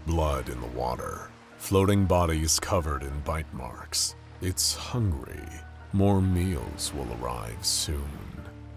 blood in the water, floating bodies covered in bite marks. It's hungry. More meals will arrive soon.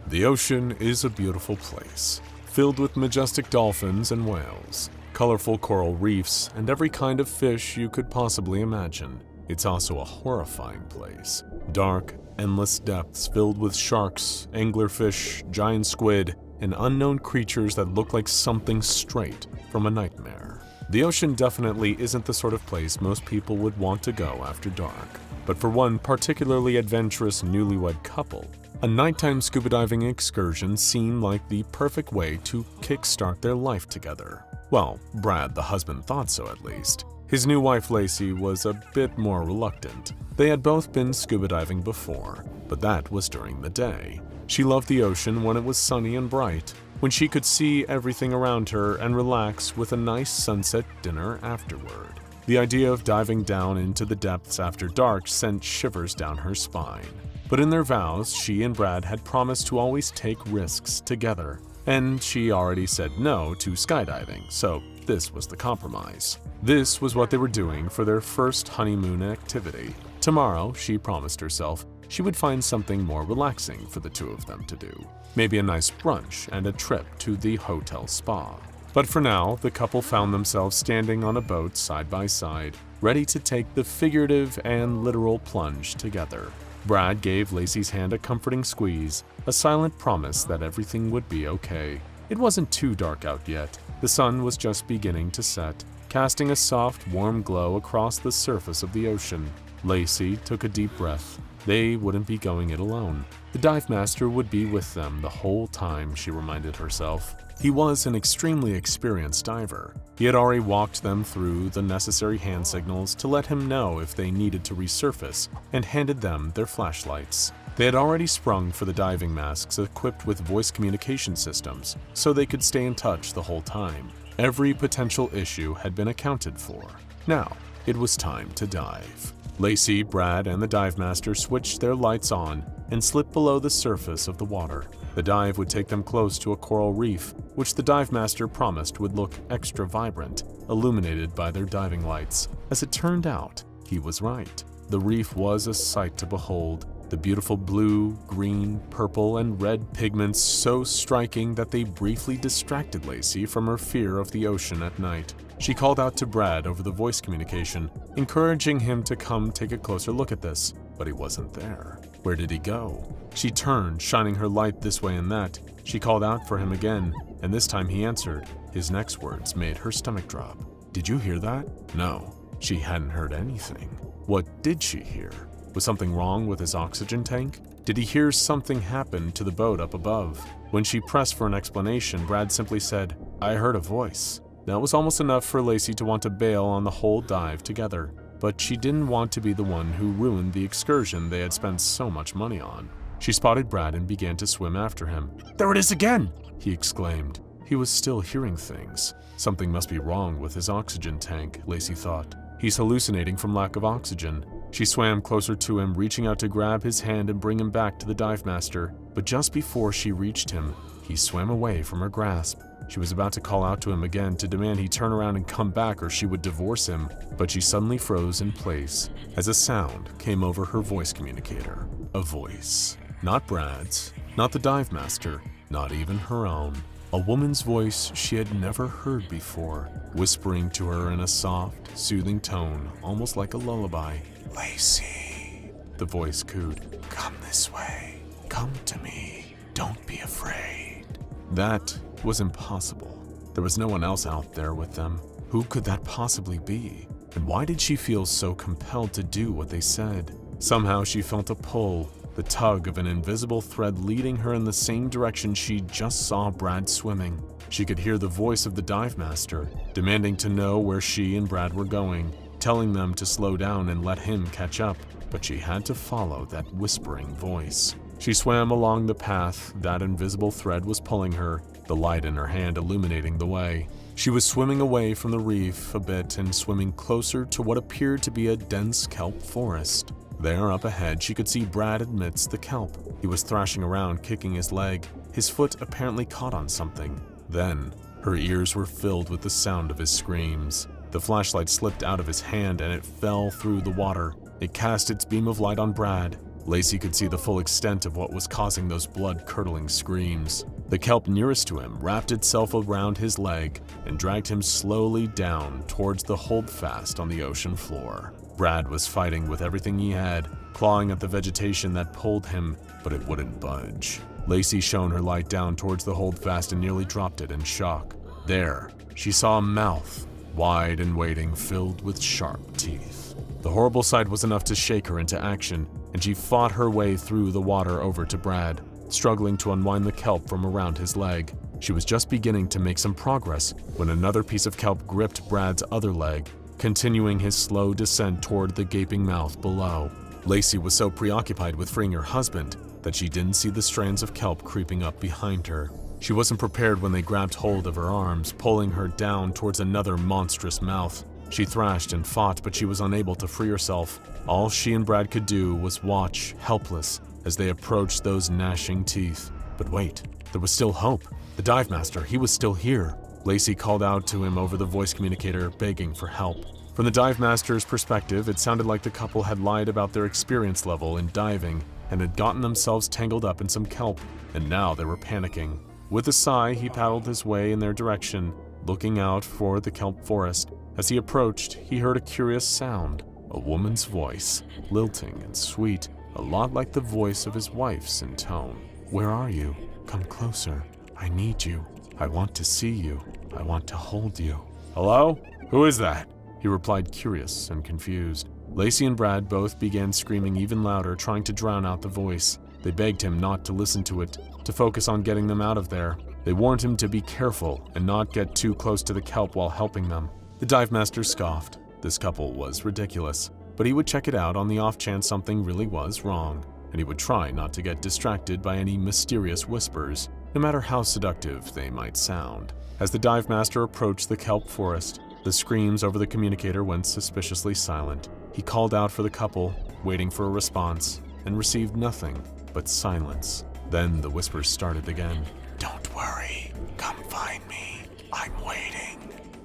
The ocean is a beautiful place, filled with majestic dolphins and whales, colorful coral reefs, and every kind of fish you could possibly imagine. It's also a horrifying place. Dark, endless depths filled with sharks, anglerfish, giant squid, and unknown creatures that look like something straight from a nightmare. The ocean definitely isn't the sort of place most people would want to go after dark. But for one particularly adventurous newlywed couple, a nighttime scuba diving excursion seemed like the perfect way to kickstart their life together. Well, Brad, the husband, thought so at least. His new wife Lacey was a bit more reluctant. They had both been scuba diving before, but that was during the day. She loved the ocean when it was sunny and bright, when she could see everything around her and relax with a nice sunset dinner afterward. The idea of diving down into the depths after dark sent shivers down her spine. But in their vows, she and Brad had promised to always take risks together, and she already said no to skydiving, so this was the compromise. This was what they were doing for their first honeymoon activity. Tomorrow, she promised herself, she would find something more relaxing for the two of them to do. Maybe a nice brunch and a trip to the hotel spa. But for now, the couple found themselves standing on a boat side by side, ready to take the figurative and literal plunge together. Brad gave Lacey's hand a comforting squeeze, a silent promise that everything would be okay. It wasn't too dark out yet. The sun was just beginning to set, casting a soft, warm glow across the surface of the ocean. Lacey took a deep breath. They wouldn't be going it alone. The dive master would be with them the whole time, she reminded herself. He was an extremely experienced diver. He had already walked them through the necessary hand signals to let him know if they needed to resurface and handed them their flashlights. They had already sprung for the diving masks equipped with voice communication systems, so they could stay in touch the whole time. Every potential issue had been accounted for. Now, it was time to dive. Lacey, Brad, and the dive master switched their lights on and slipped below the surface of the water. The dive would take them close to a coral reef, which the dive master promised would look extra vibrant, illuminated by their diving lights. As it turned out, he was right. The reef was a sight to behold. The beautiful blue, green, purple, and red pigments so striking that they briefly distracted Lacey from her fear of the ocean at night. She called out to Brad over the voice communication, encouraging him to come take a closer look at this, but he wasn't there. Where did he go? She turned, shining her light this way and that. She called out for him again, and this time he answered. His next words made her stomach drop. "Did you hear that?" No, she hadn't heard anything. What did she hear? Was something wrong with his oxygen tank? Did he hear something happen to the boat up above? When she pressed for an explanation, Brad simply said, "I heard a voice." That was almost enough for Lacey to want to bail on the whole dive together, but she didn't want to be the one who ruined the excursion they had spent so much money on. She spotted Brad and began to swim after him. "There it is again!" he exclaimed. He was still hearing things. Something must be wrong with his oxygen tank, Lacey thought. He's hallucinating from lack of oxygen. She swam closer to him, reaching out to grab his hand and bring him back to the dive master. But just before she reached him, he swam away from her grasp. She was about to call out to him again to demand he turn around and come back or she would divorce him, but she suddenly froze in place as a sound came over her voice communicator. A voice. Not Brad's, not the dive master, not even her own. A woman's voice she had never heard before, whispering to her in a soft, soothing tone, almost like a lullaby. "Lacey," the voice cooed. "Come this way. Come to me. Don't be afraid." That was impossible. There was no one else out there with them. Who could that possibly be? And why did she feel so compelled to do what they said? Somehow she felt a pull, the tug of an invisible thread leading her in the same direction she just saw Brad swimming. She could hear the voice of the dive master, demanding to know where she and Brad were going, telling them to slow down and let him catch up, but she had to follow that whispering voice. She swam along the path that invisible thread was pulling her, the light in her hand illuminating the way. She was swimming away from the reef a bit and swimming closer to what appeared to be a dense kelp forest. There up ahead, she could see Brad amidst the kelp. He was thrashing around, kicking his leg. His foot apparently caught on something. Then, her ears were filled with the sound of his screams. The flashlight slipped out of his hand and it fell through the water. It cast its beam of light on Brad. Lacey could see the full extent of what was causing those blood-curdling screams. The kelp nearest to him wrapped itself around his leg and dragged him slowly down towards the holdfast on the ocean floor. Brad was fighting with everything he had, clawing at the vegetation that pulled him, but it wouldn't budge. Lacey shone her light down towards the holdfast and nearly dropped it in shock. There, she saw a mouth, wide and waiting, filled with sharp teeth. The horrible sight was enough to shake her into action, and she fought her way through the water over to Brad, struggling to unwind the kelp from around his leg. She was just beginning to make some progress when another piece of kelp gripped Brad's other leg, continuing his slow descent toward the gaping mouth below. Lacey was so preoccupied with freeing her husband that she didn't see the strands of kelp creeping up behind her. She wasn't prepared when they grabbed hold of her arms, pulling her down towards another monstrous mouth. She thrashed and fought, but she was unable to free herself. All she and Brad could do was watch, helpless, as they approached those gnashing teeth. But wait, there was still hope. The dive master, he was still here. Lacey called out to him over the voice communicator, begging for help. From the dive master's perspective, it sounded like the couple had lied about their experience level in diving and had gotten themselves tangled up in some kelp, and now they were panicking. With a sigh, he paddled his way in their direction, looking out for the kelp forest. As he approached, he heard a curious sound, a woman's voice, lilting and sweet, a lot like the voice of his wife's in tone. "Where are you? Come closer. I need you. I want to see you. I want to hold you." "Hello? Who is that?" he replied, curious and confused. Lacey and Brad both began screaming even louder, trying to drown out the voice. They begged him not to listen to it, to focus on getting them out of there. They warned him to be careful and not get too close to the kelp while helping them. The dive master scoffed. This couple was ridiculous, but he would check it out on the off chance something really was wrong, and he would try not to get distracted by any mysterious whispers, no matter how seductive they might sound. As the dive master approached the kelp forest, the screams over the communicator went suspiciously silent. He called out for the couple, waiting for a response, and received nothing but silence. Then the whispers started again. "Don't worry. Come find me. I'm waiting."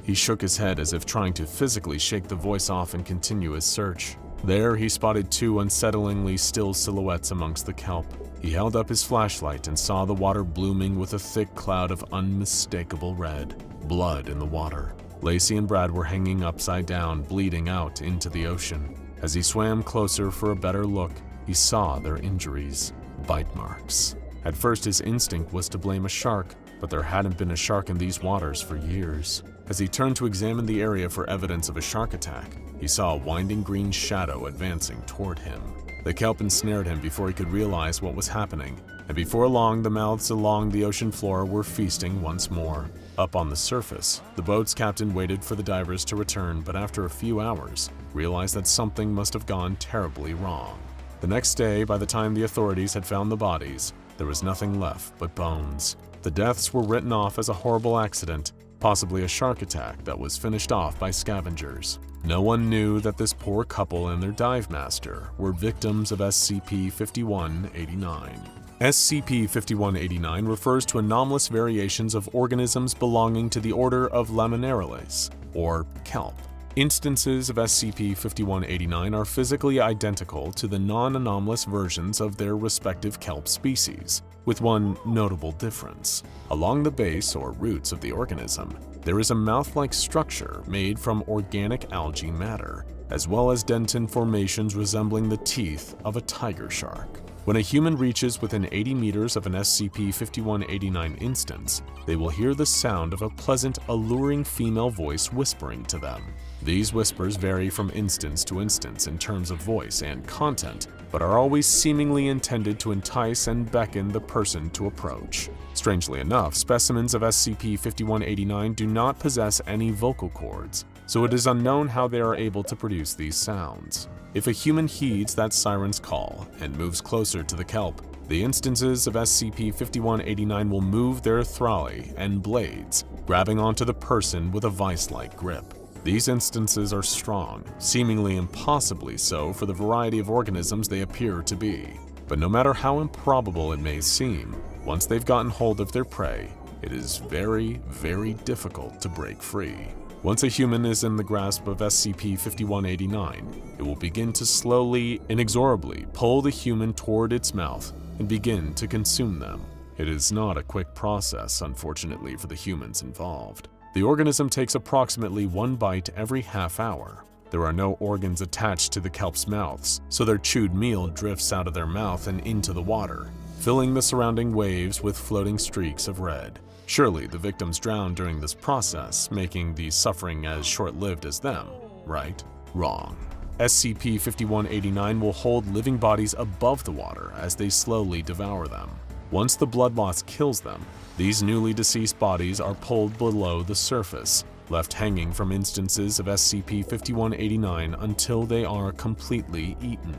He shook his head as if trying to physically shake the voice off and continue his search. There he spotted two unsettlingly still silhouettes amongst the kelp. He held up his flashlight and saw the water blooming with a thick cloud of unmistakable red. Blood in the water. Lacey and Brad were hanging upside down, bleeding out into the ocean. As he swam closer for a better look, he saw their injuries. Bite marks. At first his instinct was to blame a shark, but there hadn't been a shark in these waters for years. As he turned to examine the area for evidence of a shark attack, he saw a winding green shadow advancing toward him. The kelp ensnared him before he could realize what was happening, and before long the mouths along the ocean floor were feasting once more. Up on the surface, the boat's captain waited for the divers to return, but after a few hours, realized that something must have gone terribly wrong. The next day, by the time the authorities had found the bodies, there was nothing left but bones. The deaths were written off as a horrible accident, possibly a shark attack that was finished off by scavengers. No one knew that this poor couple and their dive master were victims of SCP-5189. SCP-5189 refers to anomalous variations of organisms belonging to the order of Laminarales, or kelp. Instances of SCP-5189 are physically identical to the non-anomalous versions of their respective kelp species, with one notable difference. Along the base or roots of the organism, there is a mouth-like structure made from organic algae matter, as well as dentin formations resembling the teeth of a tiger shark. When a human reaches within 80 meters of an SCP-5189 instance, they will hear the sound of a pleasant, alluring female voice whispering to them. These whispers vary from instance to instance in terms of voice and content, but are always seemingly intended to entice and beckon the person to approach. Strangely enough, specimens of SCP-5189 do not possess any vocal cords, so it is unknown how they are able to produce these sounds. If a human heeds that siren's call and moves closer to the kelp, the instances of SCP-5189 will move their thrali and blades, grabbing onto the person with a vice-like grip. These instances are strong, seemingly impossibly so for the variety of organisms they appear to be. But no matter how improbable it may seem, once they've gotten hold of their prey, it is very, very difficult to break free. Once a human is in the grasp of SCP-5189, it will begin to slowly, inexorably pull the human toward its mouth and begin to consume them. It is not a quick process, unfortunately, for the humans involved. The organism takes approximately 1 bite every half hour. There are no organs attached to the kelp's mouths, so their chewed meal drifts out of their mouth and into the water, filling the surrounding waves with floating streaks of red. Surely the victims drown during this process, making the suffering as short-lived as them, right? Wrong. SCP-5189 will hold living bodies above the water as they slowly devour them. Once the blood loss kills them, these newly deceased bodies are pulled below the surface, left hanging from instances of SCP-5189 until they are completely eaten.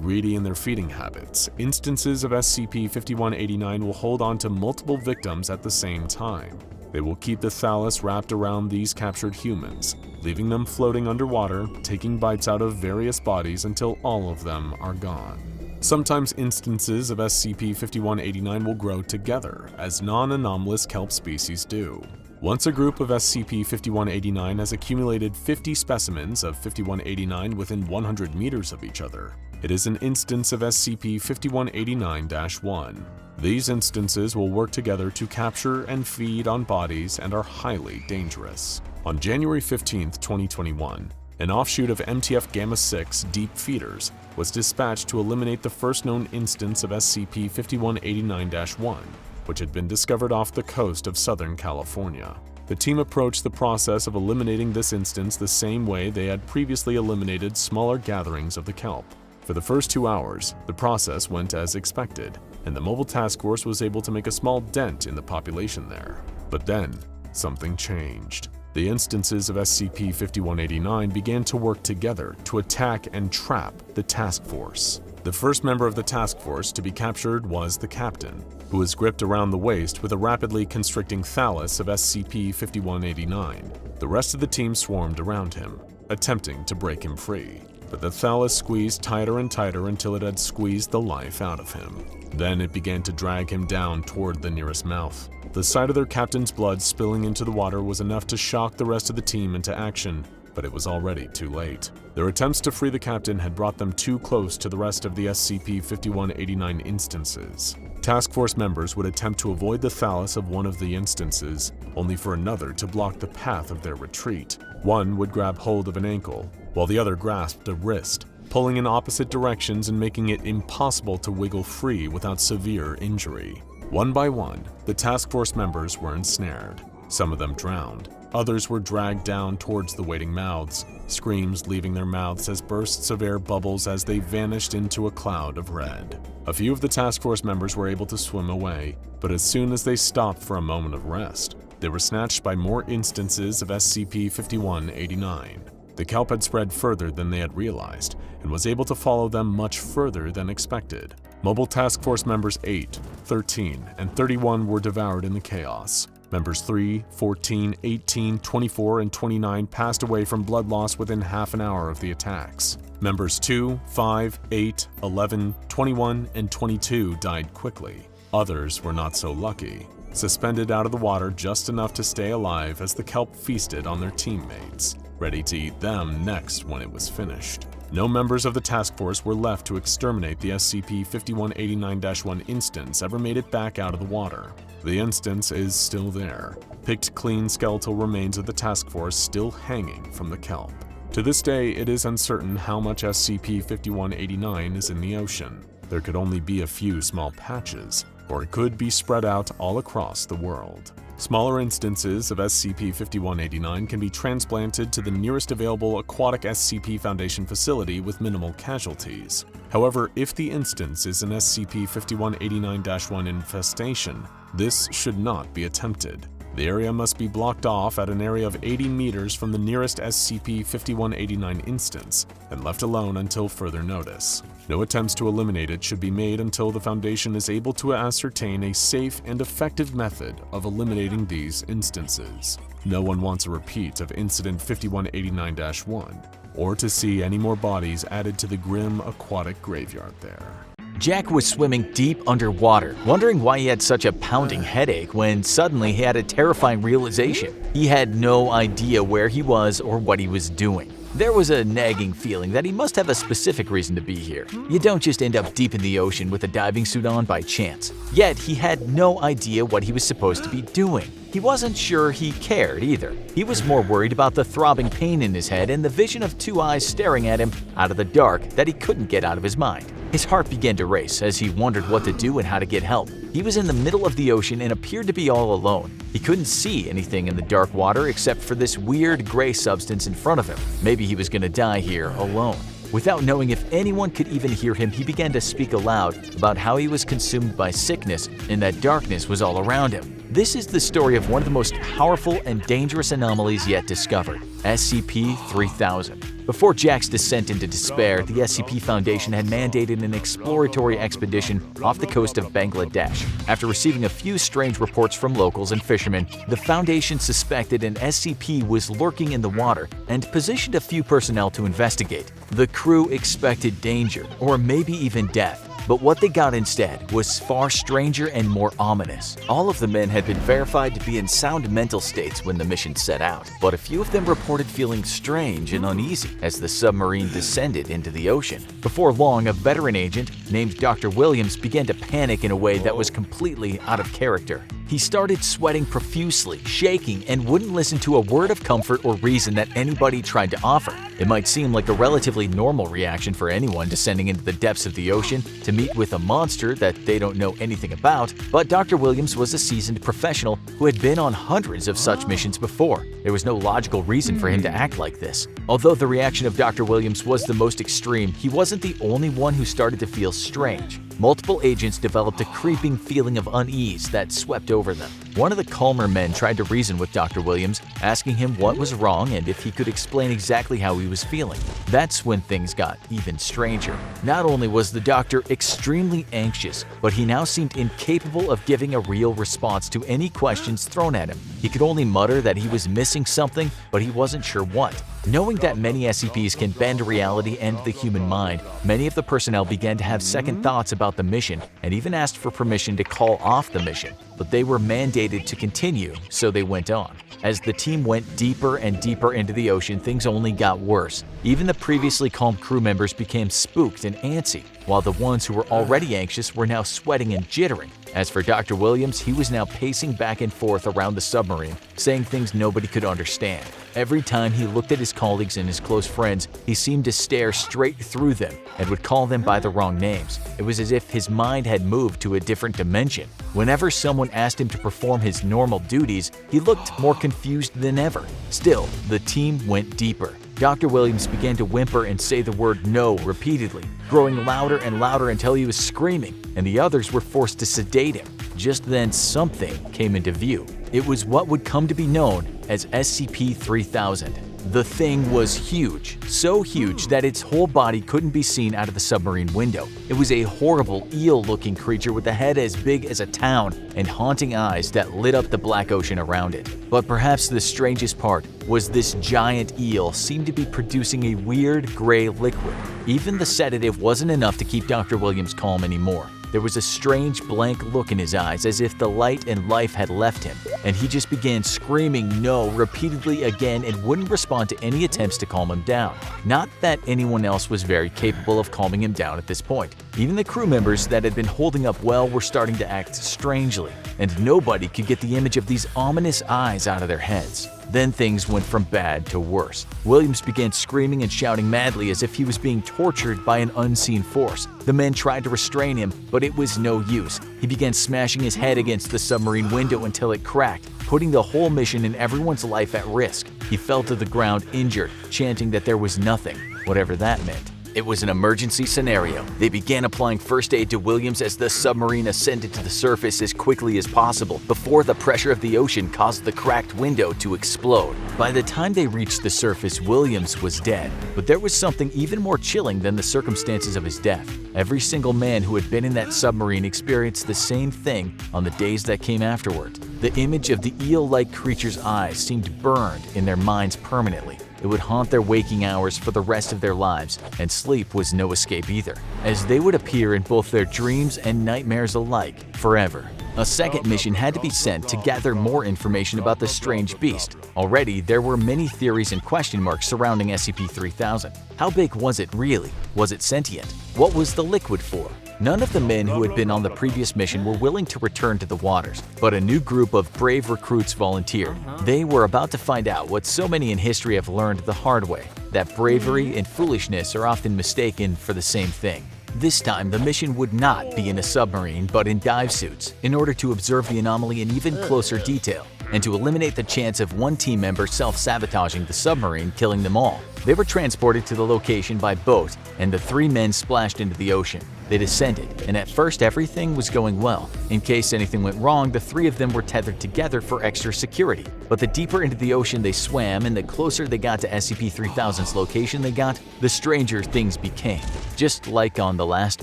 Greedy in their feeding habits, instances of SCP-5189 will hold on to multiple victims at the same time. They will keep the thallus wrapped around these captured humans, leaving them floating underwater, taking bites out of various bodies until all of them are gone. Sometimes instances of SCP-5189 will grow together, as non-anomalous kelp species do. Once a group of SCP-5189 has accumulated 50 specimens of 5189 within 100 meters of each other, it is an instance of SCP-5189-1. These instances will work together to capture and feed on bodies and are highly dangerous. On January 15, 2021, an offshoot of MTF Gamma-6 Deep Feeders was dispatched to eliminate the first known instance of SCP-5189-1, which had been discovered off the coast of Southern California. The team approached the process of eliminating this instance the same way they had previously eliminated smaller gatherings of the kelp. For the first 2 hours, the process went as expected, and the mobile task force was able to make a small dent in the population there. But then, something changed. The instances of SCP-5189 began to work together to attack and trap the task force. The first member of the task force to be captured was the captain, who was gripped around the waist with a rapidly constricting thallus of SCP-5189. The rest of the team swarmed around him, attempting to break him free, but the thallus squeezed tighter and tighter until it had squeezed the life out of him. Then it began to drag him down toward the nearest mouth. The sight of their captain's blood spilling into the water was enough to shock the rest of the team into action, but it was already too late. Their attempts to free the captain had brought them too close to the rest of the SCP-5189 instances. Task Force members would attempt to avoid the thallus of one of the instances, only for another to block the path of their retreat. One would grab hold of an ankle, while the other grasped a wrist, pulling in opposite directions and making it impossible to wiggle free without severe injury. One by one, the task force members were ensnared. Some of them drowned. Others were dragged down towards the waiting mouths, screams leaving their mouths as bursts of air bubbles as they vanished into a cloud of red. A few of the task force members were able to swim away, but as soon as they stopped for a moment of rest, they were snatched by more instances of SCP-5189. The kelp had spread further than they had realized, and was able to follow them much further than expected. Mobile Task Force members 8, 13, and 31 were devoured in the chaos. Members 3, 14, 18, 24, and 29 passed away from blood loss within half an hour of the attacks. Members 2, 5, 8, 11, 21, and 22 died quickly. Others were not so lucky, suspended out of the water just enough to stay alive as the kelp feasted on their teammates, ready to eat them next when it was finished. No members of the task force were left to exterminate the SCP-5189-1 instance ever made it back out of the water. The instance is still there, picked clean skeletal remains of the task force still hanging from the kelp. To this day, it is uncertain how much SCP-5189 is in the ocean. There could only be a few small patches, or it could be spread out all across the world. Smaller instances of SCP-5189 can be transplanted to the nearest available Aquatic SCP Foundation facility with minimal casualties. However, if the instance is an SCP-5189-1 infestation, this should not be attempted. The area must be blocked off at an area of 80 meters from the nearest SCP-5189 instance and left alone until further notice. No attempts to eliminate it should be made until the Foundation is able to ascertain a safe and effective method of eliminating these instances. No one wants a repeat of Incident 5189-1, or to see any more bodies added to the grim aquatic graveyard there. Jack was swimming deep underwater, wondering why he had such a pounding headache when suddenly he had a terrifying realization. He had no idea where he was or what he was doing. There was a nagging feeling that he must have a specific reason to be here. You don't just end up deep in the ocean with a diving suit on by chance. Yet he had no idea what he was supposed to be doing. He wasn't sure he cared either. He was more worried about the throbbing pain in his head and the vision of two eyes staring at him out of the dark that he couldn't get out of his mind. His heart began to race as he wondered what to do and how to get help. He was in the middle of the ocean and appeared to be all alone. He couldn't see anything in the dark water except for this weird gray substance in front of him. Maybe he was going to die here alone. Without knowing if anyone could even hear him, he began to speak aloud about how he was consumed by sickness and that darkness was all around him. This is the story of one of the most powerful and dangerous anomalies yet discovered, SCP-3000. Before Jack's descent into despair, the SCP Foundation had mandated an exploratory expedition off the coast of Bangladesh. After receiving a few strange reports from locals and fishermen, the Foundation suspected an SCP was lurking in the water and positioned a few personnel to investigate. The crew expected danger, or maybe even death. But what they got instead was far stranger and more ominous. All of the men had been verified to be in sound mental states when the mission set out, but a few of them reported feeling strange and uneasy as the submarine descended into the ocean. Before long, a veteran agent named Dr. Williams began to panic in a way that was completely out of character. He started sweating profusely, shaking, and wouldn't listen to a word of comfort or reason that anybody tried to offer. It might seem like a relatively normal reaction for anyone descending into the depths of the ocean to meet with a monster that they don't know anything about, but Dr. Williams was a seasoned professional who had been on hundreds of such missions before. There was no logical reason for him to act like this. Although the reaction of Dr. Williams was the most extreme, he wasn't the only one who started to feel strange. Multiple agents developed a creeping feeling of unease that swept over them. One of the calmer men tried to reason with Dr. Williams, asking him what was wrong and if he could explain exactly how he was feeling. That's when things got even stranger. Not only was the doctor extremely anxious, but he now seemed incapable of giving a real response to any questions thrown at him. He could only mutter that he was missing something, but he wasn't sure what. Knowing that many SCPs can bend reality and the human mind, many of the personnel began to have second thoughts about the mission and even asked for permission to call off the mission. But they were mandated to continue, so they went on. As the team went deeper and deeper into the ocean, things only got worse. Even the previously calm crew members became spooked and antsy, while the ones who were already anxious were now sweating and jittering. As for Dr. Williams, he was now pacing back and forth around the submarine, saying things nobody could understand. Every time he looked at his colleagues and his close friends, he seemed to stare straight through them and would call them by the wrong names. It was as if his mind had moved to a different dimension. Whenever someone asked him to perform his normal duties, he looked more confused than ever. Still, the team went deeper. Dr. Williams began to whimper and say the word no repeatedly, growing louder and louder until he was screaming, and the others were forced to sedate him. Just then, something came into view. It was what would come to be known as SCP-3000. The thing was huge, so huge that its whole body couldn't be seen out of the submarine window. It was a horrible eel-looking creature with a head as big as a town and haunting eyes that lit up the black ocean around it. But perhaps the strangest part was this giant eel seemed to be producing a weird gray liquid. Even the sedative wasn't enough to keep Dr. Williams calm anymore. There was a strange blank look in his eyes as if the light and life had left him, and he just began screaming no repeatedly again and wouldn't respond to any attempts to calm him down. Not that anyone else was very capable of calming him down at this point. Even the crew members that had been holding up well were starting to act strangely, and nobody could get the image of these ominous eyes out of their heads. Then things went from bad to worse. Williams began screaming and shouting madly as if he was being tortured by an unseen force. The men tried to restrain him, but it was no use. He began smashing his head against the submarine window until it cracked, putting the whole mission and everyone's life at risk. He fell to the ground injured, chanting that there was nothing, whatever that meant. It was an emergency scenario. They began applying first aid to Williams as the submarine ascended to the surface as quickly as possible before the pressure of the ocean caused the cracked window to explode. By the time they reached the surface, Williams was dead. But there was something even more chilling than the circumstances of his death. Every single man who had been in that submarine experienced the same thing on the days that came afterward. The image of the eel-like creature's eyes seemed burned in their minds permanently. it would haunt their waking hours for the rest of their lives, and sleep was no escape either, as they would appear in both their dreams and nightmares alike forever. A second mission had to be sent to gather more information about the strange beast. Already, there were many theories and question marks surrounding SCP-3000. How big was it really? Was it sentient? What was the liquid for? None of the men who had been on the previous mission were willing to return to the waters, but a new group of brave recruits volunteered. They were about to find out what so many in history have learned the hard way, that bravery and foolishness are often mistaken for the same thing. This time, the mission would not be in a submarine, but in dive suits, in order to observe the anomaly in even closer detail, and to eliminate the chance of one team member self-sabotaging the submarine, killing them all. They were transported to the location by boat, and the 3 men splashed into the ocean. They descended, and at first everything was going well. In case anything went wrong, the 3 of them were tethered together for extra security. But the deeper into the ocean they swam, and the closer they got to SCP-3000's location they got, the stranger things became, just like on the last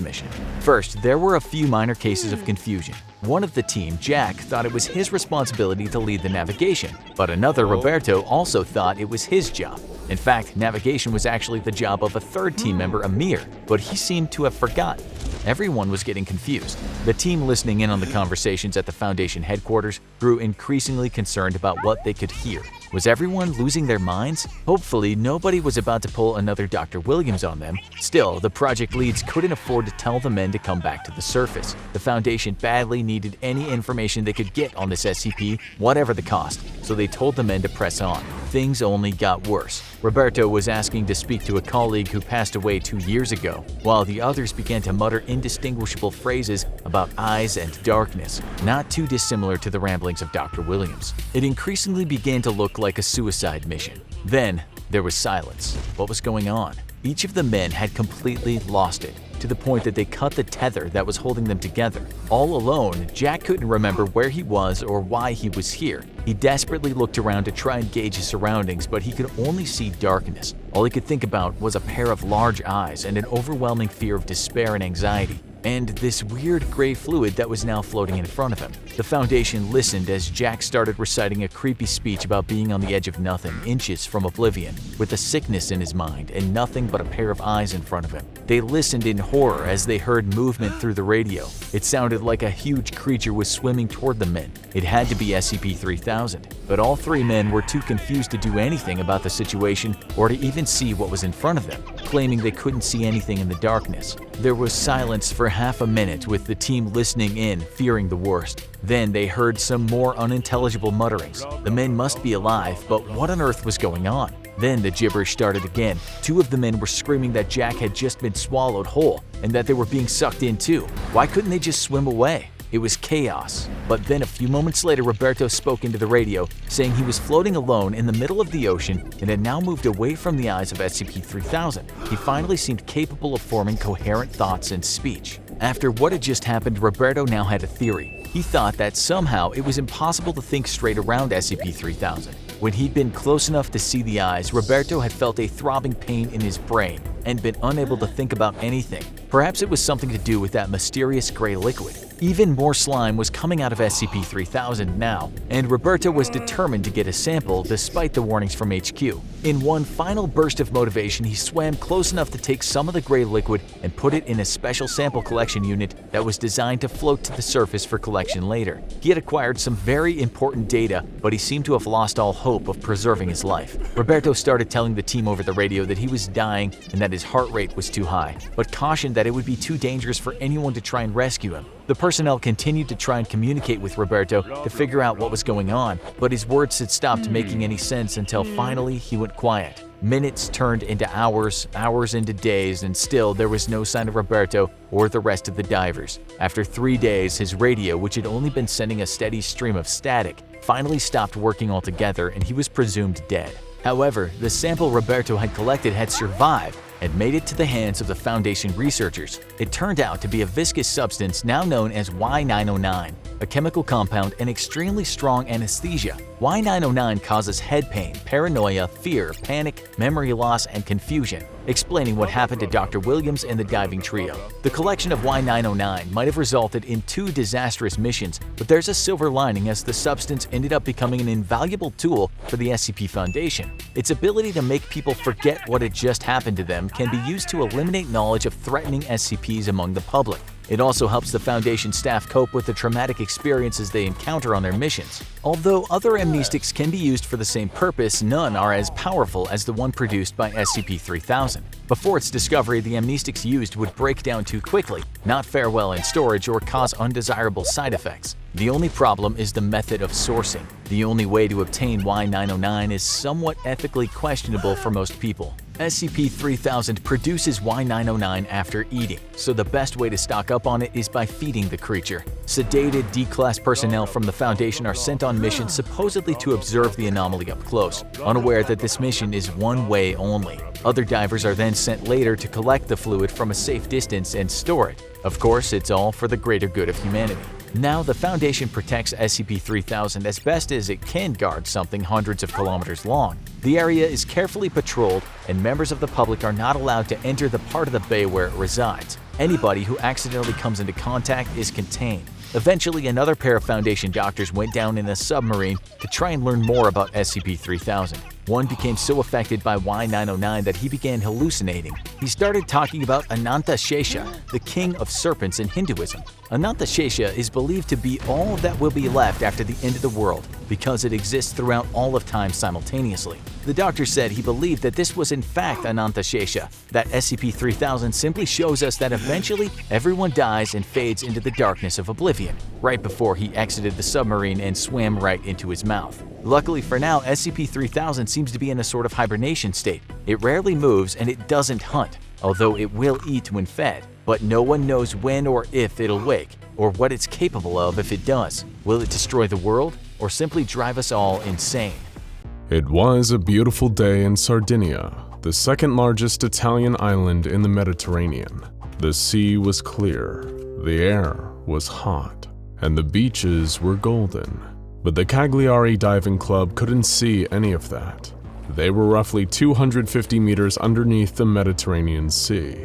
mission. First, there were a few minor cases of confusion. One of the team, Jack, thought it was his responsibility to lead the navigation, but another, Roberto, also thought it was his job. In fact, navigation was actually the job of a third team member, Amir, but he seemed to have forgotten. Everyone was getting confused. The team listening in on the conversations at the Foundation headquarters grew increasingly concerned about what they could hear. Was everyone losing their minds? Hopefully, nobody was about to pull another Dr. Williams on them. Still, the project leads couldn't afford to tell the men to come back to the surface. The Foundation badly needed any information they could get on this SCP, whatever the cost, so they told the men to press on. Things only got worse. Roberto was asking to speak to a colleague who passed away 2 years ago, while the others began to mutter indistinguishable phrases about eyes and darkness, not too dissimilar to the ramblings of Dr. Williams. It increasingly began to look like a suicide mission. Then, there was silence. What was going on? Each of the men had completely lost it, to the point that they cut the tether that was holding them together. All alone, Jack couldn't remember where he was or why he was here. He desperately looked around to try and gauge his surroundings, but he could only see darkness. All he could think about was a pair of large eyes and an overwhelming fear of despair and anxiety, and this weird gray fluid that was now floating in front of him. The Foundation listened as Jack started reciting a creepy speech about being on the edge of nothing, inches from oblivion, with a sickness in his mind and nothing but a pair of eyes in front of him. They listened in horror as they heard movement through the radio. It sounded like a huge creature was swimming toward the men. It had to be SCP-3000, but all 3 men were too confused to do anything about the situation or to even see what was in front of them, claiming they couldn't see anything in the darkness. There was silence for half a minute, with the team listening in, fearing the worst. Then they heard some more unintelligible mutterings. The men must be alive, but what on earth was going on? Then the gibberish started again. 2 of the men were screaming that Jack had just been swallowed whole and that they were being sucked in too. Why couldn't they just swim away? It was chaos. But then a few moments later, Roberto spoke into the radio, saying he was floating alone in the middle of the ocean and had now moved away from the eyes of SCP-3000. He finally seemed capable of forming coherent thoughts and speech. After what had just happened, Roberto now had a theory. He thought that somehow it was impossible to think straight around SCP-3000. When he'd been close enough to see the eyes, Roberto had felt a throbbing pain in his brain and been unable to think about anything. Perhaps it was something to do with that mysterious gray liquid. Even more slime was coming out of SCP-3000 now, and Roberto was determined to get a sample despite the warnings from HQ. In one final burst of motivation, he swam close enough to take some of the gray liquid and put it in a special sample collection unit that was designed to float to the surface for collection later. He had acquired some very important data, but he seemed to have lost all hope of preserving his life. Roberto started telling the team over the radio that he was dying and that his heart rate was too high, but cautioned that it would be too dangerous for anyone to try and rescue him. The personnel continued to try and communicate with Roberto to figure out what was going on, but his words had stopped making any sense until finally he went quiet. Minutes turned into hours, hours into days, and still there was no sign of Roberto or the rest of the divers. After 3 days, his radio, which had only been sending a steady stream of static, finally stopped working altogether and he was presumed dead. However, the sample Roberto had collected had survived, and made it to the hands of the Foundation researchers. It turned out to be a viscous substance now known as Y909, a chemical compound and extremely strong anesthesia. Y909 causes head pain, paranoia, fear, panic, memory loss, and confusion, explaining what happened to Dr. Williams and the diving trio. The collection of Y909 might have resulted in 2 disastrous missions, but there's a silver lining as the substance ended up becoming an invaluable tool for the SCP Foundation. Its ability to make people forget what had just happened to them can be used to eliminate knowledge of threatening SCPs among the public. It also helps the Foundation staff cope with the traumatic experiences they encounter on their missions. Although other amnestics can be used for the same purpose, none are as powerful as the one produced by SCP-3000. Before its discovery, the amnestics used would break down too quickly, not fare well in storage, or cause undesirable side effects. The only problem is the method of sourcing. The only way to obtain Y909 is somewhat ethically questionable for most people. SCP-3000 produces Y909 after eating, so the best way to stock up on it is by feeding the creature. Sedated D-Class personnel from the Foundation are sent on missions supposedly to observe the anomaly up close, unaware that this mission is one way only. Other divers are then sent later to collect the fluid from a safe distance and store it. Of course, it's all for the greater good of humanity. Now, the Foundation protects SCP-3000 as best as it can guard something hundreds of kilometers long. The area is carefully patrolled, and members of the public are not allowed to enter the part of the bay where it resides. Anybody who accidentally comes into contact is contained. Eventually, another pair of Foundation doctors went down in a submarine to try and learn more about SCP-3000. One became so affected by Y909 that he began hallucinating. He started talking about Anantashesha, the king of serpents in Hinduism. Anantashesha is believed to be all that will be left after the end of the world because it exists throughout all of time simultaneously. The doctor said he believed that this was in fact Anantashesha, that SCP-3000 simply shows us that eventually everyone dies and fades into the darkness of oblivion, right before he exited the submarine and swam right into his mouth. Luckily for now, SCP-3000 seems to be in a sort of hibernation state. It rarely moves and it doesn't hunt, although it will eat when fed. But no one knows when or if it'll wake, or what it's capable of if it does. Will it destroy the world, or simply drive us all insane? It was a beautiful day in Sardinia, the second largest Italian island in the Mediterranean. The sea was clear, the air was hot, and the beaches were golden. But the Cagliari Diving Club couldn't see any of that. They were roughly 250 meters underneath the Mediterranean Sea.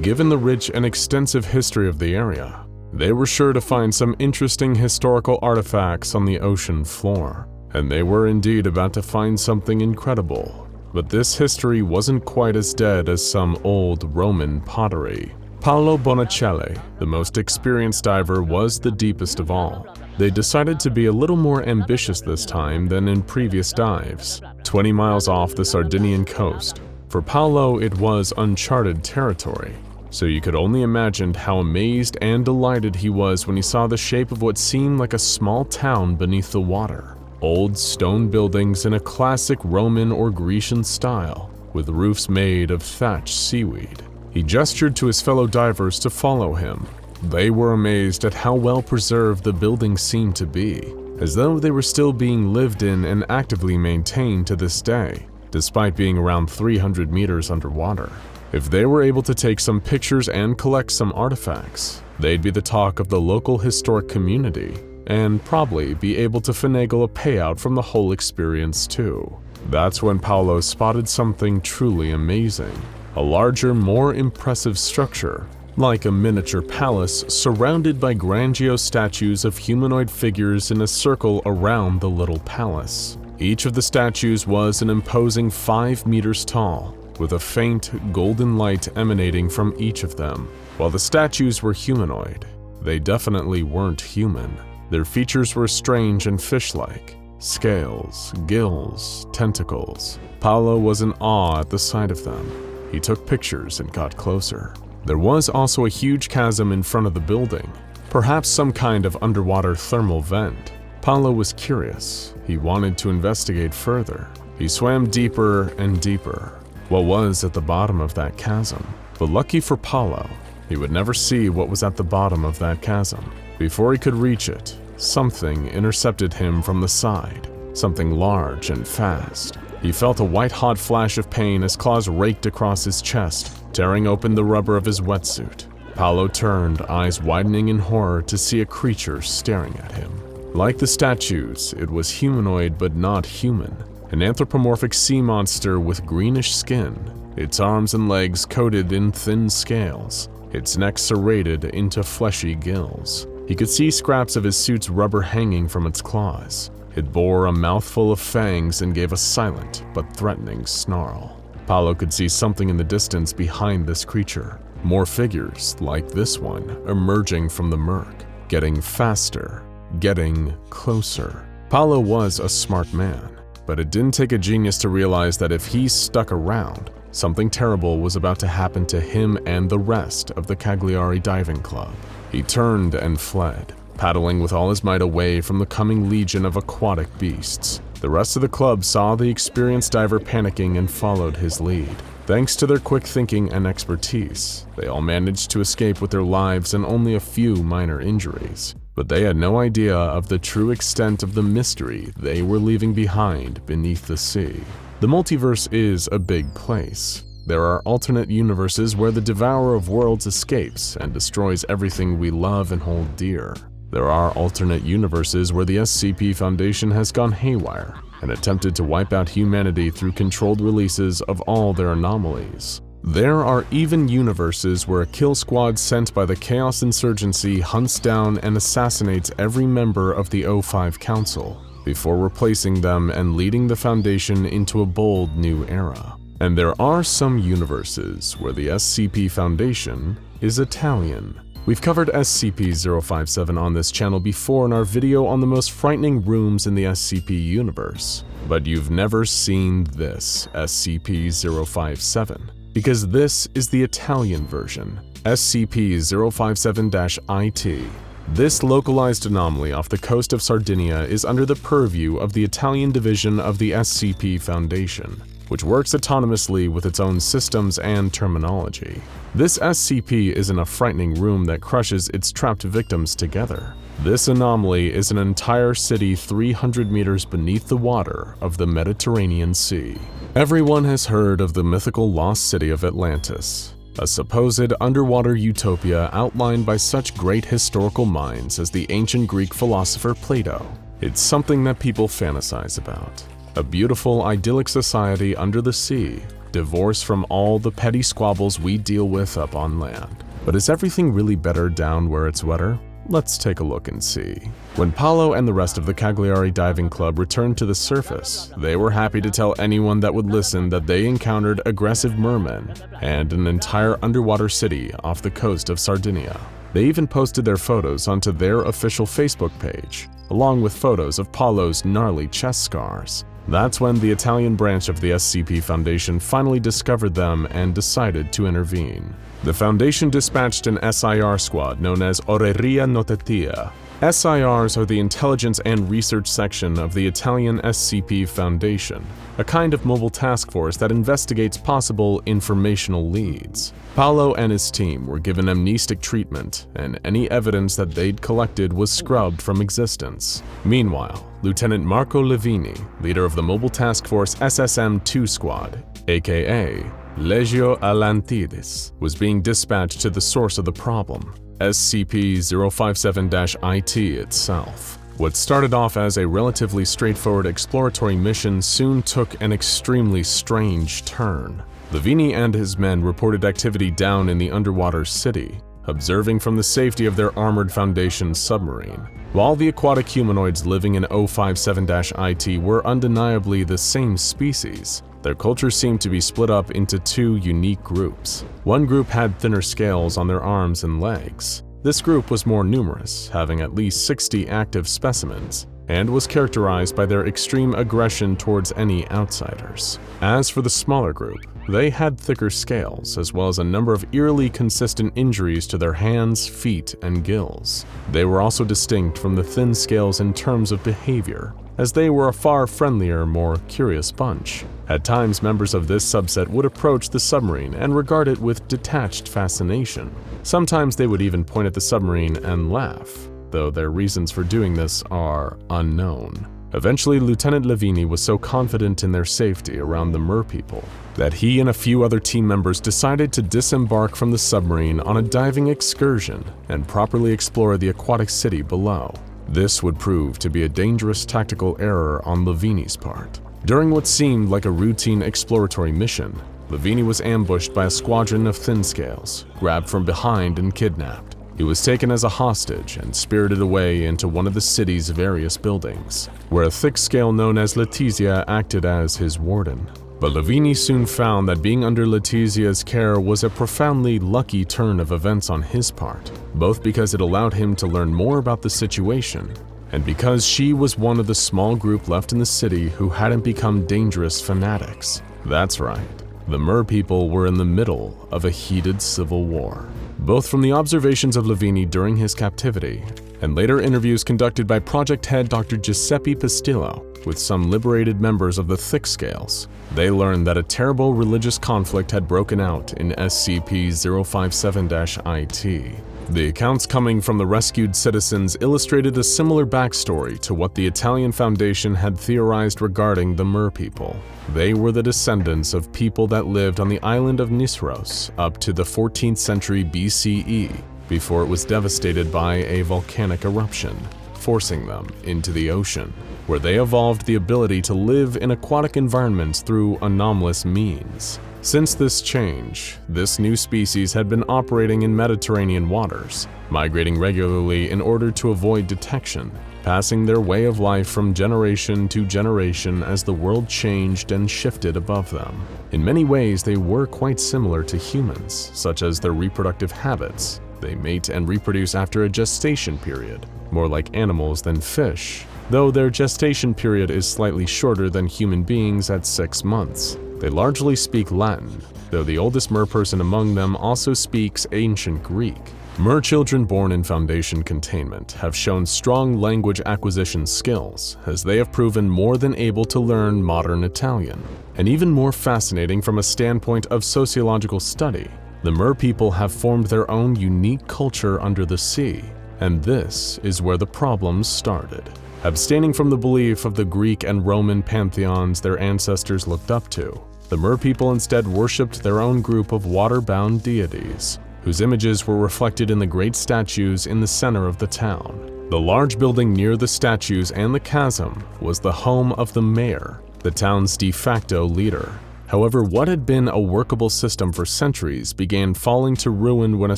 Given the rich and extensive history of the area, they were sure to find some interesting historical artifacts on the ocean floor. And they were indeed about to find something incredible. But this history wasn't quite as dead as some old Roman pottery. Paolo Bonicelli, the most experienced diver, was the deepest of all. They decided to be a little more ambitious this time than in previous dives, 20 miles off the Sardinian coast. For Paolo, it was uncharted territory, so you could only imagine how amazed and delighted he was when he saw the shape of what seemed like a small town beneath the water. Old stone buildings in a classic Roman or Grecian style, with roofs made of thatched seaweed. He gestured to his fellow divers to follow him. They were amazed at how well preserved the buildings seemed to be, as though they were still being lived in and actively maintained to this day, despite being around 300 meters underwater. If they were able to take some pictures and collect some artifacts, they'd be the talk of the local historic community, and probably be able to finagle a payout from the whole experience too. That's when Paolo spotted something truly amazing. A larger, more impressive structure, like a miniature palace surrounded by grandiose statues of humanoid figures in a circle around the little palace. Each of the statues was an imposing 5 meters tall, with a faint golden light emanating from each of them. While the statues were humanoid, they definitely weren't human. Their features were strange and fish-like. Scales, gills, tentacles. Paolo was in awe at the sight of them. He took pictures and got closer. There was also a huge chasm in front of the building, perhaps some kind of underwater thermal vent. Paolo was curious. He wanted to investigate further. He swam deeper and deeper. What was at the bottom of that chasm? But lucky for Paolo, he would never see what was at the bottom of that chasm. Before he could reach it, something intercepted him from the side, something large and fast. He felt a white-hot flash of pain as claws raked across his chest, tearing open the rubber of his wetsuit. Paolo turned, eyes widening in horror to see a creature staring at him. Like the statues, it was humanoid but not human, an anthropomorphic sea monster with greenish skin, its arms and legs coated in thin scales, its neck serrated into fleshy gills. He could see scraps of his suit's rubber hanging from its claws. It bore a mouthful of fangs and gave a silent but threatening snarl. Paolo could see something in the distance behind this creature. More figures, like this one, emerging from the murk, getting faster, getting closer. Paolo was a smart man, but it didn't take a genius to realize that if he stuck around, something terrible was about to happen to him and the rest of the Cagliari Diving Club. He turned and fled, paddling with all his might away from the coming legion of aquatic beasts. The rest of the club saw the experienced diver panicking and followed his lead. Thanks to their quick thinking and expertise, they all managed to escape with their lives and only a few minor injuries. But they had no idea of the true extent of the mystery they were leaving behind beneath the sea. The multiverse is a big place. There are alternate universes where the Devourer of Worlds escapes and destroys everything we love and hold dear. There are alternate universes where the SCP Foundation has gone haywire and attempted to wipe out humanity through controlled releases of all their anomalies. There are even universes where a kill squad sent by the Chaos Insurgency hunts down and assassinates every member of the O5 Council before replacing them and leading the Foundation into a bold new era. And there are some universes where the SCP Foundation is Italian. We've covered SCP-057 on this channel before in our video on the most frightening rooms in the SCP universe, but you've never seen this SCP-057, because this is the Italian version, SCP-057-IT. This localized anomaly off the coast of Sardinia is under the purview of the Italian division of the SCP Foundation, which works autonomously with its own systems and terminology. This SCP isn't a frightening room that crushes its trapped victims together. This anomaly is an entire city 300 meters beneath the water of the Mediterranean Sea. Everyone has heard of the mythical lost city of Atlantis, a supposed underwater utopia outlined by such great historical minds as the ancient Greek philosopher Plato. It's something that people fantasize about. A beautiful, idyllic society under the sea, divorced from all the petty squabbles we deal with up on land. But is everything really better down where it's wetter? Let's take a look and see. When Paolo and the rest of the Cagliari Diving Club returned to the surface, they were happy to tell anyone that would listen that they encountered aggressive mermen and an entire underwater city off the coast of Sardinia. They even posted their photos onto their official Facebook page, along with photos of Paolo's gnarly chest scars. That's when the Italian branch of the SCP Foundation finally discovered them and decided to intervene. The Foundation dispatched an SIR squad known as Oreria Notatia. SIRs are the intelligence and research section of the Italian SCP Foundation, a kind of mobile task force that investigates possible informational leads. Paolo and his team were given amnestic treatment, and any evidence that they'd collected was scrubbed from existence. Meanwhile, Lieutenant Marco Levini, leader of the mobile task force SSM-2 Squad, aka Legio Atlantides, was being dispatched to the source of the problem, SCP-057-IT itself. What started off as a relatively straightforward exploratory mission soon took an extremely strange turn. Levini and his men reported activity down in the underwater city, observing from the safety of their armored Foundation submarine. While the aquatic humanoids living in 057-IT were undeniably the same species, their culture seemed to be split up into two unique groups. One group had thinner scales on their arms and legs. This group was more numerous, having at least 60 active specimens, and was characterized by their extreme aggression towards any outsiders. As for the smaller group, they had thicker scales, as well as a number of eerily consistent injuries to their hands, feet, and gills. They were also distinct from the thin scales in terms of behavior, as they were a far friendlier, more curious bunch. At times, members of this subset would approach the submarine and regard it with detached fascination. Sometimes they would even point at the submarine and laugh, though their reasons for doing this are unknown. Eventually, Lieutenant Levini was so confident in their safety around the Mer people that he and a few other team members decided to disembark from the submarine on a diving excursion and properly explore the aquatic city below. This would prove to be a dangerous tactical error on Levini's part. During what seemed like a routine exploratory mission, Levini was ambushed by a squadron of thin-scales, grabbed from behind and kidnapped. He was taken as a hostage and spirited away into one of the city's various buildings, where a thick scale known as Letizia acted as his warden. But Levini soon found that being under Letizia's care was a profoundly lucky turn of events on his part, both because it allowed him to learn more about the situation, and because she was one of the small group left in the city who hadn't become dangerous fanatics. That's right, the Mer people were in the middle of a heated civil war. Both from the observations of Levini during his captivity and later interviews conducted by project head Dr. Giuseppe Pistillo with some liberated members of the Thick Scales, they learned that a terrible religious conflict had broken out in SCP-057-IT. The accounts coming from the rescued citizens illustrated a similar backstory to what the Italian Foundation had theorized regarding the Mer people. They were the descendants of people that lived on the island of Nisros up to the 14th century BCE, before it was devastated by a volcanic eruption, forcing them into the ocean, where they evolved the ability to live in aquatic environments through anomalous means. Since this change, this new species had been operating in Mediterranean waters, migrating regularly in order to avoid detection, passing their way of life from generation to generation as the world changed and shifted above them. In many ways, they were quite similar to humans, such as their reproductive habits. They mate and reproduce after a gestation period, more like animals than fish, though their gestation period is slightly shorter than human beings at 6 months. They largely speak Latin, though the oldest Mer person among them also speaks ancient Greek. Mer children born in Foundation containment have shown strong language acquisition skills, as they have proven more than able to learn modern Italian. And even more fascinating from a standpoint of sociological study, the Mer people have formed their own unique culture under the sea, and this is where the problems started. Abstaining from the belief of the Greek and Roman pantheons their ancestors looked up to, the Mer people instead worshipped their own group of water-bound deities, whose images were reflected in the great statues in the center of the town. The large building near the statues and the chasm was the home of the mayor, the town's de facto leader. However, what had been a workable system for centuries began falling to ruin when a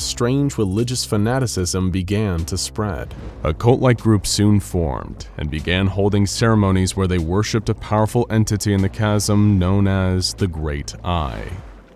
strange religious fanaticism began to spread. A cult-like group soon formed and began holding ceremonies where they worshipped a powerful entity in the chasm known as the Great Eye.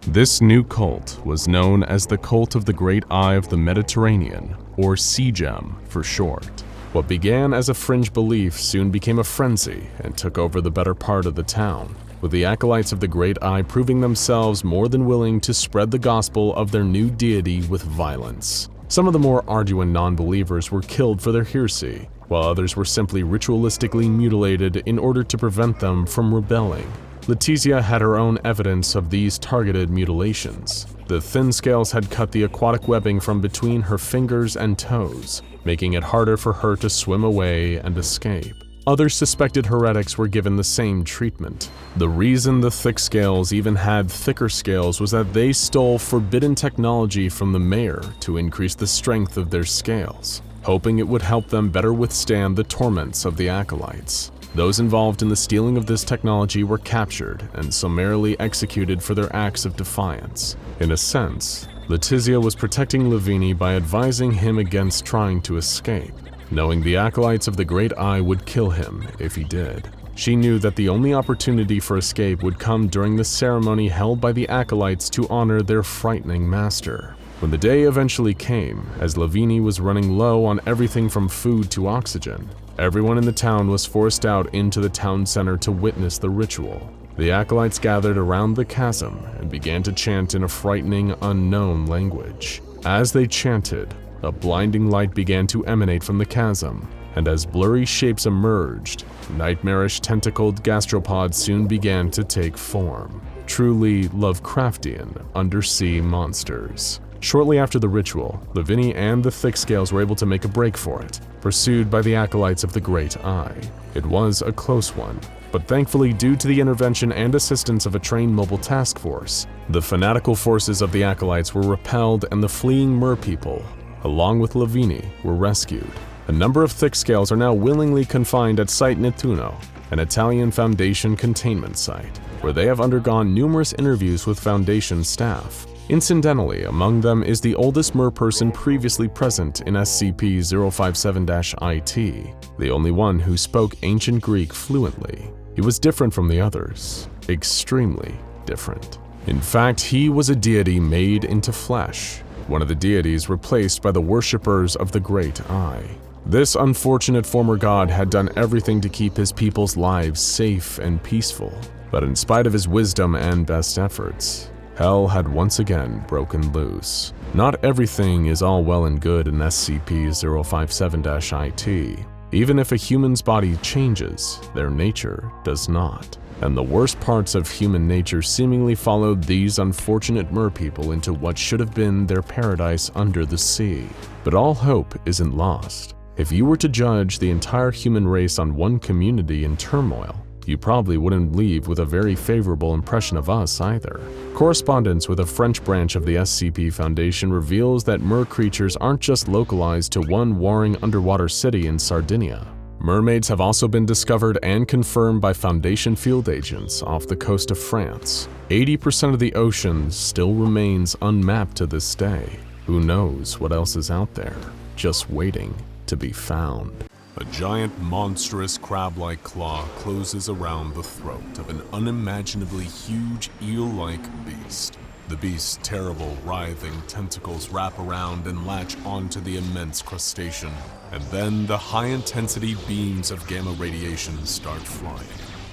This new cult was known as the Cult of the Great Eye of the Mediterranean, or CGEM for short. What began as a fringe belief soon became a frenzy and took over the better part of the town, with the acolytes of the Great Eye proving themselves more than willing to spread the gospel of their new deity with violence. Some of the more arduous non-believers were killed for their heresy, while others were simply ritualistically mutilated in order to prevent them from rebelling. Letizia had her own evidence of these targeted mutilations. The thin scales had cut the aquatic webbing from between her fingers and toes, making it harder for her to swim away and escape. Other suspected heretics were given the same treatment. The reason the thick scales even had thicker scales was that they stole forbidden technology from the mayor to increase the strength of their scales, hoping it would help them better withstand the torments of the acolytes. Those involved in the stealing of this technology were captured and summarily executed for their acts of defiance. In a sense, Letizia was protecting Levini by advising him against trying to escape, knowing the acolytes of the Great Eye would kill him if he did. She knew that the only opportunity for escape would come during the ceremony held by the acolytes to honor their frightening master. When the day eventually came, as Levini was running low on everything from food to oxygen, everyone in the town was forced out into the town center to witness the ritual. The acolytes gathered around the chasm and began to chant in a frightening, unknown language. As they chanted, a blinding light began to emanate from the chasm, and as blurry shapes emerged, nightmarish tentacled gastropods soon began to take form. Truly Lovecraftian undersea monsters. Shortly after the ritual, Lavini and the Thick Scales were able to make a break for it, pursued by the acolytes of the Great Eye. It was a close one, but thankfully due to the intervention and assistance of a trained mobile task force, the fanatical forces of the acolytes were repelled and the fleeing merpeople, along with Lavini, were rescued. A number of Thick Scales are now willingly confined at Site Nettuno, an Italian Foundation containment site, where they have undergone numerous interviews with Foundation staff. Incidentally, among them is the oldest merperson previously present in SCP-057-IT, the only one who spoke Ancient Greek fluently. He was different from the others, extremely different. In fact, he was a deity made into flesh, one of the deities replaced by the worshippers of the Great Eye. This unfortunate former god had done everything to keep his people's lives safe and peaceful, but in spite of his wisdom and best efforts, hell had once again broken loose. Not everything is all well and good in SCP-057-IT. Even if a human's body changes, their nature does not. And the worst parts of human nature seemingly followed these unfortunate merpeople into what should have been their paradise under the sea. But all hope isn't lost. If you were to judge the entire human race on one community in turmoil, you probably wouldn't leave with a very favorable impression of us either. Correspondence with a French branch of the SCP Foundation reveals that mer creatures aren't just localized to one warring underwater city in Sardinia. Mermaids have also been discovered and confirmed by Foundation field agents off the coast of France. 80% of the ocean still remains unmapped to this day. Who knows what else is out there, just waiting to be found. A giant, monstrous, crab-like claw closes around the throat of an unimaginably huge eel-like beast. The beast's terrible, writhing tentacles wrap around and latch onto the immense crustacean, and then the high-intensity beams of gamma radiation start flying.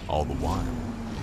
All the while,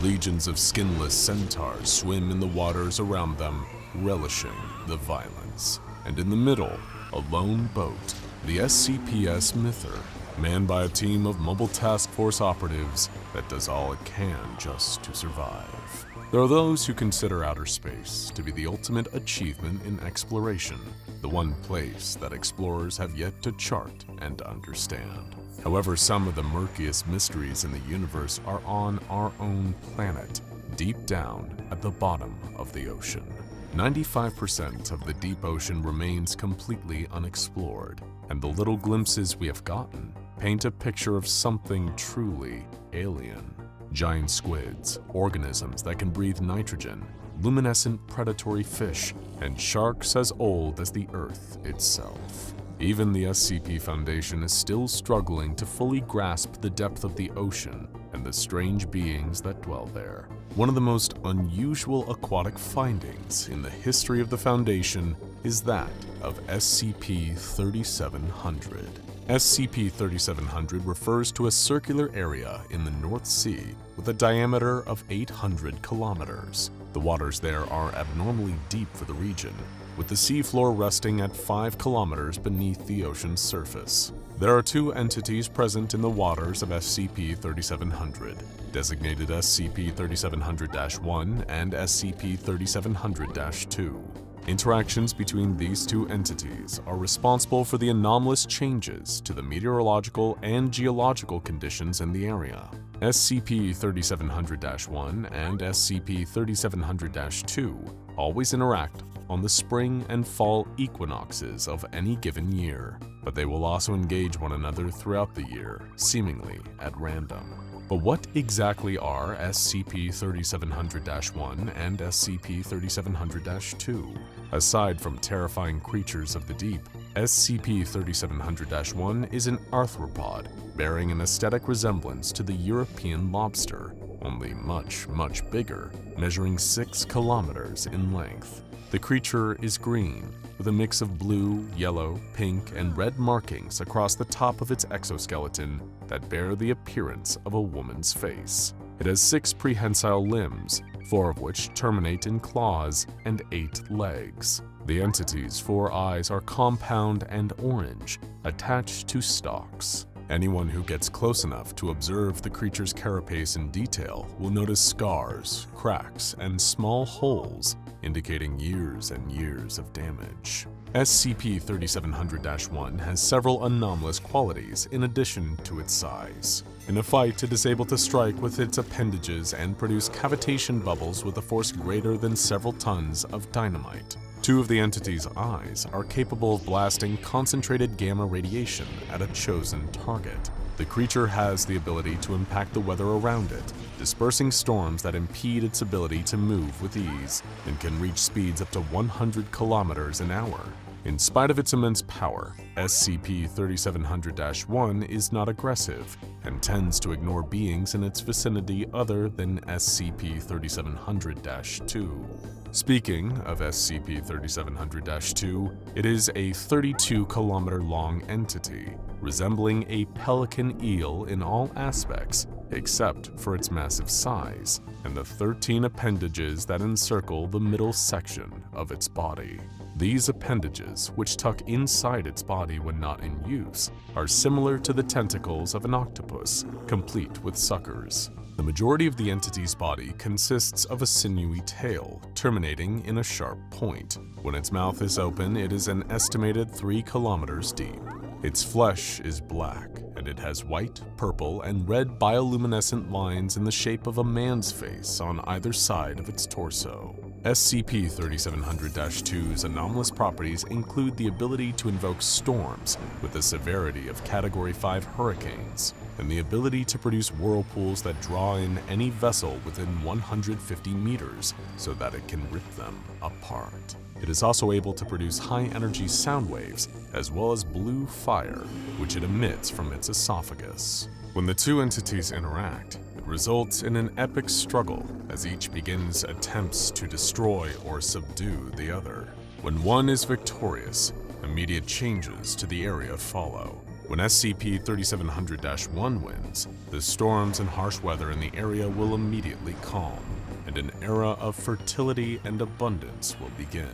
legions of skinless centaurs swim in the waters around them, relishing the violence. And in the middle, a lone boat, the SCPS Myther, manned by a team of mobile task force operatives that does all it can just to survive. There are those who consider outer space to be the ultimate achievement in exploration, the one place that explorers have yet to chart and understand. However, some of the murkiest mysteries in the universe are on our own planet, deep down at the bottom of the ocean. 95% of the deep ocean remains completely unexplored, and the little glimpses we have gotten paint a picture of something truly alien. Giant squids, organisms that can breathe nitrogen, luminescent predatory fish, and sharks as old as the Earth itself. Even the SCP Foundation is still struggling to fully grasp the depth of the ocean and the strange beings that dwell there. One of the most unusual aquatic findings in the history of the Foundation is that of SCP-3700. SCP-3700 refers to a circular area in the North Sea with a diameter of 800 kilometers. The waters there are abnormally deep for the region, with the seafloor resting at 5 kilometers beneath the ocean's surface. There are two entities present in the waters of SCP-3700, designated SCP-3700-1 and SCP-3700-2. Interactions between these two entities are responsible for the anomalous changes to the meteorological and geological conditions in the area. SCP-3700-1 and SCP-3700-2 always interact on the spring and fall equinoxes of any given year, but they will also engage one another throughout the year, seemingly at random. But what exactly are SCP-3700-1 and SCP-3700-2? Aside from terrifying creatures of the deep, SCP-3700-1 is an arthropod bearing an aesthetic resemblance to the European lobster, only much, much bigger, measuring 6 kilometers in length. The creature is green, with a mix of blue, yellow, pink, and red markings across the top of its exoskeleton that bear the appearance of a woman's face. It has 6 prehensile limbs, 4 of which terminate in claws, and 8 legs. The entity's 4 eyes are compound and orange, attached to stalks. Anyone who gets close enough to observe the creature's carapace in detail will notice scars, cracks, and small holes indicating years and years of damage. SCP-3700-1 has several anomalous qualities in addition to its size. In a fight, it is able to strike with its appendages and produce cavitation bubbles with a force greater than several tons of dynamite. Two of the entity's eyes are capable of blasting concentrated gamma radiation at a chosen target. The creature has the ability to impact the weather around it, dispersing storms that impede its ability to move with ease, and can reach speeds up to 100 kilometers an hour. In spite of its immense power, SCP-3700-1 is not aggressive and tends to ignore beings in its vicinity other than SCP-3700-2. Speaking of SCP-3700-2, it is a 32-kilometer-long entity, resembling a pelican eel in all aspects except for its massive size and the 13 appendages that encircle the middle section of its body. These appendages, which tuck inside its body when not in use, are similar to the tentacles of an octopus, complete with suckers. The majority of the entity's body consists of a sinewy tail, terminating in a sharp point. When its mouth is open, it is an estimated 3 kilometers deep. Its flesh is black, and it has white, purple, and red bioluminescent lines in the shape of a man's face on either side of its torso. SCP-3700-2's anomalous properties include the ability to invoke storms with the severity of Category 5 hurricanes, and the ability to produce whirlpools that draw in any vessel within 150 meters so that it can rip them apart. It is also able to produce high-energy sound waves, as well as blue fire, which it emits from its esophagus. When the two entities interact, it results in an epic struggle as each begins attempts to destroy or subdue the other. When one is victorious, immediate changes to the area follow. When SCP-3700-1 wins, the storms and harsh weather in the area will immediately calm, and an era of fertility and abundance will begin.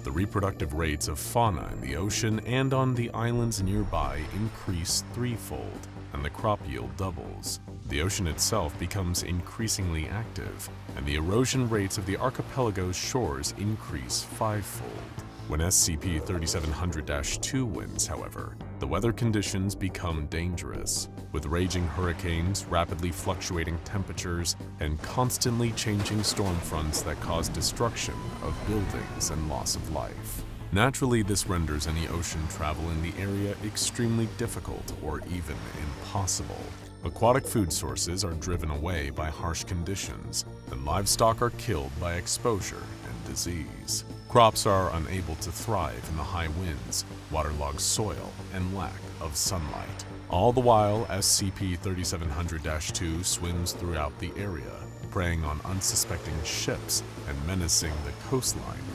The reproductive rates of fauna in the ocean and on the islands nearby increase threefold, and the crop yield doubles. The ocean itself becomes increasingly active, and the erosion rates of the archipelago's shores increase fivefold. When SCP-3700-2 wins, however, the weather conditions become dangerous, with raging hurricanes, rapidly fluctuating temperatures, and constantly changing storm fronts that cause destruction of buildings and loss of life. Naturally, this renders any ocean travel in the area extremely difficult or even impossible. Aquatic food sources are driven away by harsh conditions, and livestock are killed by exposure and disease. Crops are unable to thrive in the high winds, waterlogged soil, and lack of sunlight. All the while, SCP-3700-2 swims throughout the area, preying on unsuspecting ships and menacing the coastline,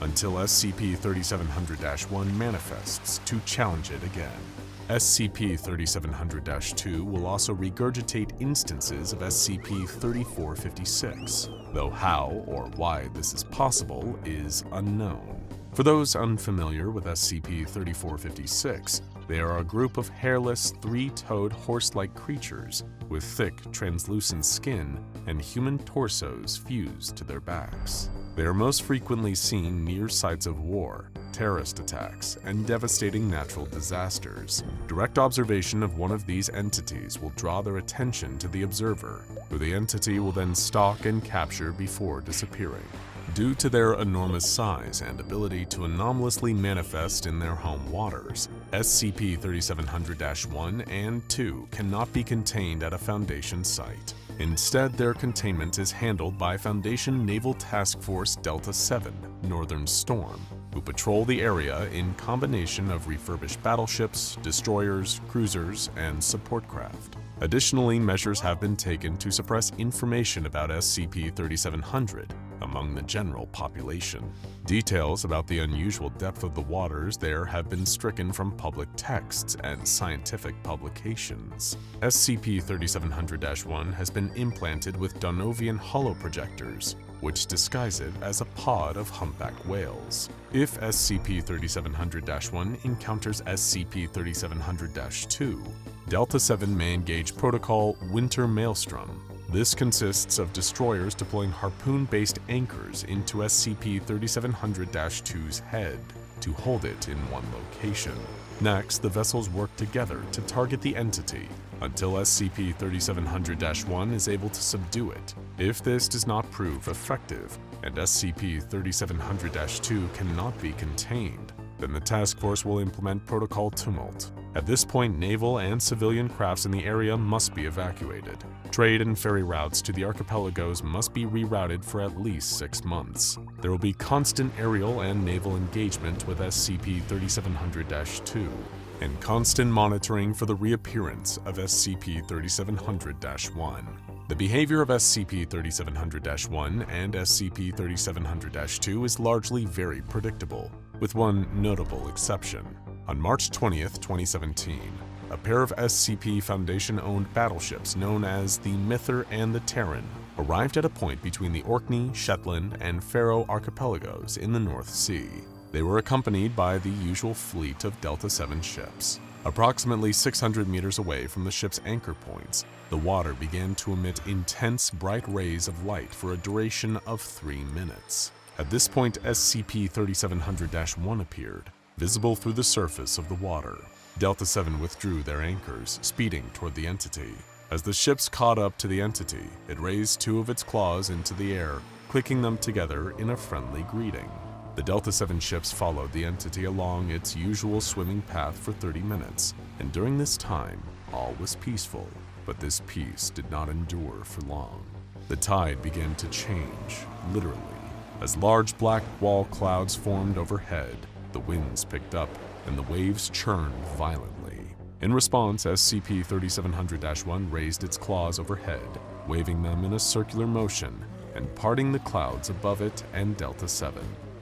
until SCP-3700-1 manifests to challenge it again. SCP-3700-2 will also regurgitate instances of SCP-3456, though how or why this is possible is unknown. For those unfamiliar with SCP-3456, they are a group of hairless, three-toed horse-like creatures with thick, translucent skin and human torsos fused to their backs. They are most frequently seen near sites of war, terrorist attacks, and devastating natural disasters. Direct observation of one of these entities will draw their attention to the observer, who the entity will then stalk and capture before disappearing. Due to their enormous size and ability to anomalously manifest in their home waters, SCP-3700-1 and 2 cannot be contained at a Foundation site. Instead, their containment is handled by Foundation Naval Task Force Delta 7, Northern Storm, who patrol the area in combination of refurbished battleships, destroyers, cruisers, and support craft. Additionally, measures have been taken to suppress information about SCP-3700 among the general population. Details about the unusual depth of the waters there have been stricken from public texts and scientific publications. SCP-3700-1 has been implanted with Donovian holoprojectors, which disguise it as a pod of humpback whales. If SCP-3700-1 encounters SCP-3700-2, Delta-7 may engage Protocol Winter Maelstrom. This consists of destroyers deploying harpoon-based anchors into SCP-3700-2's head to hold it in one location. Next, the vessels work together to target the entity until SCP-3700-1 is able to subdue it. If this does not prove effective and SCP-3700-2 cannot be contained, then the task force will implement Protocol Tumult. At this point, naval and civilian crafts in the area must be evacuated. Trade and ferry routes to the archipelagos must be rerouted for at least 6 months. There will be constant aerial and naval engagement with SCP-3700-2, and constant monitoring for the reappearance of SCP-3700-1. The behavior of SCP-3700-1 and SCP-3700-2 is largely very predictable, with one notable exception. On March 20th, 2017, a pair of SCP Foundation-owned battleships known as the Myther and the Terran arrived at a point between the Orkney, Shetland, and Faroe archipelagos in the North Sea. They were accompanied by the usual fleet of Delta-7 ships. Approximately 600 meters away from the ship's anchor points, the water began to emit intense bright rays of light for a duration of 3 minutes. At this point, SCP-3700-1 appeared, visible through the surface of the water. Delta-7 withdrew their anchors, speeding toward the entity. As the ships caught up to the entity, it raised 2 of its claws into the air, clicking them together in a friendly greeting. The Delta-7 ships followed the entity along its usual swimming path for 30 minutes, and during this time, all was peaceful. But this peace did not endure for long. The tide began to change, literally. As large black wall clouds formed overhead, the winds picked up, and the waves churned violently. In response, SCP-3700-1 raised its claws overhead, waving them in a circular motion and parting the clouds above it and Delta-7.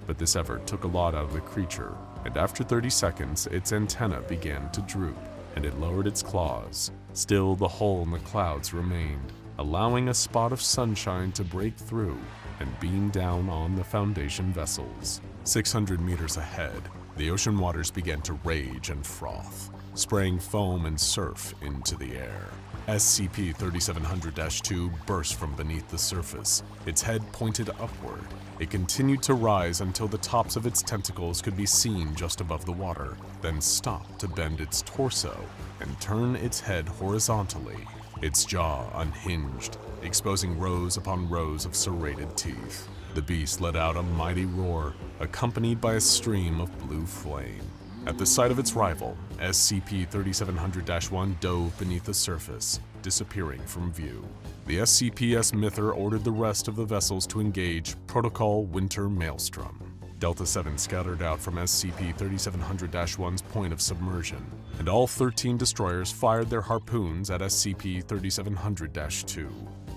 But this effort took a lot out of the creature, and after 30 seconds, its antenna began to droop, and it lowered its claws. Still, the hole in the clouds remained, allowing a spot of sunshine to break through and beam down on the Foundation vessels. 600 meters ahead, the ocean waters began to rage and froth, spraying foam and surf into the air. SCP-3700-2 burst from beneath the surface, its head pointed upward. It continued to rise until the tops of its tentacles could be seen just above the water, then stopped to bend its torso and turn its head horizontally. Its jaw unhinged, exposing rows upon rows of serrated teeth. The beast let out a mighty roar, accompanied by a stream of blue flame. At the sight of its rival, SCP-3700-1 dove beneath the surface, disappearing from view. The SCP's Myther ordered the rest of the vessels to engage Protocol Winter Maelstrom. Delta-7 scattered out from SCP-3700-1's point of submersion, and all 13 destroyers fired their harpoons at SCP-3700-2,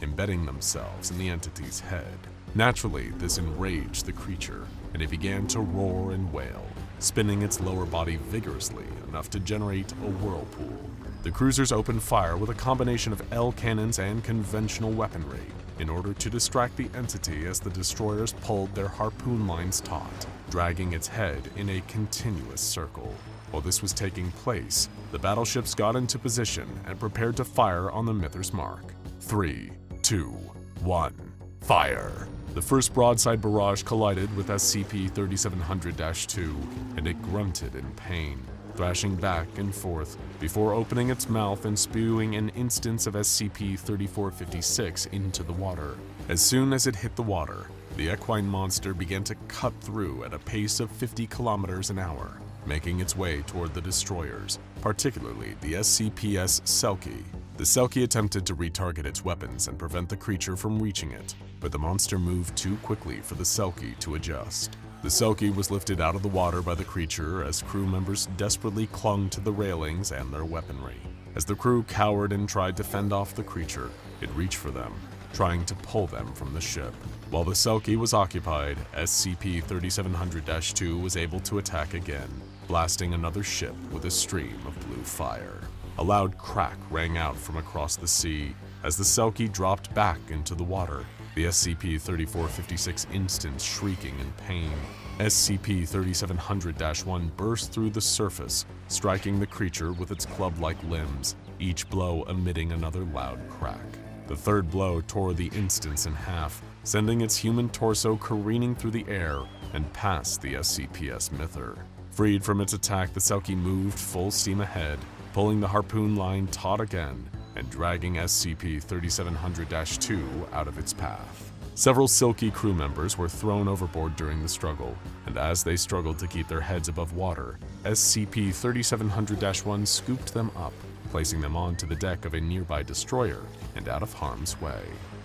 embedding themselves in the entity's head. Naturally, this enraged the creature, and it began to roar and wail, spinning its lower body vigorously enough to generate a whirlpool. The cruisers opened fire with a combination of L cannons and conventional weaponry in order to distract the entity as the destroyers pulled their harpoon lines taut, dragging its head in a continuous circle. While this was taking place, the battleships got into position and prepared to fire on the Myther's mark. 3, 2, 1, fire! The first broadside barrage collided with SCP-3700-2, and it grunted in pain, thrashing back and forth before opening its mouth and spewing an instance of SCP-3456 into the water. As soon as it hit the water, the equine monster began to cut through at a pace of 50 kilometers an hour, making its way toward the destroyers, particularly the SCP's Selkie. The Selkie attempted to retarget its weapons and prevent the creature from reaching it, but the monster moved too quickly for the Selkie to adjust. The Selkie was lifted out of the water by the creature as crew members desperately clung to the railings and their weaponry. As the crew cowered and tried to fend off the creature, it reached for them, trying to pull them from the ship. While the Selkie was occupied, SCP-3700-2 was able to attack again, blasting another ship with a stream of blue fire. A loud crack rang out from across the sea as the Selkie dropped back into the water, the SCP-3456 instance shrieking in pain. SCP-3700-1 burst through the surface, striking the creature with its club-like limbs, each blow emitting another loud crack. The third blow tore the instance in half, sending its human torso careening through the air and past the SCP's Myther. Freed from its attack, the Selkie moved full steam ahead, pulling the harpoon line taut again and dragging SCP-3700-2 out of its path. Several Silky crew members were thrown overboard during the struggle, and as they struggled to keep their heads above water, SCP-3700-1 scooped them up, placing them onto the deck of a nearby destroyer and out of harm's way.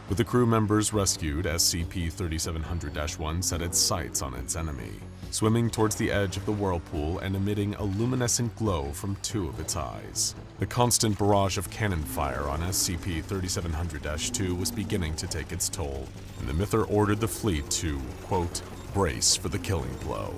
With the crew members rescued, SCP-3700-1 set its sights on its enemy, swimming towards the edge of the whirlpool and emitting a luminescent glow from two of its eyes. The constant barrage of cannon fire on SCP-3700-2 was beginning to take its toll, and the Myther ordered the fleet to, quote, brace for the killing blow.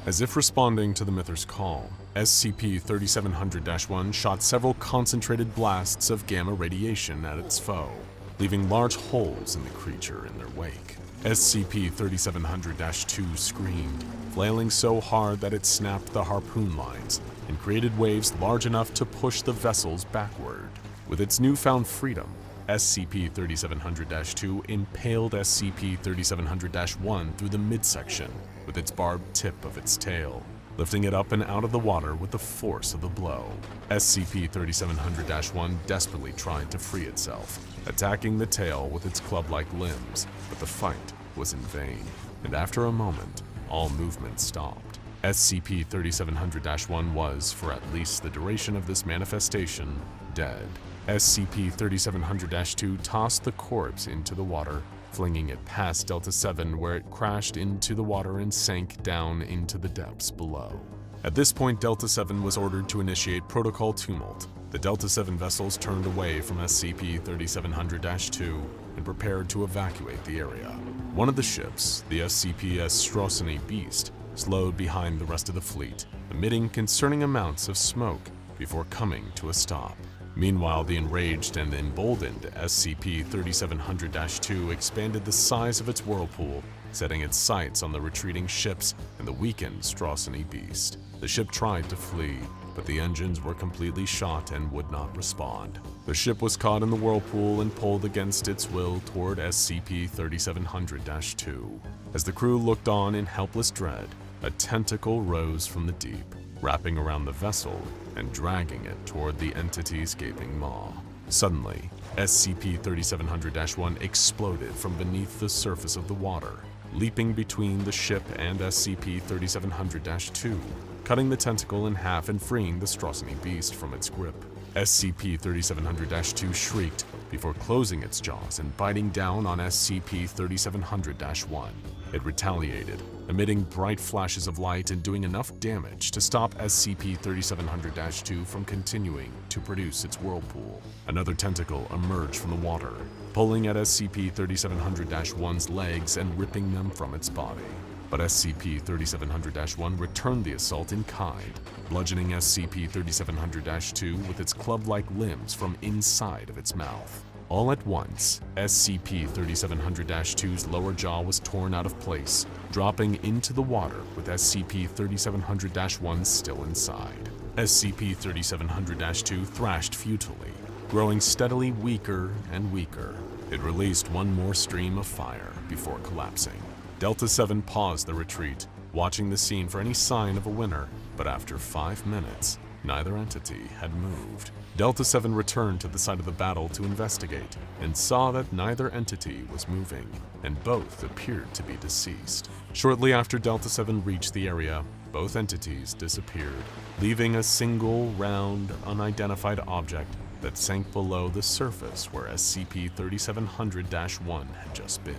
As if responding to the Myther's call, SCP-3700-1 shot several concentrated blasts of gamma radiation at its foe, leaving large holes in the creature in their wake. SCP-3700-2 screamed, flailing so hard that it snapped the harpoon lines and created waves large enough to push the vessels backward. With its newfound freedom, SCP-3700-2 impaled SCP-3700-1 through the midsection with its barbed tip of its tail, lifting it up and out of the water with the force of the blow. SCP-3700-1 desperately tried to free itself, attacking the tail with its club-like limbs, but the fight was in vain, and after a moment, all movement stopped. SCP-3700-1 was, for at least the duration of this manifestation, dead. SCP-3700-2 tossed the corpse into the water, flinging it past Delta-7 where it crashed into the water and sank down into the depths below. At this point, Delta-7 was ordered to initiate Protocol Tumult. The Delta-7 vessels turned away from SCP-3700-2 and prepared to evacuate the area. One of the ships, the SCP-3700 Beast, slowed behind the rest of the fleet, emitting concerning amounts of smoke before coming to a stop. Meanwhile, the enraged and emboldened SCP-3700-2 expanded the size of its whirlpool, setting its sights on the retreating ships and the weakened Straussany Beast. The ship tried to flee, but the engines were completely shot and would not respond. The ship was caught in the whirlpool and pulled against its will toward SCP-3700-2. As the crew looked on in helpless dread, a tentacle rose from the deep, wrapping around the vessel and dragging it toward the entity's gaping maw. Suddenly, SCP-3700-1 exploded from beneath the surface of the water, leaping between the ship and SCP-3700-2, cutting the tentacle in half and freeing the Straussany Beast from its grip. SCP-3700-2 shrieked before closing its jaws and biting down on SCP-3700-1. It retaliated, emitting bright flashes of light and doing enough damage to stop SCP-3700-2 from continuing to produce its whirlpool. Another tentacle emerged from the water, pulling at SCP-3700-1's legs and ripping them from its body. But SCP-3700-1 returned the assault in kind, bludgeoning SCP-3700-2 with its club-like limbs from inside of its mouth. All at once, SCP-3700-2's lower jaw was torn out of place, dropping into the water with SCP-3700-1 still inside. SCP-3700-2 thrashed futilely, growing steadily weaker and weaker. It released one more stream of fire before collapsing. Delta-7 paused the retreat, watching the scene for any sign of a winner, but after 5 minutes, neither entity had moved. Delta-7 returned to the site of the battle to investigate and saw that neither entity was moving, and both appeared to be deceased. Shortly after Delta-7 reached the area, both entities disappeared, leaving a single, round, unidentified object that sank below the surface where SCP-3700-1 had just been.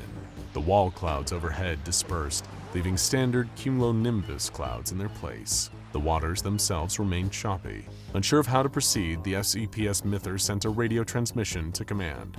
The wall clouds overhead dispersed, leaving standard cumulonimbus clouds in their place. The waters themselves remained choppy. Unsure of how to proceed, the SCP's Myther sent a radio transmission to Command.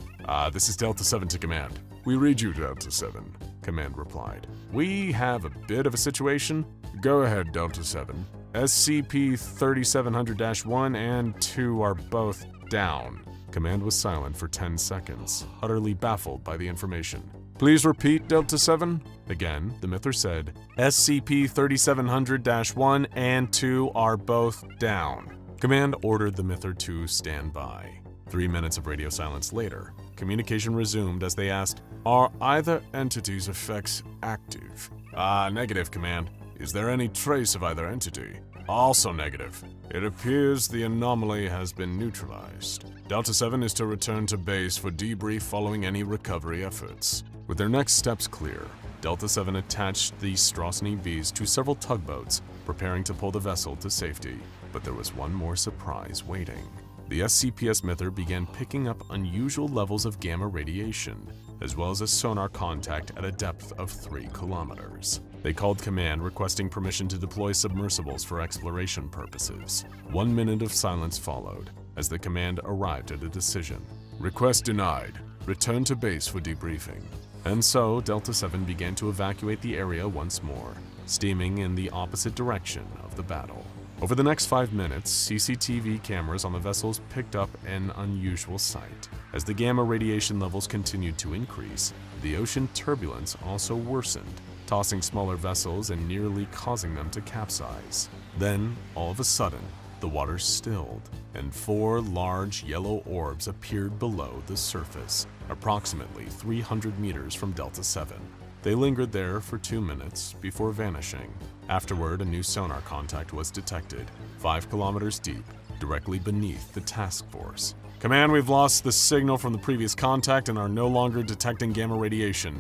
This is Delta-7 to Command. We read you, Delta-7, Command replied. We have a bit of a situation. Go ahead, Delta-7. SCP-3700-1 and 2 are both down. Command was silent for 10 seconds, utterly baffled by the information. Please repeat, Delta 7? Again, the Myther said, SCP-3700-1 and 2 are both down. Command ordered the Myther to stand by. 3 minutes of radio silence later, communication resumed as they asked, "Are either entity's effects active?" Negative, Command. Is there any trace of either entity? Also negative. It appears the anomaly has been neutralized. Delta 7 is to return to base for debrief following any recovery efforts. With their next steps clear, Delta 7 attached the Strosny Vs to several tugboats, preparing to pull the vessel to safety. But there was one more surprise waiting. The SCP's Myther began picking up unusual levels of gamma radiation, as well as a sonar contact at a depth of 3 kilometers. They called command requesting permission to deploy submersibles for exploration purposes. 1 minute of silence followed, as the command arrived at a decision. Request denied. Return to base for debriefing. And so, Delta 7 began to evacuate the area once more, steaming in the opposite direction of the battle. Over the next 5 minutes, CCTV cameras on the vessels picked up an unusual sight. As the gamma radiation levels continued to increase, the ocean turbulence also worsened, tossing smaller vessels and nearly causing them to capsize. Then, all of a sudden, the water stilled, and 4 large yellow orbs appeared below the surface, approximately 300 meters from Delta 7. They lingered there for 2 minutes before vanishing. Afterward, a new sonar contact was detected, 5 kilometers deep, directly beneath the task force. Command, we've lost the signal from the previous contact and are no longer detecting gamma radiation.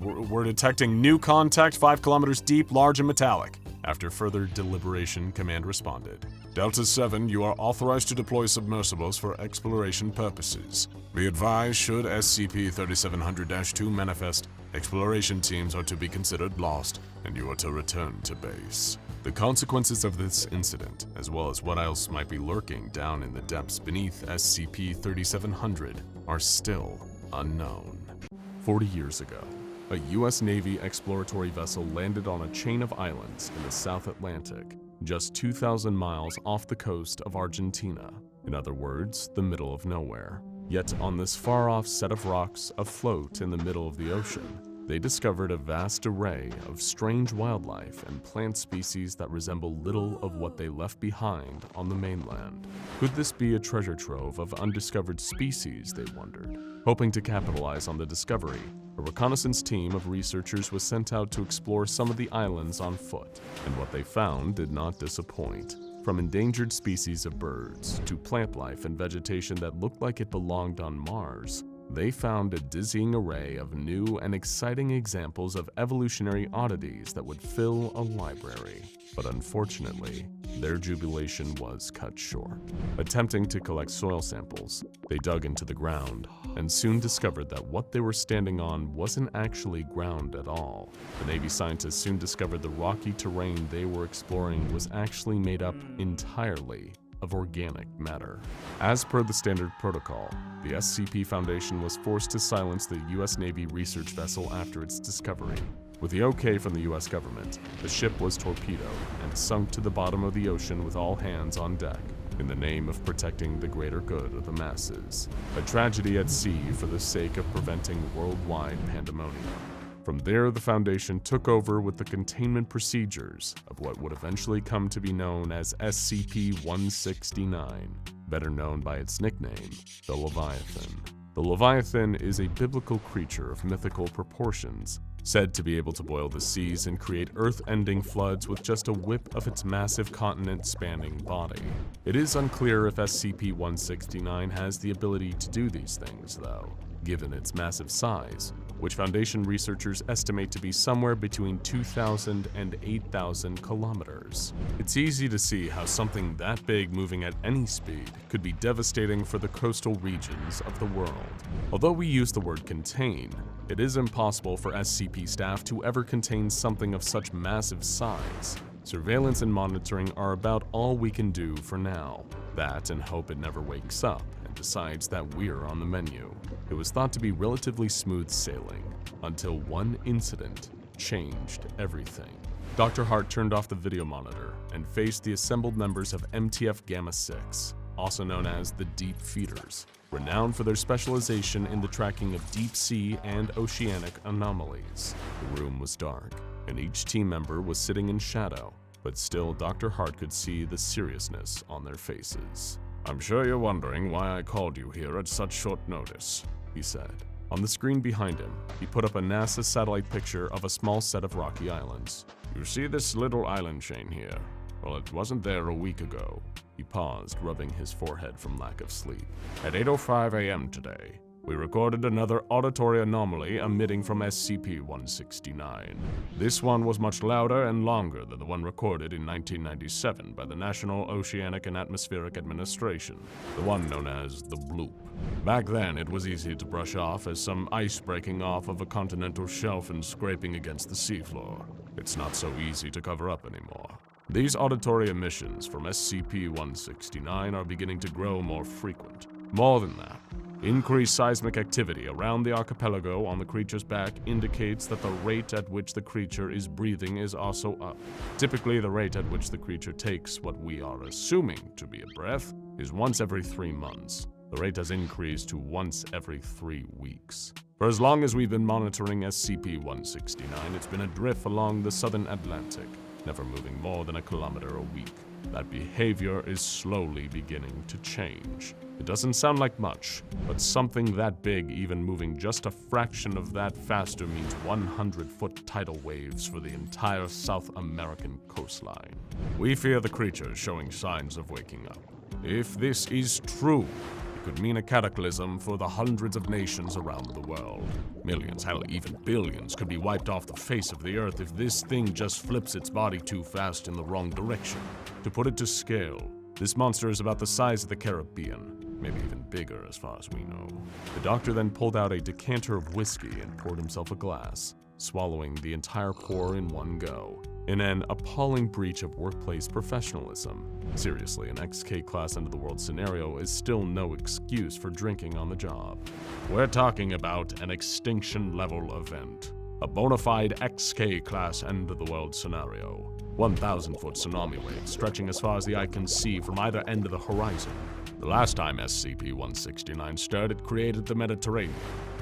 We're detecting new contact 5 kilometers deep, large and metallic. After further deliberation, Command responded. Delta 7, you are authorized to deploy submersibles for exploration purposes. Be advised, should SCP-3700-2 manifest, exploration teams are to be considered lost, and you are to return to base. The consequences of this incident, as well as what else might be lurking down in the depths beneath SCP-3700, are still unknown. 40 years ago, a U.S. Navy exploratory vessel landed on a chain of islands in the South Atlantic, just 2,000 miles off the coast of Argentina. In other words, the middle of nowhere. Yet on this far-off set of rocks afloat in the middle of the ocean, they discovered a vast array of strange wildlife and plant species that resemble little of what they left behind on the mainland. Could this be a treasure trove of undiscovered species, they wondered. Hoping to capitalize on the discovery, a reconnaissance team of researchers was sent out to explore some of the islands on foot, and what they found did not disappoint. From endangered species of birds to plant life and vegetation that looked like it belonged on Mars, they found a dizzying array of new and exciting examples of evolutionary oddities that would fill a library. But unfortunately, their jubilation was cut short. Attempting to collect soil samples, they dug into the ground and soon discovered that what they were standing on wasn't actually ground at all. The Navy scientists soon discovered the rocky terrain they were exploring was actually made up entirely of organic matter. As per the standard protocol, the SCP Foundation was forced to silence the U.S. Navy research vessel after its discovery. With the OK from the U.S. government, the ship was torpedoed and sunk to the bottom of the ocean with all hands on deck, in the name of protecting the greater good of the masses. A tragedy at sea for the sake of preventing worldwide pandemonium. From there, the Foundation took over with the containment procedures of what would eventually come to be known as SCP-169, better known by its nickname, the Leviathan. The Leviathan is a biblical creature of mythical proportions, said to be able to boil the seas and create earth-ending floods with just a whip of its massive continent-spanning body. It is unclear if SCP-169 has the ability to do these things, though, given its massive size, which Foundation researchers estimate to be somewhere between 2,000 and 8,000 kilometers. It's easy to see how something that big moving at any speed could be devastating for the coastal regions of the world. Although we use the word contain, it is impossible for SCP staff to ever contain something of such massive size. Surveillance and monitoring are about all we can do for now. That and hope it never wakes up and decides that we're on the menu. It was thought to be relatively smooth sailing, until one incident changed everything. Dr. Hart turned off the video monitor and faced the assembled members of MTF Gamma 6. also known as the Deep Feeders, renowned for their specialization in the tracking of deep sea and oceanic anomalies. The room was dark, and each team member was sitting in shadow, but still Dr. Hart could see the seriousness on their faces. "I'm sure you're wondering why I called you here at such short notice," he said. On the screen behind him, he put up a NASA satellite picture of a small set of rocky islands. "You see this little island chain here? Well, it wasn't there a week ago." He paused, rubbing his forehead from lack of sleep. "At 8:05 a.m. today, we recorded another auditory anomaly emitting from SCP-169. This one was much louder and longer than the one recorded in 1997 by the National Oceanic and Atmospheric Administration, the one known as the Bloop. Back then, it was easy to brush off as some ice breaking off of a continental shelf and scraping against the seafloor. It's not so easy to cover up anymore. These auditory emissions from SCP-169 are beginning to grow more frequent. More than that, increased seismic activity around the archipelago on the creature's back indicates that the rate at which the creature is breathing is also up. Typically, the rate at which the creature takes what we are assuming to be a breath is once every 3 months. The rate has increased to once every 3 weeks. For as long as we've been monitoring SCP-169, it's been adrift along the southern Atlantic, never moving more than a kilometer a week. That behavior is slowly beginning to change. It doesn't sound like much, but something that big even moving just a fraction of that faster means 100-foot tidal waves for the entire South American coastline. We fear the creature is showing signs of waking up. If this is true, it could mean a cataclysm for the hundreds of nations around the world. Millions, hell, even billions could be wiped off the face of the earth if this thing just flips its body too fast in the wrong direction. To put it to scale, this monster is about the size of the Caribbean, maybe even bigger as far as we know. The doctor then pulled out a decanter of whiskey and poured himself a glass, swallowing the entire pour in one go, in an appalling breach of workplace professionalism. Seriously, an XK-class end-of-the-world scenario is still no excuse for drinking on the job. We're talking about an extinction-level event. A bona fide XK-class end-of-the-world scenario. 1,000-foot tsunami waves stretching as far as the eye can see from either end of the horizon. The last time SCP-169 stirred, it created the Mediterranean.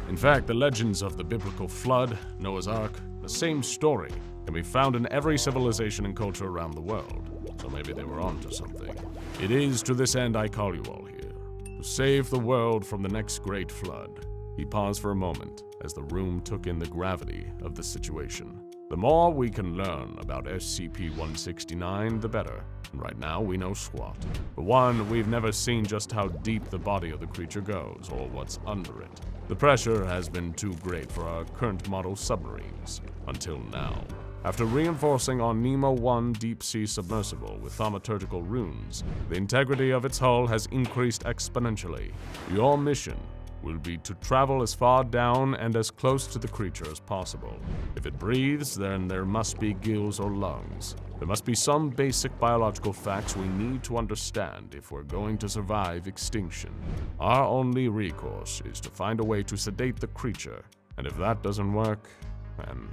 In fact, the legends of the biblical flood, Noah's Ark, the same story, can be found in every civilization and culture around the world. So maybe they were onto something. It is to this end I call you all here. To save the world from the next great flood. He paused for a moment as the room took in the gravity of the situation. The more we can learn about SCP-169, the better. And right now, we know squat. For one, we've never seen just how deep the body of the creature goes, or what's under it. The pressure has been too great for our current model submarines, until now. After reinforcing our Nemo-1 deep-sea submersible with thaumaturgical runes, the integrity of its hull has increased exponentially. Your mission will be to travel as far down and as close to the creature as possible. If it breathes, then there must be gills or lungs. There must be some basic biological facts we need to understand if we're going to survive extinction. Our only recourse is to find a way to sedate the creature, and if that doesn't work, then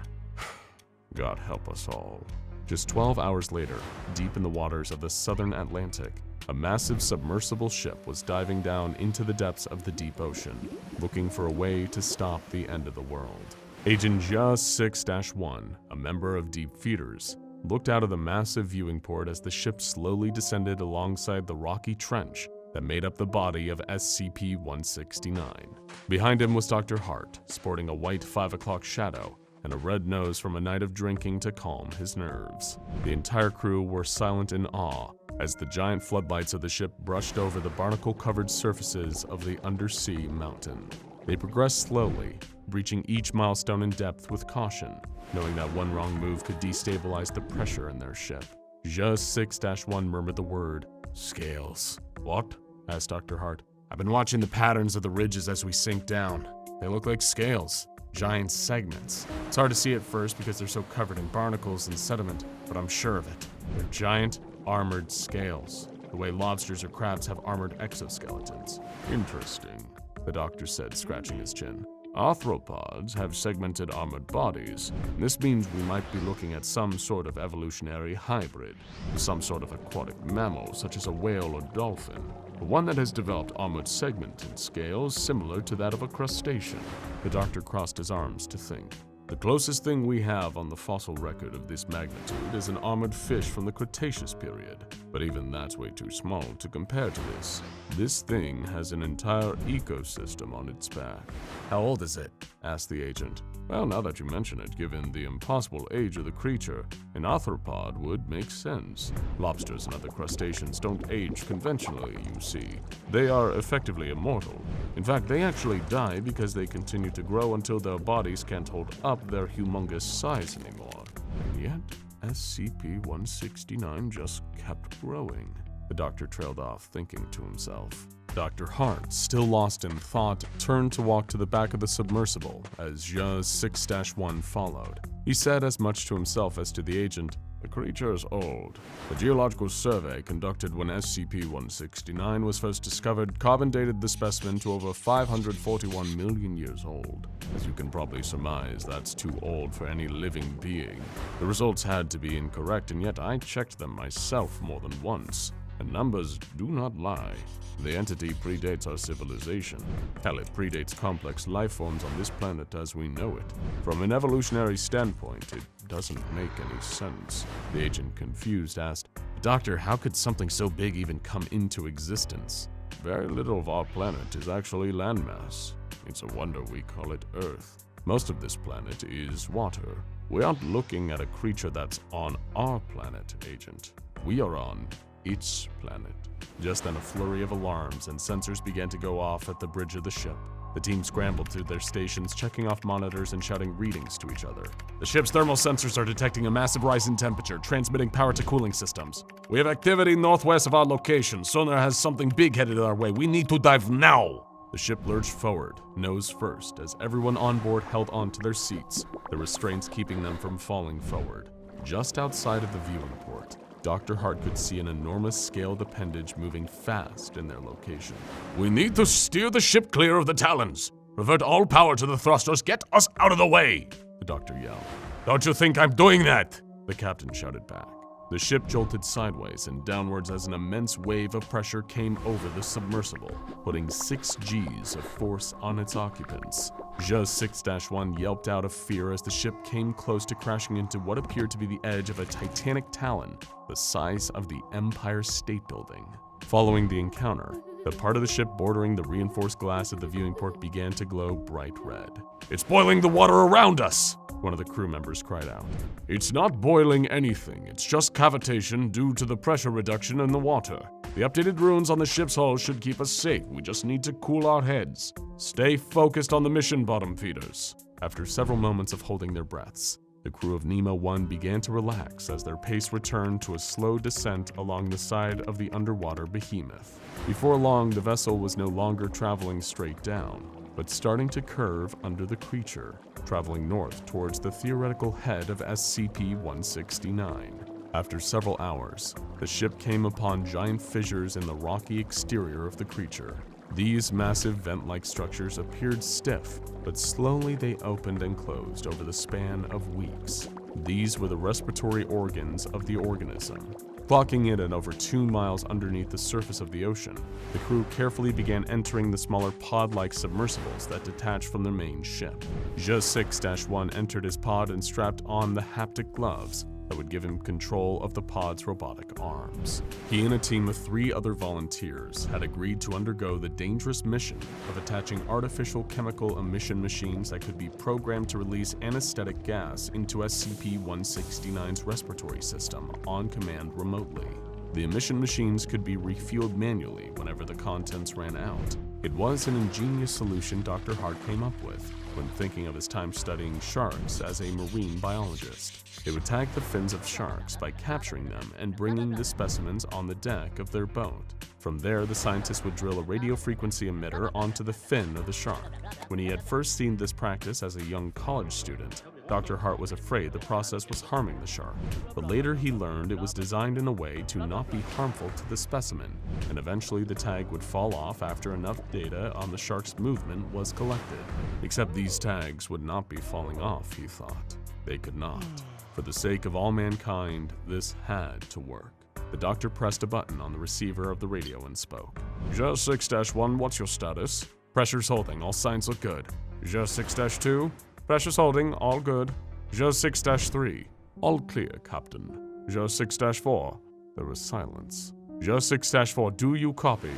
God help us all. Just 12 hours later, deep in the waters of the southern Atlantic, a massive submersible ship was diving down into the depths of the deep ocean, looking for a way to stop the end of the world. Agent Just 6-1, a member of Deep Feeders, looked out of the massive viewing port as the ship slowly descended alongside the rocky trench that made up the body of SCP-169. Behind him was Dr. Hart, sporting a white 5 o'clock shadow and a red nose from a night of drinking to calm his nerves. The entire crew were silent in awe as the giant floodlights of the ship brushed over the barnacle-covered surfaces of the undersea mountain. They progressed slowly, reaching each milestone in depth with caution, knowing that one wrong move could destabilize the pressure in their ship. Just 6-1 murmured the word, "Scales." "What?" asked Dr. Hart. "I've been watching the patterns of the ridges as we sink down. They look like scales. Giant segments. It's hard to see at first because they're so covered in barnacles and sediment, but I'm sure of it. They're giant, armored scales, the way lobsters or crabs have armored exoskeletons." "Interesting," the doctor said, scratching his chin. Arthropods have segmented armored bodies. This means we might be looking at some sort of evolutionary hybrid, some sort of aquatic mammal such as a whale or dolphin, one that has developed armored segmented scales similar to that of a crustacean. The doctor crossed his arms to think. The closest thing we have on the fossil record of this magnitude is an armored fish from the Cretaceous period, but even that's way too small to compare to this. This thing has an entire ecosystem on its back. How old is it? Asked the agent. Well, now that you mention it, given the impossible age of the creature, an arthropod would make sense. Lobsters and other crustaceans don't age conventionally, you see. They are effectively immortal. In fact, they actually die because they continue to grow until their bodies can't hold up their humongous size anymore. And yet, SCP-169 just kept growing. The doctor trailed off, thinking to himself. Dr. Hart, still lost in thought, turned to walk to the back of the submersible as Zhe 6-1 followed. He said as much to himself as to the agent. The creature is old. The geological survey conducted when SCP-169 was first discovered carbon-dated the specimen to over 541 million years old. As you can probably surmise, that's too old for any living being. The results had to be incorrect, and yet I checked them myself more than once. And numbers do not lie. The entity predates our civilization. Hell, it predates complex life forms on this planet as we know it. From an evolutionary standpoint, it doesn't make any sense. The agent, confused, asked, Doctor, how could something so big even come into existence? Very little of our planet is actually landmass. It's a wonder we call it Earth. Most of this planet is water. We aren't looking at a creature that's on our planet, Agent. We are on its planet. Just then a flurry of alarms and sensors began to go off at the bridge of the ship. The team scrambled to their stations, checking off monitors and shouting readings to each other. The ship's thermal sensors are detecting a massive rise in temperature, transmitting power to cooling systems. We have activity northwest of our location. Sonar has something big headed our way. We need to dive now! The ship lurched forward, nose first, as everyone on board held on to their seats, the restraints keeping them from falling forward. Just outside of the viewing port, Dr. Hart could see an enormous scaled appendage moving fast in their location. We need to steer the ship clear of the Talons. Revert all power to the thrusters. Get us out of the way, the doctor yelled. Don't you think I'm doing that? The captain shouted back. The ship jolted sideways and downwards as an immense wave of pressure came over the submersible, putting 6 Gs of force on its occupants. Zhe 6-1 yelped out of fear as the ship came close to crashing into what appeared to be the edge of a titanic talon, the size of the Empire State Building. Following the encounter, the part of the ship bordering the reinforced glass of the viewing port began to glow bright red. It's boiling the water around us, one of the crew members cried out. It's not boiling anything, it's just cavitation due to the pressure reduction in the water. The updated runes on the ship's hull should keep us safe, we just need to cool our heads. Stay focused on the mission, bottom feeders. After several moments of holding their breaths, the crew of Nemo 1 began to relax as their pace returned to a slow descent along the side of the underwater behemoth. Before long, the vessel was no longer traveling straight down, but starting to curve under the creature, traveling north towards the theoretical head of SCP-169. After several hours, the ship came upon giant fissures in the rocky exterior of the creature. These massive vent-like structures appeared stiff, but slowly they opened and closed over the span of weeks. These were the respiratory organs of the organism. Clocking it at over 2 miles underneath the surface of the ocean, the crew carefully began entering the smaller pod-like submersibles that detached from their main ship. Zhe 6-1 entered his pod and strapped on the haptic gloves that would give him control of the pod's robotic arms. He and a team of 3 other volunteers had agreed to undergo the dangerous mission of attaching artificial chemical emission machines that could be programmed to release anesthetic gas into SCP-169's respiratory system on command remotely. The emission machines could be refueled manually whenever the contents ran out. It was an ingenious solution Dr. Hart came up with when thinking of his time studying sharks as a marine biologist. They would tag the fins of sharks by capturing them and bringing the specimens on the deck of their boat. From there, the scientist would drill a radio frequency emitter onto the fin of the shark. When he had first seen this practice as a young college student, Dr. Hart was afraid the process was harming the shark, but later he learned it was designed in a way to not be harmful to the specimen, and eventually the tag would fall off after enough data on the shark's movement was collected. Except these tags would not be falling off, he thought. They could not. For the sake of all mankind, this had to work. The doctor pressed a button on the receiver of the radio and spoke. Joe 6-1, what's your status? Pressure's holding, all signs look good. Joe 6-2, pressure's holding, all good. Joe 6-3, all clear, Captain. Joe 6-4, there was silence. Joe 6-4, do you copy?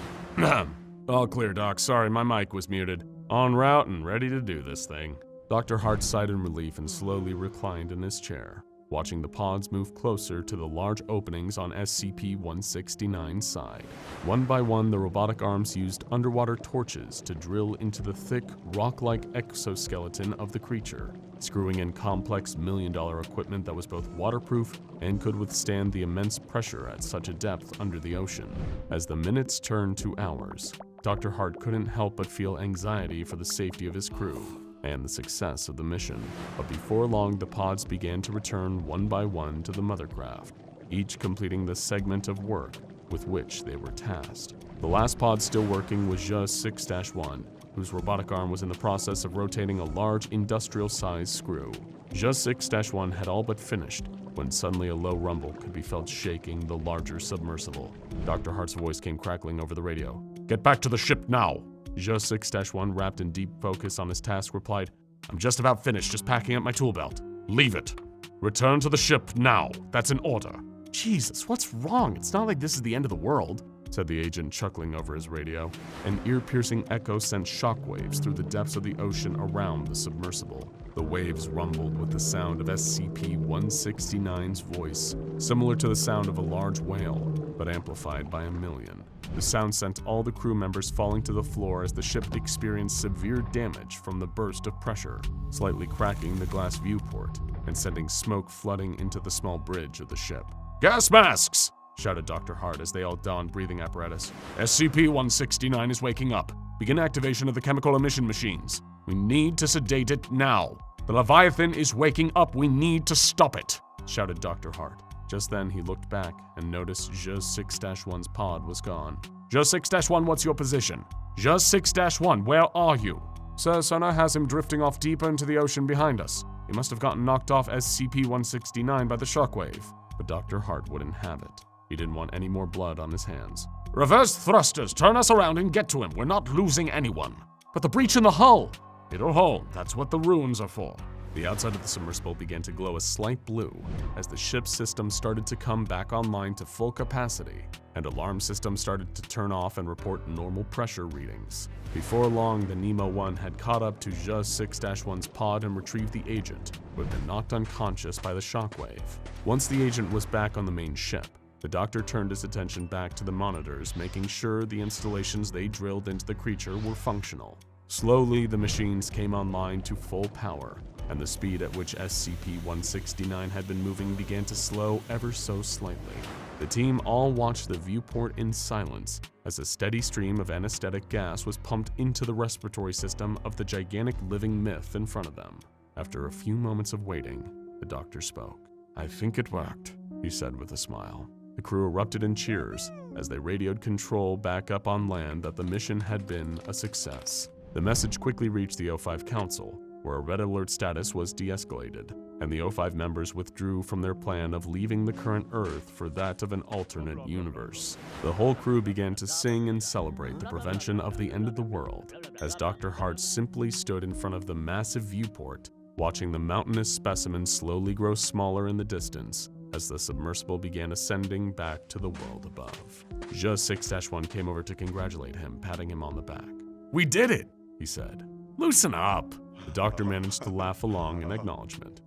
All clear, Doc, sorry, my mic was muted. En route and ready to do this thing. Dr. Hart sighed in relief and slowly reclined in his chair, watching the pods move closer to the large openings on SCP-169's side. One by one, the robotic arms used underwater torches to drill into the thick, rock-like exoskeleton of the creature, screwing in complex million-dollar equipment that was both waterproof and could withstand the immense pressure at such a depth under the ocean. As the minutes turned to hours, Dr. Hart couldn't help but feel anxiety for the safety of his crew and the success of the mission. But before long, the pods began to return one by one to the mothercraft, each completing the segment of work with which they were tasked. The last pod still working was just 6-1, whose robotic arm was in the process of rotating a large industrial-sized screw. Just 6-1 had all but finished when suddenly a low rumble could be felt shaking the larger submersible. Dr. Hart's voice came crackling over the radio. "Get back to the ship now!" Joe 6-1, wrapped in deep focus on his task, replied, "I'm just about finished, just packing up my tool belt." "Leave it. Return to the ship now. That's an order." "Jesus, what's wrong? It's not like this is the end of the world," said the agent, chuckling over his radio. An ear-piercing echo sent shockwaves through the depths of the ocean around the submersible. The waves rumbled with the sound of SCP-169's voice, similar to the sound of a large whale, but amplified by a million. The sound sent all the crew members falling to the floor as the ship experienced severe damage from the burst of pressure, slightly cracking the glass viewport and sending smoke flooding into the small bridge of the ship. "Gas masks!" shouted Dr. Hart as they all donned breathing apparatus. "SCP-169 is waking up. Begin activation of the chemical emission machines. We need to sedate it now. The Leviathan is waking up. We need to stop it," shouted Dr. Hart. Just then, he looked back and noticed Just 6-1's pod was gone. Just 6-1, what's your position? Just 6-1, where are you? Sir, sonar has him drifting off deeper into the ocean behind us. He must have gotten knocked off SCP-169 by the shockwave. But Dr. Hart wouldn't have it. He didn't want any more blood on his hands. "Reverse thrusters, turn us around and get to him. We're not losing anyone." "But the breach in the hull!" "It'll hold. That's what the runes are for." The outside of the submersible began to glow a slight blue as the ship's system started to come back online to full capacity, and alarm systems started to turn off and report normal pressure readings. Before long, the Nemo 1 had caught up to Just 6-1's pod and retrieved the agent, who had been knocked unconscious by the shockwave. Once the agent was back on the main ship, the doctor turned his attention back to the monitors, making sure the installations they drilled into the creature were functional. Slowly, the machines came online to full power, and the speed at which SCP-169 had been moving began to slow ever so slightly. The team all watched the viewport in silence as a steady stream of anesthetic gas was pumped into the respiratory system of the gigantic living myth in front of them. After a few moments of waiting, the doctor spoke. "I think it worked," he said with a smile. The crew erupted in cheers as they radioed control back up on land that the mission had been a success. The message quickly reached the O5 Council, where a red alert status was de-escalated, and the O5 members withdrew from their plan of leaving the current Earth for that of an alternate universe. The whole crew began to sing and celebrate the prevention of the end of the world, as Dr. Hart simply stood in front of the massive viewport, watching the mountainous specimen slowly grow smaller in the distance as the submersible began ascending back to the world above. Just 6-1 came over to congratulate him, patting him on the back. "We did it," he said. "Loosen up." The doctor managed to laugh along in acknowledgement.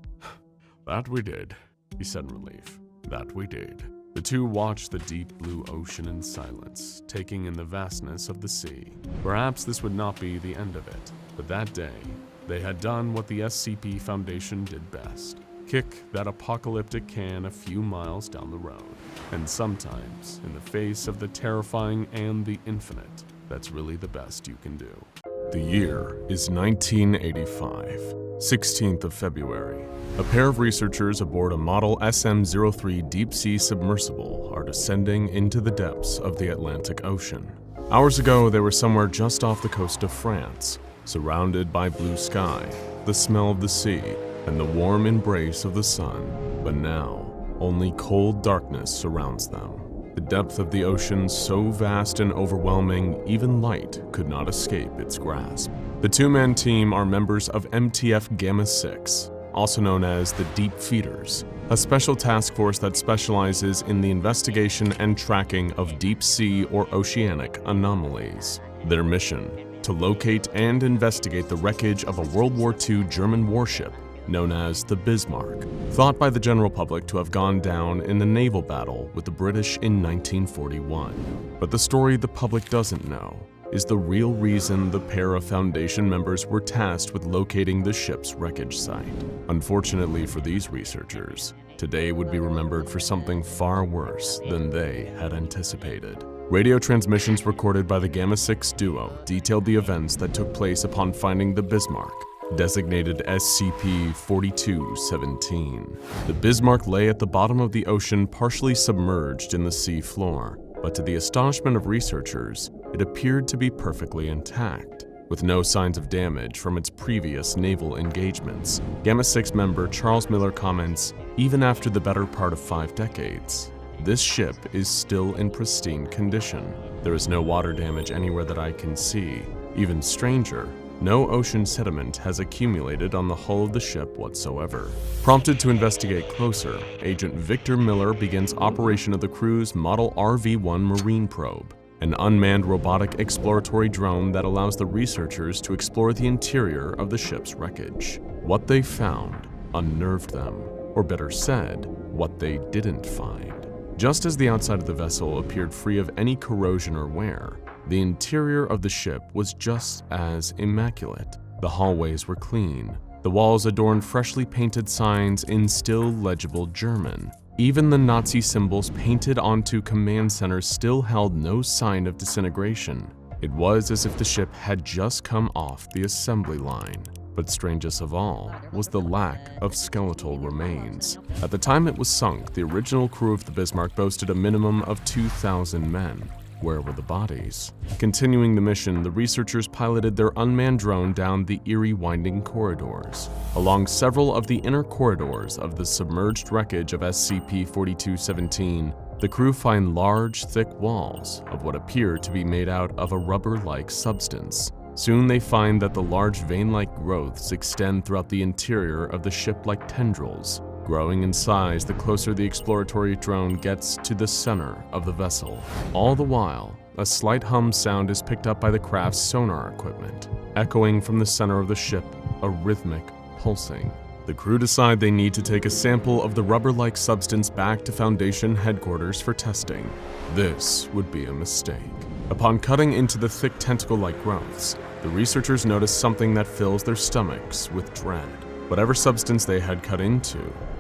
"That we did," he said in relief. "That we did." The two watched the deep blue ocean in silence, taking in the vastness of the sea. Perhaps this would not be the end of it, but that day, they had done what the SCP Foundation did best: kick that apocalyptic can a few miles down the road. And sometimes, in the face of the terrifying and the infinite, that's really the best you can do. The year is 1985. 16th of February. A pair of researchers aboard a model SM-03 deep-sea submersible are descending into the depths of the Atlantic Ocean. Hours ago, they were somewhere just off the coast of France, surrounded by blue sky, the smell of the sea, and the warm embrace of the sun. But now, only cold darkness surrounds them. The depth of the ocean so vast and overwhelming, even light could not escape its grasp. The two-man team are members of MTF Gamma-6, also known as the Deep Feeders, a special task force that specializes in the investigation and tracking of deep-sea or oceanic anomalies. Their mission: to locate and investigate the wreckage of a World War II German warship known as the Bismarck, thought by the general public to have gone down in a naval battle with the British in 1941. But the story the public doesn't know is the real reason the pair of Foundation members were tasked with locating the ship's wreckage site. Unfortunately for these researchers, today would be remembered for something far worse than they had anticipated. Radio transmissions recorded by the Gamma-6 duo detailed the events that took place upon finding the Bismarck, designated SCP-4217. The Bismarck lay at the bottom of the ocean, partially submerged in the sea floor, but to the astonishment of researchers, it appeared to be perfectly intact, with no signs of damage from its previous naval engagements. Gamma-6 member Charles Miller comments, "Even after the better part of 5 decades, this ship is still in pristine condition. There is no water damage anywhere that I can see. Even stranger, no ocean sediment has accumulated on the hull of the ship whatsoever." Prompted to investigate closer, Agent Victor Miller begins operation of the crew's Model RV-1 Marine Probe, an unmanned robotic exploratory drone that allows the researchers to explore the interior of the ship's wreckage. What they found unnerved them, or better said, what they didn't find. Just as the outside of the vessel appeared free of any corrosion or wear, the interior of the ship was just as immaculate. The hallways were clean. The walls adorned freshly painted signs in still legible German. Even the Nazi symbols painted onto command centers still held no sign of disintegration. It was as if the ship had just come off the assembly line. But strangest of all was the lack of skeletal remains. At the time it was sunk, the original crew of the Bismarck boasted a minimum of 2,000 men. Where were the bodies? Continuing the mission, the researchers piloted their unmanned drone down the eerie winding corridors. Along several of the inner corridors of the submerged wreckage of SCP-4217, the crew find large, thick walls of what appear to be made out of a rubber-like substance. Soon they find that the large vein-like growths extend throughout the interior of the ship like tendrils, growing in size the closer the exploratory drone gets to the center of the vessel. All the while, a slight hum sound is picked up by the craft's sonar equipment, echoing from the center of the ship, a rhythmic pulsing. The crew decide they need to take a sample of the rubber-like substance back to Foundation headquarters for testing. This would be a mistake. Upon cutting into the thick tentacle-like growths, the researchers notice something that fills their stomachs with dread. Whatever substance they had cut into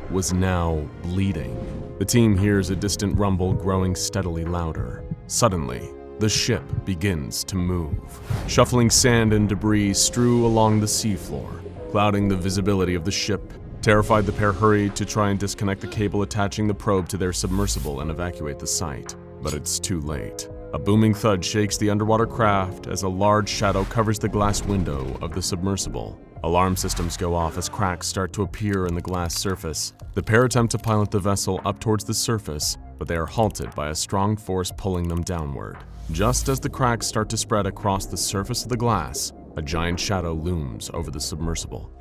was now bleeding. The team hears a distant rumble growing steadily louder. Suddenly, the ship begins to move. Shuffling sand and debris strew along the seafloor, clouding the visibility of the ship. Terrified, the pair hurried to try and disconnect the cable attaching the probe to their submersible and evacuate the site. But it's too late. A booming thud shakes the underwater craft as a large shadow covers the glass window of the submersible. Alarm systems go off as cracks start to appear in the glass surface. The pair attempt to pilot the vessel up towards the surface, but they are halted by a strong force pulling them downward. Just as the cracks start to spread across the surface of the glass, a giant shadow looms over the submersible.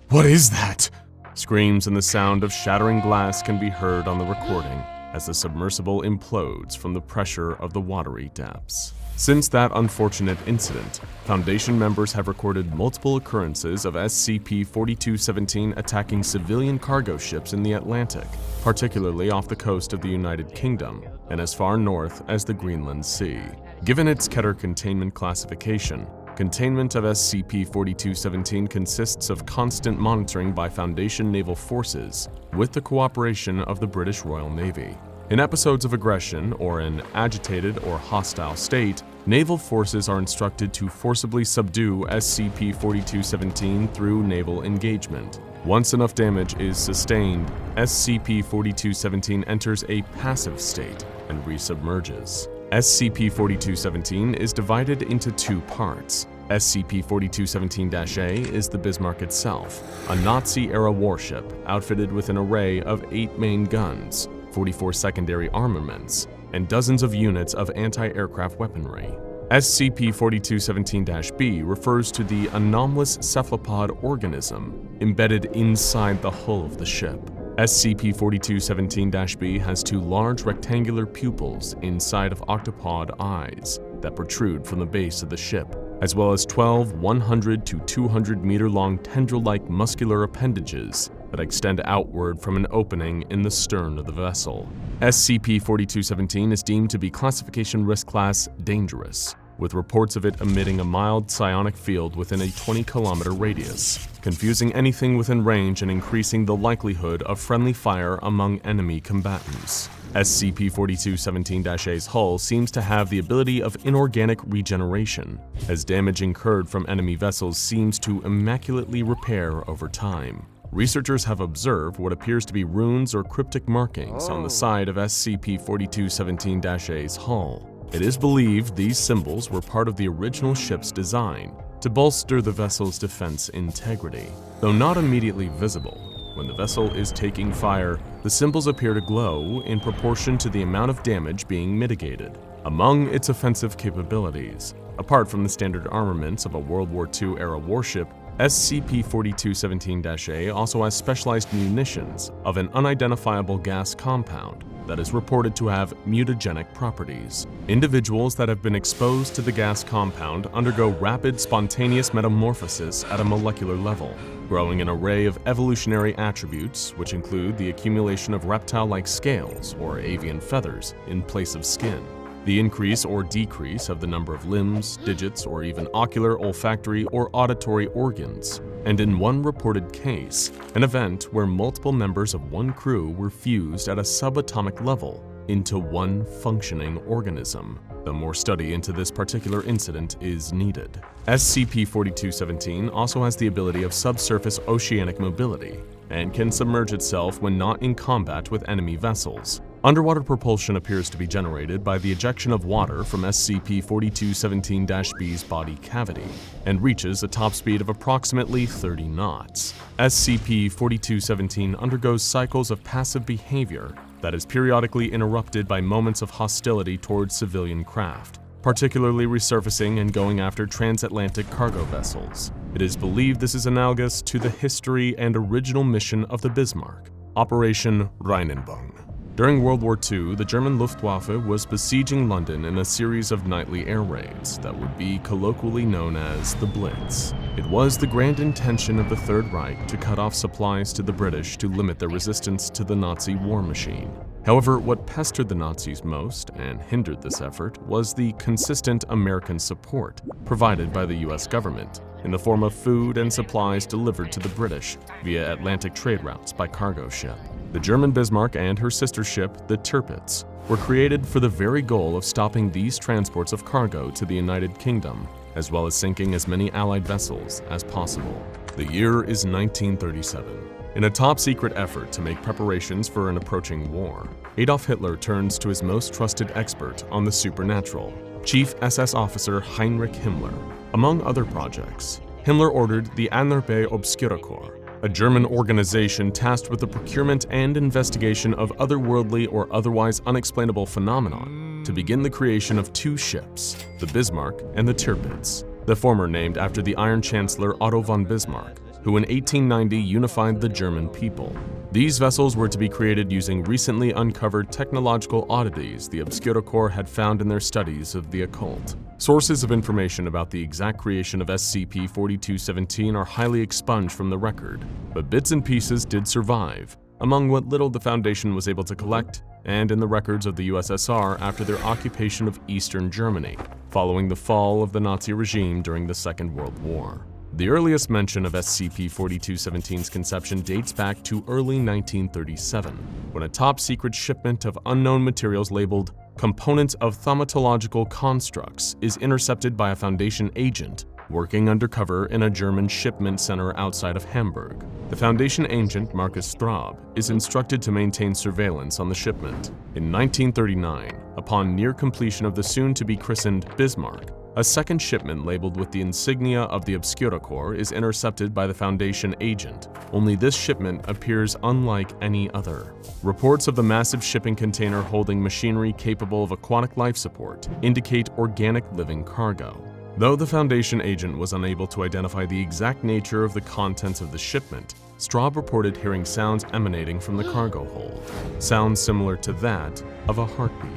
What is that? Screams and the sound of shattering glass can be heard on the recording as the submersible implodes from the pressure of the watery depths. Since that unfortunate incident, Foundation members have recorded multiple occurrences of SCP-4217 attacking civilian cargo ships in the Atlantic, particularly off the coast of the United Kingdom and as far north as the Greenland Sea. Given its Keter containment classification, containment of SCP-4217 consists of constant monitoring by Foundation naval forces with the cooperation of the British Royal Navy. In episodes of aggression or an agitated or hostile state, naval forces are instructed to forcibly subdue SCP-4217 through naval engagement. Once enough damage is sustained, SCP-4217 enters a passive state and resubmerges. SCP-4217 is divided into two parts. SCP-4217-A is the Bismarck itself, a Nazi-era warship outfitted with an array of 8 main guns, 44 secondary armaments, and dozens of units of anti-aircraft weaponry. SCP-4217-B refers to the anomalous cephalopod organism embedded inside the hull of the ship. SCP-4217-B has 2 large rectangular pupils inside of octopod eyes that protrude from the base of the ship, as well as 12 100 to 200 meter long tendril-like muscular appendages that extend outward from an opening in the stern of the vessel. SCP-4217 is deemed to be classification risk class dangerous, with reports of it emitting a mild psionic field within a 20-kilometer radius, confusing anything within range and increasing the likelihood of friendly fire among enemy combatants. SCP-4217-A's hull seems to have the ability of inorganic regeneration, as damage incurred from enemy vessels seems to immaculately repair over time. Researchers have observed what appears to be runes or cryptic markings on the side of SCP-4217-A's hull. It is believed these symbols were part of the original ship's design to bolster the vessel's defense integrity. Though not immediately visible, when the vessel is taking fire, the symbols appear to glow in proportion to the amount of damage being mitigated. Among its offensive capabilities, apart from the standard armaments of a World War II-era warship, SCP-4217-A also has specialized munitions of an unidentifiable gas compound that is reported to have mutagenic properties. Individuals that have been exposed to the gas compound undergo rapid spontaneous metamorphosis at a molecular level, growing an array of evolutionary attributes which include the accumulation of reptile-like scales or avian feathers in place of skin, the increase or decrease of the number of limbs, digits, or even ocular, olfactory, or auditory organs, and in one reported case, an event where multiple members of one crew were fused at a subatomic level into one functioning organism. Though more study into this particular incident is needed. SCP-4217 also has the ability of subsurface oceanic mobility and can submerge itself when not in combat with enemy vessels. Underwater propulsion appears to be generated by the ejection of water from SCP-4217-B's body cavity and reaches a top speed of approximately 30 knots. SCP-4217 undergoes cycles of passive behavior that is periodically interrupted by moments of hostility towards civilian craft, particularly resurfacing and going after transatlantic cargo vessels. It is believed this is analogous to the history and original mission of the Bismarck, Operation Rheinenbung. During World War II, the German Luftwaffe was besieging London in a series of nightly air raids that would be colloquially known as the Blitz. It was the grand intention of the Third Reich to cut off supplies to the British to limit their resistance to the Nazi war machine. However, what pestered the Nazis most and hindered this effort was the consistent American support provided by the US government in the form of food and supplies delivered to the British via Atlantic trade routes by cargo ship. The German Bismarck and her sister ship, the Tirpitz, were created for the very goal of stopping these transports of cargo to the United Kingdom, as well as sinking as many Allied vessels as possible. The year is 1937. In a top-secret effort to make preparations for an approaching war, Adolf Hitler turns to his most trusted expert on the supernatural, Chief SS Officer Heinrich Himmler. Among other projects, Himmler ordered the Anarbe Obscuracorps, a German organization tasked with the procurement and investigation of otherworldly or otherwise unexplainable phenomenon, to begin the creation of 2 ships, the Bismarck and the Tirpitz, the former named after the Iron Chancellor Otto von Bismarck, who in 1890 unified the German people. These vessels were to be created using recently uncovered technological oddities the Obscuracorps had found in their studies of the occult. Sources of information about the exact creation of SCP-4217 are highly expunged from the record, but bits and pieces did survive, among what little the Foundation was able to collect, and in the records of the USSR after their occupation of Eastern Germany, following the fall of the Nazi regime during the Second World War. The earliest mention of SCP-4217's conception dates back to early 1937, when a top-secret shipment of unknown materials labeled component of thaumatological constructs is intercepted by a Foundation agent working undercover in a German shipment center outside of Hamburg. The Foundation agent, Marcus Straub, is instructed to maintain surveillance on the shipment. In 1939, upon near completion of the soon-to-be christened Bismarck, a second shipment labeled with the insignia of the Obscura Corps is intercepted by the Foundation agent, only this shipment appears unlike any other. Reports of the massive shipping container holding machinery capable of aquatic life support indicate organic living cargo. Though the Foundation agent was unable to identify the exact nature of the contents of the shipment, Straub reported hearing sounds emanating from the cargo hold, sounds similar to that of a heartbeat.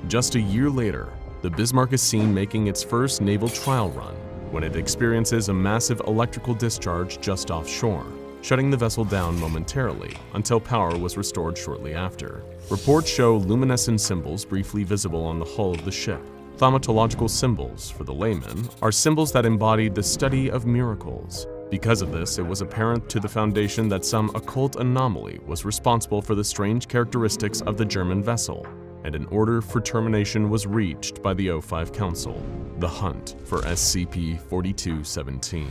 Just a year later, the Bismarck is seen making its first naval trial run when it experiences a massive electrical discharge just offshore, shutting the vessel down momentarily until power was restored shortly after. Reports show luminescent symbols briefly visible on the hull of the ship. Thaumatological symbols, for the layman, are symbols that embodied the study of miracles. Because of this, it was apparent to the Foundation that some occult anomaly was responsible for the strange characteristics of the German vessel, and an order for termination was reached by the O5 Council. The hunt for SCP-4217.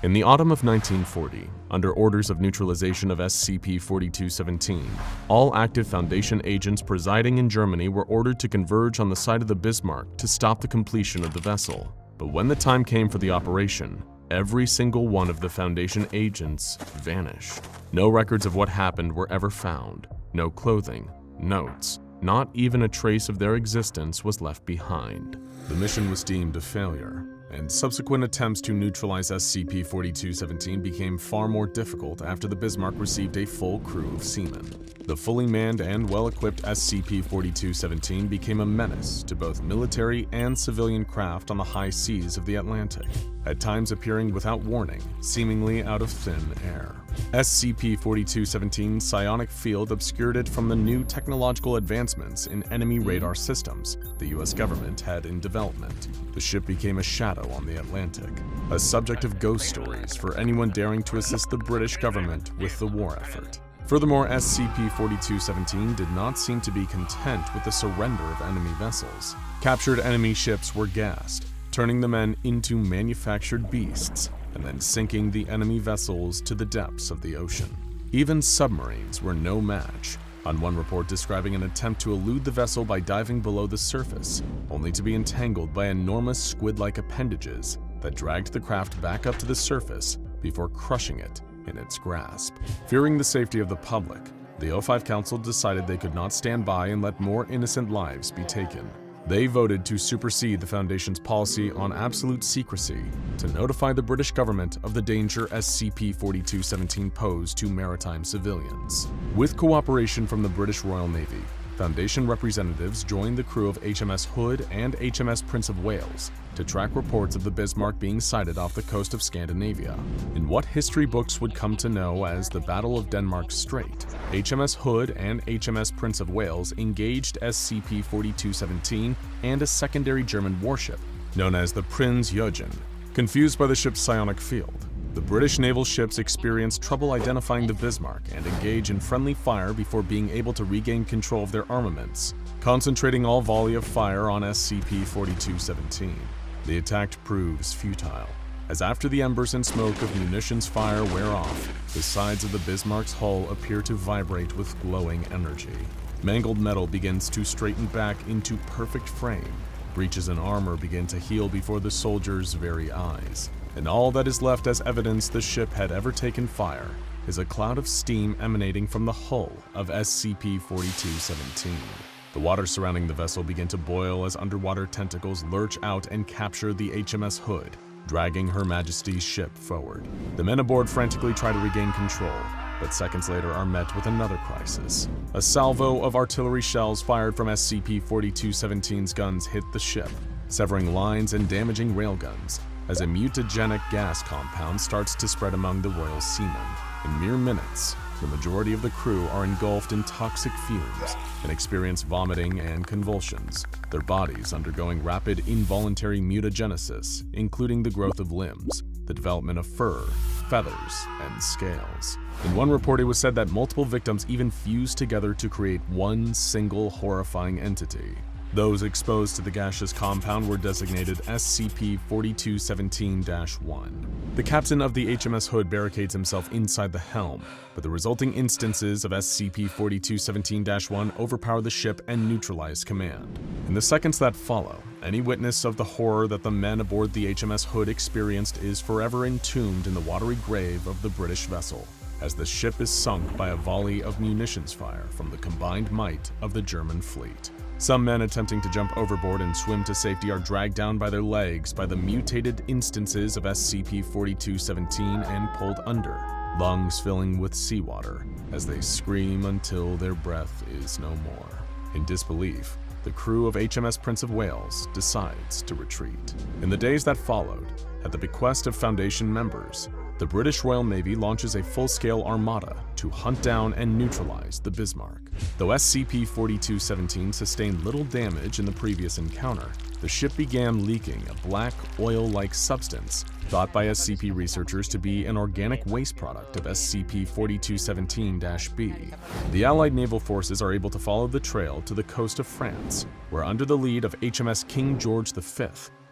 In the autumn of 1940, under orders of neutralization of SCP-4217, all active Foundation agents presiding in Germany were ordered to converge on the side of the Bismarck to stop the completion of the vessel. But when the time came for the operation, every single one of the Foundation agents vanished. No records of what happened were ever found. No clothing, notes, not even a trace of their existence was left behind. The mission was deemed a failure, and subsequent attempts to neutralize SCP-4217 became far more difficult after the Bismarck received a full crew of seamen. The fully manned and well-equipped SCP-4217 became a menace to both military and civilian craft on the high seas of the Atlantic, at times appearing without warning, seemingly out of thin air. SCP-4217's psionic field obscured it from the new technological advancements in enemy radar systems the US government had in development. The ship became a shadow on the Atlantic, a subject of ghost stories for anyone daring to assist the British government with the war effort. Furthermore, SCP-4217 did not seem to be content with the surrender of enemy vessels. Captured enemy ships were gassed, turning the men into manufactured beasts, and then sinking the enemy vessels to the depths of the ocean. Even submarines were no match, on one report describing an attempt to elude the vessel by diving below the surface, only to be entangled by enormous squid-like appendages that dragged the craft back up to the surface before crushing it in its grasp. Fearing the safety of the public, the O5 Council decided they could not stand by and let more innocent lives be taken. They voted to supersede the Foundation's policy on absolute secrecy to notify the British government of the danger SCP-4217 posed to maritime civilians. With cooperation from the British Royal Navy, Foundation representatives joined the crew of HMS Hood and HMS Prince of Wales to track reports of the Bismarck being sighted off the coast of Scandinavia. In what history books would come to know as the Battle of Denmark's Strait, HMS Hood and HMS Prince of Wales engaged SCP-4217 and a secondary German warship, known as the Prinz Eugen. Confused by the ship's psionic field, the British naval ships experienced trouble identifying the Bismarck and engage in friendly fire before being able to regain control of their armaments, concentrating all volley of fire on SCP-4217. The attack proves futile, as after the embers and smoke of munitions fire wear off, the sides of the Bismarck's hull appear to vibrate with glowing energy. Mangled metal begins to straighten back into perfect frame. Breaches in armor begin to heal before the soldiers' very eyes. And all that is left as evidence the ship had ever taken fire is a cloud of steam emanating from the hull of SCP-4217. The water surrounding the vessel begin to boil as underwater tentacles lurch out and capture the HMS Hood, dragging Her Majesty's ship forward. The men aboard frantically try to regain control, but seconds later are met with another crisis. A salvo of artillery shells fired from SCP-4217's guns hit the ship, severing lines and damaging railguns, as a mutagenic gas compound starts to spread among the royal seamen. In mere minutes, the majority of the crew are engulfed in toxic fumes and experience vomiting and convulsions, their bodies undergoing rapid involuntary mutagenesis, including the growth of limbs, the development of fur, feathers, and scales. In one report, it was said that multiple victims even fused together to create one single horrifying entity. Those exposed to the gaseous compound were designated SCP-4217-1. The captain of the HMS Hood barricades himself inside the helm, but the resulting instances of SCP-4217-1 overpower the ship and neutralize command. In the seconds that follow, any witness of the horror that the men aboard the HMS Hood experienced is forever entombed in the watery grave of the British vessel, as the ship is sunk by a volley of munitions fire from the combined might of the German fleet. Some men attempting to jump overboard and swim to safety are dragged down by their legs by the mutated instances of SCP-4217 and pulled under, lungs filling with seawater, as they scream until their breath is no more. In disbelief, the crew of HMS Prince of Wales decides to retreat. In the days that followed, at the bequest of Foundation members, the British Royal Navy launches a full-scale armada to hunt down and neutralize the Bismarck. Though SCP-4217 sustained little damage in the previous encounter, the ship began leaking a black, oil-like substance thought by SCP researchers to be an organic waste product of SCP-4217-B. The Allied naval forces are able to follow the trail to the coast of France, where under the lead of HMS King George V,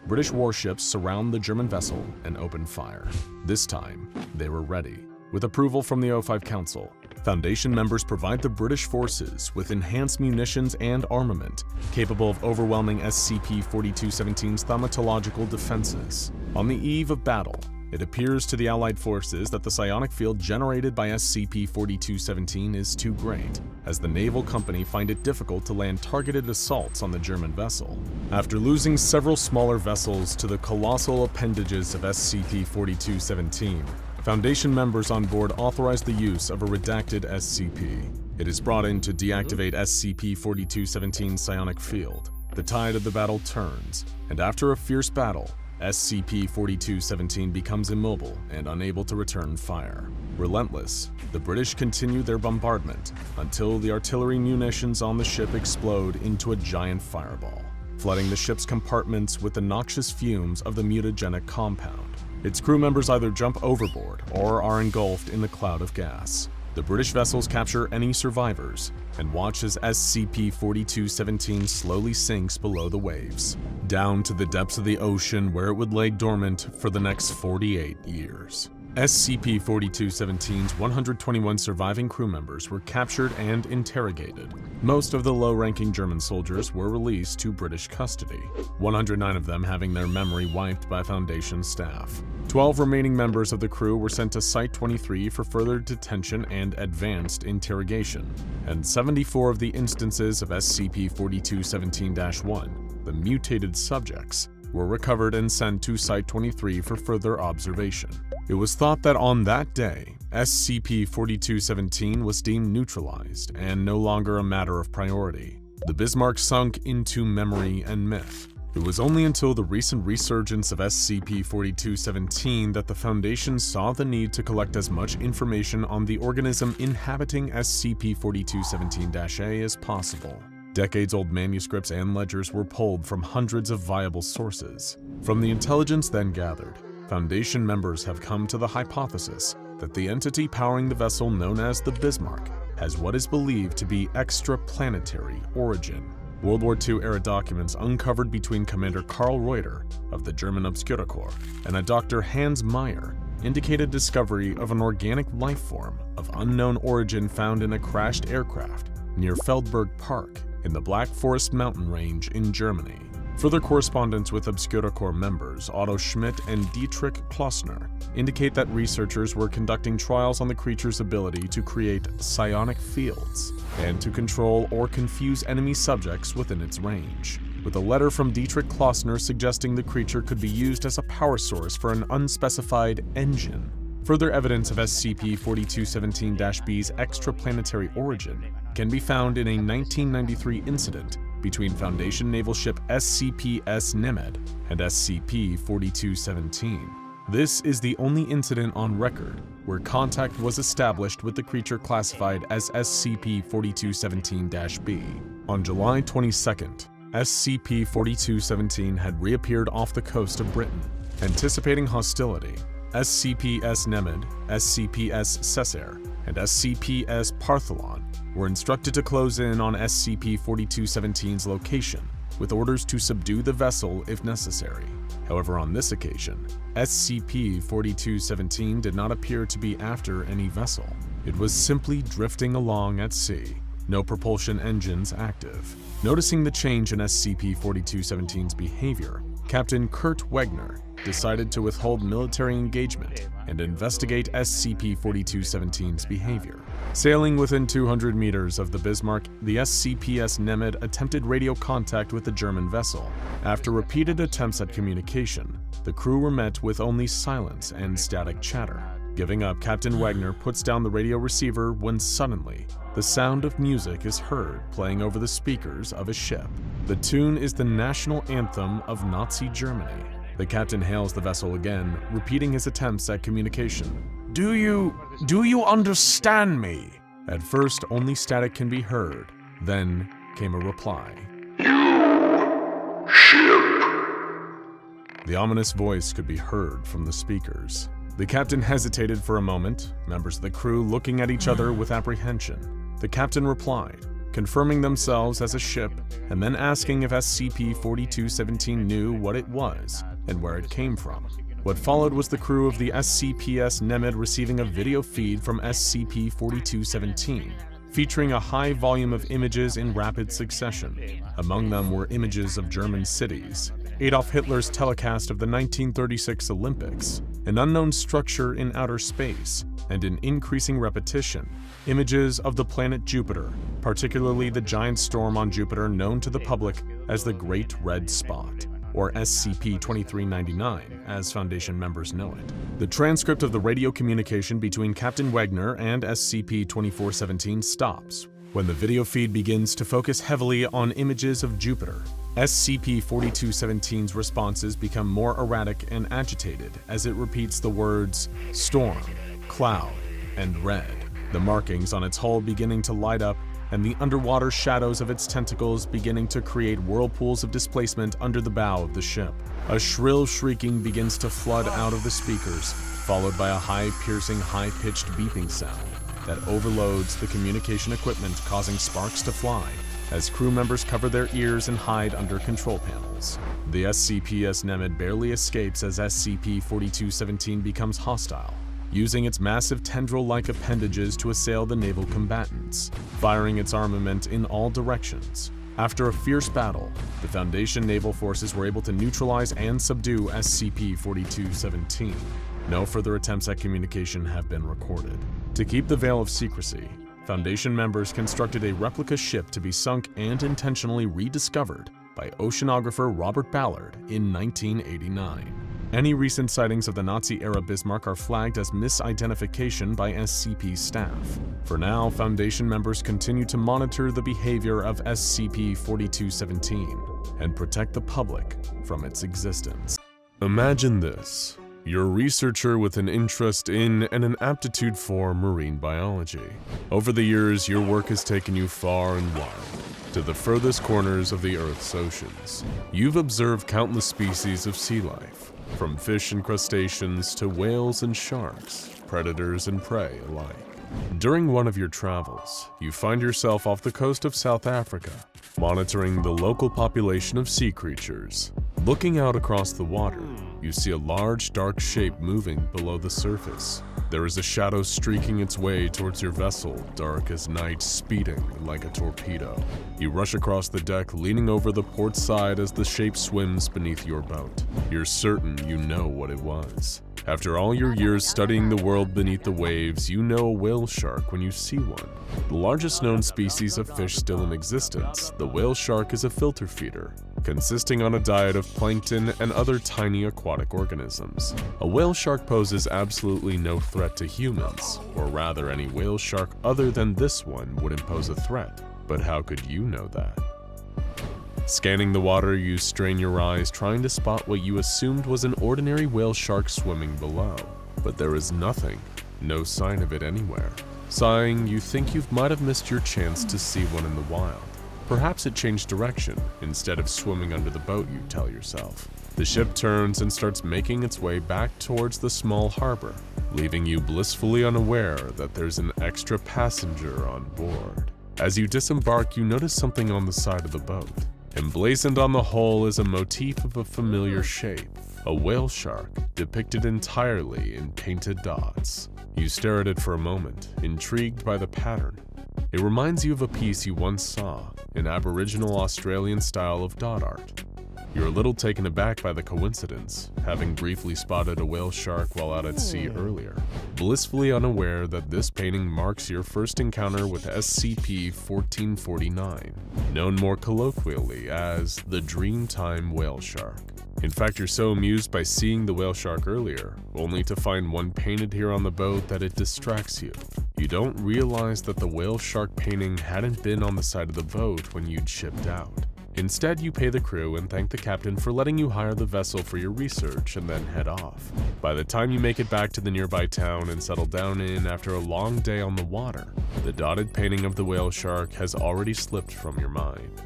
British warships surround the German vessel and open fire. This time, they were ready. With approval from the O5 Council, Foundation members provide the British forces with enhanced munitions and armament, capable of overwhelming SCP-4217's thaumatological defenses. On the eve of battle, it appears to the Allied forces that the psionic field generated by SCP-4217 is too great, as the naval company find it difficult to land targeted assaults on the German vessel. After losing several smaller vessels to the colossal appendages of SCP-4217, Foundation members on board authorize the use of a redacted SCP. It is brought in to deactivate SCP-4217's psionic field. The tide of the battle turns, and after a fierce battle, SCP-4217 becomes immobile and unable to return fire. Relentless, the British continue their bombardment until the artillery munitions on the ship explode into a giant fireball, flooding the ship's compartments with the noxious fumes of the mutagenic compound. Its crew members either jump overboard or are engulfed in the cloud of gas. The British vessels capture any survivors and watch as SCP-4217 slowly sinks below the waves, down to the depths of the ocean where it would lay dormant for the next 48 years. SCP-4217's 121 surviving crew members were captured and interrogated. Most of the low-ranking German soldiers were released to British custody, 109 of them having their memory wiped by Foundation staff. 12 remaining members of the crew were sent to Site-23 for further detention and advanced interrogation, and 74 of the instances of SCP-4217-1, the mutated subjects, were recovered and sent to Site-23 for further observation. It was thought that on that day, SCP-4217 was deemed neutralized and no longer a matter of priority. The Bismarck sunk into memory and myth. It was only until the recent resurgence of SCP-4217 that the Foundation saw the need to collect as much information on the organism inhabiting SCP-4217-A as possible. Decades-old manuscripts and ledgers were pulled from hundreds of viable sources. From the intelligence then gathered, Foundation members have come to the hypothesis that the entity powering the vessel known as the Bismarck has what is believed to be extraplanetary origin. World War II-era documents uncovered between Commander Karl Reuter of the German Obscura Corps and a Dr. Hans Meyer indicated discovery of an organic life form of unknown origin found in a crashed aircraft near Feldberg Park in the Black Forest mountain range in Germany. Further correspondence with Obscura Corps members Otto Schmidt and Dietrich Klossner indicate that researchers were conducting trials on the creature's ability to create psionic fields and to control or confuse enemy subjects within its range, with a letter from Dietrich Klossner suggesting the creature could be used as a power source for an unspecified engine. Further evidence of SCP-4217-B's extraplanetary origin can be found in a 1993 incident between Foundation naval ship SCP-S Nemed and SCP-4217. This is the only incident on record where contact was established with the creature classified as SCP-4217-B. On July 22nd, SCP-4217 had reappeared off the coast of Britain. Anticipating hostility, SCP-S Nemed, SCP-S Cessair, and SCP-S Partholon were instructed to close in on SCP-4217's location with orders to subdue the vessel if necessary. However, on this occasion, SCP-4217 did not appear to be after any vessel. It was simply drifting along at sea, no propulsion engines active. Noticing the change in SCP-4217's behavior, Captain Kurt Wegner decided to withhold military engagement and investigate SCP-4217's behavior. Sailing within 200 meters of the Bismarck, the SCPS Nemid attempted radio contact with the German vessel. After repeated attempts at communication, the crew were met with only silence and static chatter. Giving up, Captain Wagner puts down the radio receiver when suddenly, the sound of music is heard playing over the speakers of a ship. The tune is the national anthem of Nazi Germany. The captain hails the vessel again, repeating his attempts at communication. Do you understand me? At first, only static can be heard. Then came a reply. You, ship. The ominous voice could be heard from the speakers. The captain hesitated for a moment, members of the crew looking at each other with apprehension. The captain replied, confirming themselves as a ship, and then asking if SCP-4217 knew what it was and where it came from. What followed was the crew of the SCPS Nemid receiving a video feed from SCP-4217, featuring a high volume of images in rapid succession. Among them were images of German cities, Adolf Hitler's telecast of the 1936 Olympics, an unknown structure in outer space, and in increasing repetition, images of the planet Jupiter, particularly the giant storm on Jupiter known to the public as the Great Red Spot, or SCP-2399, as Foundation members know it. The transcript of the radio communication between Captain Wagner and SCP-2417 stops when the video feed begins to focus heavily on images of Jupiter. SCP-4217's responses become more erratic and agitated as it repeats the words storm, cloud, and red, the markings on its hull beginning to light up and the underwater shadows of its tentacles beginning to create whirlpools of displacement under the bow of the ship. A shrill shrieking begins to flood out of the speakers, followed by a high-piercing, high-pitched beeping sound that overloads the communication equipment, causing sparks to fly as crew members cover their ears and hide under control panels. The SCPS Nemid barely escapes as SCP-4217 becomes hostile, using its massive tendril-like appendages to assail the naval combatants, firing its armament in all directions. After a fierce battle, the Foundation naval forces were able to neutralize and subdue SCP-4217. No further attempts at communication have been recorded. To keep the veil of secrecy, Foundation members constructed a replica ship to be sunk and intentionally rediscovered by oceanographer Robert Ballard in 1989. Any recent sightings of the Nazi-era Bismarck are flagged as misidentification by SCP staff. For now, Foundation members continue to monitor the behavior of SCP-4217 and protect the public from its existence. Imagine this. You're a researcher with an interest in and an aptitude for marine biology. Over the years, your work has taken you far and wide, to the furthest corners of the Earth's oceans. You've observed countless species of sea life, from fish and crustaceans to whales and sharks, predators and prey alike. During one of your travels, you find yourself off the coast of South Africa, monitoring the local population of sea creatures. Looking out across the water, you see a large, dark shape moving below the surface. There is a shadow streaking its way towards your vessel, dark as night, speeding like a torpedo. You rush across the deck, leaning over the port side as the shape swims beneath your boat. You're certain you know what it was. After all your years studying the world beneath the waves, you know a whale shark when you see one. The largest known species of fish still in existence, the whale shark is a filter feeder, consisting on a diet of plankton and other tiny aquatic organisms. A whale shark poses absolutely no threat to humans, or rather any whale shark other than this one wouldn't pose a threat. But how could you know that? Scanning the water, you strain your eyes, trying to spot what you assumed was an ordinary whale shark swimming below. But there is nothing, no sign of it anywhere. Sighing, you think you might have missed your chance to see one in the wild. Perhaps it changed direction, instead of swimming under the boat, you tell yourself. The ship turns and starts making its way back towards the small harbor, leaving you blissfully unaware that there's an extra passenger on board. As you disembark, you notice something on the side of the boat. Emblazoned on the hull is a motif of a familiar shape, a whale shark depicted entirely in painted dots. You stare at it for a moment, intrigued by the pattern. It reminds you of a piece you once saw, an Aboriginal Australian style of dot art. You're a little taken aback by the coincidence, having briefly spotted a whale shark while out at sea earlier, blissfully unaware that this painting marks your first encounter with SCP-1449, known more colloquially as the Dreamtime whale shark. In fact, you're so amused by seeing the whale shark earlier, only to find one painted here on the boat, that it distracts you. You don't realize that the whale shark painting hadn't been on the side of the boat when you'd shipped out. Instead, you pay the crew and thank the captain for letting you hire the vessel for your research and then head off. By the time you make it back to the nearby town and settle down in after a long day on the water, the dotted painting of the whale shark has already slipped from your mind.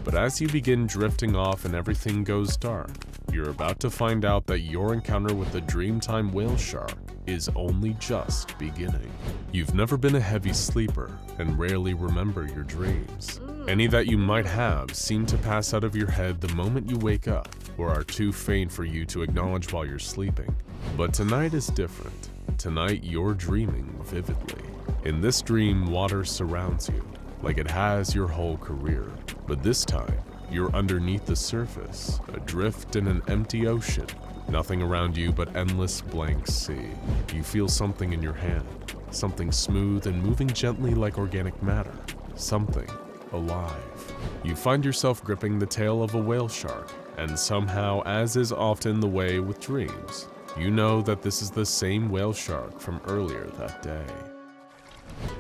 But as you begin drifting off and everything goes dark, you're about to find out that your encounter with the Dreamtime whale shark is only just beginning. You've never been a heavy sleeper and rarely remember your dreams. Any that you might have seem to pass out of your head the moment you wake up, or are too faint for you to acknowledge while you're sleeping. But tonight is different. Tonight you're dreaming vividly. In this dream, water surrounds you, like it has your whole career. But this time, you're underneath the surface, adrift in an empty ocean. Nothing around you but endless blank sea. You feel something in your hand, something smooth and moving gently like organic matter, something alive. You find yourself gripping the tail of a whale shark, and somehow, as is often the way with dreams, you know that this is the same whale shark from earlier that day.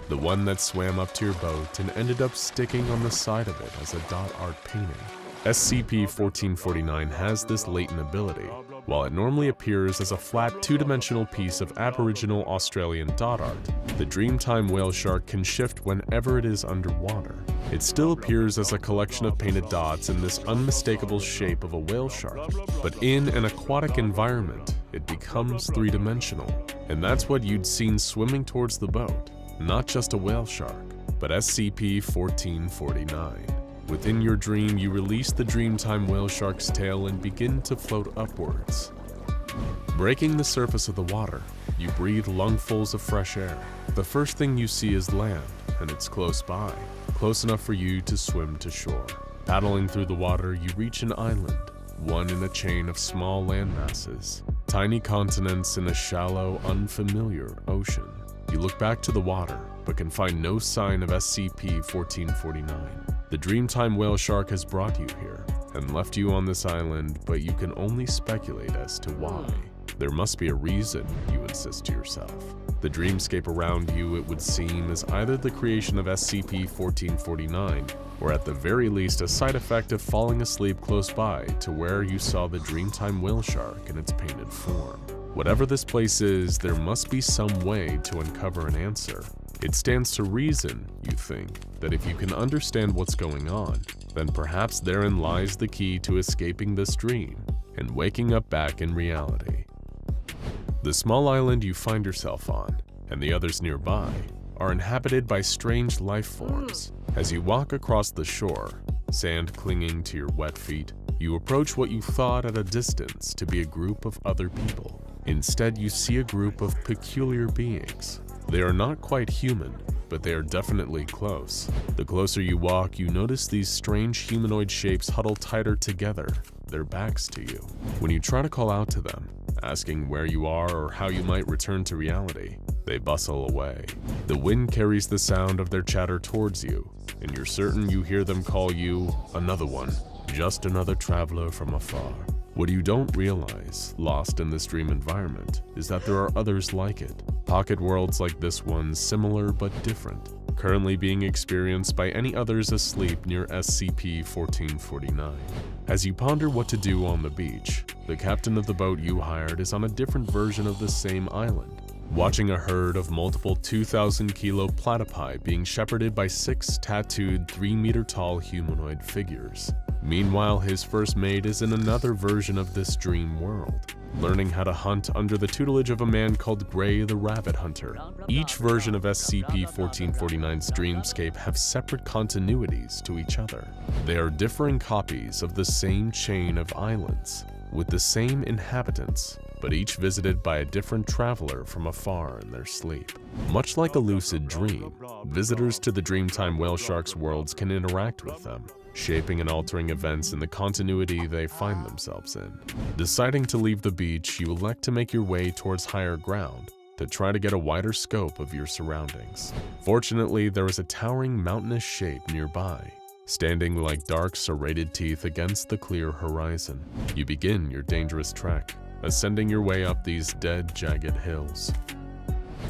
The one that swam up to your boat and ended up sticking on the side of it as a dot art painting. SCP-1449 has this latent ability. While it normally appears as a flat two-dimensional piece of Aboriginal Australian dot art, the Dreamtime whale shark can shift whenever it is underwater. It still appears as a collection of painted dots in this unmistakable shape of a whale shark, but in an aquatic environment, it becomes three-dimensional, and that's what you'd seen swimming towards the boat. Not just a whale shark, but SCP-1449. Within your dream, you release the Dreamtime whale shark's tail and begin to float upwards. Breaking the surface of the water, you breathe lungfuls of fresh air. The first thing you see is land, and it's close by, close enough for you to swim to shore. Paddling through the water, you reach an island, one in a chain of small landmasses, tiny continents in a shallow, unfamiliar ocean. You look back to the water, but can find no sign of SCP-1449. The Dreamtime whale shark has brought you here, and left you on this island, but you can only speculate as to why. There must be a reason, you insist to yourself. The dreamscape around you, it would seem, is either the creation of SCP-1449, or at the very least a side effect of falling asleep close by to where you saw the Dreamtime whale shark in its painted form. Whatever this place is, there must be some way to uncover an answer. It stands to reason, you think, that if you can understand what's going on, then perhaps therein lies the key to escaping this dream and waking up back in reality. The small island you find yourself on, and the others nearby, are inhabited by strange life forms. As you walk across the shore, sand clinging to your wet feet, you approach what you thought at a distance to be a group of other people. Instead, you see a group of peculiar beings. They are not quite human, but they are definitely close. The closer you walk, you notice these strange humanoid shapes huddle tighter together, their backs to you. When you try to call out to them, asking where you are or how you might return to reality, they bustle away. The wind carries the sound of their chatter towards you, and you're certain you hear them call you another one, just another traveler from afar. What you don't realize, lost in this dream environment, is that there are others like it. Pocket worlds like this one, similar but different, currently being experienced by any others asleep near SCP-1449. As you ponder what to do on the beach, the captain of the boat you hired is on a different version of the same island, watching a herd of multiple 2,000-kilo platypi being shepherded by 6 tattooed 3-meter-tall humanoid figures. Meanwhile, his first mate is in another version of this dream world, learning how to hunt under the tutelage of a man called Gray the Rabbit Hunter. Each version of SCP-1449's dreamscape have separate continuities to each other. They are differing copies of the same chain of islands, with the same inhabitants, but each visited by a different traveler from afar in their sleep. Much like a lucid dream, visitors to the Dreamtime whale sharks' worlds can interact with them, shaping and altering events in the continuity they find themselves in. Deciding to leave the beach, you elect to make your way towards higher ground to try to get a wider scope of your surroundings. Fortunately, there is a towering mountainous shape nearby, standing like dark serrated teeth against the clear horizon. You begin your dangerous trek, ascending your way up these dead, jagged hills.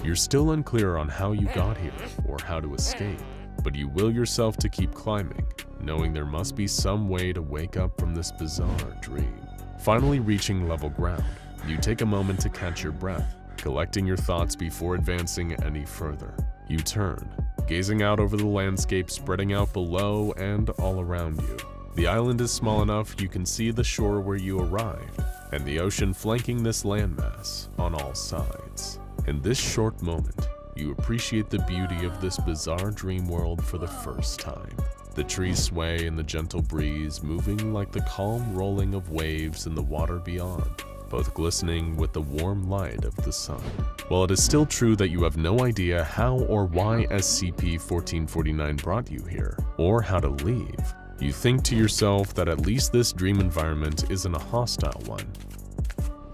You're still unclear on how you got here or how to escape, but you will yourself to keep climbing, knowing there must be some way to wake up from this bizarre dream. Finally reaching level ground, you take a moment to catch your breath, collecting your thoughts before advancing any further. You turn, gazing out over the landscape spreading out below and all around you. The island is small enough you can see the shore where you arrived, and the ocean flanking this landmass on all sides. In this short moment, you appreciate the beauty of this bizarre dream world for the first time. The trees sway in the gentle breeze, moving like the calm rolling of waves in the water beyond, both glistening with the warm light of the sun. While it is still true that you have no idea how or why SCP-1449 brought you here, or how to leave, you think to yourself that at least this dream environment isn't a hostile one.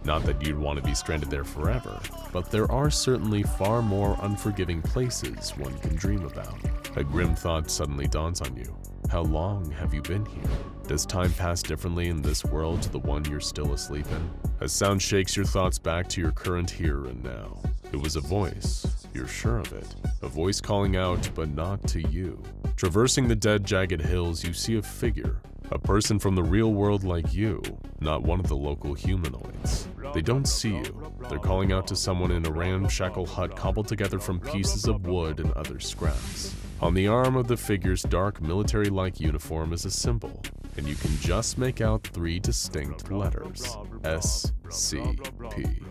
Not that you'd want to be stranded there forever, but there are certainly far more unforgiving places one can dream about. A grim thought suddenly dawns on you. How long have you been here? Does time pass differently in this world to the one you're still asleep in? A sound shakes your thoughts back to your current here and now. It was a voice, you're sure of it. A voice calling out, but not to you. Traversing the dead, jagged hills, you see a figure. A person from the real world like you, not one of the local humanoids. They don't see you. They're calling out to someone in a ramshackle hut cobbled together from pieces of wood and other scraps. On the arm of the figure's dark military-like uniform is a symbol, and you can just make out 3 distinct letters: SCP.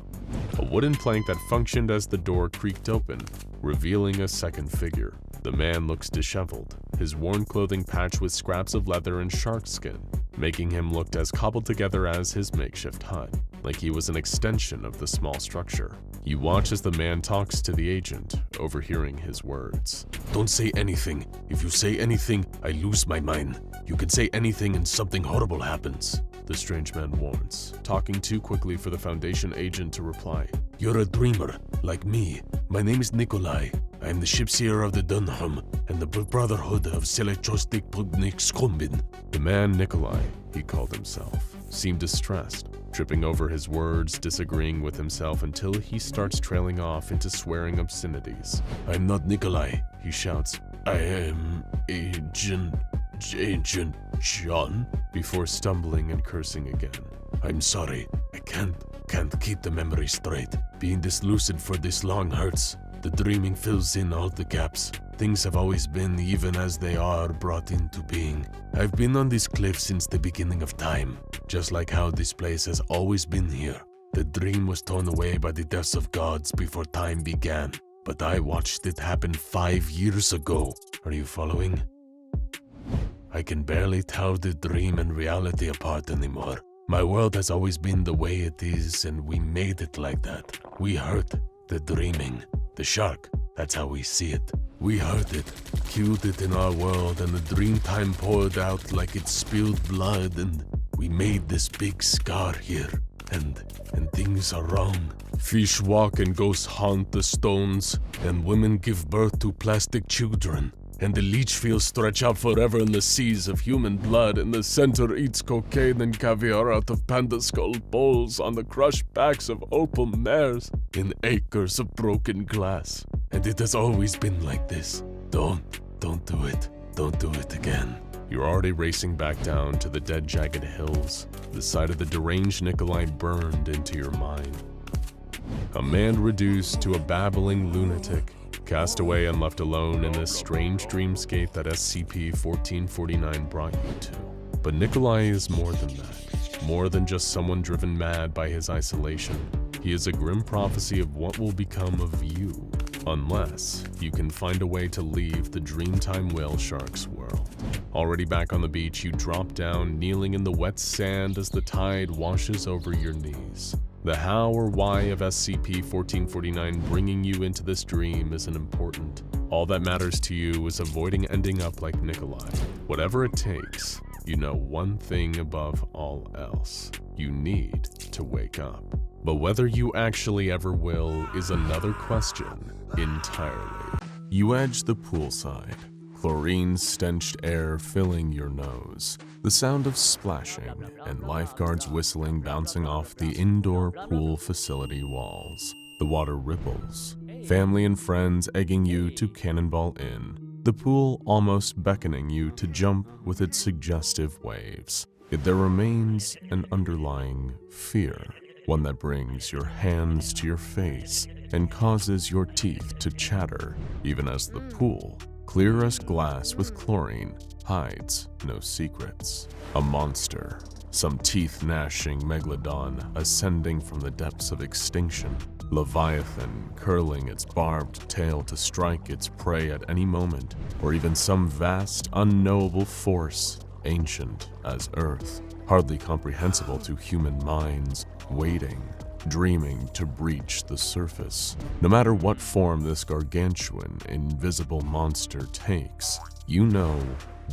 A wooden plank that functioned as the door creaked open, revealing a second figure. The man looks disheveled, his worn clothing patched with scraps of leather and shark skin, making him look as cobbled together as his makeshift hut, like he was an extension of the small structure. You watch as the man talks to the agent, overhearing his words. "Don't say anything. If you say anything, I lose my mind. You can say anything and something horrible happens," the strange man warns, talking too quickly for the Foundation agent to reply. "You're a dreamer, like me. My name is Nikolai. I am the shipseer of the Dunham and the Brotherhood of Selechostik Pugnikskombin." The man Nikolai, he called himself, seemed distressed, tripping over his words, disagreeing with himself until he starts trailing off into swearing obscenities. "I'm not Nikolai," he shouts. "I am Agent John," before stumbling and cursing again. "I'm sorry. I can't keep the memory straight. Being this lucid for this long hurts. The dreaming fills in all the gaps. Things have always been even as they are brought into being. I've been on this cliff since the beginning of time, just like how this place has always been here. The dream was torn away by the deaths of gods before time began, but I watched it happen 5 years ago. Are you following? I can barely tell the dream and reality apart anymore. My world has always been the way it is, and we made it like that. We hurt the dreaming. The shark, that's how we see it. We hurt it, killed it in our world, and the Dreamtime poured out like it spilled blood, and we made this big scar here. And things are wrong. Fish walk and ghosts haunt the stones, and women give birth to plastic children. And the leech fields stretch out forever in the seas of human blood, and the center eats cocaine and caviar out of panda skull bowls on the crushed backs of opal mares in acres of broken glass. And it has always been like this. Don't do it. Don't do it again. You're already racing back down to the dead, jagged hills. The sight of the deranged Nikolai burned into your mind. A man reduced to a babbling lunatic, cast away and left alone in this strange dreamscape that SCP-1449 brought you to. But Nikolai is more than that. More than just someone driven mad by his isolation. He is a grim prophecy of what will become of you, unless you can find a way to leave the Dreamtime whale shark's world. Already back on the beach, you drop down, kneeling in the wet sand as the tide washes over your knees. The how or why of SCP-1449 bringing you into this dream isn't important. All that matters to you is avoiding ending up like Nikolai. Whatever it takes, you know one thing above all else. You need to wake up. But whether you actually ever will is another question entirely. You edge the poolside, chlorine-stenched air filling your nose, the sound of splashing and lifeguards whistling bouncing off the indoor pool facility walls. The water ripples, family and friends egging you to cannonball in, the pool almost beckoning you to jump with its suggestive waves. Yet there remains an underlying fear. One that brings your hands to your face and causes your teeth to chatter, even as the pool, clear as glass with chlorine, hides no secrets. A monster, some teeth-gnashing megalodon ascending from the depths of extinction. Leviathan curling its barbed tail to strike its prey at any moment, or even some vast, unknowable force, ancient as Earth, hardly comprehensible to human minds, waiting, dreaming to breach the surface. No matter what form this gargantuan, invisible monster takes, you know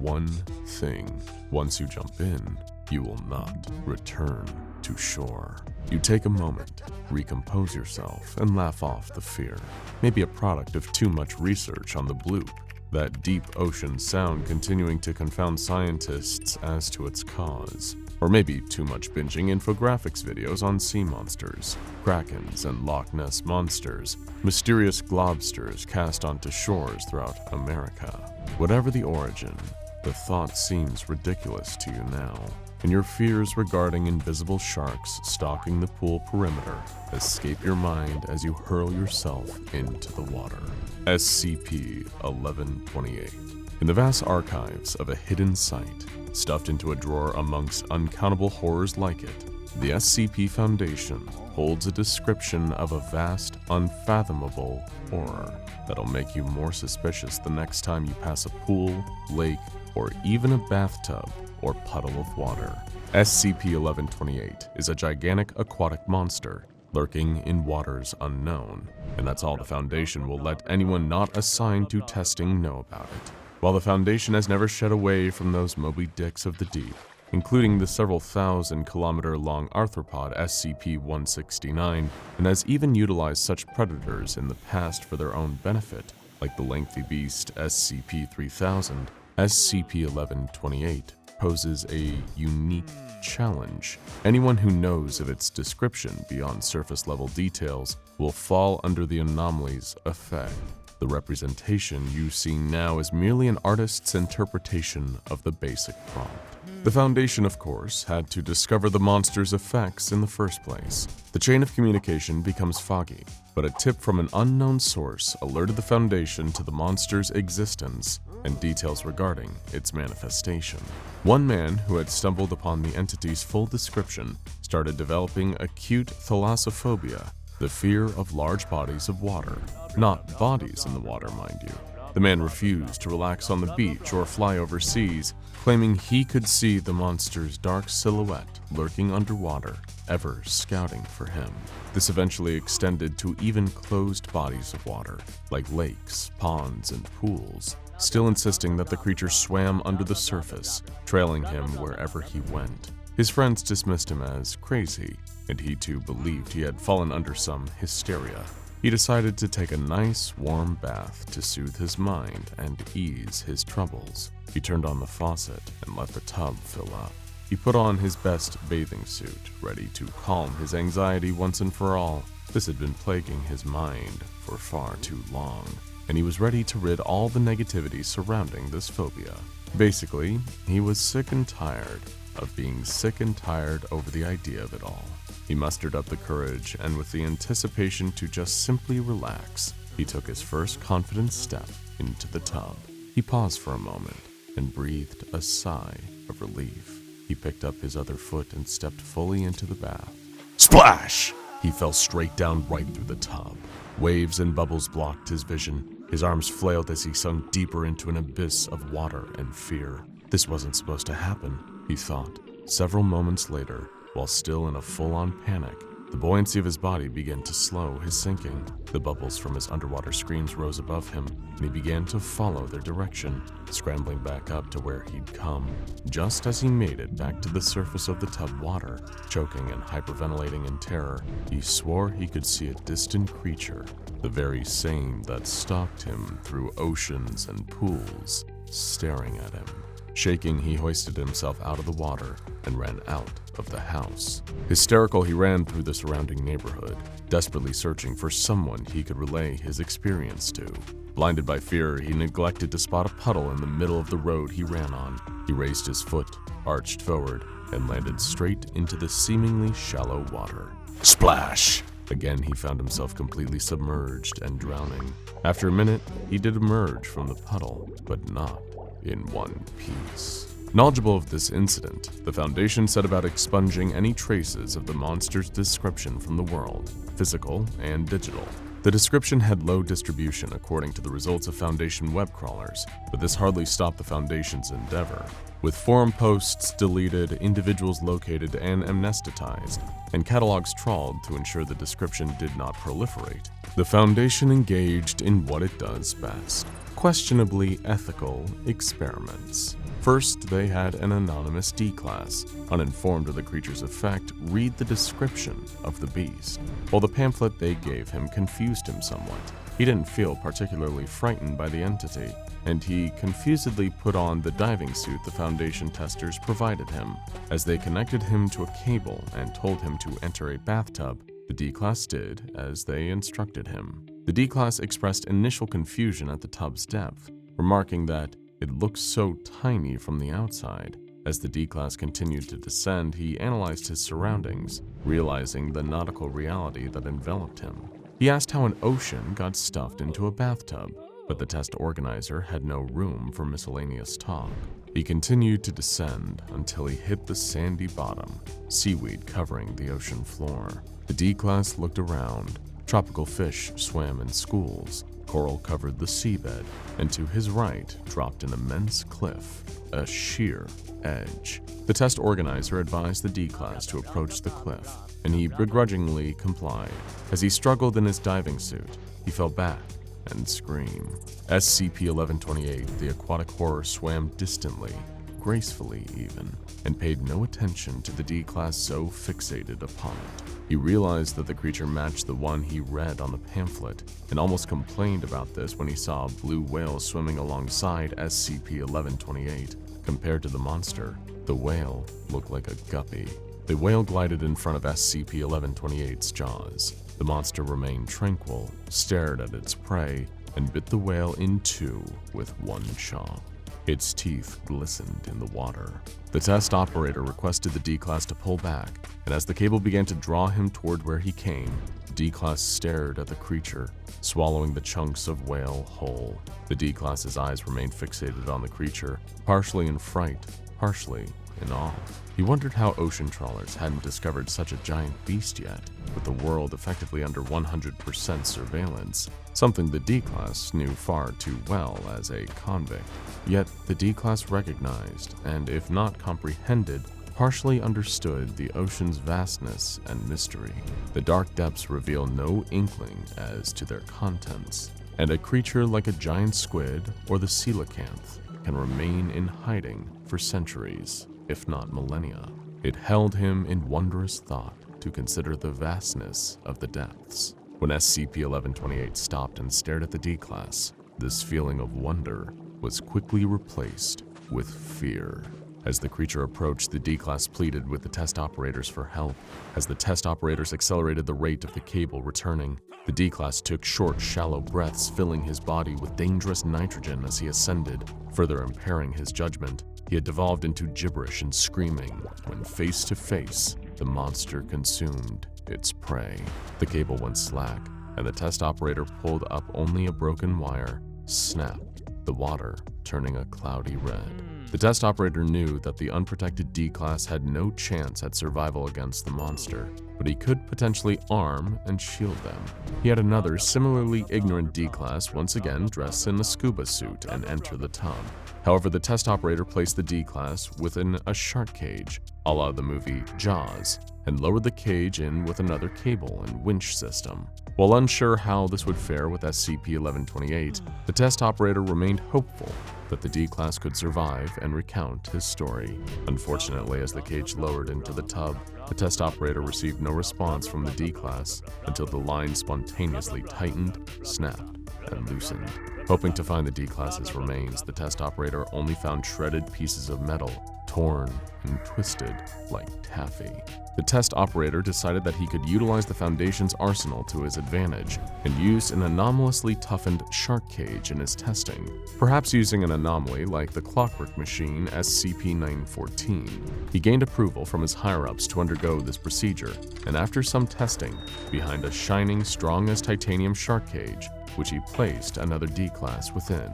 one thing. Once you jump in, you will not return to shore. You take a moment, recompose yourself, and laugh off the fear. Maybe a product of too much research on the bloop, that deep ocean sound continuing to confound scientists as to its cause. Or maybe too much binging infographics videos on sea monsters, krakens and Loch Ness monsters, mysterious globsters cast onto shores throughout America. Whatever the origin, the thought seems ridiculous to you now, and your fears regarding invisible sharks stalking the pool perimeter escape your mind as you hurl yourself into the water. SCP-1128. In the vast archives of a hidden site, stuffed into a drawer amongst uncountable horrors like it, the SCP Foundation holds a description of a vast, unfathomable horror that'll make you more suspicious the next time you pass a pool, lake, or even a bathtub or puddle of water. SCP-1128 is a gigantic aquatic monster lurking in waters unknown, and that's all the Foundation will let anyone not assigned to testing know about it. While the Foundation has never shed away from those Moby Dicks of the deep, including the several thousand-kilometer-long arthropod SCP-169, and has even utilized such predators in the past for their own benefit, like the lengthy beast SCP-3000, SCP-1128 poses a unique challenge. Anyone who knows of its description beyond surface-level details will fall under the anomaly's effect. The representation you see now is merely an artist's interpretation of the basic prompt. The Foundation, of course, had to discover the monster's effects in the first place. The chain of communication becomes foggy, but a tip from an unknown source alerted the Foundation to the monster's existence and details regarding its manifestation. One man who had stumbled upon the entity's full description started developing acute thalassophobia, the fear of large bodies of water. Not bodies in the water, mind you. The man refused to relax on the beach or fly overseas, claiming he could see the monster's dark silhouette lurking underwater, ever scouting for him. This eventually extended to even closed bodies of water, like lakes, ponds, and pools, still insisting that the creature swam under the surface, trailing him wherever he went. His friends dismissed him as crazy, and he too believed he had fallen under some hysteria. He decided to take a nice, warm bath to soothe his mind and ease his troubles. He turned on the faucet and let the tub fill up. He put on his best bathing suit, ready to calm his anxiety once and for all. This had been plaguing his mind for far too long, and he was ready to rid all the negativity surrounding this phobia. Basically, he was sick and tired of being sick and tired over the idea of it all. He mustered up the courage, and with the anticipation to just simply relax, he took his first confident step into the tub. He paused for a moment and breathed a sigh of relief. He picked up his other foot and stepped fully into the bath. Splash! He fell straight down right through the tub. Waves and bubbles blocked his vision. His arms flailed as he sunk deeper into an abyss of water and fear. This wasn't supposed to happen, he thought. Several moments later, while still in a full-on panic, the buoyancy of his body began to slow his sinking. The bubbles from his underwater screams rose above him, and he began to follow their direction, scrambling back up to where he'd come. Just as he made it back to the surface of the tub water, choking and hyperventilating in terror, he swore he could see a distant creature, the very same that stalked him through oceans and pools, staring at him. Shaking, he hoisted himself out of the water and ran out of the house. Hysterical, he ran through the surrounding neighborhood, desperately searching for someone he could relay his experience to. Blinded by fear, he neglected to spot a puddle in the middle of the road he ran on. He raised his foot, arched forward, and landed straight into the seemingly shallow water. Splash! Again, he found himself completely submerged and drowning. After a minute, he did emerge from the puddle, but not in one piece. Knowledgeable of this incident, the Foundation set about expunging any traces of the monster's description from the world, physical and digital. The description had low distribution according to the results of Foundation web crawlers, but this hardly stopped the Foundation's endeavor. With forum posts deleted, individuals located and amnesticized, and catalogs trawled to ensure the description did not proliferate, the Foundation engaged in what it does best: questionably ethical experiments. First, they had an anonymous D-class, uninformed of the creature's effect, read the description of the beast. While the pamphlet they gave him confused him somewhat, he didn't feel particularly frightened by the entity, and he confusedly put on the diving suit the Foundation testers provided him. As they connected him to a cable and told him to enter a bathtub, the D-class did as they instructed him. The D-class expressed initial confusion at the tub's depth, remarking that it looked so tiny from the outside. As the D-class continued to descend, he analyzed his surroundings, realizing the nautical reality that enveloped him. He asked how an ocean got stuffed into a bathtub, but the test organizer had no room for miscellaneous talk. He continued to descend until he hit the sandy bottom, seaweed covering the ocean floor. The D-class looked around. Tropical fish swam in schools, coral covered the seabed, and to his right dropped an immense cliff, a sheer edge. The test organizer advised the D-class to approach the cliff, and he begrudgingly complied. As he struggled in his diving suit, he fell back and screamed. SCP-1128, the aquatic horror, swam distantly, gracefully even, and paid no attention to the D-class so fixated upon it. He realized that the creature matched the one he read on the pamphlet, and almost complained about this when he saw a blue whale swimming alongside SCP-1128. Compared to the monster, the whale looked like a guppy. The whale glided in front of SCP-1128's jaws. The monster remained tranquil, stared at its prey, and bit the whale in two with one chaw. Its teeth glistened in the water. The test operator requested the D-class to pull back, and as the cable began to draw him toward where he came, D-class stared at the creature, swallowing the chunks of whale whole. The D-class's eyes remained fixated on the creature, partially in fright, partially in awe. He wondered how ocean trawlers hadn't discovered such a giant beast yet, with the world effectively under 100% surveillance, something the D-class knew far too well as a convict. Yet the D-class recognized, and if not comprehended, partially understood the ocean's vastness and mystery. The dark depths reveal no inkling as to their contents, and a creature like a giant squid or the coelacanth can remain in hiding for centuries, if not millennia. It held him in wondrous thought to consider the vastness of the depths. When SCP-1128 stopped and stared at the D-class, this feeling of wonder was quickly replaced with fear. As the creature approached, the D-class pleaded with the test operators for help. As the test operators accelerated the rate of the cable returning, the D-class took short, shallow breaths, filling his body with dangerous nitrogen as he ascended, further impairing his judgment. He had devolved into gibberish and screaming when face to face, the monster consumed its prey. The cable went slack, and the test operator pulled up only a broken wire, snapped the water turning a cloudy red. The test operator knew that the unprotected D-Class had no chance at survival against the monster, but he could potentially arm and shield them. He had another similarly ignorant D-Class once again dress in a scuba suit and enter the tub. However, the test operator placed the D-Class within a shark cage, a la the movie Jaws, and lowered the cage in with another cable and winch system. While unsure how this would fare with SCP-1128, the test operator remained hopeful that the D-Class could survive and recount his story. Unfortunately, as the cage lowered into the tub, the test operator received no response from the D-Class until the line spontaneously tightened, snapped, and loosened. Hoping to find the D-Class's remains, the test operator only found shredded pieces of metal, torn and twisted like taffy. The test operator decided that he could utilize the Foundation's arsenal to his advantage and used an anomalously toughened shark cage in his testing, perhaps using an anomaly like the clockwork machine SCP-914. He gained approval from his higher-ups to undergo this procedure, and after some testing, behind a shining, strong-as-titanium shark cage, which he placed another D-Class within.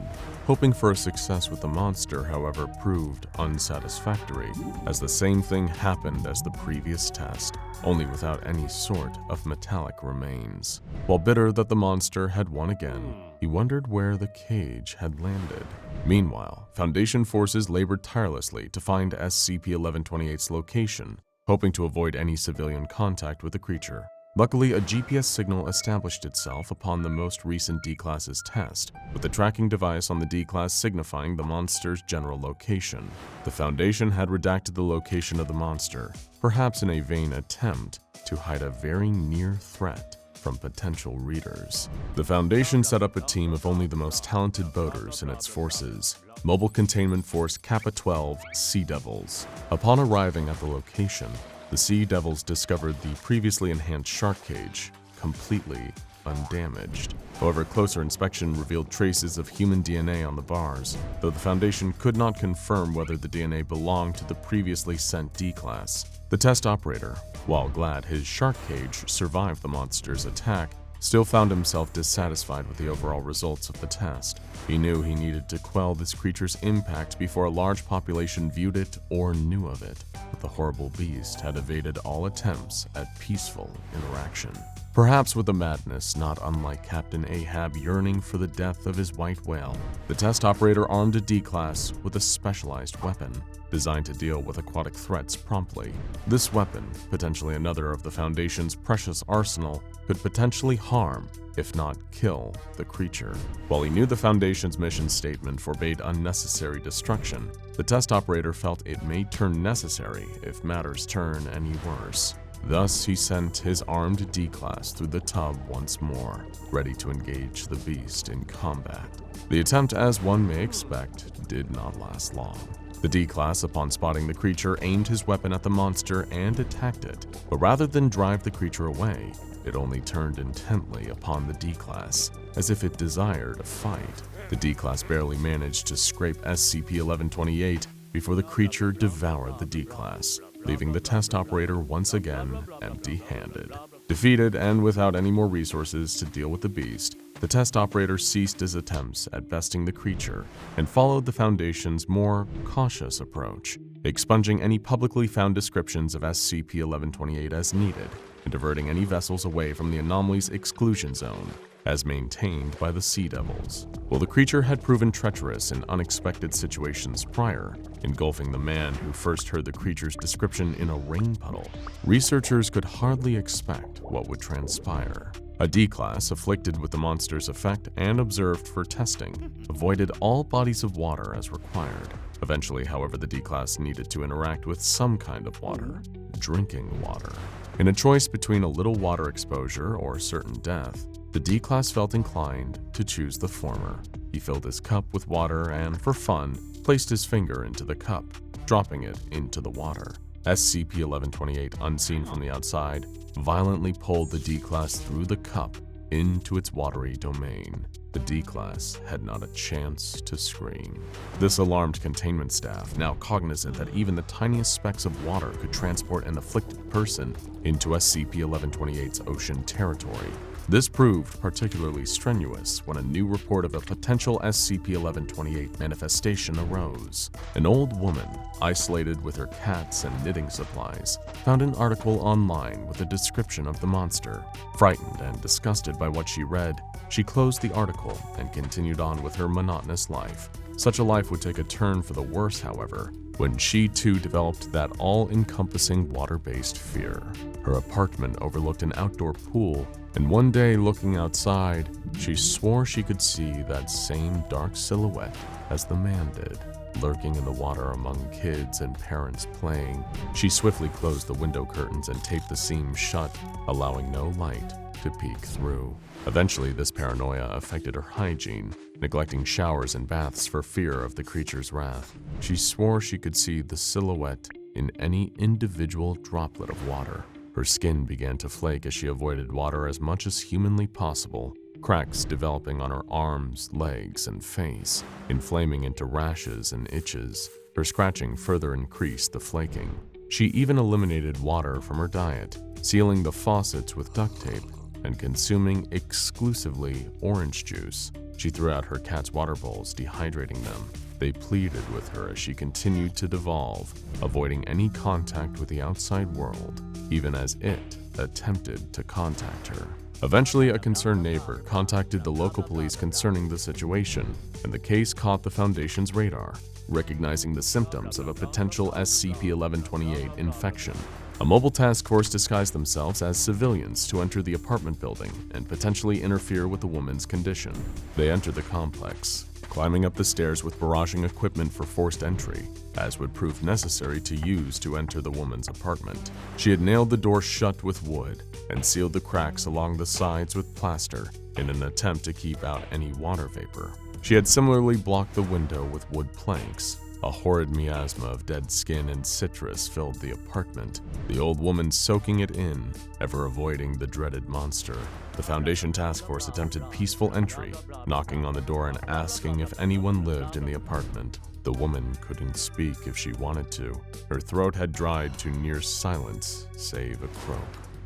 Hoping for a success with the monster, however, proved unsatisfactory, as the same thing happened as the previous test, only without any sort of metallic remains. While bitter that the monster had won again, he wondered where the cage had landed. Meanwhile, Foundation forces labored tirelessly to find SCP-1128's location, hoping to avoid any civilian contact with the creature. Luckily, a GPS signal established itself upon the most recent D-Class's test, with the tracking device on the D-Class signifying the monster's general location. The Foundation had redacted the location of the monster, perhaps in a vain attempt to hide a very near threat from potential readers. The Foundation set up a team of only the most talented boaters in its forces, Mobile Containment Force Kappa-12 Sea Devils. Upon arriving at the location, the Sea Devils discovered the previously enhanced shark cage, completely undamaged. However, closer inspection revealed traces of human DNA on the bars, though the Foundation could not confirm whether the DNA belonged to the previously sent D-Class. The test operator, while glad his shark cage survived the monster's attack, still found himself dissatisfied with the overall results of the test. He knew he needed to quell this creature's impact before a large population viewed it or knew of it. But the horrible beast had evaded all attempts at peaceful interaction. Perhaps with a madness not unlike Captain Ahab yearning for the death of his white whale, the test operator armed a D-Class with a specialized weapon designed to deal with aquatic threats promptly. This weapon, potentially another of the Foundation's precious arsenal, could potentially harm, if not kill, the creature. While he knew the Foundation's mission statement forbade unnecessary destruction, the test operator felt it may turn necessary if matters turn any worse. Thus, he sent his armed D-Class through the tub once more, ready to engage the beast in combat. The attempt, as one may expect, did not last long. The D-Class, upon spotting the creature, aimed his weapon at the monster and attacked it, but rather than drive the creature away, it only turned intently upon the D-Class, as if it desired a fight. The D-Class barely managed to scrape SCP-1128 before the creature devoured the D-Class, leaving the test operator once again empty-handed. Defeated and without any more resources to deal with the beast, the test operator ceased his attempts at besting the creature and followed the Foundation's more cautious approach, expunging any publicly found descriptions of SCP-1128 as needed and diverting any vessels away from the anomaly's exclusion zone, as maintained by the Sea Devils. While the creature had proven treacherous in unexpected situations prior, engulfing the man who first heard the creature's description in a rain puddle, researchers could hardly expect what would transpire. A D-Class, afflicted with the monster's effect and observed for testing, avoided all bodies of water as required. Eventually, however, the D-Class needed to interact with some kind of water, drinking water. In a choice between a little water exposure or certain death, the D-Class felt inclined to choose the former. He filled his cup with water and, for fun, placed his finger into the cup, dropping it into the water. SCP-1128, unseen from the outside, violently pulled the D-Class through the cup into its watery domain. The D-Class had not a chance to scream. This alarmed containment staff, now cognizant that even the tiniest specks of water could transport an afflicted person into SCP-1128's ocean territory, This proved particularly strenuous when a new report of a potential SCP-1128 manifestation arose. An old woman, isolated with her cats and knitting supplies, found an article online with a description of the monster. Frightened and disgusted by what she read, she closed the article and continued on with her monotonous life. Such a life would take a turn for the worse, however, when she too developed that all-encompassing water-based fear. Her apartment overlooked an outdoor pool, and one day looking outside, she swore she could see that same dark silhouette as the man did, lurking in the water among kids and parents playing. She swiftly closed the window curtains and taped the seams shut, allowing no light to peek through. Eventually, this paranoia affected her hygiene, neglecting showers and baths for fear of the creature's wrath. She swore she could see the silhouette in any individual droplet of water. Her skin began to flake as she avoided water as much as humanly possible, cracks developing on her arms, legs, and face, inflaming into rashes and itches. Her scratching further increased the flaking. She even eliminated water from her diet, sealing the faucets with duct tape and consuming exclusively orange juice. She threw out her cat's water bowls, dehydrating them. They pleaded with her as she continued to devolve, avoiding any contact with the outside world, even as it attempted to contact her. Eventually, a concerned neighbor contacted the local police concerning the situation, and the case caught the Foundation's radar, recognizing the symptoms of a potential SCP-1128 infection. A mobile task force disguised themselves as civilians to enter the apartment building and potentially interfere with the woman's condition. They entered the complex, climbing up the stairs with barraging equipment for forced entry, as would prove necessary to use to enter the woman's apartment. She had nailed the door shut with wood and sealed the cracks along the sides with plaster in an attempt to keep out any water vapor. She had similarly blocked the window with wood planks. A horrid miasma of dead skin and citrus filled the apartment, the old woman soaking it in, ever avoiding the dreaded monster. The Foundation task force attempted peaceful entry, knocking on the door and asking if anyone lived in the apartment. The woman couldn't speak if she wanted to. Her throat had dried to near silence, save a croak.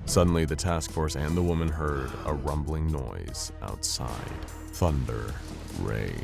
Suddenly, the task force and the woman heard a rumbling noise outside. Thunder, rain.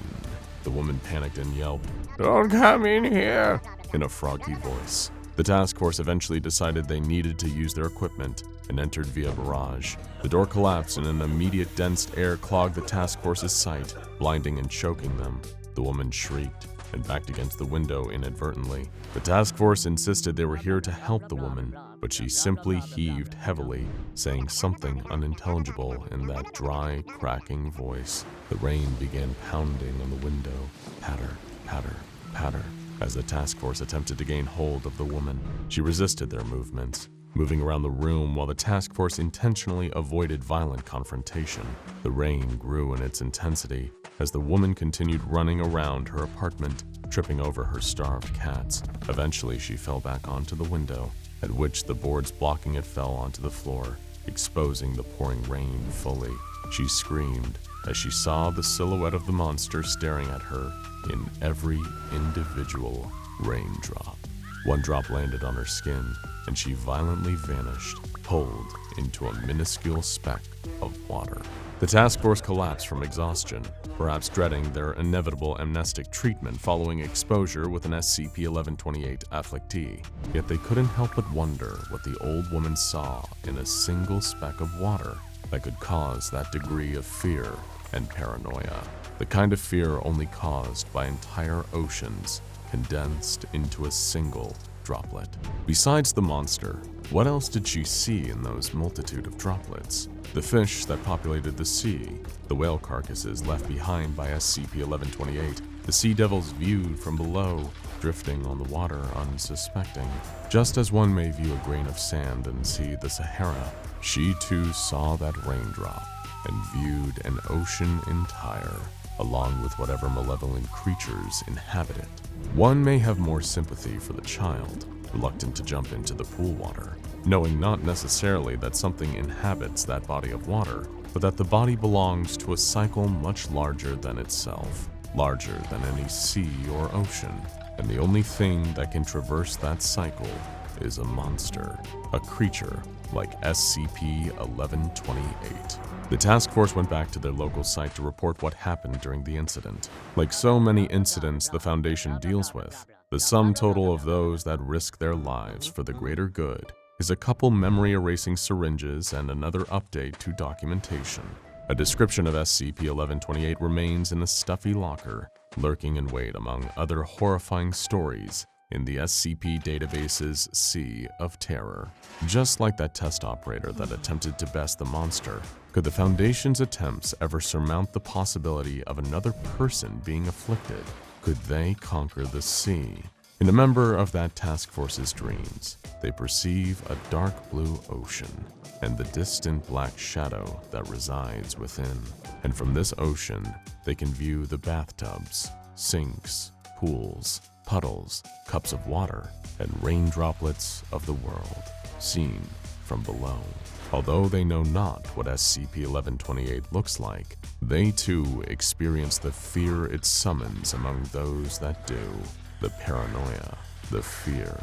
The woman panicked and yelped, "Don't come in here," in a froggy voice. The task force eventually decided they needed to use their equipment and entered via barrage. The door collapsed and an immediate dense air clogged the task force's sight, blinding and choking them. The woman shrieked and backed against the window inadvertently. The task force insisted they were here to help the woman, but she simply heaved heavily, saying something unintelligible in that dry, cracking voice. The rain began pounding on the window, patter, patter, patter, as the task force attempted to gain hold of the woman. She resisted their movements, moving around the room while the task force intentionally avoided violent confrontation. The rain grew in its intensity as the woman continued running around her apartment, tripping over her starved cats. Eventually, she fell back onto the window, at which the boards blocking it fell onto the floor, exposing the pouring rain fully. She screamed as she saw the silhouette of the monster staring at her in every individual raindrop. One drop landed on her skin, and she violently vanished, pulled into a minuscule speck of water. The task force collapsed from exhaustion, perhaps dreading their inevitable amnestic treatment following exposure with an SCP-1128 afflictee. Yet they couldn't help but wonder what the old woman saw in a single speck of water that could cause that degree of fear and paranoia. The kind of fear only caused by entire oceans condensed into a single droplet. Besides the monster, what else did she see in those multitude of droplets? The fish that populated the sea, the whale carcasses left behind by SCP-1128, the sea devils viewed from below, drifting on the water unsuspecting. Just as one may view a grain of sand and see the Sahara, she too saw that raindrop and viewed an ocean entire, along with whatever malevolent creatures inhabit it. One may have more sympathy for the child, reluctant to jump into the pool water, knowing not necessarily that something inhabits that body of water, but that the body belongs to a cycle much larger than itself, larger than any sea or ocean, and the only thing that can traverse that cycle is a monster, a creature like SCP-1128. The task force went back to their local site to report what happened during the incident. Like so many incidents the Foundation deals with, the sum total of those that risk their lives for the greater good is a couple memory-erasing syringes and another update to documentation. A description of SCP-1128 remains in a stuffy locker, lurking in wait among other horrifying stories in the SCP database's Sea of Terror. Just like that test operator that attempted to best the monster, could the Foundation's attempts ever surmount the possibility of another person being afflicted? Could they conquer the sea? In a member of that task force's dreams, they perceive a dark blue ocean and the distant black shadow that resides within. And from this ocean, they can view the bathtubs, sinks, pools, puddles, cups of water, and rain droplets of the world, seen from below. Although they know not what SCP-1128 looks like, they too experience the fear it summons among those that do, the paranoia, the fear.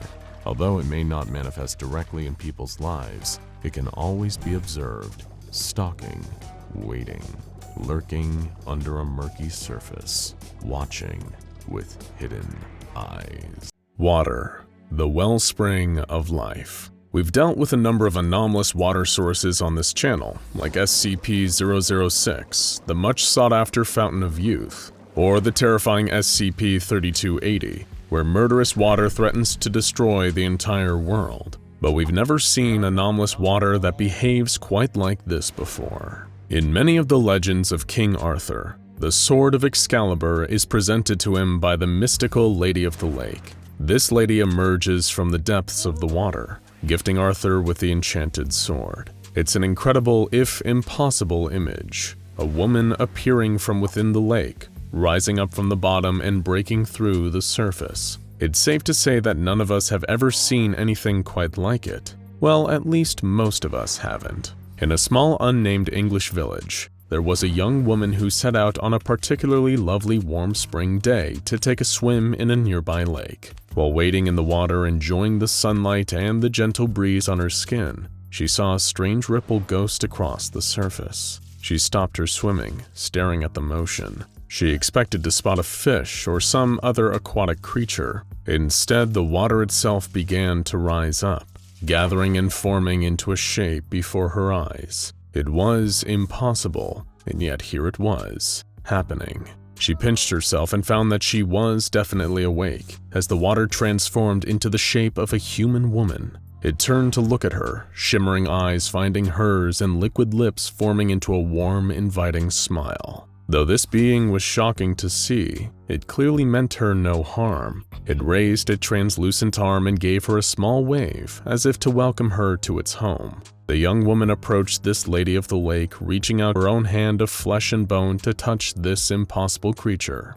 Although it may not manifest directly in people's lives, it can always be observed, stalking, waiting, lurking under a murky surface, watching with hidden eyes. Water, the wellspring of life. We've dealt with a number of anomalous water sources on this channel, like SCP-006, the much sought-after Fountain of Youth, or the terrifying SCP-3280, where murderous water threatens to destroy the entire world. But we've never seen anomalous water that behaves quite like this before. In many of the legends of King Arthur, the Sword of Excalibur is presented to him by the mystical Lady of the Lake. This lady emerges from the depths of the water, gifting Arthur with the enchanted sword. It's an incredible, if impossible, image. A woman appearing from within the lake, rising up from the bottom and breaking through the surface. It's safe to say that none of us have ever seen anything quite like it. Well, at least most of us haven't. In a small unnamed English village, there was a young woman who set out on a particularly lovely warm spring day to take a swim in a nearby lake. While wading in the water, enjoying the sunlight and the gentle breeze on her skin, she saw a strange ripple ghost across the surface. She stopped her swimming, staring at the motion. She expected to spot a fish or some other aquatic creature. Instead, the water itself began to rise up, gathering and forming into a shape before her eyes. It was impossible, and yet here it was, happening. She pinched herself and found that she was definitely awake, as the water transformed into the shape of a human woman. It turned to look at her, shimmering eyes finding hers and liquid lips forming into a warm, inviting smile. Though this being was shocking to see, it clearly meant her no harm. It raised a translucent arm and gave her a small wave, as if to welcome her to its home. The young woman approached this Lady of the Lake, reaching out her own hand of flesh and bone to touch this impossible creature.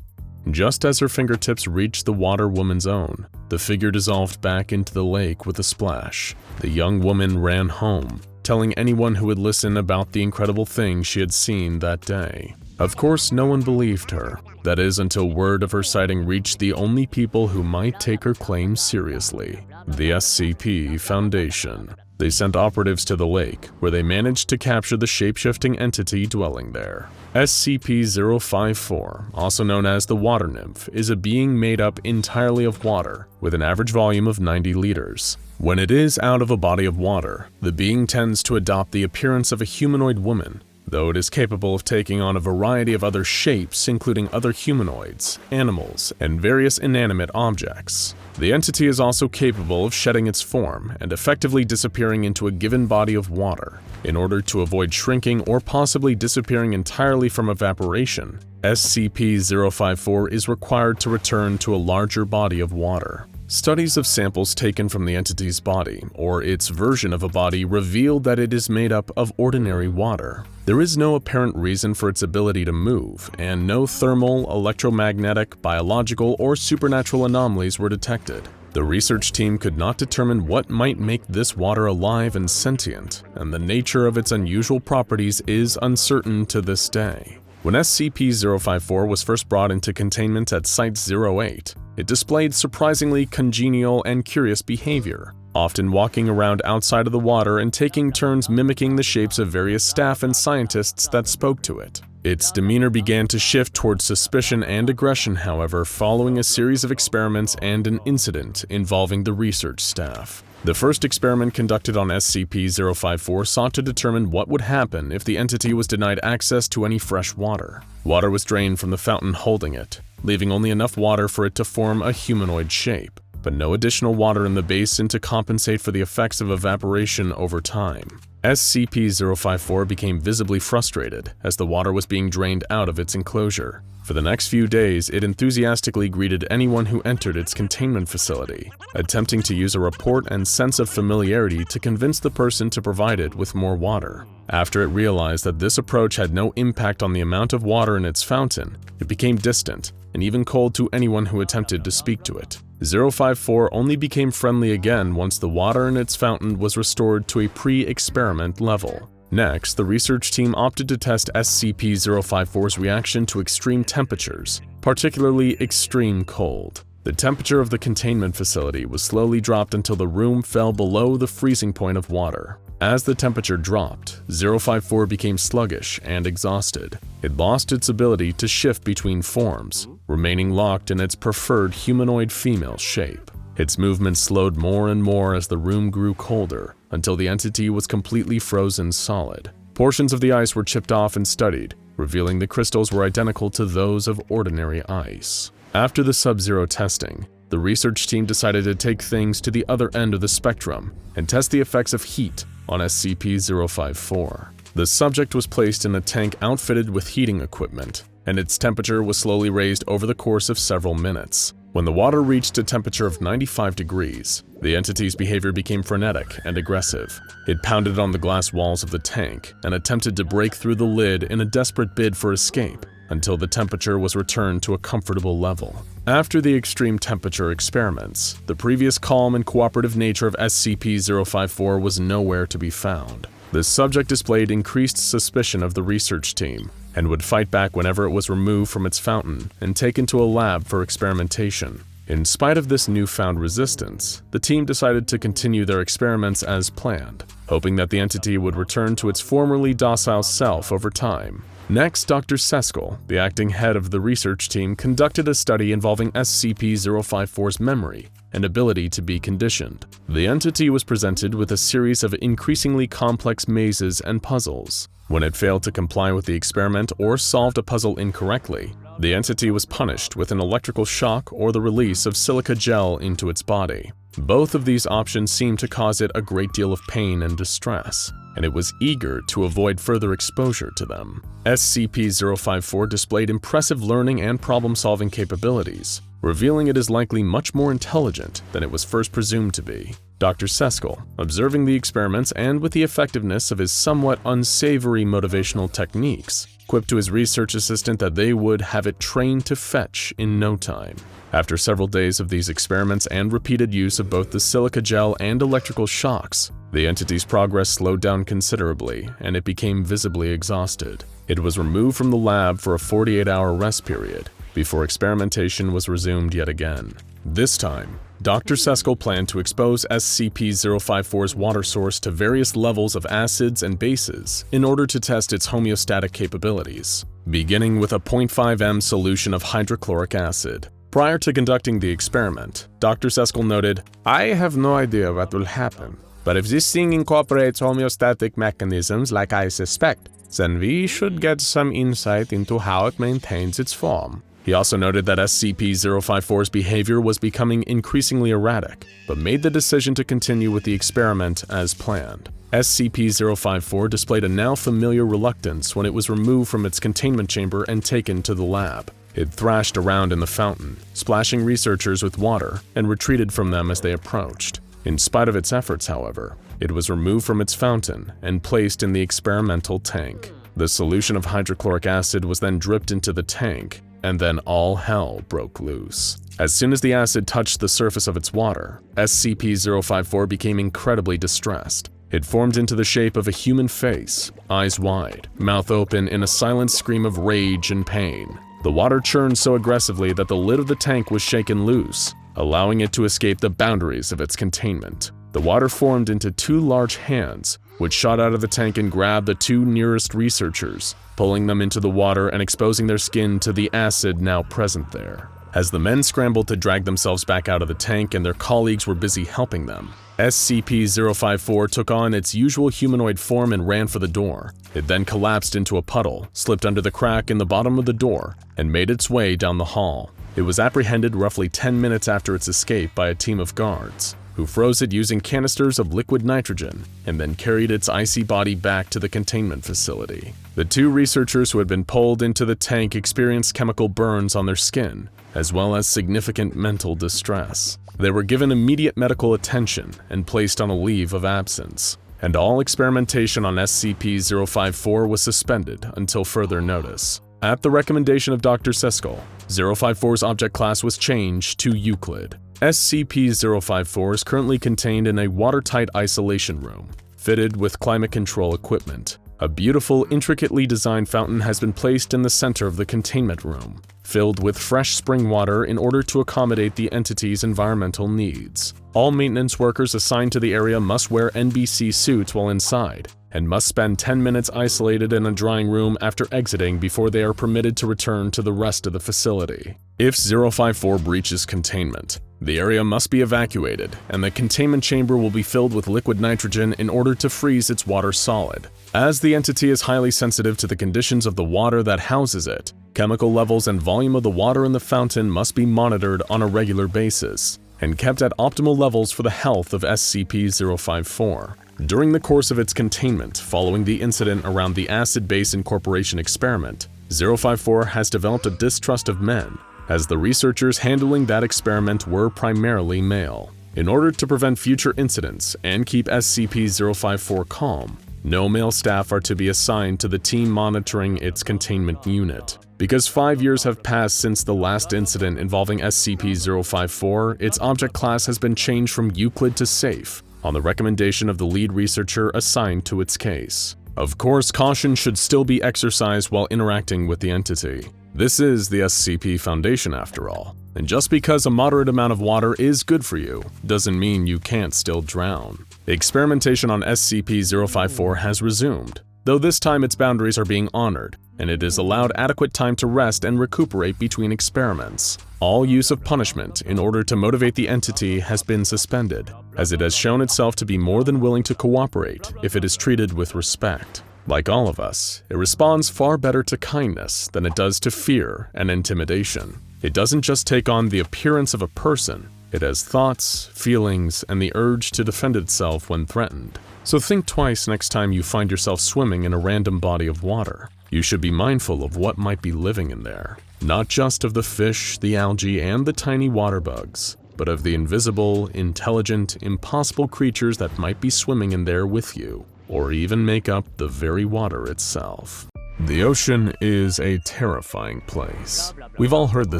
Just as her fingertips reached the water woman's own, the figure dissolved back into the lake with a splash. The young woman ran home, telling anyone who would listen about the incredible thing she had seen that day. Of course, no one believed her. That is, until word of her sighting reached the only people who might take her claim seriously, the SCP Foundation. They sent operatives to the lake, where they managed to capture the shape-shifting entity dwelling there. SCP-054, also known as the Water Nymph, is a being made up entirely of water, with an average volume of 90 liters. When it is out of a body of water, the being tends to adopt the appearance of a humanoid woman, though it is capable of taking on a variety of other shapes, including other humanoids, animals, and various inanimate objects. The entity is also capable of shedding its form and effectively disappearing into a given body of water. In order to avoid shrinking or possibly disappearing entirely from evaporation, SCP-054 is required to return to a larger body of water. Studies of samples taken from the entity's body, or its version of a body, revealed that it is made up of ordinary water. There is no apparent reason for its ability to move, and no thermal, electromagnetic, biological, or supernatural anomalies were detected. The research team could not determine what might make this water alive and sentient, and the nature of its unusual properties is uncertain to this day. When SCP-054 was first brought into containment at Site-08, it displayed surprisingly congenial and curious behavior. often walking around outside of the water and taking turns mimicking the shapes of various staff and scientists that spoke to it. Its demeanor began to shift towards suspicion and aggression, however, following a series of experiments and an incident involving the research staff. The first experiment conducted on SCP-054 sought to determine what would happen if the entity was denied access to any fresh water. Water was drained from the fountain holding it, leaving only enough water for it to form a humanoid shape, but no additional water in the basin to compensate for the effects of evaporation over time. SCP-054 became visibly frustrated as the water was being drained out of its enclosure. For the next few days, it enthusiastically greeted anyone who entered its containment facility, attempting to use a rapport and sense of familiarity to convince the person to provide it with more water. After it realized that this approach had no impact on the amount of water in its fountain, it became distant and even cold to anyone who attempted to speak to it. 054 only became friendly again once the water in its fountain was restored to a pre-experiment level. Next, the research team opted to test SCP-054's reaction to extreme temperatures, particularly extreme cold. The temperature of the containment facility was slowly dropped until the room fell below the freezing point of water. As the temperature dropped, 054 became sluggish and exhausted. It lost its ability to shift between forms, remaining locked in its preferred humanoid female shape. Its movements slowed more and more as the room grew colder, until the entity was completely frozen solid. Portions of the ice were chipped off and studied, revealing the crystals were identical to those of ordinary ice. After the sub-zero testing, the research team decided to take things to the other end of the spectrum and test the effects of heat on SCP-054. The subject was placed in a tank outfitted with heating equipment, and its temperature was slowly raised over the course of several minutes. When the water reached a temperature of 95 degrees, the entity's behavior became frenetic and aggressive. It pounded on the glass walls of the tank and attempted to break through the lid in a desperate bid for escape until the temperature was returned to a comfortable level. After the extreme temperature experiments, the previous calm and cooperative nature of SCP-054 was nowhere to be found. The subject displayed increased suspicion of the research team and would fight back whenever it was removed from its fountain and taken to a lab for experimentation. In spite of this newfound resistance, the team decided to continue their experiments as planned, hoping that the entity would return to its formerly docile self over time. Next, Dr. Seskel, the acting head of the research team, conducted a study involving SCP-054's memory and ability to be conditioned. The entity was presented with a series of increasingly complex mazes and puzzles. When it failed to comply with the experiment or solved a puzzle incorrectly, the entity was punished with an electrical shock or the release of silica gel into its body. Both of these options seemed to cause it a great deal of pain and distress, and it was eager to avoid further exposure to them. SCP-054 displayed impressive learning and problem-solving capabilities, revealing it is likely much more intelligent than it was first presumed to be. Dr. Seskel, observing the experiments and with the effectiveness of his somewhat unsavory motivational techniques, quipped to his research assistant that they would have it trained to fetch in no time. After several days of these experiments and repeated use of both the silica gel and electrical shocks, the entity's progress slowed down considerably and it became visibly exhausted. It was removed from the lab for a 48-hour rest period before experimentation was resumed yet again. This time, Dr. Seskel planned to expose SCP-054's water source to various levels of acids and bases in order to test its homeostatic capabilities, beginning with a 0.5 m solution of hydrochloric acid. Prior to conducting the experiment, Dr. Seskel noted, "I have no idea what will happen, but if this thing incorporates homeostatic mechanisms like I suspect, then we should get some insight into how it maintains its form." He also noted that SCP-054's behavior was becoming increasingly erratic, but made the decision to continue with the experiment as planned. SCP-054 displayed a now familiar reluctance when it was removed from its containment chamber and taken to the lab. It thrashed around in the fountain, splashing researchers with water, and retreated from them as they approached. In spite of its efforts, however, it was removed from its fountain and placed in the experimental tank. The solution of hydrochloric acid was then dripped into the tank, and then all hell broke loose. As soon as the acid touched the surface of its water, SCP-054 became incredibly distressed. It formed into the shape of a human face, eyes wide, mouth open in a silent scream of rage and pain. The water churned so aggressively that the lid of the tank was shaken loose, allowing it to escape the boundaries of its containment. the water formed into two large hands, which shot out of the tank and grabbed the two nearest researchers, pulling them into the water and exposing their skin to the acid now present there. As the men scrambled to drag themselves back out of the tank and their colleagues were busy helping them, SCP-054 took on its usual humanoid form and ran for the door. It then collapsed into a puddle, slipped under the crack in the bottom of the door, and made its way down the hall. It was apprehended roughly 10 minutes after its escape by a team of guards, who froze it using canisters of liquid nitrogen and then carried its icy body back to the containment facility. The two researchers who had been pulled into the tank experienced chemical burns on their skin, as well as significant mental distress. They were given immediate medical attention and placed on a leave of absence, and all experimentation on SCP-054 was suspended until further notice. At the recommendation of Dr. Seskel, 054's object class was changed to Euclid. SCP-054 is currently contained in a watertight isolation room, fitted with climate control equipment. A beautiful, intricately designed fountain has been placed in the center of the containment room, filled with fresh spring water in order to accommodate the entity's environmental needs. All maintenance workers assigned to the area must wear NBC suits while inside, and must spend 10 minutes isolated in a drying room after exiting before they are permitted to return to the rest of the facility. If 054 breaches containment, the area must be evacuated, and the containment chamber will be filled with liquid nitrogen in order to freeze its water solid. As the entity is highly sensitive to the conditions of the water that houses it, chemical levels and volume of the water in the fountain must be monitored on a regular basis and kept at optimal levels for the health of SCP-054. During the course of its containment following the incident around the acid base incorporation experiment, 054 has developed a distrust of men, as the researchers handling that experiment were primarily male. In order to prevent future incidents and keep SCP-054 calm, no male staff are to be assigned to the team monitoring its containment unit. Because 5 years have passed since the last incident involving SCP-054, its object class has been changed from Euclid to Safe, on the recommendation of the lead researcher assigned to its case. Of course, caution should still be exercised while interacting with the entity. This is the SCP Foundation after all, and just because a moderate amount of water is good for you, doesn't mean you can't still drown. Experimentation on SCP-054 has resumed, though this time its boundaries are being honored, and it is allowed adequate time to rest and recuperate between experiments. All use of punishment in order to motivate the entity has been suspended, as it has shown itself to be more than willing to cooperate if it is treated with respect. Like all of us, it responds far better to kindness than it does to fear and intimidation. It doesn't just take on the appearance of a person, it has thoughts, feelings, and the urge to defend itself when threatened. So think twice next time you find yourself swimming in a random body of water. You should be mindful of what might be living in there. Not just of the fish, the algae, and the tiny water bugs, but of the invisible, intelligent, impossible creatures that might be swimming in there with you, or even make up the very water itself. The ocean is a terrifying place. We've all heard the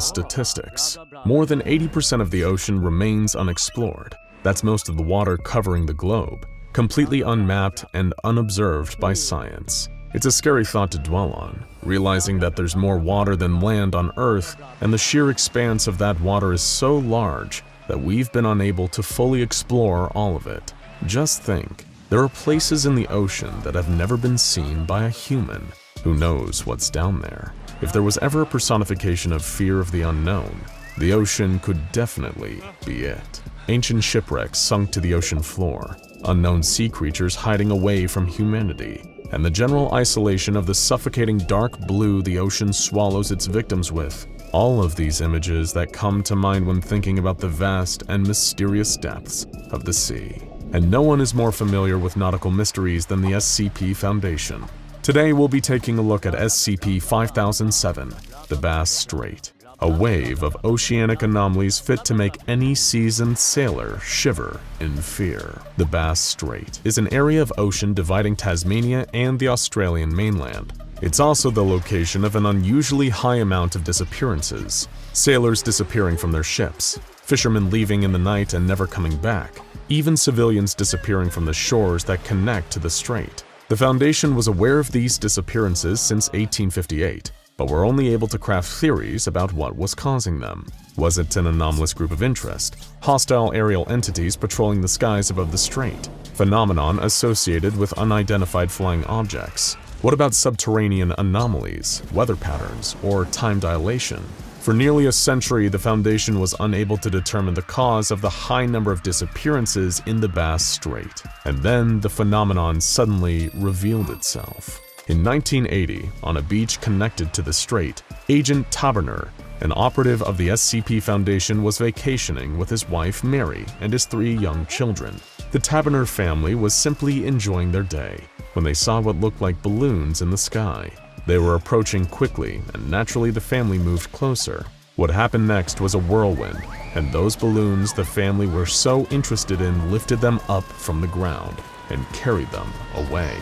statistics. More than 80% of the ocean remains unexplored. That's most of the water covering the globe, completely unmapped and unobserved by science. It's a scary thought to dwell on, realizing that there's more water than land on Earth, and the sheer expanse of that water is so large that we've been unable to fully explore all of it. Just think, there are places in the ocean that have never been seen by a human. Who knows what's down there? If there was ever a personification of fear of the unknown, the ocean could definitely be it. Ancient shipwrecks sunk to the ocean floor, unknown sea creatures hiding away from humanity, and the general isolation of the suffocating dark blue the ocean swallows its victims with. All of these images that come to mind when thinking about the vast and mysterious depths of the sea. And no one is more familiar with nautical mysteries than the SCP Foundation. Today we'll be taking a look at SCP-5007, the Bass Strait, a wave of oceanic anomalies fit to make any seasoned sailor shiver in fear. The Bass Strait is an area of ocean dividing Tasmania and the Australian mainland. It's also the location of an unusually high amount of disappearances, sailors disappearing from their ships, fishermen leaving in the night and never coming back, even civilians disappearing from the shores that connect to the strait. The Foundation was aware of these disappearances since 1858, but were only able to craft theories about what was causing them. Was it an anomalous group of interest? Hostile aerial entities patrolling the skies above the Strait? Phenomenon associated with unidentified flying objects? What about subterranean anomalies, weather patterns, or time dilation? For nearly a century, the Foundation was unable to determine the cause of the high number of disappearances in the Bass Strait. And then the phenomenon suddenly revealed itself. In 1980, on a beach connected to the Strait, Agent Taberner, an operative of the SCP Foundation, was vacationing with his wife Mary and his 3 young children. The Taberner family was simply enjoying their day when they saw what looked like balloons in the sky. They were approaching quickly, and naturally the family moved closer. What happened next was a whirlwind, and those balloons the family were so interested in lifted them up from the ground and carried them away.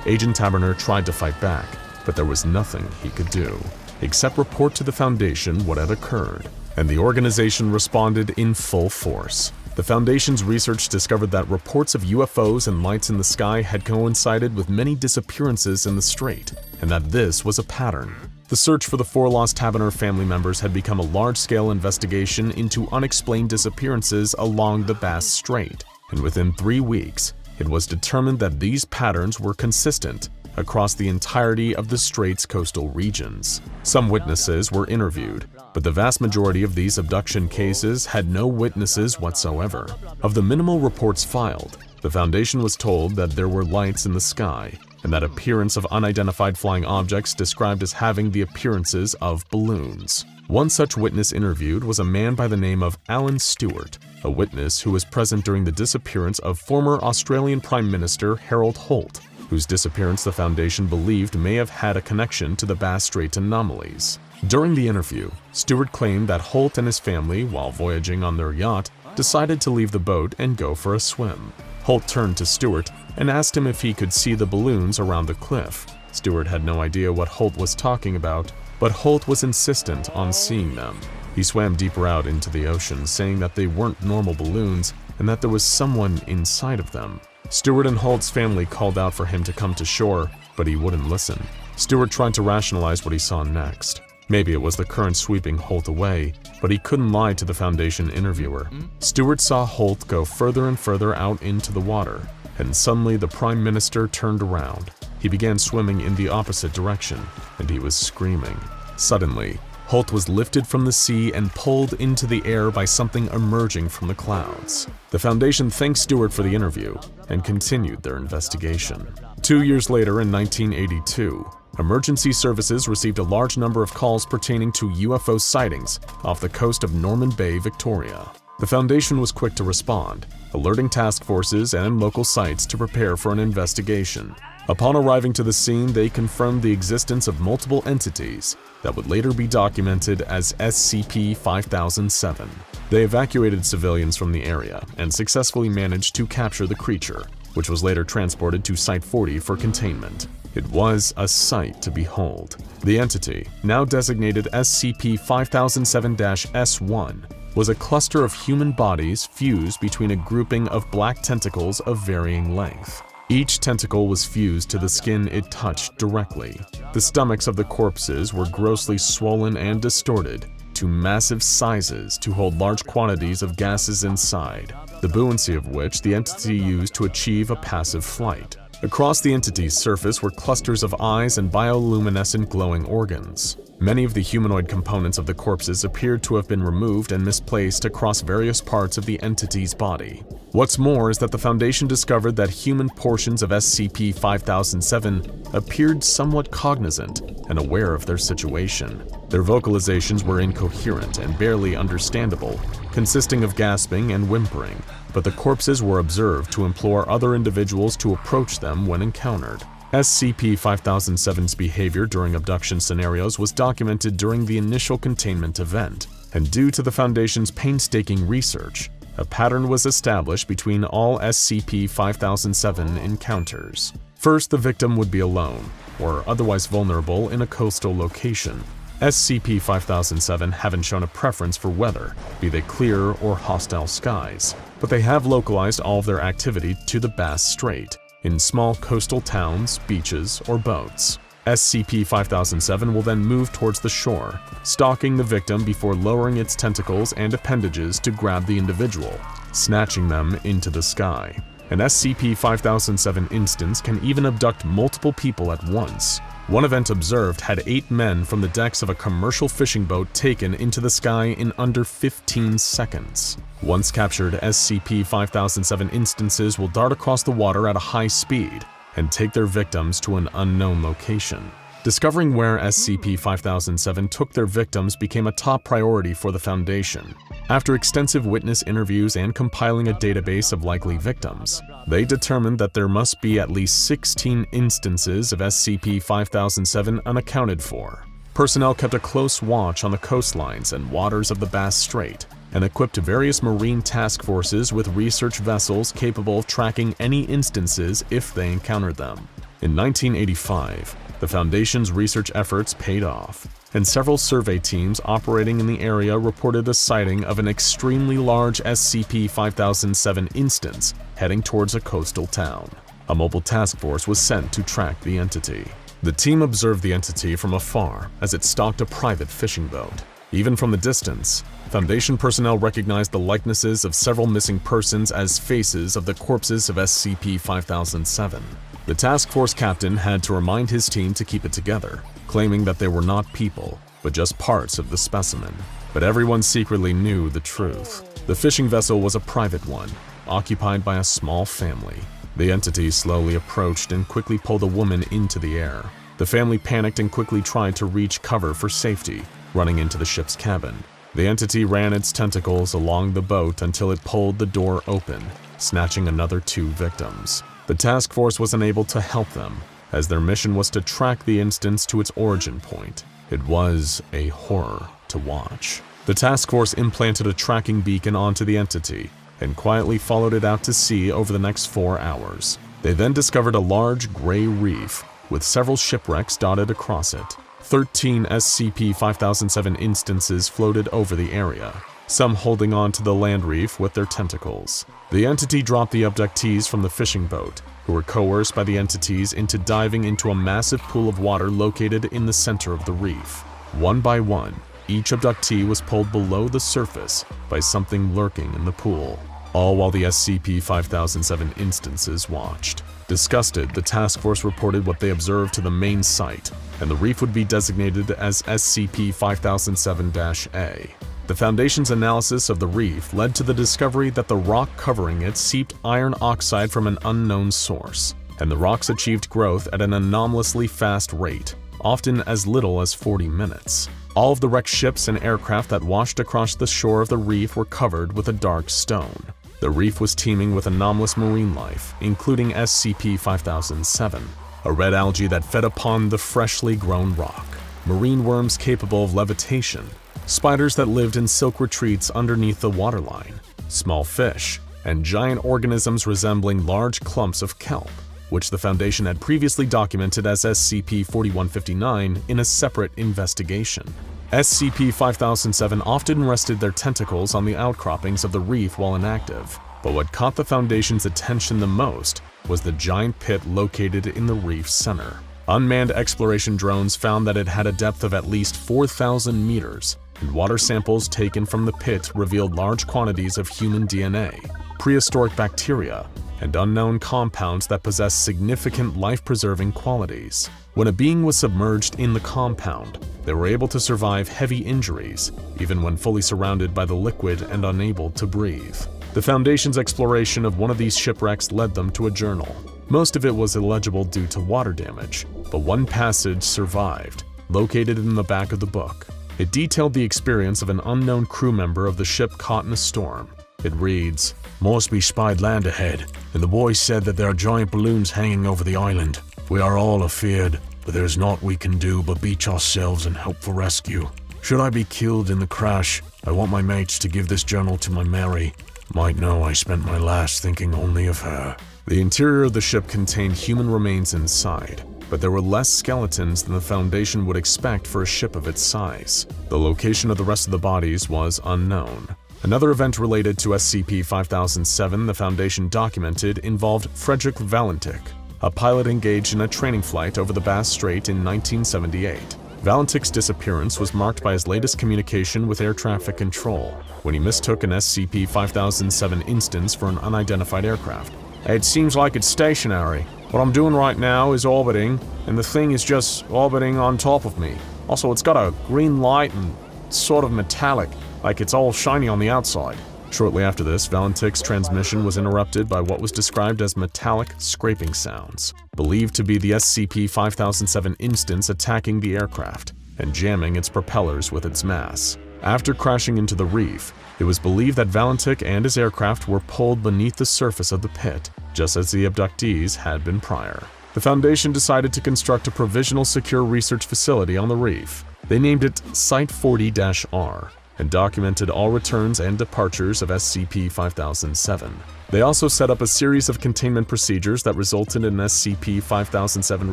Agent Taberner tried to fight back, but there was nothing he could do, except report to the Foundation what had occurred, and the organization responded in full force. The Foundation's research discovered that reports of UFOs and lights in the sky had coincided with many disappearances in the Strait, and that this was a pattern. The search for the 4 lost Taberner family members had become a large-scale investigation into unexplained disappearances along the Bass Strait, and within 3 weeks, it was determined that these patterns were consistent across the entirety of the Strait's coastal regions. Some witnesses were interviewed, but the vast majority of these abduction cases had no witnesses whatsoever. Of the minimal reports filed, the Foundation was told that there were lights in the sky, and that appearance of unidentified flying objects described as having the appearances of balloons. One such witness interviewed was a man by the name of Alan Stewart, a witness who was present during the disappearance of former Australian Prime Minister Harold Holt, whose disappearance the Foundation believed may have had a connection to the Bass Strait anomalies. During the interview, Stewart claimed that Holt and his family, while voyaging on their yacht, decided to leave the boat and go for a swim. Holt turned to Stewart and asked him if he could see the balloons around the cliff. Stewart had no idea what Holt was talking about, but Holt was insistent on seeing them. He swam deeper out into the ocean, saying that they weren't normal balloons and that there was someone inside of them. Stewart and Holt's family called out for him to come to shore, but he wouldn't listen. Stewart tried to rationalize what he saw next. Maybe it was the current sweeping Holt away, but he couldn't lie to the Foundation interviewer. Stewart saw Holt go further and further out into the water, and suddenly the Prime Minister turned around. He began swimming in the opposite direction, and he was screaming. Suddenly, Holt was lifted from the sea and pulled into the air by something emerging from the clouds. The Foundation thanked Stewart for the interview and continued their investigation. 2 years later, in 1982, emergency services received a large number of calls pertaining to UFO sightings off the coast of Norman Bay, Victoria. The Foundation was quick to respond, alerting task forces and local sites to prepare for an investigation. Upon arriving to the scene, they confirmed the existence of multiple entities that would later be documented as SCP-5007. They evacuated civilians from the area and successfully managed to capture the creature, which was later transported to Site 40 for containment. It was a sight to behold. The entity, now designated SCP-5007-S1, was a cluster of human bodies fused between a grouping of black tentacles of varying length. Each tentacle was fused to the skin it touched directly. The stomachs of the corpses were grossly swollen and distorted to massive sizes to hold large quantities of gases inside, the buoyancy of which the entity used to achieve a passive flight. Across the entity's surface were clusters of eyes and bioluminescent glowing organs. Many of the humanoid components of the corpses appeared to have been removed and misplaced across various parts of the entity's body. What's more is that the Foundation discovered that human portions of SCP-5007 appeared somewhat cognizant and aware of their situation. Their vocalizations were incoherent and barely understandable, consisting of gasping and whimpering, but the corpses were observed to implore other individuals to approach them when encountered. SCP-5007's behavior during abduction scenarios was documented during the initial containment event, and due to the Foundation's painstaking research, a pattern was established between all SCP-5007 encounters. First, the victim would be alone, or otherwise vulnerable in a coastal location. SCP-5007 haven't shown a preference for weather, be they clear or hostile skies, but they have localized all of their activity to the Bass Strait, in small coastal towns, beaches, or boats. SCP-5007 will then move towards the shore, stalking the victim before lowering its tentacles and appendages to grab the individual, snatching them into the sky. An SCP-5007 instance can even abduct multiple people at once. One event observed had 8 men from the decks of a commercial fishing boat taken into the sky in under 15 seconds. Once captured, SCP-5007 instances will dart across the water at a high speed and take their victims to an unknown location. Discovering where SCP-5007 took their victims became a top priority for the Foundation. After extensive witness interviews and compiling a database of likely victims, they determined that there must be at least 16 instances of SCP-5007 unaccounted for. Personnel kept a close watch on the coastlines and waters of the Bass Strait, and equipped various marine task forces with research vessels capable of tracking any instances if they encountered them. In 1985, the Foundation's research efforts paid off, and several survey teams operating in the area reported a sighting of an extremely large SCP-5007 instance heading towards a coastal town. A mobile task force was sent to track the entity. The team observed the entity from afar as it stalked a private fishing boat. Even from the distance, Foundation personnel recognized the likenesses of several missing persons as faces of the corpses of SCP-5007. The task force captain had to remind his team to keep it together, claiming that they were not people, but just parts of the specimen. But everyone secretly knew the truth. The fishing vessel was a private one, occupied by a small family. The entity slowly approached and quickly pulled a woman into the air. The family panicked and quickly tried to reach cover for safety, running into the ship's cabin. The entity ran its tentacles along the boat until it pulled the door open, snatching another 2 victims. The task force was unable to help them, as their mission was to track the instance to its origin point. It was a horror to watch. The task force implanted a tracking beacon onto the entity and quietly followed it out to sea over the next 4 hours. They then discovered a large gray reef with several shipwrecks dotted across it. 13 SCP-5007 instances floated over the area, some holding on to the land reef with their tentacles. The entity dropped the abductees from the fishing boat, who were coerced by the entities into diving into a massive pool of water located in the center of the reef. One by one, each abductee was pulled below the surface by something lurking in the pool, all while the SCP-5007 instances watched. Disgusted, the task force reported what they observed to the main site, and the reef would be designated as SCP-5007-A. The Foundation's analysis of the reef led to the discovery that the rock covering it seeped iron oxide from an unknown source, and the rocks achieved growth at an anomalously fast rate, often as little as 40 minutes. All of the wrecked ships and aircraft that washed across the shore of the reef were covered with a dark stone. The reef was teeming with anomalous marine life, including SCP-5007, a red algae that fed upon the freshly grown rock, marine worms capable of levitation, spiders that lived in silk retreats underneath the waterline, small fish, and giant organisms resembling large clumps of kelp, which the Foundation had previously documented as SCP-4159 in a separate investigation. SCP-5007 often rested their tentacles on the outcroppings of the reef while inactive, but what caught the Foundation's attention the most was the giant pit located in the reef's center. Unmanned exploration drones found that it had a depth of at least 4,000 meters, and water samples taken from the pit revealed large quantities of human DNA, prehistoric bacteria, and unknown compounds that possess significant life-preserving qualities. When a being was submerged in the compound, they were able to survive heavy injuries, even when fully surrounded by the liquid and unable to breathe. The Foundation's exploration of one of these shipwrecks led them to a journal. Most of it was illegible due to water damage, but one passage survived, located in the back of the book. It detailed the experience of an unknown crew member of the ship caught in a storm. It reads, "Moresby spied land ahead, and the boys said that there are giant balloons hanging over the island. We are all afeard, but there is naught we can do but beach ourselves and hope for rescue. Should I be killed in the crash, I want my mates to give this journal to my Mary. Might know I spent my last thinking only of her." The interior of the ship contained human remains inside, but there were less skeletons than the Foundation would expect for a ship of its size. The location of the rest of the bodies was unknown. Another event related to SCP-5007 the Foundation documented involved Frederick Valentik, a pilot engaged in a training flight over the Bass Strait in 1978. Valentik's disappearance was marked by his latest communication with air traffic control, when he mistook an SCP-5007 instance for an unidentified aircraft. "It seems like it's stationary. What I'm doing right now is orbiting, and the thing is just orbiting on top of me. Also, it's got a green light and sort of metallic, like it's all shiny on the outside." Shortly after this, Valentik's transmission was interrupted by what was described as metallic scraping sounds, believed to be the SCP-5007 instance attacking the aircraft and jamming its propellers with its mass. After crashing into the reef, it was believed that Valentik and his aircraft were pulled beneath the surface of the pit, just as the abductees had been prior. The Foundation decided to construct a provisional secure research facility on the reef. They named it Site 40-R and documented all returns and departures of SCP-5007. They also set up a series of containment procedures that resulted in SCP-5007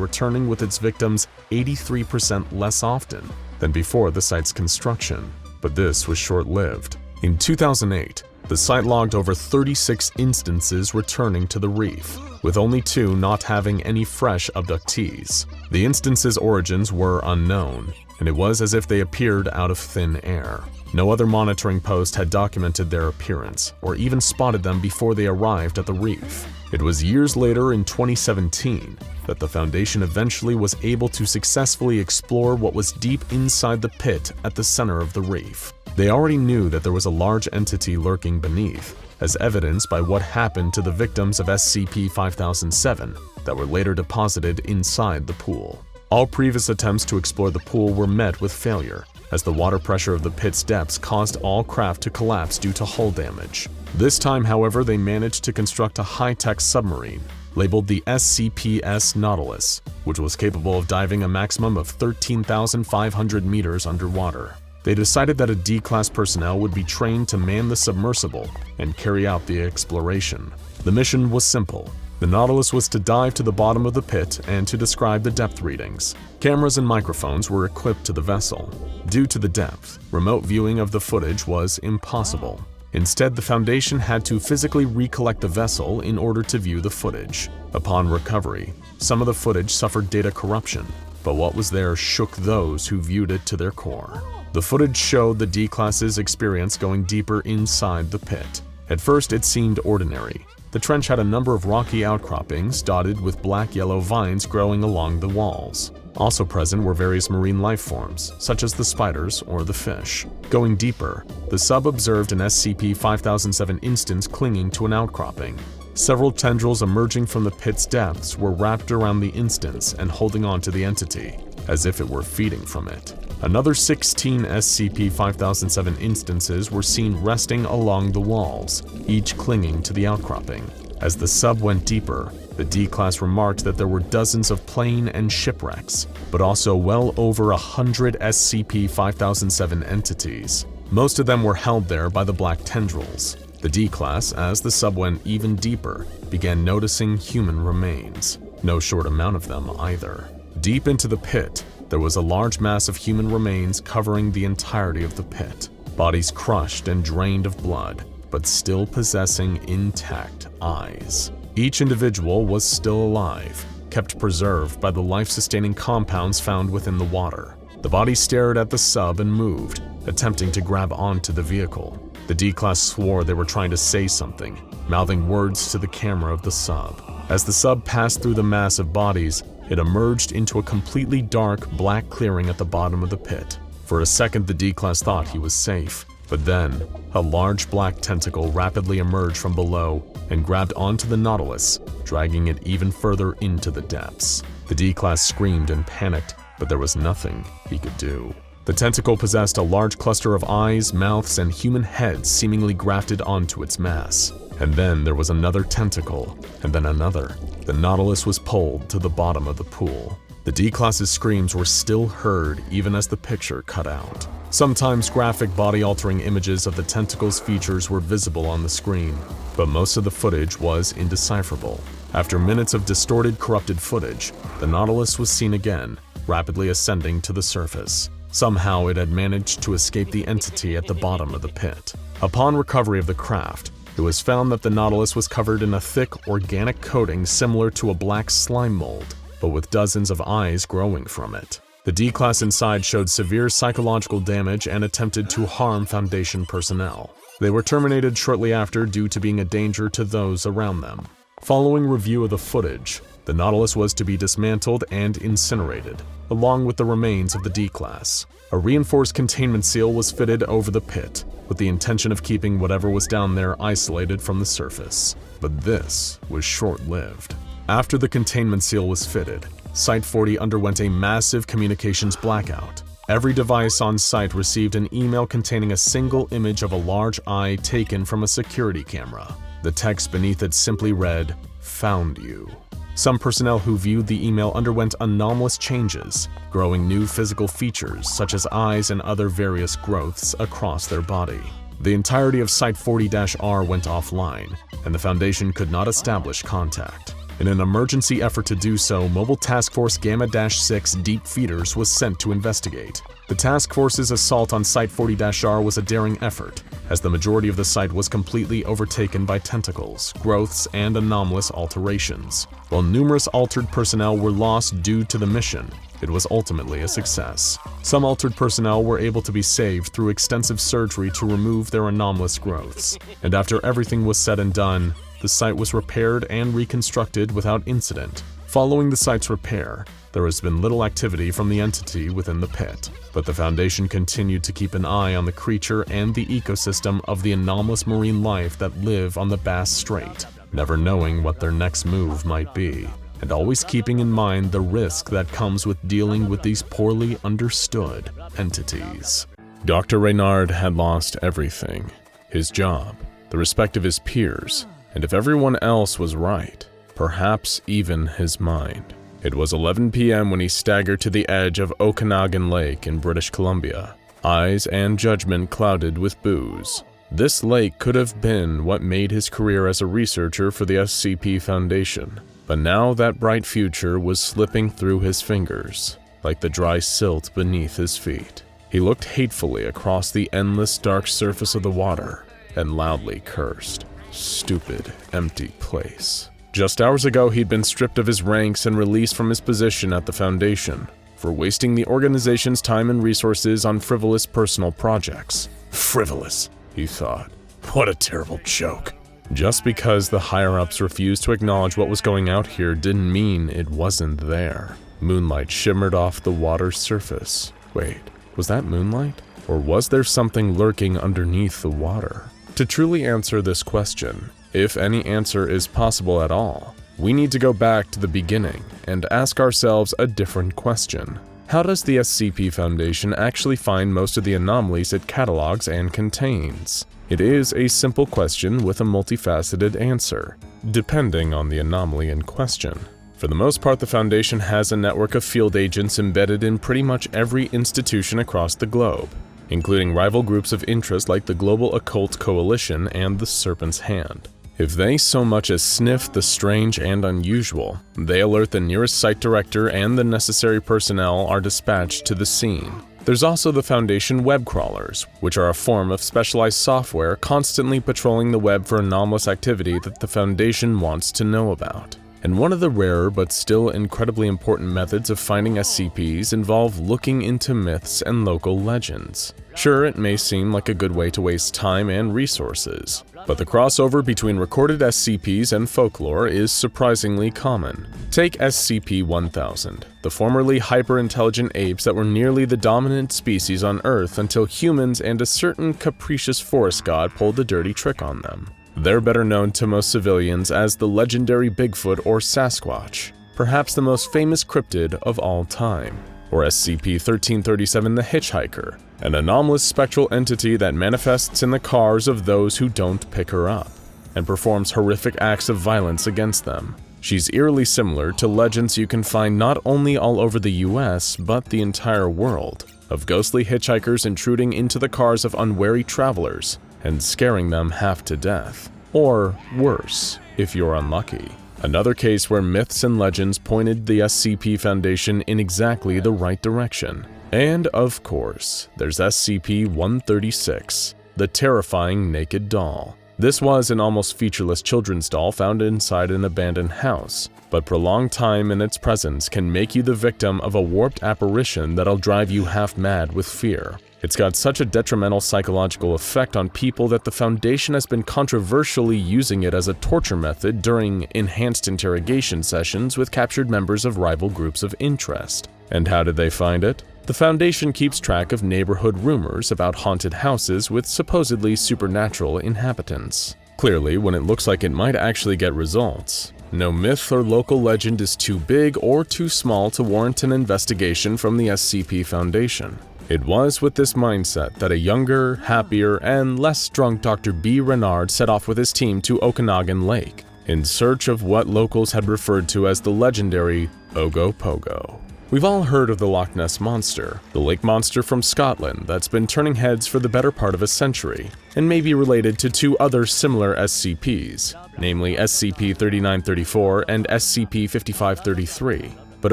returning with its victims 83% less often than before the site's construction. But this was short-lived. In 2008, the site logged over 36 instances returning to the reef, with only 2 not having any fresh abductees. The instances' origins were unknown, and it was as if they appeared out of thin air. No other monitoring post had documented their appearance, or even spotted them before they arrived at the reef. It was years later, in 2017, that the Foundation eventually was able to successfully explore what was deep inside the pit at the center of the reef. They already knew that there was a large entity lurking beneath, as evidenced by what happened to the victims of SCP-5007 that were later deposited inside the pool. All previous attempts to explore the pool were met with failure, as the water pressure of the pit's depths caused all craft to collapse due to hull damage. This time, however, they managed to construct a high-tech submarine, labeled the SCP-S Nautilus, which was capable of diving a maximum of 13,500 meters underwater. They decided that a D-Class personnel would be trained to man the submersible and carry out the exploration. The mission was simple. The Nautilus was to dive to the bottom of the pit and to describe the depth readings. Cameras and microphones were equipped to the vessel. Due to the depth, remote viewing of the footage was impossible. Instead, the Foundation had to physically recollect the vessel in order to view the footage. Upon recovery, some of the footage suffered data corruption, but what was there shook those who viewed it to their core. The footage showed the D-Class's experience going deeper inside the pit. At first, it seemed ordinary. The trench had a number of rocky outcroppings dotted with black-yellow vines growing along the walls. Also present were various marine life forms, such as the spiders or the fish. Going deeper, the sub observed an SCP-5007 instance clinging to an outcropping. Several tendrils emerging from the pit's depths were wrapped around the instance and holding on to the entity, as if it were feeding from it. Another 16 SCP-5007 instances were seen resting along the walls, each clinging to the outcropping. As the sub went deeper, the D-Class remarked that there were dozens of plane and shipwrecks, but also well over 100 SCP-5007 entities. Most of them were held there by the black tendrils. The D-Class, as the sub went even deeper, began noticing human remains. No short amount of them either. Deep into the pit, there was a large mass of human remains covering the entirety of the pit. Bodies crushed and drained of blood, but still possessing intact eyes. Each individual was still alive, kept preserved by the life-sustaining compounds found within the water. The bodies stared at the sub and moved, attempting to grab onto the vehicle. The D-Class swore they were trying to say something, mouthing words to the camera of the sub. As the sub passed through the mass of bodies, it emerged into a completely dark, black clearing at the bottom of the pit. For a second, the D-Class thought he was safe, but then, a large black tentacle rapidly emerged from below and grabbed onto the Nautilus, dragging it even further into the depths. The D-Class screamed and panicked, but there was nothing he could do. The tentacle possessed a large cluster of eyes, mouths, and human heads seemingly grafted onto its mass. And then there was another tentacle, and then another. The Nautilus was pulled to the bottom of the pool. The D-Class's screams were still heard even as the picture cut out. Sometimes graphic body-altering images of the tentacle's features were visible on the screen, but most of the footage was indecipherable. After minutes of distorted, corrupted footage, the Nautilus was seen again, rapidly ascending to the surface. Somehow it had managed to escape the entity at the bottom of the pit. Upon recovery of the craft, it was found that the Nautilus was covered in a thick, organic coating similar to a black slime mold, but with dozens of eyes growing from it. The D-Class inside showed severe psychological damage and attempted to harm Foundation personnel. They were terminated shortly after due to being a danger to those around them. Following review of the footage, the Nautilus was to be dismantled and incinerated, along with the remains of the D-Class. A reinforced containment seal was fitted over the pit, with the intention of keeping whatever was down there isolated from the surface. But this was short-lived. After the containment seal was fitted, Site-40 underwent a massive communications blackout. Every device on site received an email containing a single image of a large eye taken from a security camera. The text beneath it simply read, "Found you." Some personnel who viewed the email underwent anomalous changes, growing new physical features such as eyes and other various growths across their body. The entirety of Site-40-R went offline, and the Foundation could not establish contact. In an emergency effort to do so, Mobile Task Force Gamma-6 Deep Feeders was sent to investigate. The task force's assault on Site-40-R was a daring effort, as the majority of the site was completely overtaken by tentacles, growths, and anomalous alterations. While numerous altered personnel were lost due to the mission, it was ultimately a success. Some altered personnel were able to be saved through extensive surgery to remove their anomalous growths, and after everything was said and done, the site was repaired and reconstructed without incident. Following the site's repair, there has been little activity from the entity within the pit, but the Foundation continued to keep an eye on the creature and the ecosystem of the anomalous marine life that live on the Bass Strait, never knowing what their next move might be, and always keeping in mind the risk that comes with dealing with these poorly understood entities. Dr. Reynard had lost everything: his job, the respect of his peers, and if everyone else was right, perhaps even his mind. It was 11 p.m. when he staggered to the edge of Okanagan Lake in British Columbia, eyes and judgment clouded with booze. This lake could have been what made his career as a researcher for the SCP Foundation, but now that bright future was slipping through his fingers, like the dry silt beneath his feet. He looked hatefully across the endless dark surface of the water and loudly cursed. Stupid, empty place. Just hours ago, he'd been stripped of his ranks and released from his position at the Foundation for wasting the organization's time and resources on frivolous personal projects. Frivolous, he thought. What a terrible joke. Just because the higher-ups refused to acknowledge what was going out here didn't mean it wasn't there. Moonlight shimmered off the water's surface. Wait, was that moonlight? Or was there something lurking underneath the water? To truly answer this question, if any answer is possible at all, we need to go back to the beginning and ask ourselves a different question. How does the SCP Foundation actually find most of the anomalies it catalogs and contains? It is a simple question with a multifaceted answer, depending on the anomaly in question. For the most part, the Foundation has a network of field agents embedded in pretty much every institution across the globe, including rival groups of interest like the Global Occult Coalition and the Serpent's Hand. If they so much as sniff the strange and unusual, they alert the nearest site director and the necessary personnel are dispatched to the scene. There's also the Foundation web crawlers, which are a form of specialized software constantly patrolling the web for anomalous activity that the Foundation wants to know about. And one of the rarer but still incredibly important methods of finding SCPs involve looking into myths and local legends. Sure, it may seem like a good way to waste time and resources, but the crossover between recorded SCPs and folklore is surprisingly common. Take SCP-1000, the formerly hyper-intelligent apes that were nearly the dominant species on Earth until humans and a certain capricious forest god pulled the dirty trick on them. They're better known to most civilians as the legendary Bigfoot or Sasquatch, perhaps the most famous cryptid of all time, or SCP-1337 the Hitchhiker, an anomalous spectral entity that manifests in the cars of those who don't pick her up, and performs horrific acts of violence against them. She's eerily similar to legends you can find not only all over the US, but the entire world, of ghostly hitchhikers intruding into the cars of unwary travelers and scaring them half to death. Or worse, if you're unlucky. Another case where myths and legends pointed the SCP Foundation in exactly the right direction. And of course, there's SCP-136, the terrifying naked doll. This was an almost featureless children's doll found inside an abandoned house, but prolonged time in its presence can make you the victim of a warped apparition that'll drive you half mad with fear. It's got such a detrimental psychological effect on people that the Foundation has been controversially using it as a torture method during enhanced interrogation sessions with captured members of rival groups of interest. And how did they find it? The Foundation keeps track of neighborhood rumors about haunted houses with supposedly supernatural inhabitants. Clearly, when it looks like it might actually get results, no myth or local legend is too big or too small to warrant an investigation from the SCP Foundation. It was with this mindset that a younger, happier, and less drunk Dr. B. Renard set off with his team to Okanagan Lake, in search of what locals had referred to as the legendary Ogopogo. We've all heard of the Loch Ness Monster, the lake monster from Scotland that's been turning heads for the better part of a century, and may be related to two other similar SCPs, namely SCP-3934 and SCP-5533. But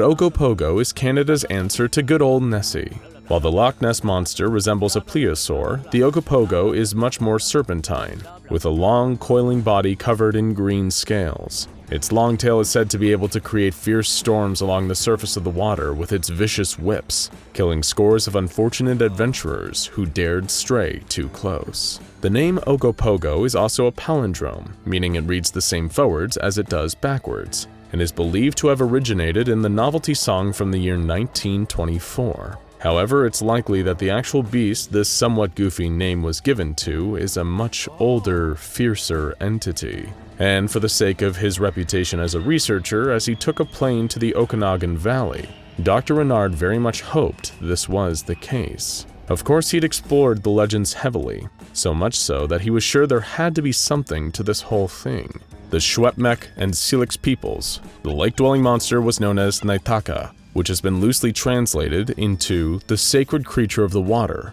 Ogopogo is Canada's answer to good old Nessie. While the Loch Ness Monster resembles a plesiosaur, the Ogopogo is much more serpentine, with a long, coiling body covered in green scales. Its long tail is said to be able to create fierce storms along the surface of the water with its vicious whips, killing scores of unfortunate adventurers who dared stray too close. The name Ogopogo is also a palindrome, meaning it reads the same forwards as it does backwards, and is believed to have originated in the novelty song from the year 1924. However, it's likely that the actual beast this somewhat goofy name was given to is a much older, fiercer entity. And for the sake of his reputation as a researcher, as he took a plane to the Okanagan Valley, Dr. Renard very much hoped this was the case. Of course, he'd explored the legends heavily, so much so that he was sure there had to be something to this whole thing. The Shwepmek and Silix peoples, the lake-dwelling monster was known as Naitaka, which has been loosely translated into the sacred creature of the water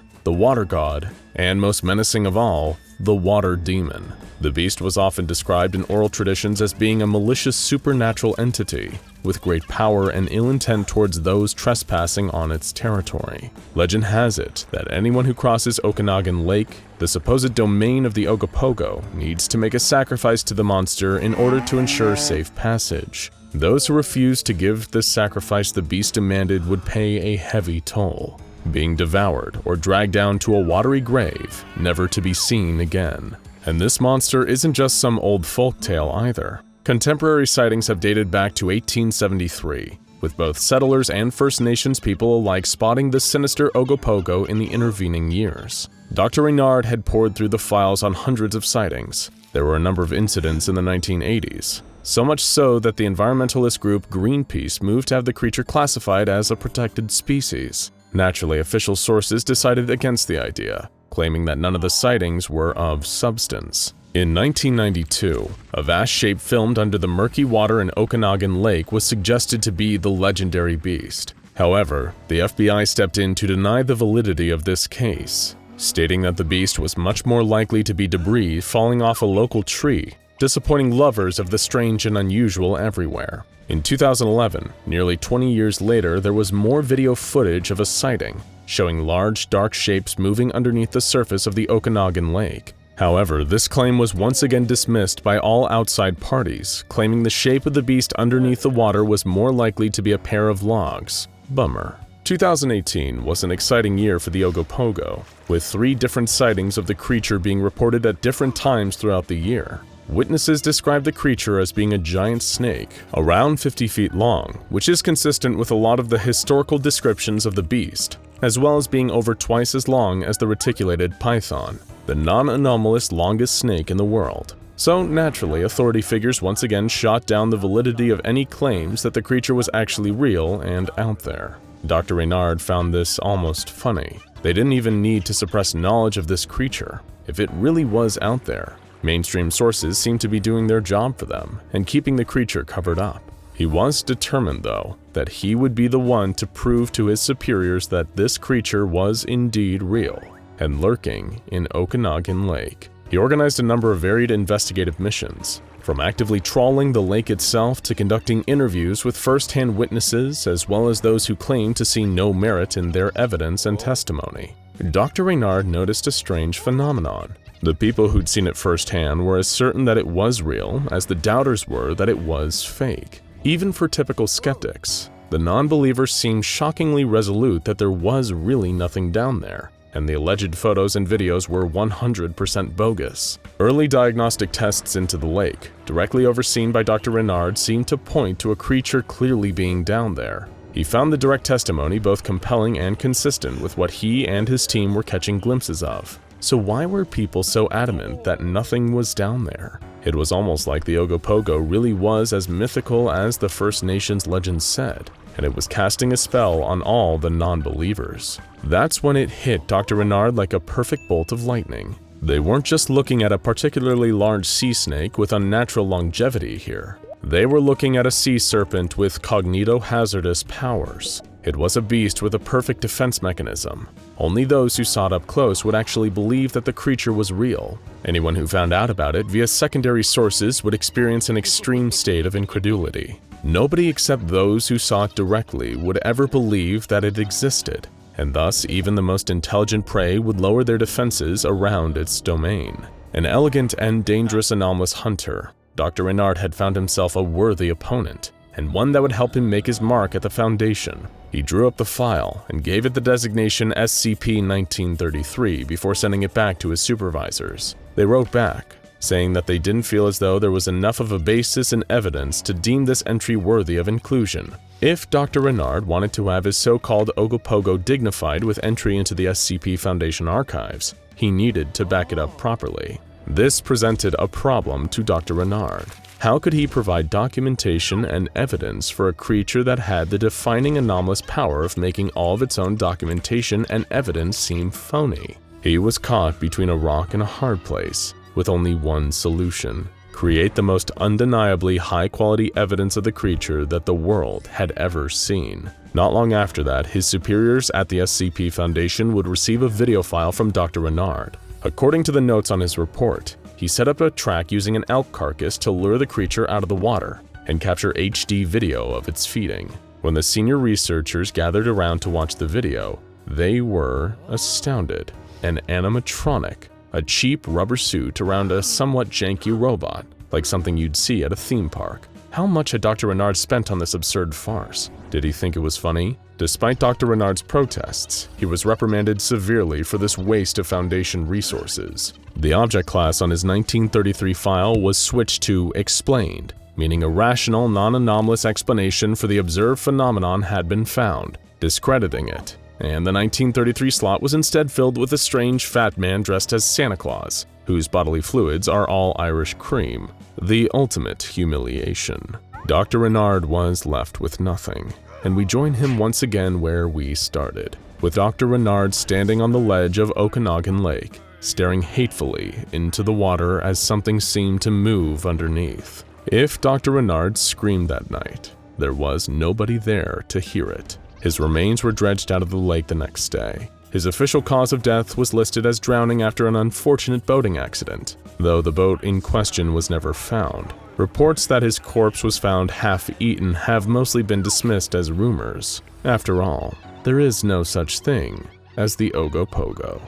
god, and most menacing of all, the water demon. The beast was often described in oral traditions as being a malicious supernatural entity, with great power and ill intent towards those trespassing on its territory. Legend has it that anyone who crosses Okanagan Lake, the supposed domain of the Ogopogo, needs to make a sacrifice to the monster in order to ensure safe passage. Those who refused to give the sacrifice the beast demanded would pay a heavy toll, being devoured or dragged down to a watery grave, never to be seen again. And this monster isn't just some old folktale either. Contemporary sightings have dated back to 1873, with both settlers and First Nations people alike spotting the sinister Ogopogo in the intervening years. Dr. Renard had pored through the files on hundreds of sightings. There were a number of incidents in the 1980s. So much so that the environmentalist group Greenpeace moved to have the creature classified as a protected species. Naturally, official sources decided against the idea, claiming that none of the sightings were of substance. In 1992, a vast shape filmed under the murky water in Okanagan Lake was suggested to be the legendary beast. However, the FBI stepped in to deny the validity of this case, stating that the beast was much more likely to be debris falling off a local tree, disappointing lovers of the strange and unusual everywhere. In 2011, nearly 20 years later, there was more video footage of a sighting, showing large, dark shapes moving underneath the surface of the Okanagan Lake. However, this claim was once again dismissed by all outside parties, claiming the shape of the beast underneath the water was more likely to be a pair of logs. Bummer. 2018 was an exciting year for the Ogopogo, with 3 different sightings of the creature being reported at different times throughout the year. Witnesses described the creature as being a giant snake, around 50 feet long, which is consistent with a lot of the historical descriptions of the beast, as well as being over twice as long as the reticulated python, the non-anomalous longest snake in the world. So naturally, authority figures once again shot down the validity of any claims that the creature was actually real and out there. Dr. Renard found this almost funny. They didn't even need to suppress knowledge of this creature. If it really was out there, mainstream sources seemed to be doing their job for them and keeping the creature covered up. He was determined, though, that he would be the one to prove to his superiors that this creature was indeed real and lurking in Okanagan Lake. He organized a number of varied investigative missions, from actively trawling the lake itself to conducting interviews with first-hand witnesses as well as those who claimed to see no merit in their evidence and testimony. Dr. Renard noticed a strange phenomenon. The people who'd seen it firsthand were as certain that it was real as the doubters were that it was fake. Even for typical skeptics, the non-believers seemed shockingly resolute that there was really nothing down there, and the alleged photos and videos were 100% bogus. Early diagnostic tests into the lake, directly overseen by Dr. Renard, seemed to point to a creature clearly being down there. He found the direct testimony both compelling and consistent with what he and his team were catching glimpses of. So why were people so adamant that nothing was down there? It was almost like the Ogopogo really was as mythical as the First Nations legends said, and it was casting a spell on all the non-believers. That's when it hit Dr. Renard like a perfect bolt of lightning. They weren't just looking at a particularly large sea snake with unnatural longevity here. They were looking at a sea serpent with cognito-hazardous powers. It was a beast with a perfect defense mechanism. Only those who saw it up close would actually believe that the creature was real. Anyone who found out about it via secondary sources would experience an extreme state of incredulity. Nobody except those who saw it directly would ever believe that it existed, and thus even the most intelligent prey would lower their defenses around its domain. An elegant and dangerous anomalous hunter, Dr. Renard had found himself a worthy opponent, and one that would help him make his mark at the Foundation. He drew up the file and gave it the designation SCP-1933 before sending it back to his supervisors. They wrote back, saying that they didn't feel as though there was enough of a basis and evidence to deem this entry worthy of inclusion. If Dr. Renard wanted to have his so-called Ogopogo dignified with entry into the SCP Foundation archives, he needed to back it up properly. This presented a problem to Dr. Renard. How could he provide documentation and evidence for a creature that had the defining anomalous power of making all of its own documentation and evidence seem phony? He was caught between a rock and a hard place, with only one solution: create the most undeniably high-quality evidence of the creature that the world had ever seen. Not long after that, his superiors at the SCP Foundation would receive a video file from Dr. Renard. According to the notes on his report, he set up a track using an elk carcass to lure the creature out of the water and capture HD video of its feeding. When the senior researchers gathered around to watch the video, they were astounded. An animatronic, a cheap rubber suit around a somewhat janky robot, like something you'd see at a theme park. How much had Dr. Renard spent on this absurd farce? Did he think it was funny? Despite Dr. Renard's protests, he was reprimanded severely for this waste of Foundation resources. The object class on his 1933 file was switched to Explained, meaning a rational, non-anomalous explanation for the observed phenomenon had been found, discrediting it, and the 1933 slot was instead filled with a strange fat man dressed as Santa Claus, whose bodily fluids are all Irish cream, the ultimate humiliation. Dr. Renard was left with nothing, and we join him once again where we started, with Dr. Renard standing on the ledge of Okanagan Lake, staring hatefully into the water as something seemed to move underneath. If Dr. Renard screamed that night, there was nobody there to hear it. His remains were dredged out of the lake the next day. His official cause of death was listed as drowning after an unfortunate boating accident, though the boat in question was never found. Reports that his corpse was found half-eaten have mostly been dismissed as rumors. After all, there is no such thing as the Ogopogo.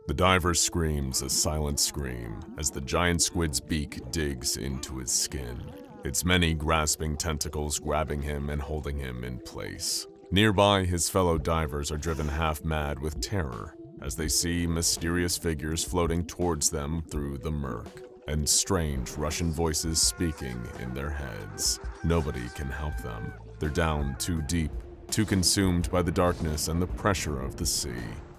The diver screams a silent scream as the giant squid's beak digs into his skin, its many grasping tentacles grabbing him and holding him in place. Nearby, his fellow divers are driven half-mad with terror as they see mysterious figures floating towards them through the murk, and strange Russian voices speaking in their heads. Nobody can help them. They're down too deep, too consumed by the darkness and the pressure of the sea.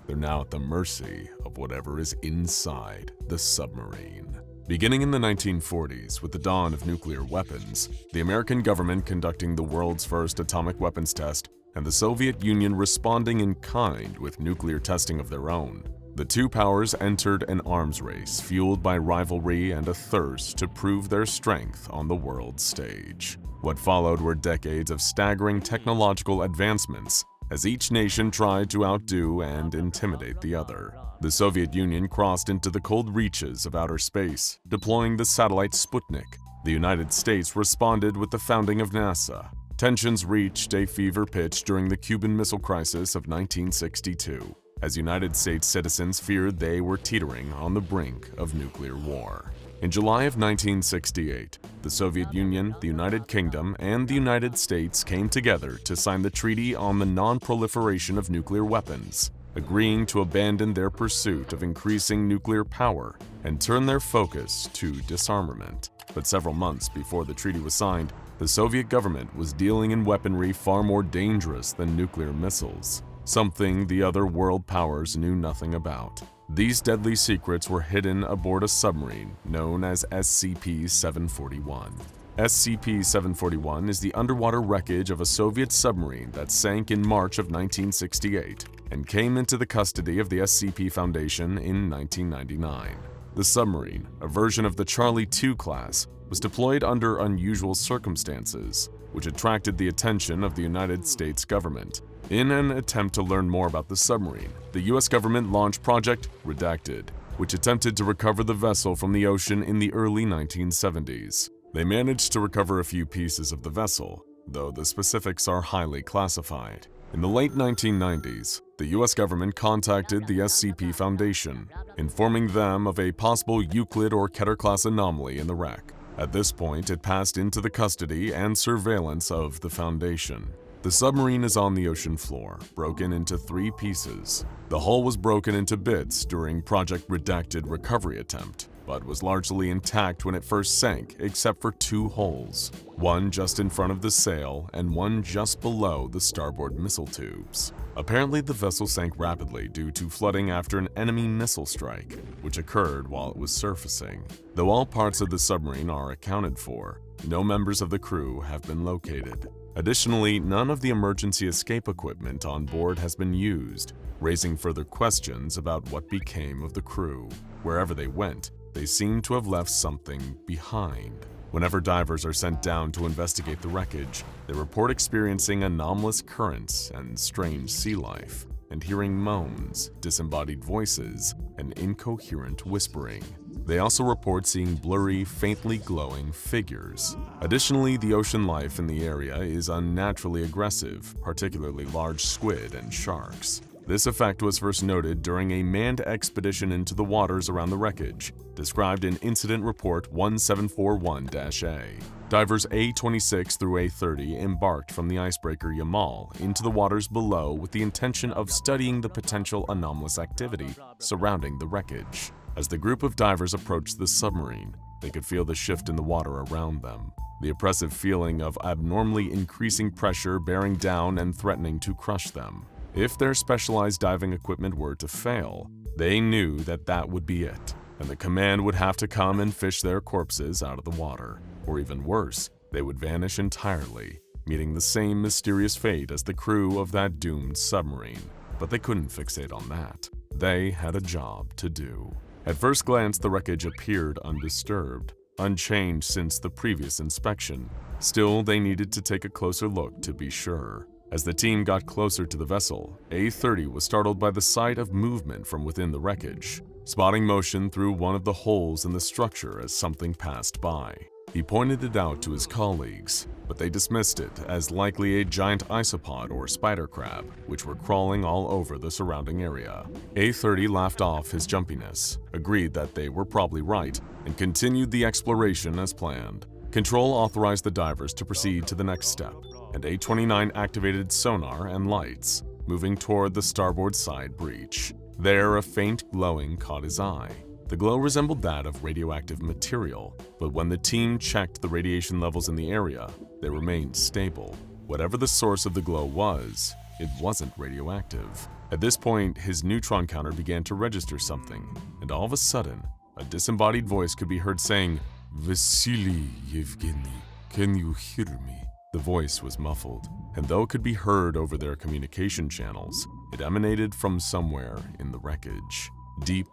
They're now at the mercy of whatever is inside the submarine. Beginning in the 1940s, with the dawn of nuclear weapons, the American government conducting the world's first atomic weapons test, and the Soviet Union responding in kind with nuclear testing of their own, the two powers entered an arms race fueled by rivalry and a thirst to prove their strength on the world stage. What followed were decades of staggering technological advancements as each nation tried to outdo and intimidate the other. The Soviet Union crossed into the cold reaches of outer space, deploying the satellite Sputnik. The United States responded with the founding of NASA. Tensions reached a fever pitch during the Cuban Missile Crisis of 1962. as United States citizens feared they were teetering on the brink of nuclear war. In July of 1968, the Soviet Union, the United Kingdom, and the United States came together to sign the Treaty on the Non-Proliferation of Nuclear Weapons, agreeing to abandon their pursuit of increasing nuclear power and turn their focus to disarmament. But several months before the treaty was signed, the Soviet government was dealing in weaponry far more dangerous than nuclear missiles, something the other world powers knew nothing about. These deadly secrets were hidden aboard a submarine known as SCP-741. SCP-741 is the underwater wreckage of a Soviet submarine that sank in March of 1968 and came into the custody of the SCP Foundation in 1999. The submarine, a version of the Charlie II class, was deployed under unusual circumstances, which attracted the attention of the United States government. In an attempt to learn more about the submarine, the US government launched Project Redacted, which attempted to recover the vessel from the ocean in the early 1970s. They managed to recover a few pieces of the vessel, though the specifics are highly classified. In the late 1990s, the US government contacted the SCP Foundation, informing them of a possible Euclid or Keter-class anomaly in the wreck. At this point, it passed into the custody and surveillance of the Foundation. The submarine is on the ocean floor, broken into 3 pieces. The hull was broken into bits during Project Redacted recovery attempt, but was largely intact when it first sank except for 2 holes, one just in front of the sail and one just below the starboard missile tubes. Apparently, the vessel sank rapidly due to flooding after an enemy missile strike, which occurred while it was surfacing. Though all parts of the submarine are accounted for, no members of the crew have been located. Additionally, none of the emergency escape equipment on board has been used, raising further questions about what became of the crew. Wherever they went, they seem to have left something behind. Whenever divers are sent down to investigate the wreckage, they report experiencing anomalous currents and strange sea life, and hearing moans, disembodied voices, and incoherent whispering. They also report seeing blurry, faintly glowing figures. Additionally, the ocean life in the area is unnaturally aggressive, particularly large squid and sharks. This effect was first noted during a manned expedition into the waters around the wreckage, described in Incident Report 1741-A. Divers A-26 through A-30 embarked from the icebreaker Yamal into the waters below with the intention of studying the potential anomalous activity surrounding the wreckage. As the group of divers approached the submarine, they could feel the shift in the water around them, the oppressive feeling of abnormally increasing pressure bearing down and threatening to crush them. If their specialized diving equipment were to fail, they knew that that would be it, and the command would have to come and fish their corpses out of the water. Or even worse, they would vanish entirely, meeting the same mysterious fate as the crew of that doomed submarine. But they couldn't fixate on that. They had a job to do. At first glance, the wreckage appeared undisturbed, unchanged since the previous inspection. Still, they needed to take a closer look to be sure. As the team got closer to the vessel, A-30 was startled by the sight of movement from within the wreckage, spotting motion through one of the holes in the structure as something passed by. He pointed it out to his colleagues, but they dismissed it as likely a giant isopod or spider crab, which were crawling all over the surrounding area. A-30 laughed off his jumpiness, agreed that they were probably right, and continued the exploration as planned. Control authorized the divers to proceed to the next step, and A-29 activated sonar and lights, moving toward the starboard side breach. There, a faint glowing caught his eye. The glow resembled that of radioactive material, but when the team checked the radiation levels in the area, they remained stable. Whatever the source of the glow was, it wasn't radioactive. At this point, his neutron counter began to register something, and all of a sudden, a disembodied voice could be heard saying, "Vasily Yevgeny, can you hear me?" The voice was muffled, and though it could be heard over their communication channels, it emanated from somewhere in the wreckage, deep,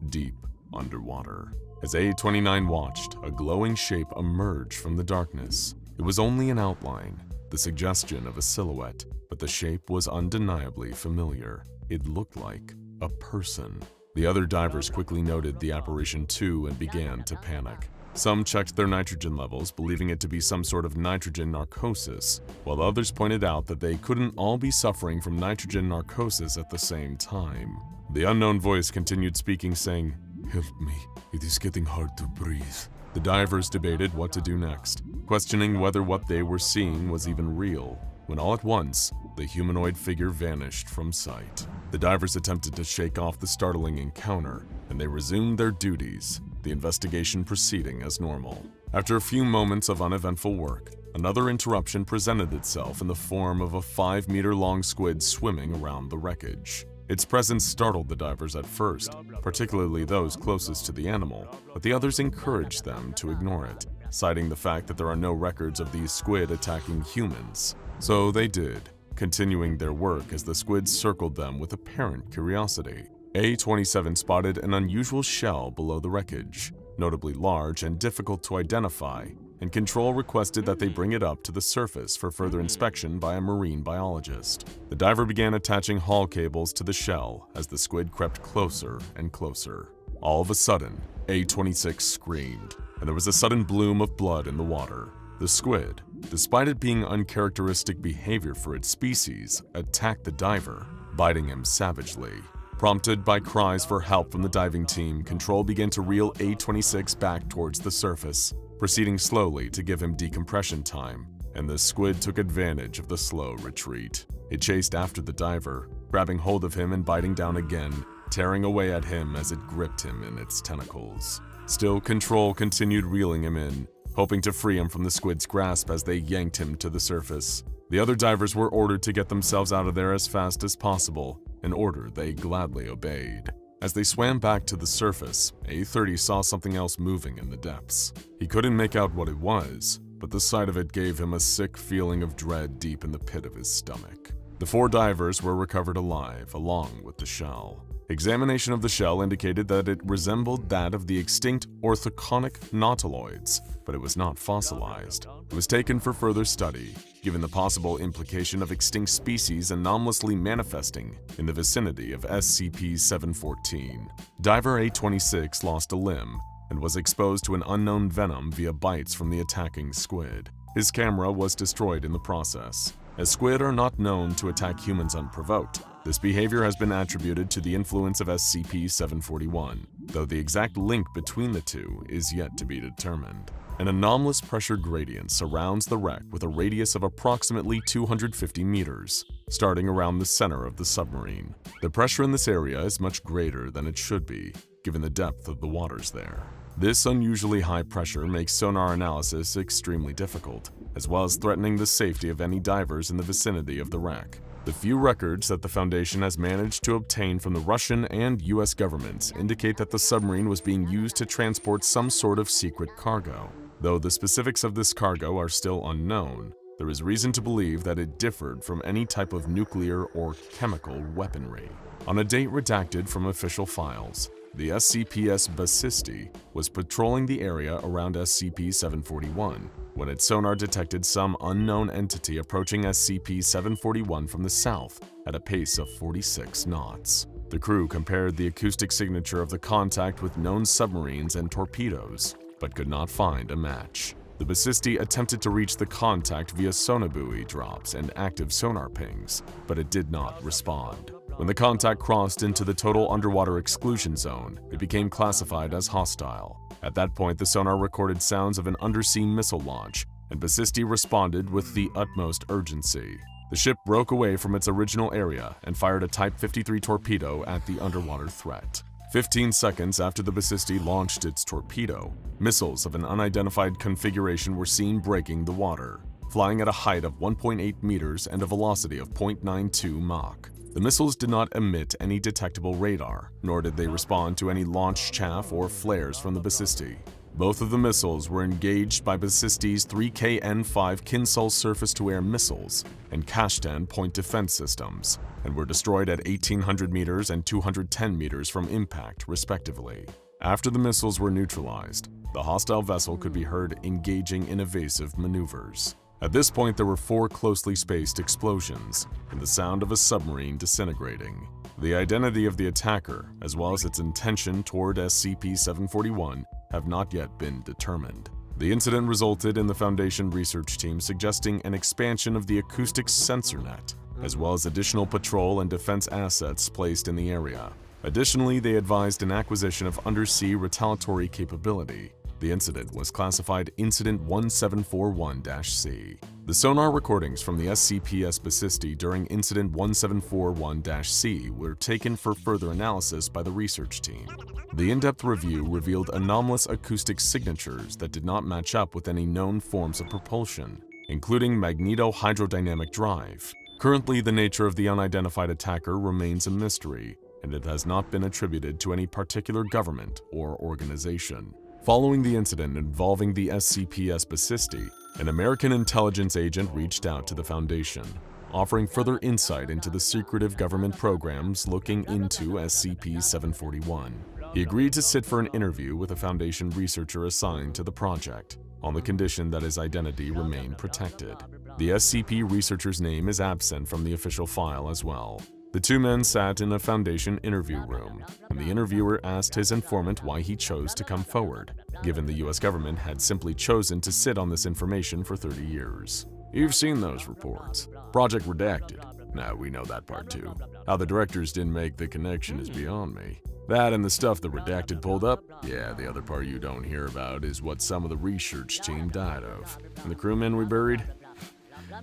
deep underwater. As A-29 watched, a glowing shape emerged from the darkness. It was only an outline, the suggestion of a silhouette, but the shape was undeniably familiar. It looked like a person. The other divers quickly noted the apparition too and began to panic. Some checked their nitrogen levels, believing it to be some sort of nitrogen narcosis, while others pointed out that they couldn't all be suffering from nitrogen narcosis at the same time. The unknown voice continued speaking, saying, "Help me, it is getting hard to breathe." The divers debated what to do next, questioning whether what they were seeing was even real, when all at once, the humanoid figure vanished from sight. The divers attempted to shake off the startling encounter, and they resumed their duties, the investigation proceeding as normal. After a few moments of uneventful work, another interruption presented itself in the form of a 5-meter-long squid swimming around the wreckage. Its presence startled the divers at first, particularly those closest to the animal, but the others encouraged them to ignore it, citing the fact that there are no records of these squid attacking humans. So they did, continuing their work as the squid circled them with apparent curiosity. A-27 spotted an unusual shell below the wreckage, notably large and difficult to identify, and Control requested that they bring it up to the surface for further inspection by a marine biologist. The diver began attaching haul cables to the shell as the squid crept closer and closer. All of a sudden, A-26 screamed, and there was a sudden bloom of blood in the water. The squid, despite it being uncharacteristic behavior for its species, attacked the diver, biting him savagely. Prompted by cries for help from the diving team, Control began to reel A-26 back towards the surface, proceeding slowly to give him decompression time, and the squid took advantage of the slow retreat. It chased after the diver, grabbing hold of him and biting down again, tearing away at him as it gripped him in its tentacles. Still, Control continued reeling him in, hoping to free him from the squid's grasp as they yanked him to the surface. The other divers were ordered to get themselves out of there as fast as possible, an order they gladly obeyed. As they swam back to the surface, A-30 saw something else moving in the depths. He couldn't make out what it was, but the sight of it gave him a sick feeling of dread deep in the pit of his stomach. The 4 divers were recovered alive, along with the shell. Examination of the shell indicated that it resembled that of the extinct orthoconic nautiloids, but it was not fossilized. It was taken for further study, given the possible implication of extinct species anomalously manifesting in the vicinity of SCP-714. Diver A-26 lost a limb and was exposed to an unknown venom via bites from the attacking squid. His camera was destroyed in the process. As squid are not known to attack humans unprovoked, this behavior has been attributed to the influence of SCP-741, though the exact link between the two is yet to be determined. An anomalous pressure gradient surrounds the wreck with a radius of approximately 250 meters, starting around the center of the submarine. The pressure in this area is much greater than it should be, given the depth of the waters there. This unusually high pressure makes sonar analysis extremely difficult, as well as threatening the safety of any divers in the vicinity of the wreck. The few records that the Foundation has managed to obtain from the Russian and US governments indicate that the submarine was being used to transport some sort of secret cargo. Though the specifics of this cargo are still unknown, there is reason to believe that it differed from any type of nuclear or chemical weaponry. On a date redacted from official files, the SCPS Basisti was patrolling the area around SCP-741 when its sonar detected some unknown entity approaching SCP-741 from the south at a pace of 46 knots. The crew compared the acoustic signature of the contact with known submarines and torpedoes, but could not find a match. The Basisti attempted to reach the contact via sonobuoy drops and active sonar pings, but it did not respond. When the contact crossed into the total underwater exclusion zone, it became classified as hostile. At that point, the sonar recorded sounds of an undersea missile launch, and Basisti responded with the utmost urgency. The ship broke away from its original area and fired a Type 53 torpedo at the underwater threat. 15 seconds after the Basisti launched its torpedo, missiles of an unidentified configuration were seen breaking the water, flying at a height of 1.8 meters and a velocity of 0.92 Mach. The missiles did not emit any detectable radar, nor did they respond to any launch chaff or flares from the Basisti. Both of the missiles were engaged by Basisti's 3KN-5 Kinsul surface-to-air missiles and Kashtan point defense systems, and were destroyed at 1,800 meters and 210 meters from impact, respectively. After the missiles were neutralized, the hostile vessel could be heard engaging in evasive maneuvers. At this point, there were 4 closely spaced explosions and the sound of a submarine disintegrating. The identity of the attacker, as well as its intention toward SCP-741, have not yet been determined. The incident resulted in the Foundation research team suggesting an expansion of the acoustic sensor net, as well as additional patrol and defense assets placed in the area. Additionally, they advised an acquisition of undersea retaliatory capability. The incident was classified Incident 1741-C. The sonar recordings from the SCP-3700 during Incident 1741-C were taken for further analysis by the research team. The in-depth review revealed anomalous acoustic signatures that did not match up with any known forms of propulsion, including magneto-hydrodynamic drive. Currently, the nature of the unidentified attacker remains a mystery, and it has not been attributed to any particular government or organization. Following the incident involving the SCP-3700, an American intelligence agent reached out to the Foundation, offering further insight into the secretive government programs looking into SCP-741. He agreed to sit for an interview with a Foundation researcher assigned to the project, on the condition that his identity remain protected. The SCP researcher's name is absent from the official file as well. The two men sat in a Foundation interview room, and the interviewer asked his informant why he chose to come forward, given the US government had simply chosen to sit on this information for 30 years. You've seen those reports. Project Redacted. Now we know that part too. How the directors didn't make the connection is beyond me. That and the stuff the Redacted pulled up? Yeah, the other part you don't hear about is what some of the research team died of. And the crewmen we buried?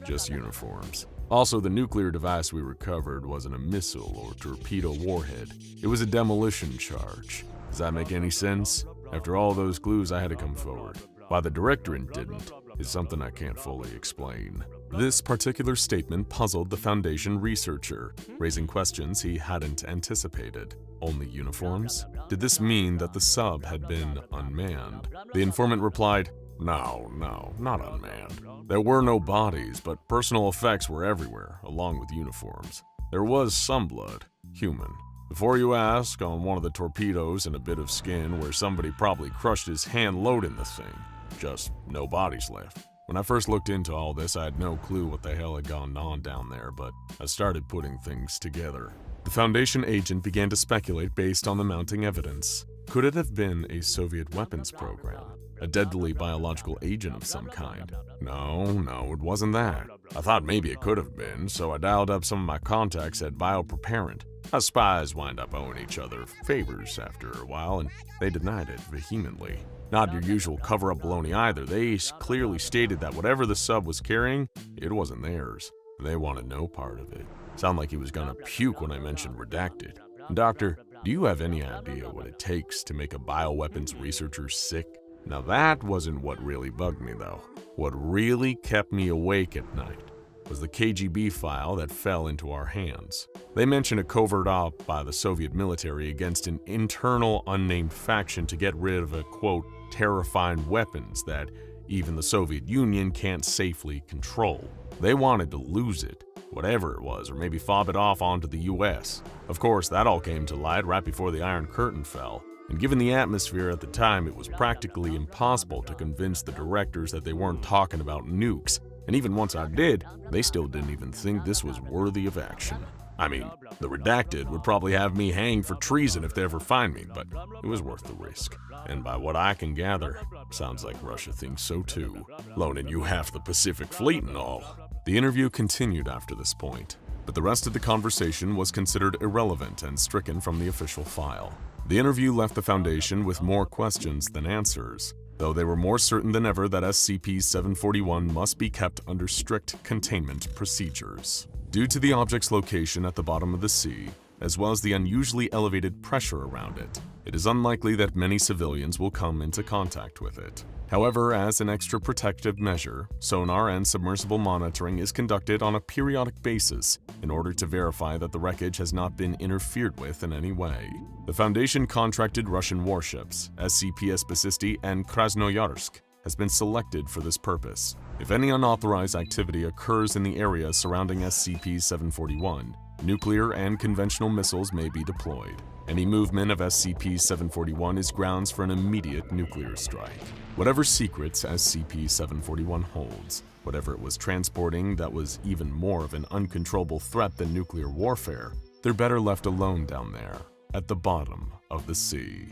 Just uniforms. Also, the nuclear device we recovered wasn't a missile or torpedo warhead. It was a demolition charge. Does that make any sense? After all those clues, I had to come forward. Why the directorate didn't is something I can't fully explain. This particular statement puzzled the Foundation researcher, raising questions he hadn't anticipated. Only uniforms? Did this mean that the sub had been unmanned? The informant replied, No, not unmanned. There were no bodies, but personal effects were everywhere, along with uniforms. There was some blood, human. Before you ask, on one of the torpedoes and a bit of skin where somebody probably crushed his hand loading the thing. Just no bodies left. When I first looked into all this, I had no clue what the hell had gone on down there, but I started putting things together. The Foundation agent began to speculate based on the mounting evidence. Could it have been a Soviet weapons program? A deadly biological agent of some kind? No, it wasn't that. I thought maybe it could have been, so I dialed up some of my contacts at Biopreparant. Us spies wind up owing each other favors after a while, and they denied it vehemently. Not your usual cover-up baloney either. They clearly stated that whatever the sub was carrying, it wasn't theirs. They wanted no part of it. Sounded like he was gonna puke when I mentioned redacted. Doctor, do you have any idea what it takes to make a bioweapons researcher sick? Now that wasn't what really bugged me though. What really kept me awake at night was the KGB file that fell into our hands. They mentioned a covert op by the Soviet military against an internal unnamed faction to get rid of a, quote, terrifying weapons that even the Soviet Union can't safely control. They wanted to lose it, whatever it was, or maybe fob it off onto the US. Of course, that all came to light right before the Iron Curtain fell, and given the atmosphere at the time, it was practically impossible to convince the directors that they weren't talking about nukes. And even once I did, they still didn't even think this was worthy of action. I mean, the redacted would probably have me hanged for treason if they ever find me, but it was worth the risk. And by what I can gather, sounds like Russia thinks so too, loaning you half the Pacific Fleet and all. The interview continued after this point, but the rest of the conversation was considered irrelevant and stricken from the official file. The interview left the Foundation with more questions than answers, though they were more certain than ever that SCP-741 must be kept under strict containment procedures. Due to the object's location at the bottom of the sea, as well as the unusually elevated pressure around it, it is unlikely that many civilians will come into contact with it. However, as an extra protective measure, sonar and submersible monitoring is conducted on a periodic basis in order to verify that the wreckage has not been interfered with in any way. The Foundation contracted Russian warships, SCP-3700 and Krasnoyarsk, has been selected for this purpose. If any unauthorized activity occurs in the area surrounding SCP-741, nuclear and conventional missiles may be deployed. Any movement of SCP-741 is grounds for an immediate nuclear strike. Whatever secrets SCP-741 holds, whatever it was transporting that was even more of an uncontrollable threat than nuclear warfare, they're better left alone down there, at the bottom of the sea.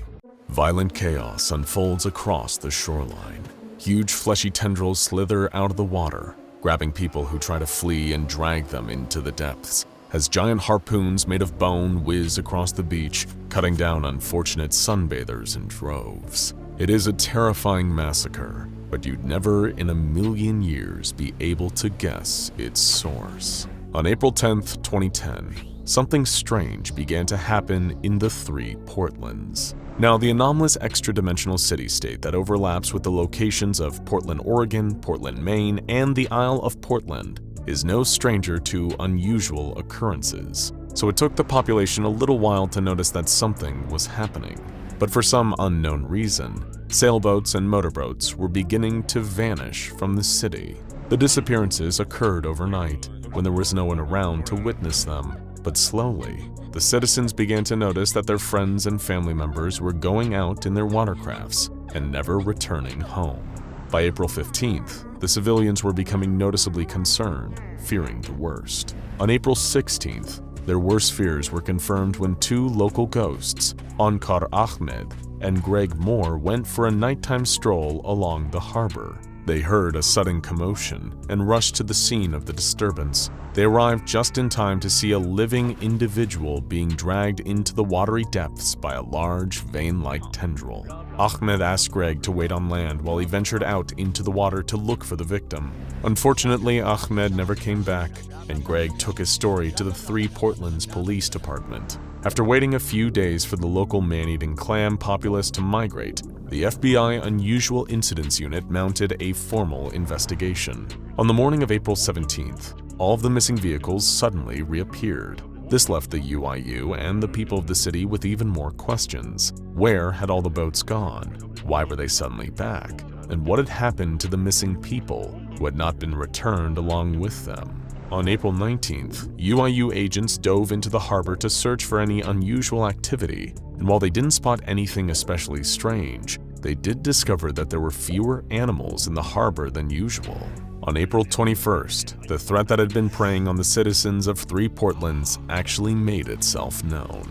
Violent chaos unfolds across the shoreline. Huge fleshy tendrils slither out of the water, grabbing people who try to flee and drag them into the depths, as giant harpoons made of bone whiz across the beach, cutting down unfortunate sunbathers in droves. It is a terrifying massacre, but you'd never in a million years be able to guess its source. On April 10th, 2010, something strange began to happen in the Three Portlands. Now, the anomalous extra-dimensional city-state that overlaps with the locations of Portland, Oregon, Portland, Maine, and the Isle of Portland is no stranger to unusual occurrences, so it took the population a little while to notice that something was happening. But for some unknown reason, sailboats and motorboats were beginning to vanish from the city. The disappearances occurred overnight, when there was no one around to witness them, but slowly, the citizens began to notice that their friends and family members were going out in their watercrafts and never returning home. By April 15th, the civilians were becoming noticeably concerned, fearing the worst. On April 16th, their worst fears were confirmed when two local ghosts, Ankar Ahmed and Greg Moore, went for a nighttime stroll along the harbor. They heard a sudden commotion and rushed to the scene of the disturbance. They arrived just in time to see a living individual being dragged into the watery depths by a large, vein-like tendril. Ahmed asked Greg to wait on land while he ventured out into the water to look for the victim. Unfortunately, Ahmed never came back, and Greg took his story to the Three Portlands Police Department. After waiting a few days for the local man-eating clam populace to migrate, the FBI Unusual Incidents Unit mounted a formal investigation. On the morning of April 17th, all of the missing vehicles suddenly reappeared. This left the UIU and the people of the city with even more questions. Where had all the boats gone? Why were they suddenly back? And what had happened to the missing people who had not been returned along with them? On April 19th, UIU agents dove into the harbor to search for any unusual activity, and while they didn't spot anything especially strange, they did discover that there were fewer animals in the harbor than usual. On April 21st, the threat that had been preying on the citizens of Three Portlands actually made itself known.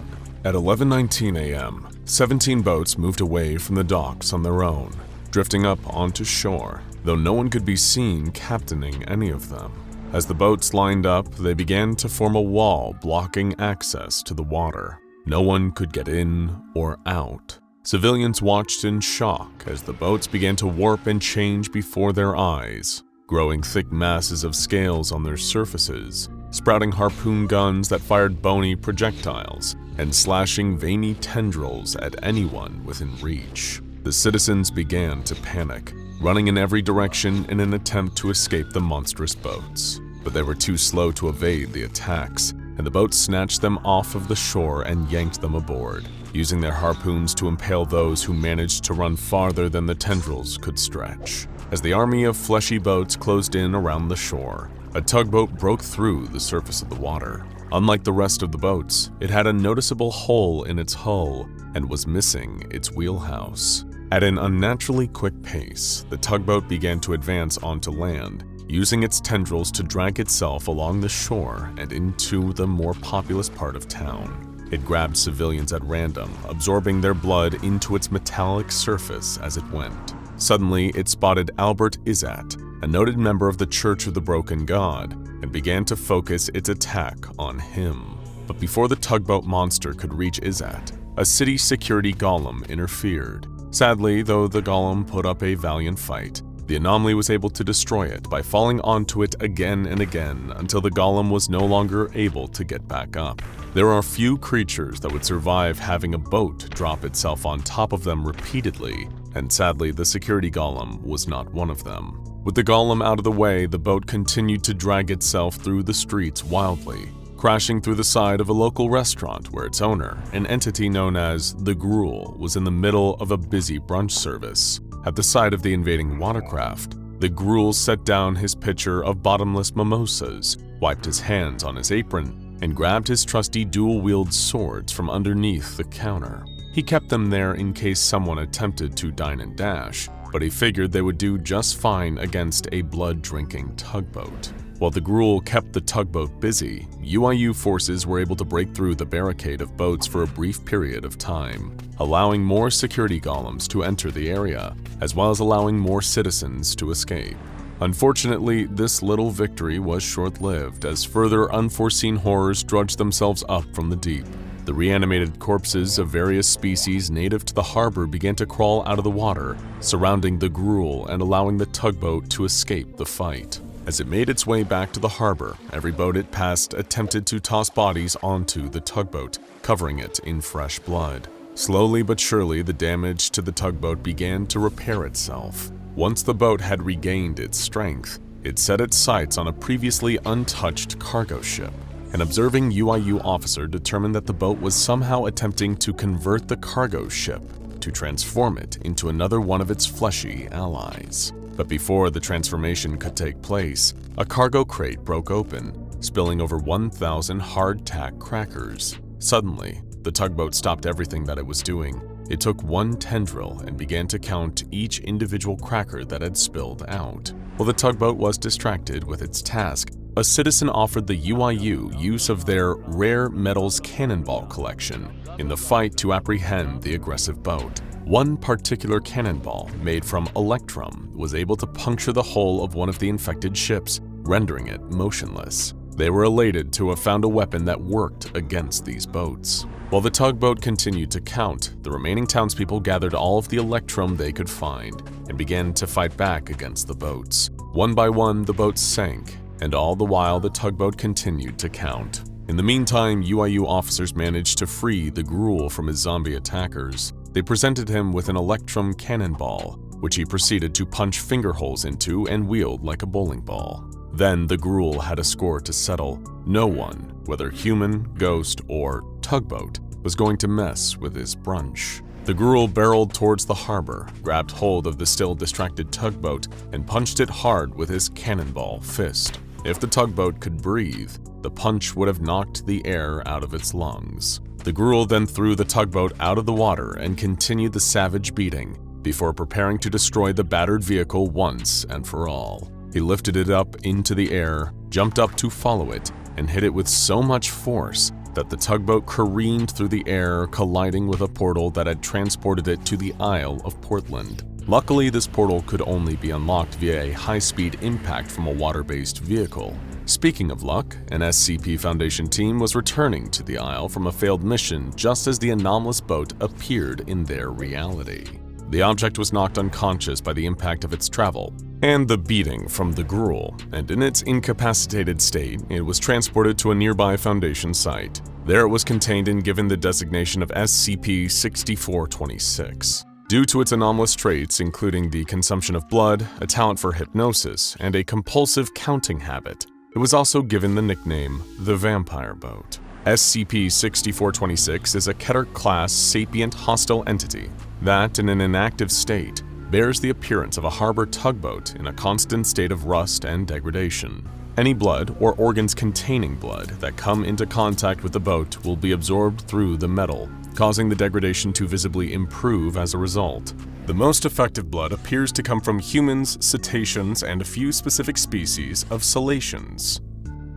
At 11:19 a.m., 17 boats moved away from the docks on their own, drifting up onto shore, though no one could be seen captaining any of them. As the boats lined up, they began to form a wall blocking access to the water. No one could get in or out. Civilians watched in shock as the boats began to warp and change before their eyes, growing thick masses of scales on their surfaces, sprouting harpoon guns that fired bony projectiles, and slashing veiny tendrils at anyone within reach. The citizens began to panic, running in every direction in an attempt to escape the monstrous boats. But they were too slow to evade the attacks, and the boats snatched them off of the shore and yanked them aboard, using their harpoons to impale those who managed to run farther than the tendrils could stretch. As the army of fleshy boats closed in around the shore, a tugboat broke through the surface of the water. Unlike the rest of the boats, it had a noticeable hole in its hull and was missing its wheelhouse. At an unnaturally quick pace, the tugboat began to advance onto land, using its tendrils to drag itself along the shore and into the more populous part of town. It grabbed civilians at random, absorbing their blood into its metallic surface as it went. Suddenly, it spotted Albert Izzat, a noted member of the Church of the Broken God, and began to focus its attack on him. But before the tugboat monster could reach Izzat, a city security golem interfered. Sadly, though the golem put up a valiant fight, the anomaly was able to destroy it by falling onto it again and again until the golem was no longer able to get back up. There are few creatures that would survive having a boat drop itself on top of them repeatedly, and sadly the security golem was not one of them. With the golem out of the way, the boat continued to drag itself through the streets wildly, crashing through the side of a local restaurant where its owner, an entity known as the Gruel, was in the middle of a busy brunch service. At the side of the invading watercraft, the Gruel set down his pitcher of bottomless mimosas, wiped his hands on his apron, and grabbed his trusty dual-wield swords from underneath the counter. He kept them there in case someone attempted to dine and dash, but he figured they would do just fine against a blood-drinking tugboat. While the Gruul kept the tugboat busy, UIU forces were able to break through the barricade of boats for a brief period of time, allowing more security golems to enter the area, as well as allowing more citizens to escape. Unfortunately, this little victory was short-lived as further unforeseen horrors drudged themselves up from the deep. The reanimated corpses of various species native to the harbor began to crawl out of the water, surrounding the Gruul and allowing the tugboat to escape the fight. As it made its way back to the harbor, every boat it passed attempted to toss bodies onto the tugboat, covering it in fresh blood. Slowly but surely, the damage to the tugboat began to repair itself. Once the boat had regained its strength, it set its sights on a previously untouched cargo ship. An observing UIU officer determined that the boat was somehow attempting to convert the cargo ship to transform it into another one of its fleshy allies. But before the transformation could take place, a cargo crate broke open, spilling over 1,000 hardtack crackers. Suddenly, the tugboat stopped everything that it was doing. It took one tendril and began to count each individual cracker that had spilled out. While the tugboat was distracted with its task, a citizen offered the UIU use of their rare metals cannonball collection in the fight to apprehend the aggressive boat. One particular cannonball, made from electrum, was able to puncture the hull of one of the infected ships, rendering it motionless. They were elated to have found a weapon that worked against these boats. While the tugboat continued to count, the remaining townspeople gathered all of the electrum they could find and began to fight back against the boats. One by one, the boats sank, and all the while the tugboat continued to count. In the meantime, UIU officers managed to free the Gruul from his zombie attackers. They presented him with an electrum cannonball, which he proceeded to punch finger holes into and wield like a bowling ball. Then the Gruul had a score to settle. No one, whether human, ghost, or tugboat, was going to mess with his brunch. The Gruul barreled towards the harbor, grabbed hold of the still distracted tugboat, and punched it hard with his cannonball fist. If the tugboat could breathe, the punch would have knocked the air out of its lungs. The Gruul then threw the tugboat out of the water and continued the savage beating before preparing to destroy the battered vehicle once and for all. He lifted it up into the air, jumped up to follow it, and hit it with so much force that the tugboat careened through the air, colliding with a portal that had transported it to the Isle of Portland. Luckily, this portal could only be unlocked via a high-speed impact from a water-based vehicle. Speaking of luck, an SCP Foundation team was returning to the Isle from a failed mission just as the anomalous boat appeared in their reality. The object was knocked unconscious by the impact of its travel and the beating from the Gruul, and in its incapacitated state, it was transported to a nearby Foundation site. There it was contained and given the designation of SCP-6426. Due to its anomalous traits, including the consumption of blood, a talent for hypnosis, and a compulsive counting habit, it was also given the nickname the Vampire Boat. SCP-6426 is a Keter-class sapient hostile entity that, in an inactive state, bears the appearance of a harbor tugboat in a constant state of rust and degradation. Any blood or organs containing blood that come into contact with the boat will be absorbed through the metal, causing the degradation to visibly improve as a result. The most effective blood appears to come from humans, cetaceans, and a few specific species of cetaceans.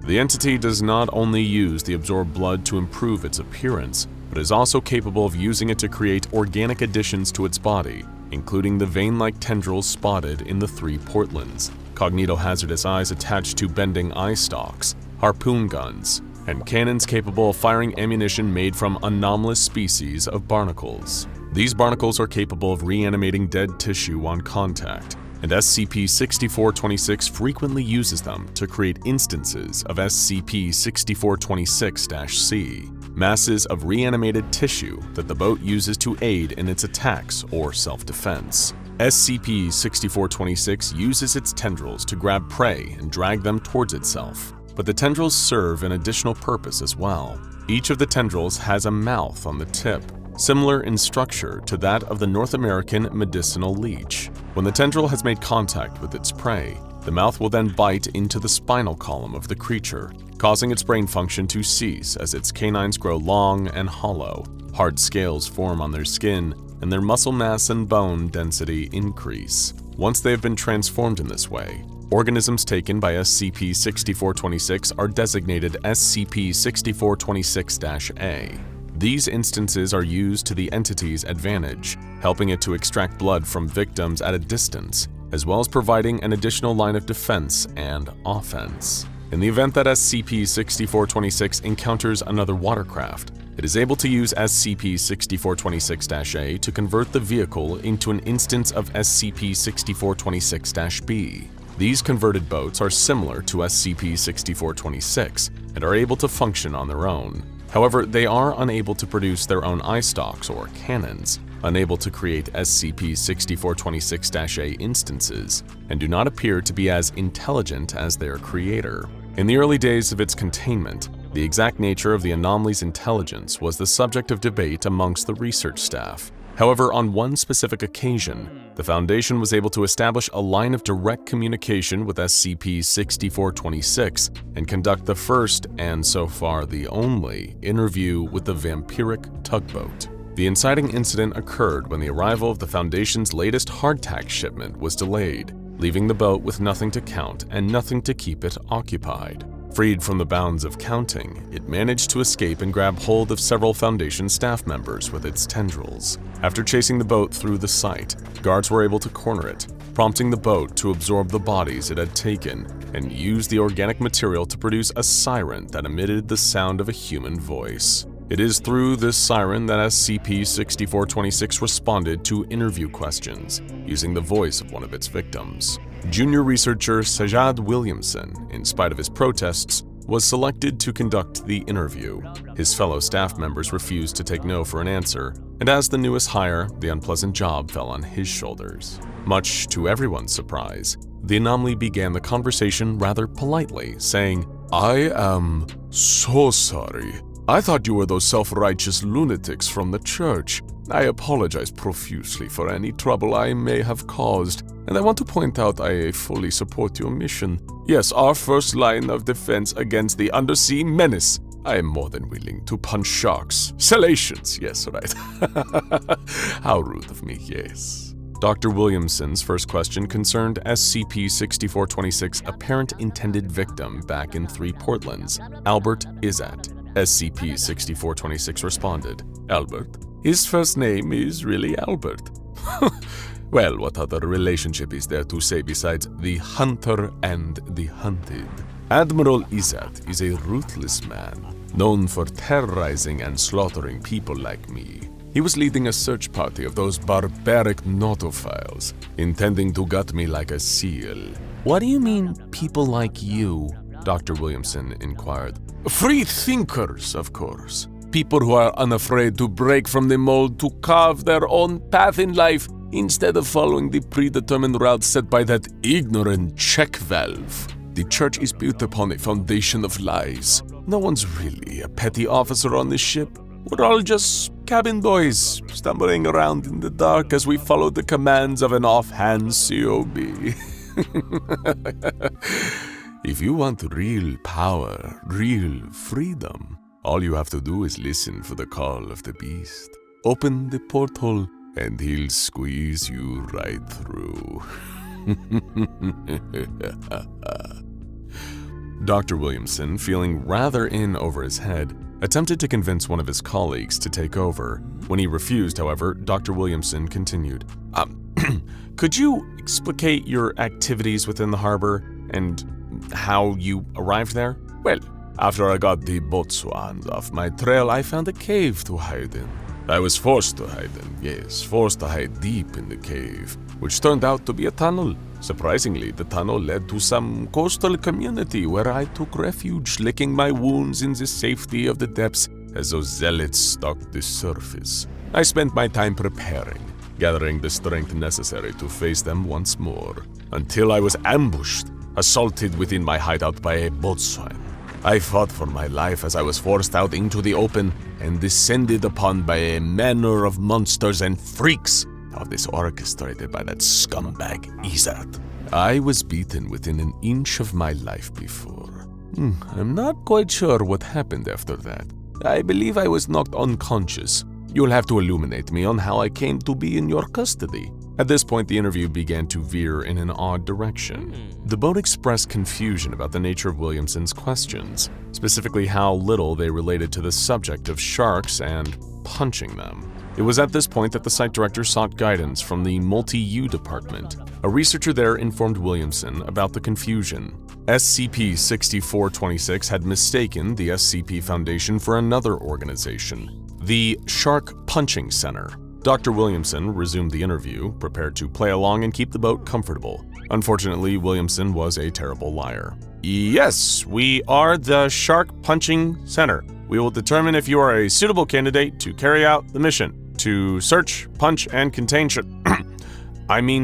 The entity does not only use the absorbed blood to improve its appearance, but is also capable of using it to create organic additions to its body, including the vein-like tendrils spotted in the 3 portlands, cognitohazardous eyes attached to bending eye stalks, harpoon guns, and cannons capable of firing ammunition made from anomalous species of barnacles. These barnacles are capable of reanimating dead tissue on contact, and SCP-6426 frequently uses them to create instances of SCP-6426-C, masses of reanimated tissue that the boat uses to aid in its attacks or self-defense. SCP-6426 uses its tendrils to grab prey and drag them towards itself, but the tendrils serve an additional purpose as well. Each of the tendrils has a mouth on the tip, similar in structure to that of the North American medicinal leech. When the tendril has made contact with its prey, the mouth will then bite into the spinal column of the creature, causing its brain function to cease as its canines grow long and hollow. Hard scales form on their skin, and their muscle mass and bone density increase. Once they have been transformed in this way, organisms taken by SCP-6426 are designated SCP-6426-A. These instances are used to the entity's advantage, helping it to extract blood from victims at a distance, as well as providing an additional line of defense and offense. In the event that SCP-6426 encounters another watercraft, it is able to use SCP-6426-A to convert the vehicle into an instance of SCP-6426-B. These converted boats are similar to SCP-6426 and are able to function on their own. However, they are unable to produce their own eye stalks or cannons, unable to create SCP-6426-A instances, and do not appear to be as intelligent as their creator. In the early days of its containment, the exact nature of the anomaly's intelligence was the subject of debate amongst the research staff. However, on one specific occasion, the Foundation was able to establish a line of direct communication with SCP-6426 and conduct the first, and so far the only, interview with the vampiric tugboat. The inciting incident occurred when the arrival of the Foundation's latest hardtack shipment was delayed, leaving the boat with nothing to count and nothing to keep it occupied. Freed from the bounds of counting, it managed to escape and grab hold of several Foundation staff members with its tendrils. After chasing the boat through the site, guards were able to corner it, prompting the boat to absorb the bodies it had taken and use the organic material to produce a siren that emitted the sound of a human voice. It is through this siren that SCP-6426 responded to interview questions, using the voice of one of its victims. Junior researcher Sajad Williamson, in spite of his protests, was selected to conduct the interview. His fellow staff members refused to take no for an answer, and as the newest hire, the unpleasant job fell on his shoulders. Much to everyone's surprise, the anomaly began the conversation rather politely, saying, "I am so sorry. I thought you were those self-righteous lunatics from the church. I apologize profusely for any trouble I may have caused, and I want to point out I fully support your mission. Yes, our first line of defense against the undersea menace. I am more than willing to punch sharks. Salacious, yes, right. How rude of me, yes." Dr. Williamson's first question concerned SCP-6426's apparent intended victim back in 3 Portlands, Albert Izzat. SCP-6426 responded, "Albert? His first name is really Albert." "Well, what other relationship is there to say besides the hunter and the hunted? Admiral Izzat is a ruthless man, known for terrorizing and slaughtering people like me. He was leading a search party of those barbaric notophiles, intending to gut me like a seal." "What do you mean, people like you?" Dr. Williamson inquired. "Free thinkers, of course. People who are unafraid to break from the mold to carve their own path in life instead of following the predetermined route set by that ignorant check valve. The church is built upon a foundation of lies. No one's really a petty officer on this ship. We're all just cabin boys, stumbling around in the dark as we follow the commands of an offhand COB. If you want real power, real freedom, all you have to do is listen for the call of the beast. Open the porthole, and he'll squeeze you right through." Dr. Williamson, feeling rather in over his head, attempted to convince one of his colleagues to take over. When he refused, however, Dr. Williamson continued, "Could you explicate your activities within the harbor and how you arrived there?" "Well, after I got the boatswains off my trail, I found a cave to hide in. I was forced to hide in, yes, forced to hide deep in the cave, which turned out to be a tunnel. Surprisingly, the tunnel led to some coastal community where I took refuge, licking my wounds in the safety of the depths as those zealots stalked the surface. I spent my time preparing, gathering the strength necessary to face them once more, until I was ambushed, assaulted within my hideout by a boatswain. I fought for my life as I was forced out into the open and descended upon by a manner of monsters and freaks, all this orchestrated by that scumbag Izzat. I was beaten within an inch of my life before. I'm not quite sure what happened after that. I believe I was knocked unconscious. You'll have to illuminate me on how I came to be in your custody. At this point, the interview began to veer in an odd direction. The boat expressed confusion about the nature of Williamson's questions, specifically how little they related to the subject of sharks and punching them. It was at this point that the site director sought guidance from the Multi-U department. A researcher there informed Williamson about the confusion. SCP-6426 had mistaken the SCP Foundation for another organization, the Shark Punching Center. Dr. Williamson resumed the interview, prepared to play along and keep the boat comfortable. Unfortunately, Williamson was a terrible liar. Yes, we are the Shark Punching Center. We will determine if you are a suitable candidate to carry out the mission to search, punch, and contain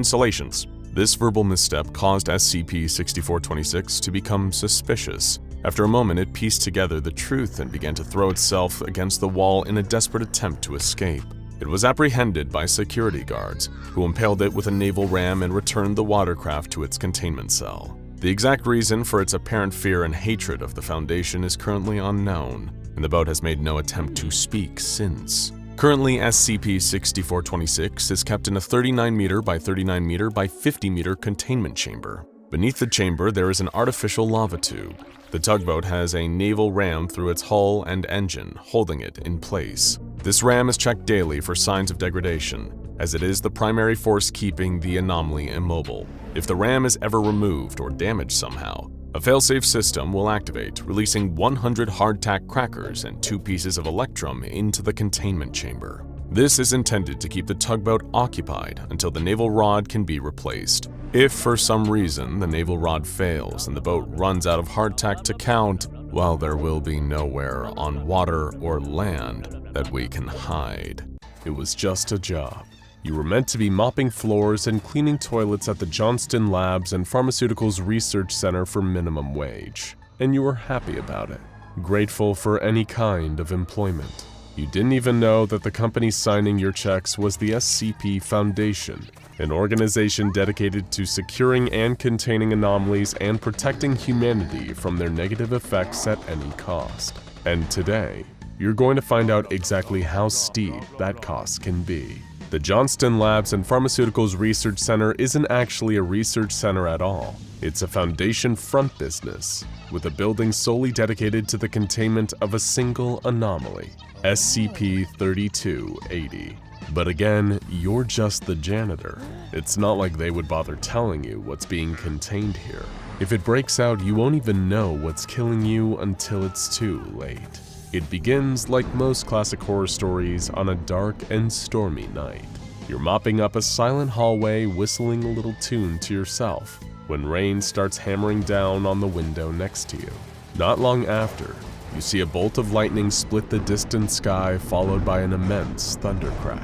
salations. This verbal misstep caused SCP-6426 to become suspicious. After a moment, it pieced together the truth and began to throw itself against the wall in a desperate attempt to escape. It was apprehended by security guards, who impaled it with a naval ram and returned the watercraft to its containment cell. The exact reason for its apparent fear and hatred of the Foundation is currently unknown, and the boat has made no attempt to speak since. Currently, SCP-6426 is kept in a 39-meter by 39-meter by 50-meter containment chamber. Beneath the chamber, there is an artificial lava tube. The tugboat has a naval ram through its hull and engine, holding it in place. This ram is checked daily for signs of degradation, as it is the primary force keeping the anomaly immobile. If the ram is ever removed or damaged somehow, a failsafe system will activate, releasing 100 hardtack crackers and 2 pieces of electrum into the containment chamber. This is intended to keep the tugboat occupied until the naval rod can be replaced. If for some reason the naval rod fails and the boat runs out of hardtack to count, well, there will be nowhere on water or land that we can hide. It was just a job. You were meant to be mopping floors and cleaning toilets at the Johnston Labs and Pharmaceuticals Research Center for minimum wage. And you were happy about it, grateful for any kind of employment. You didn't even know that the company signing your checks was the SCP Foundation, an organization dedicated to securing and containing anomalies and protecting humanity from their negative effects at any cost. And today, you're going to find out exactly how steep that cost can be. The Johnston Labs and Pharmaceuticals Research Center isn't actually a research center at all. It's a Foundation front business, with a building solely dedicated to the containment of a single anomaly, SCP-3280. But again, you're just the janitor. It's not like they would bother telling you what's being contained here. If it breaks out, you won't even know what's killing you until it's too late. It begins like most classic horror stories on a dark and stormy night. You're mopping up a silent hallway, whistling a little tune to yourself, when rain starts hammering down on the window next to you. Not long after, you see a bolt of lightning split the distant sky, followed by an immense thundercrack.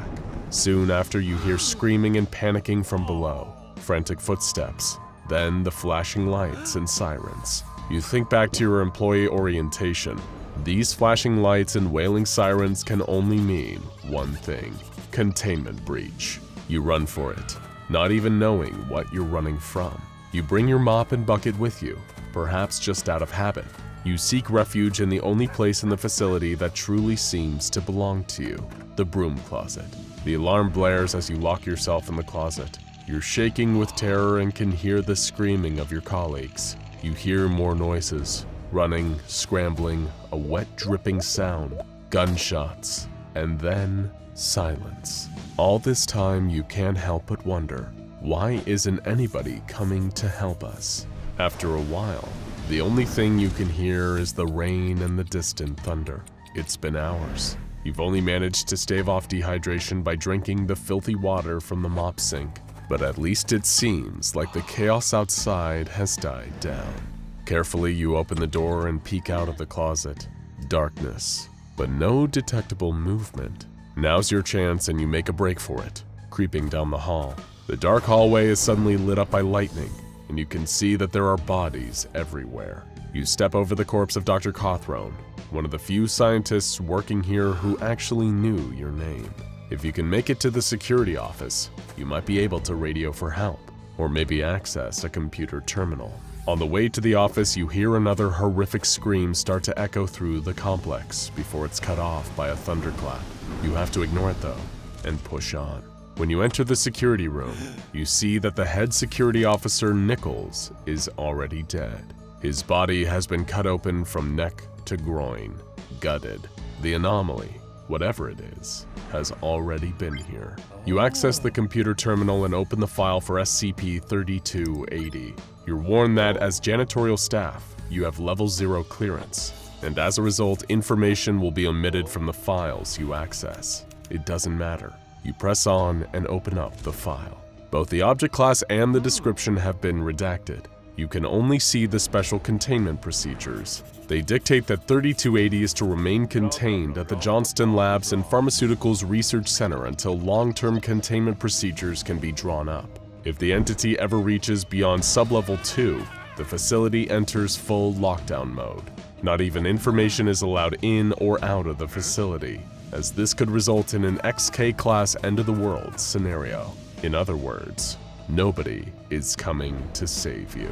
Soon after, you hear screaming and panicking from below, frantic footsteps, then the flashing lights and sirens. You think back to your employee orientation. These flashing lights and wailing sirens can only mean one thing: containment breach. You run for it, not even knowing what you're running from. You bring your mop and bucket with you, perhaps just out of habit. You seek refuge in the only place in the facility that truly seems to belong to you, the broom closet. The alarm blares as you lock yourself in the closet. You're shaking with terror and can hear the screaming of your colleagues. You hear more noises. Running, scrambling, a wet dripping sound, gunshots, and then silence. All this time you can't help but wonder, why isn't anybody coming to help us? After a while, the only thing you can hear is the rain and the distant thunder. It's been hours. You've only managed to stave off dehydration by drinking the filthy water from the mop sink, but at least it seems like the chaos outside has died down. Carefully, you open the door and peek out of the closet. Darkness, but no detectable movement. Now's your chance and you make a break for it, creeping down the hall. The dark hallway is suddenly lit up by lightning, and you can see that there are bodies everywhere. You step over the corpse of Dr. Cawthron, one of the few scientists working here who actually knew your name. If you can make it to the security office, you might be able to radio for help, or maybe access a computer terminal. On the way to the office, you hear another horrific scream start to echo through the complex before it's cut off by a thunderclap. You have to ignore it though, and push on. When you enter the security room, you see that the head security officer, Nichols, is already dead. His body has been cut open from neck to groin, gutted. The anomaly, whatever it is, has already been here. You access the computer terminal and open the file for SCP-3280. You're warned that as janitorial staff, you have level 0 clearance, and as a result, information will be omitted from the files you access. It doesn't matter. You press on and open up the file. Both the object class and the description have been redacted. You can only see the special containment procedures. They dictate that 3280 is to remain contained at the Johnston Labs and Pharmaceuticals Research Center until long-term containment procedures can be drawn up. If the entity ever reaches beyond sublevel 2, the facility enters full lockdown mode. Not even information is allowed in or out of the facility, as this could result in an XK-class end-of-the-world scenario. In other words, nobody is coming to save you.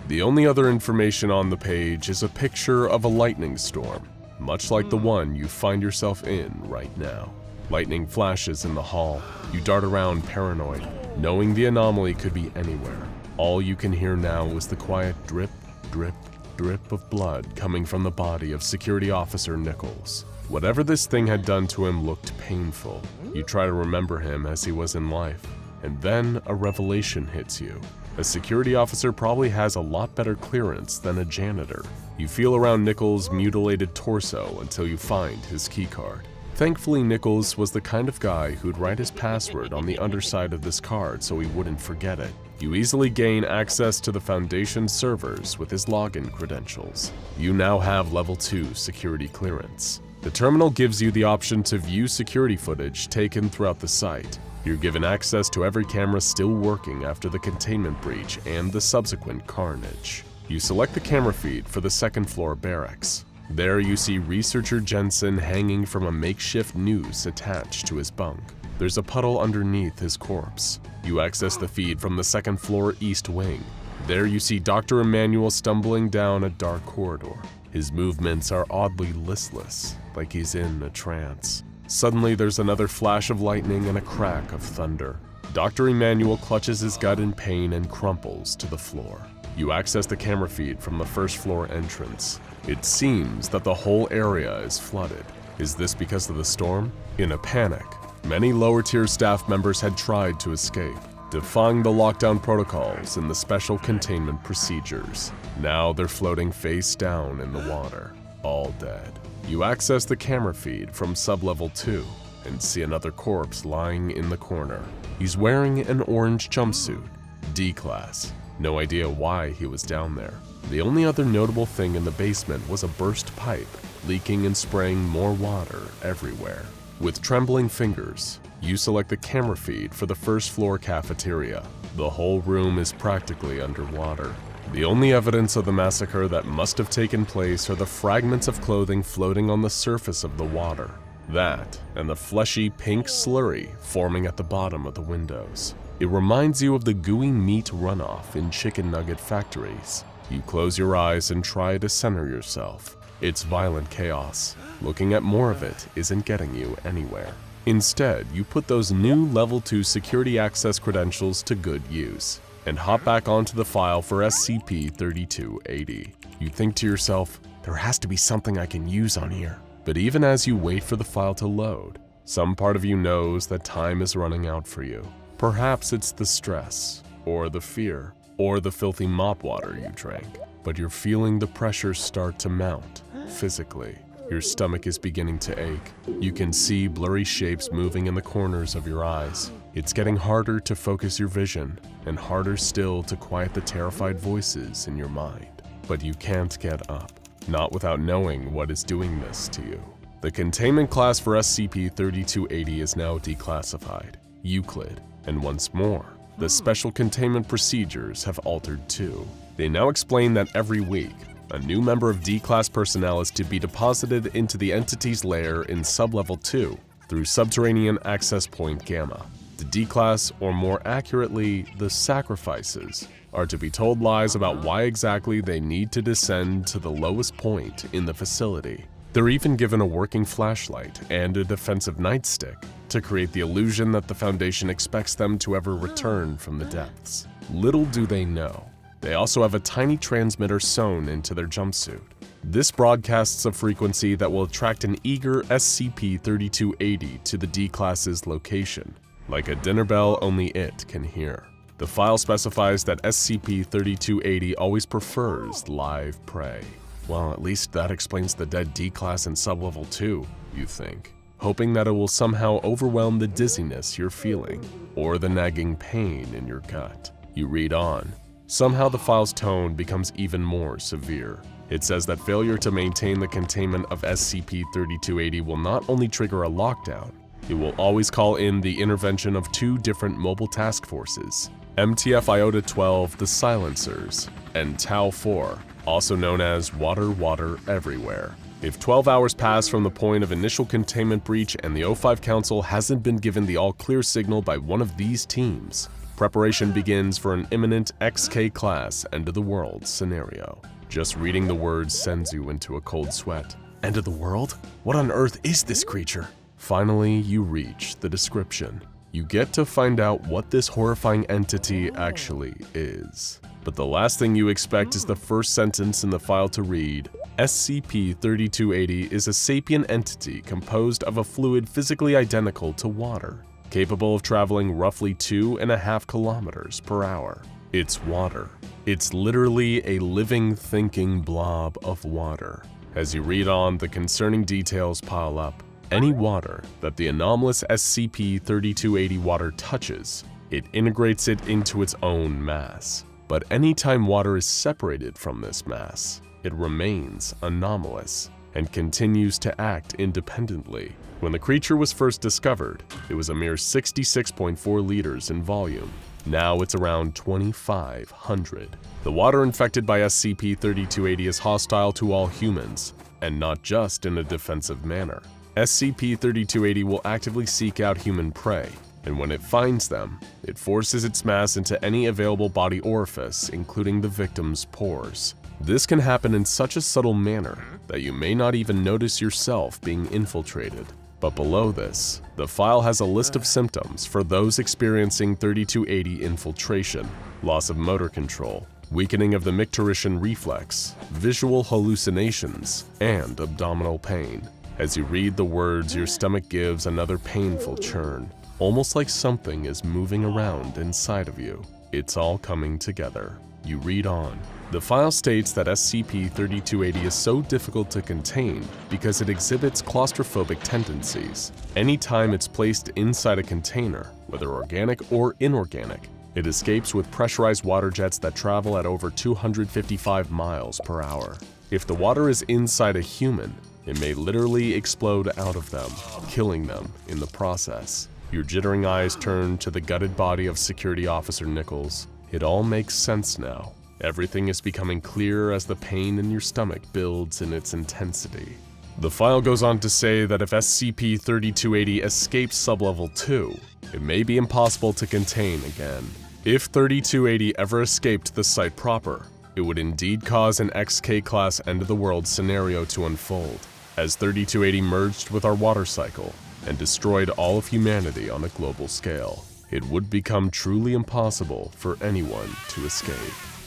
The only other information on the page is a picture of a lightning storm, much like the one you find yourself in right now. Lightning flashes in the hall. You dart around paranoid, knowing the anomaly could be anywhere. All you can hear now is the quiet drip, drip, drip of blood coming from the body of Security Officer Nichols. Whatever this thing had done to him looked painful. You try to remember him as he was in life, and then a revelation hits you. A security officer probably has a lot better clearance than a janitor. You feel around Nichols' mutilated torso until you find his keycard. Thankfully, Nichols was the kind of guy who'd write his password on the underside of this card so he wouldn't forget it. You easily gain access to the Foundation servers with his login credentials. You now have level 2 security clearance. The terminal gives you the option to view security footage taken throughout the site. You're given access to every camera still working after the containment breach and the subsequent carnage. You select the camera feed for the second floor barracks. There you see researcher Jensen hanging from a makeshift noose attached to his bunk. There's a puddle underneath his corpse. You access the feed from the second floor east wing. There you see Dr. Emmanuel stumbling down a dark corridor. His movements are oddly listless, like he's in a trance. Suddenly there's another flash of lightning and a crack of thunder. Dr. Emmanuel clutches his gut in pain and crumples to the floor. You access the camera feed from the first floor entrance. It seems that the whole area is flooded. Is this because of the storm? In a panic, many lower-tier staff members had tried to escape, defying the lockdown protocols and the special containment procedures. Now they're floating face down in the water, all dead. You access the camera feed from sublevel 2 and see another corpse lying in the corner. He's wearing an orange jumpsuit, D-class. No idea why he was down there. The only other notable thing in the basement was a burst pipe, leaking and spraying more water everywhere. With trembling fingers, you select the camera feed for the first floor cafeteria. The whole room is practically underwater. The only evidence of the massacre that must have taken place are the fragments of clothing floating on the surface of the water. That, and the fleshy pink slurry forming at the bottom of the windows. It reminds you of the gooey meat runoff in chicken nugget factories. You close your eyes and try to center yourself. It's violent chaos. Looking at more of it isn't getting you anywhere. Instead, you put those new level 2 security access credentials to good use and hop back onto the file for SCP-3280. You think to yourself, there has to be something I can use on here. But even as you wait for the file to load, some part of you knows that time is running out for you. Perhaps it's the stress, or the fear, or the filthy mop water you drank, but you're feeling the pressure start to mount, physically. Your stomach is beginning to ache. You can see blurry shapes moving in the corners of your eyes. It's getting harder to focus your vision, and harder still to quiet the terrified voices in your mind. But you can't get up, not without knowing what is doing this to you. The containment class for SCP-3280 is now declassified, Euclid, and once more, the special containment procedures have altered too. They now explain that every week, a new member of D-Class personnel is to be deposited into the entity's lair in Sublevel 2 through Subterranean Access Point Gamma. The D-Class, or more accurately, the Sacrifices, are to be told lies about why exactly they need to descend to the lowest point in the facility. They're even given a working flashlight and a defensive nightstick to create the illusion that the Foundation expects them to ever return from the depths. Little do they know, they also have a tiny transmitter sewn into their jumpsuit. This broadcasts a frequency that will attract an eager SCP-3280 to the D-Class's location, like a dinner bell only it can hear. The file specifies that SCP-3280 always prefers live prey. Well, at least that explains the dead D-Class in Sublevel 2, you think, hoping that it will somehow overwhelm the dizziness you're feeling, or the nagging pain in your gut. You read on. Somehow the file's tone becomes even more severe. It says that failure to maintain the containment of SCP-3280 will not only trigger a lockdown, it will always call in the intervention of 2 different mobile task forces, MTF Iota-12 the Silencers, and Tau-4, also known as Water Everywhere. If 12 hours pass from the point of initial containment breach and the O5 Council hasn't been given the all-clear signal by one of these teams, preparation begins for an imminent XK-class end-of-the-world scenario. Just reading the words sends you into a cold sweat. End of the world? What on earth is this creature? Finally, you reach the description. You get to find out what this horrifying entity actually is. But the last thing you expect is the first sentence in the file to read, SCP-3280 is a sapient entity composed of a fluid physically identical to water, capable of traveling roughly 2.5 kilometers per hour. It's water. It's literally a living, thinking blob of water. As you read on, the concerning details pile up. Any water that the anomalous SCP-3280 water touches, it integrates it into its own mass. But anytime water is separated from this mass, it remains anomalous and continues to act independently. When the creature was first discovered, it was a mere 66.4 liters in volume. Now it's around 2,500. The water infected by SCP-3280 is hostile to all humans, and not just in a defensive manner. SCP-3280 will actively seek out human prey, and when it finds them, it forces its mass into any available body orifice, including the victim's pores. This can happen in such a subtle manner that you may not even notice yourself being infiltrated. But below this, the file has a list of symptoms for those experiencing 3280 infiltration: loss of motor control, weakening of the micturition reflex, visual hallucinations, and abdominal pain. As you read the words, your stomach gives another painful churn, almost like something is moving around inside of you. It's all coming together. You read on. The file states that SCP-3280 is so difficult to contain because it exhibits claustrophobic tendencies. Anytime it's placed inside a container, whether organic or inorganic, it escapes with pressurized water jets that travel at over 255 miles per hour. If the water is inside a human, it may literally explode out of them, killing them in the process. Your jittering eyes turn to the gutted body of Security Officer Nichols. It all makes sense now. Everything is becoming clearer as the pain in your stomach builds in its intensity. The file goes on to say that if SCP-3280 escapes Sublevel 2, it may be impossible to contain again. If 3280 ever escaped the site proper, it would indeed cause an XK-class end-of-the-world scenario to unfold, as 3280 merged with our water cycle and destroyed all of humanity on a global scale. It would become truly impossible for anyone to escape.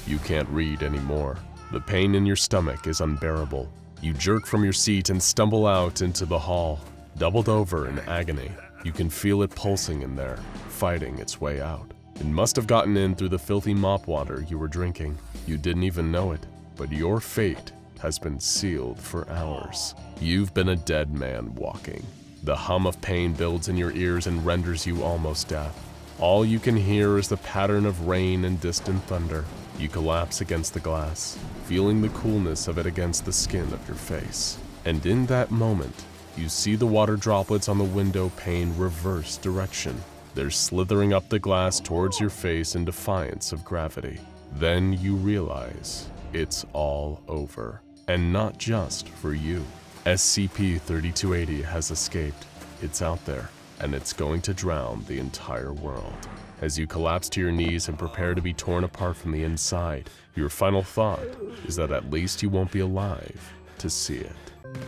You can't read anymore. The pain in your stomach is unbearable. You jerk from your seat and stumble out into the hall, doubled over in agony. You can feel it pulsing in there, fighting its way out. It must have gotten in through the filthy mop water you were drinking. You didn't even know it, but your fate has been sealed for hours. You've been a dead man walking. The hum of pain builds in your ears and renders you almost deaf. All you can hear is the pattern of rain and distant thunder. You collapse against the glass, feeling the coolness of it against the skin of your face. And in that moment, you see the water droplets on the window pane reverse direction. They're slithering up the glass towards your face in defiance of gravity. Then you realize it's all over. And not just for you. SCP-3280 has escaped. It's out there, and it's going to drown the entire world. As you collapse to your knees and prepare to be torn apart from the inside, your final thought is that at least you won't be alive to see it.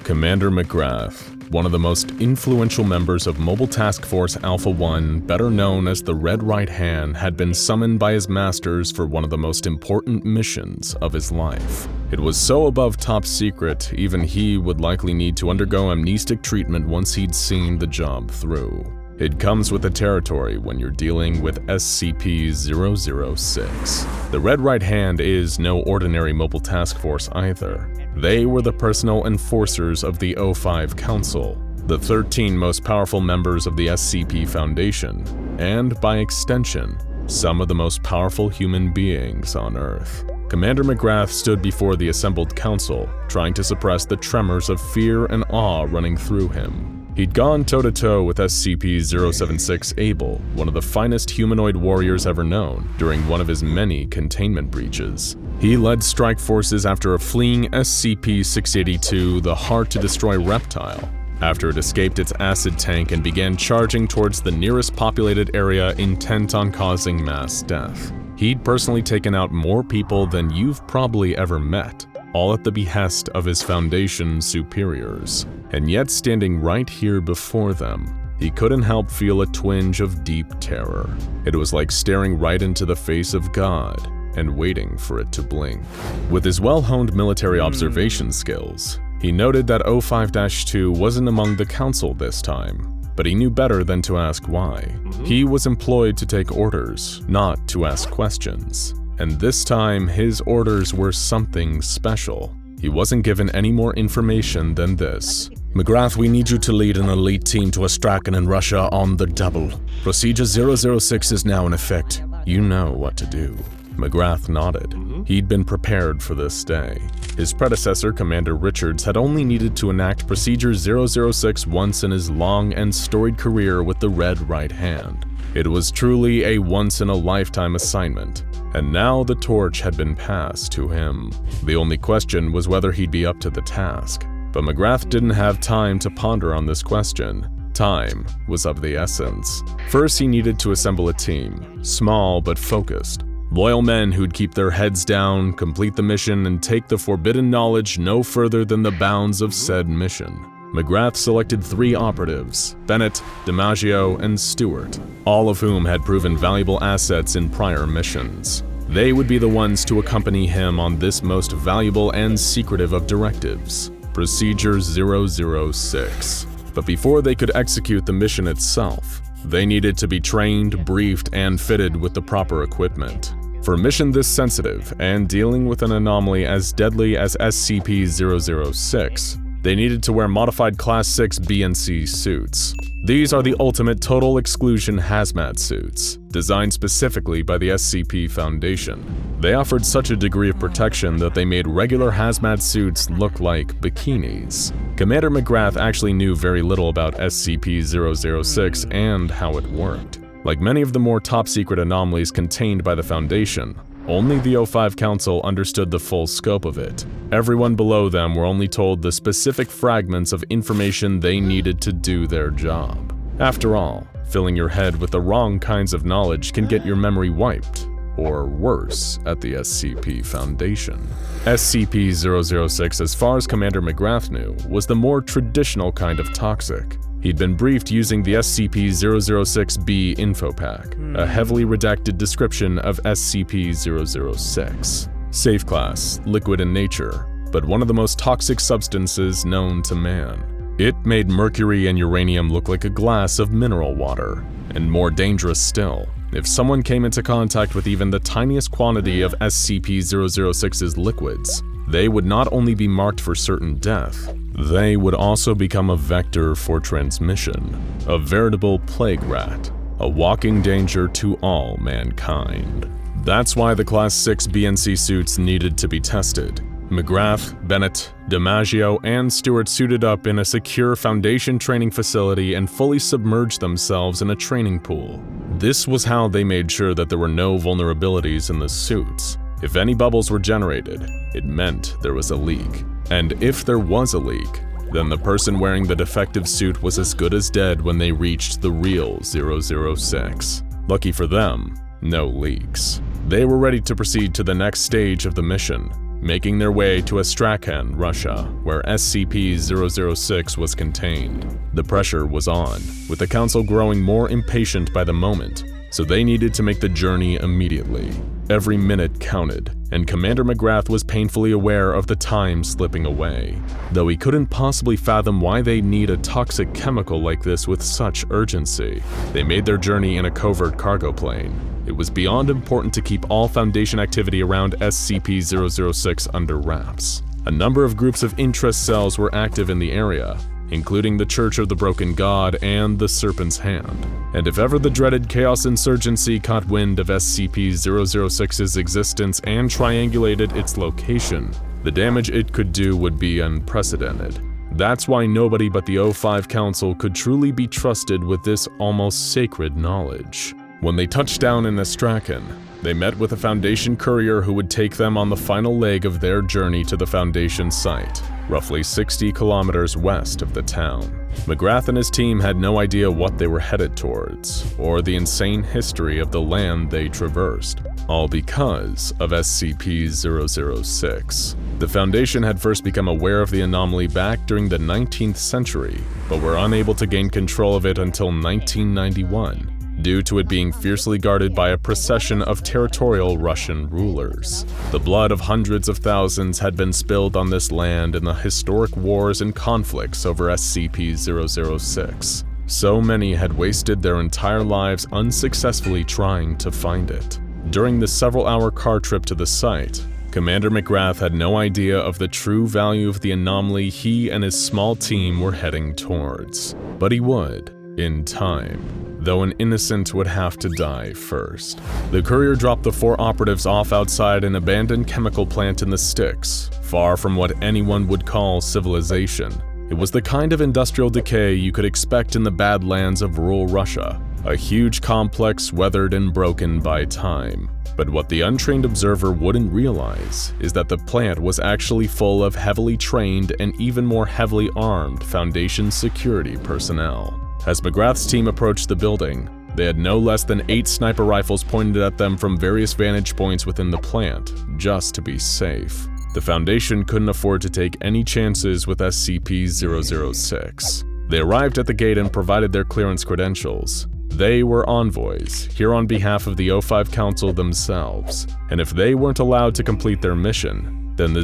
Commander McGrath, one of the most influential members of Mobile Task Force Alpha-1, better known as the Red Right Hand, had been summoned by his masters for one of the most important missions of his life. It was so above top secret, even he would likely need to undergo amnestic treatment once he'd seen the job through. It comes with the territory when you're dealing with SCP-006. The Red Right Hand is no ordinary mobile task force either. They were the personal enforcers of the O5 Council, the 13 most powerful members of the SCP Foundation, and by extension, some of the most powerful human beings on Earth. Commander McGrath stood before the assembled council, trying to suppress the tremors of fear and awe running through him. He'd gone toe-to-toe with SCP-076 Abel, one of the finest humanoid warriors ever known, during one of his many containment breaches. He led strike forces after a fleeing SCP-682, the hard-to-destroy Reptile, after it escaped its acid tank and began charging towards the nearest populated area intent on causing mass death. He'd personally taken out more people than you've probably ever met, all at the behest of his Foundation superiors. And yet, standing right here before them, he couldn't help feel a twinge of deep terror. It was like staring right into the face of God and waiting for it to blink. With his well-honed military observation skills, he noted that O5-2 wasn't among the council this time, but he knew better than to ask why. He was employed to take orders, not to ask questions. And this time, his orders were something special. He wasn't given any more information than this. McGrath, we need you to lead an elite team to Astrakhan in Russia on the double. Procedure 006 is now in effect. You know what to do. McGrath nodded. He'd been prepared for this day. His predecessor, Commander Richards, had only needed to enact Procedure 006 once in his long and storied career with the Red Right Hand. It was truly a once-in-a-lifetime assignment, and now the torch had been passed to him. The only question was whether he'd be up to the task, but McGrath didn't have time to ponder on this question. Time was of the essence. First, he needed to assemble a team, small but focused. Loyal men who'd keep their heads down, complete the mission, and take the forbidden knowledge no further than the bounds of said mission. McGrath selected 3 operatives, Bennett, DiMaggio, and Stewart, all of whom had proven valuable assets in prior missions. They would be the ones to accompany him on this most valuable and secretive of directives, Procedure 006. But before they could execute the mission itself, they needed to be trained, briefed, and fitted with the proper equipment. For a mission this sensitive and dealing with an anomaly as deadly as SCP-006, they needed to wear modified Class 6 BNC suits. These are the ultimate total exclusion hazmat suits, designed specifically by the SCP Foundation. They offered such a degree of protection that they made regular hazmat suits look like bikinis. Commander McGrath actually knew very little about SCP-006 and how it worked. Like many of the more top-secret anomalies contained by the Foundation, only the O5 Council understood the full scope of it. Everyone below them were only told the specific fragments of information they needed to do their job. After all, filling your head with the wrong kinds of knowledge can get your memory wiped, or worse, at the SCP Foundation. SCP-006, as far as Commander McGrath knew, was the more traditional kind of toxic. He'd been briefed using the SCP-006-B info pack, a heavily redacted description of SCP-006. Safe class, liquid in nature, but one of the most toxic substances known to man. It made mercury and uranium look like a glass of mineral water, and more dangerous still, if someone came into contact with even the tiniest quantity of SCP-006's liquids, they would not only be marked for certain death, they would also become a vector for transmission, a veritable plague rat, a walking danger to all mankind. That's why the Class 6 BNC suits needed to be tested. McGrath, Bennett, DiMaggio, and Stewart suited up in a secure Foundation training facility and fully submerged themselves in a training pool. This was how they made sure that there were no vulnerabilities in the suits. If any bubbles were generated, it meant there was a leak. And if there was a leak, then the person wearing the defective suit was as good as dead when they reached the real 006. Lucky for them, no leaks. They were ready to proceed to the next stage of the mission, making their way to Astrakhan, Russia, where SCP-006 was contained. The pressure was on, with the Council growing more impatient by the moment, so they needed to make the journey immediately. Every minute counted, and Commander McGrath was painfully aware of the time slipping away, though he couldn't possibly fathom why they'd need a toxic chemical like this with such urgency. They made their journey in a covert cargo plane. It was beyond important to keep all Foundation activity around SCP-006 under wraps. A number of groups of interest cells were active in the area, including the Church of the Broken God and the Serpent's Hand. And if ever the dreaded Chaos Insurgency caught wind of SCP-006's existence and triangulated its location, the damage it could do would be unprecedented. That's why nobody but the O5 Council could truly be trusted with this almost sacred knowledge. When they touched down in Astrakhan, they met with a Foundation courier who would take them on the final leg of their journey to the Foundation site, roughly 60 kilometers west of the town. McGrath and his team had no idea what they were headed towards, or the insane history of the land they traversed, all because of SCP-006. The Foundation had first become aware of the anomaly back during the 19th century, but were unable to gain control of it until 1991. Due to it being fiercely guarded by a procession of territorial Russian rulers. The blood of hundreds of thousands had been spilled on this land in the historic wars and conflicts over SCP-006. So many had wasted their entire lives unsuccessfully trying to find it. During the several-hour car trip to the site, Commander McGrath had no idea of the true value of the anomaly he and his small team were heading towards. But he would, in time, though an innocent would have to die first. The courier dropped the 4 operatives off outside an abandoned chemical plant in the sticks, far from what anyone would call civilization. It was the kind of industrial decay you could expect in the badlands of rural Russia, a huge complex weathered and broken by time. But what the untrained observer wouldn't realize is that the plant was actually full of heavily trained and even more heavily armed Foundation security personnel. As McGrath's team approached the building, they had no less than 8 sniper rifles pointed at them from various vantage points within the plant, just to be safe. The Foundation couldn't afford to take any chances with SCP-006. They arrived at the gate and provided their clearance credentials. They were envoys, here on behalf of the O5 Council themselves, and if they weren't allowed to complete their mission, then the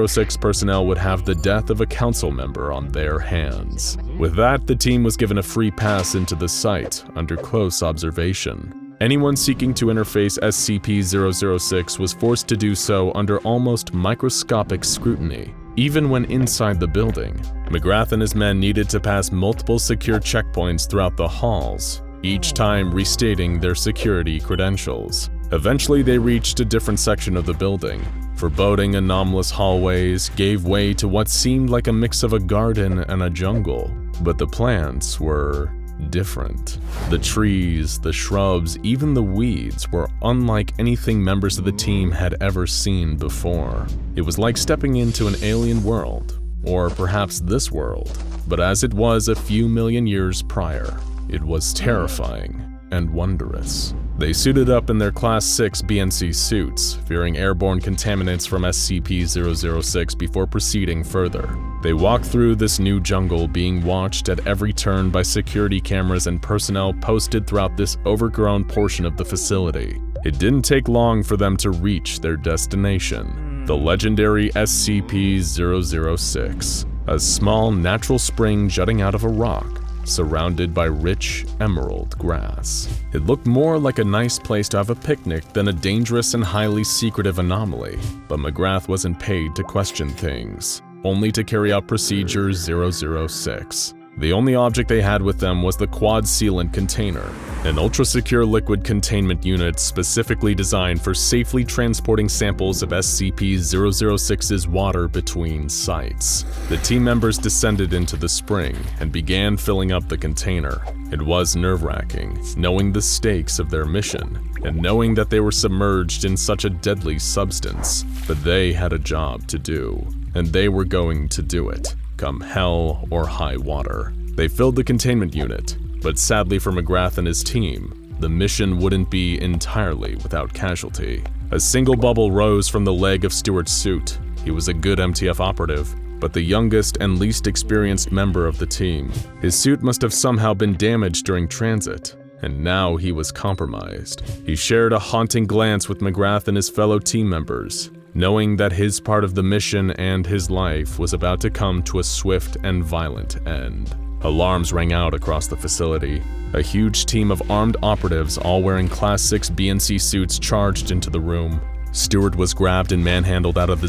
006 personnel would have the death of a council member on their hands. With that, the team was given a free pass into the site under close observation. Anyone seeking to interface SCP-006 was forced to do so under almost microscopic scrutiny. Even when inside the building, McGrath and his men needed to pass multiple secure checkpoints throughout the halls, each time restating their security credentials. Eventually, they reached a different section of the building. Foreboding anomalous hallways gave way to what seemed like a mix of a garden and a jungle, but the plants were different. The trees, the shrubs, even the weeds were unlike anything members of the team had ever seen before. It was like stepping into an alien world, or perhaps this world, but as it was a few million years prior, it was terrifying and wondrous. They suited up in their Class 6 BNC suits, fearing airborne contaminants from SCP-006 before proceeding further. They walked through this new jungle, being watched at every turn by security cameras and personnel posted throughout this overgrown portion of the facility. It didn't take long for them to reach their destination, the legendary SCP-006, a small natural spring jutting out of a rock, surrounded by rich emerald grass. It looked more like a nice place to have a picnic than a dangerous and highly secretive anomaly, but McGrath wasn't paid to question things, only to carry out Procedure 006. The only object they had with them was the quad sealant container, an ultra-secure liquid containment unit specifically designed for safely transporting samples of SCP-006's water between sites. The team members descended into the spring and began filling up the container. It was nerve-wracking, knowing the stakes of their mission, and knowing that they were submerged in such a deadly substance, but they had a job to do, and they were going to do it, come hell or high water. They filled the containment unit, but sadly for McGrath and his team, the mission wouldn't be entirely without casualty. A single bubble rose from the leg of Stewart's suit. He was a good MTF operative, but the youngest and least experienced member of the team. His suit must have somehow been damaged during transit, and now he was compromised. He shared a haunting glance with McGrath and his fellow team members, knowing that his part of the mission and his life was about to come to a swift and violent end. Alarms rang out across the facility. A huge team of armed operatives, all wearing Class 6 BNC suits, charged into the room. Stewart was grabbed and manhandled out of the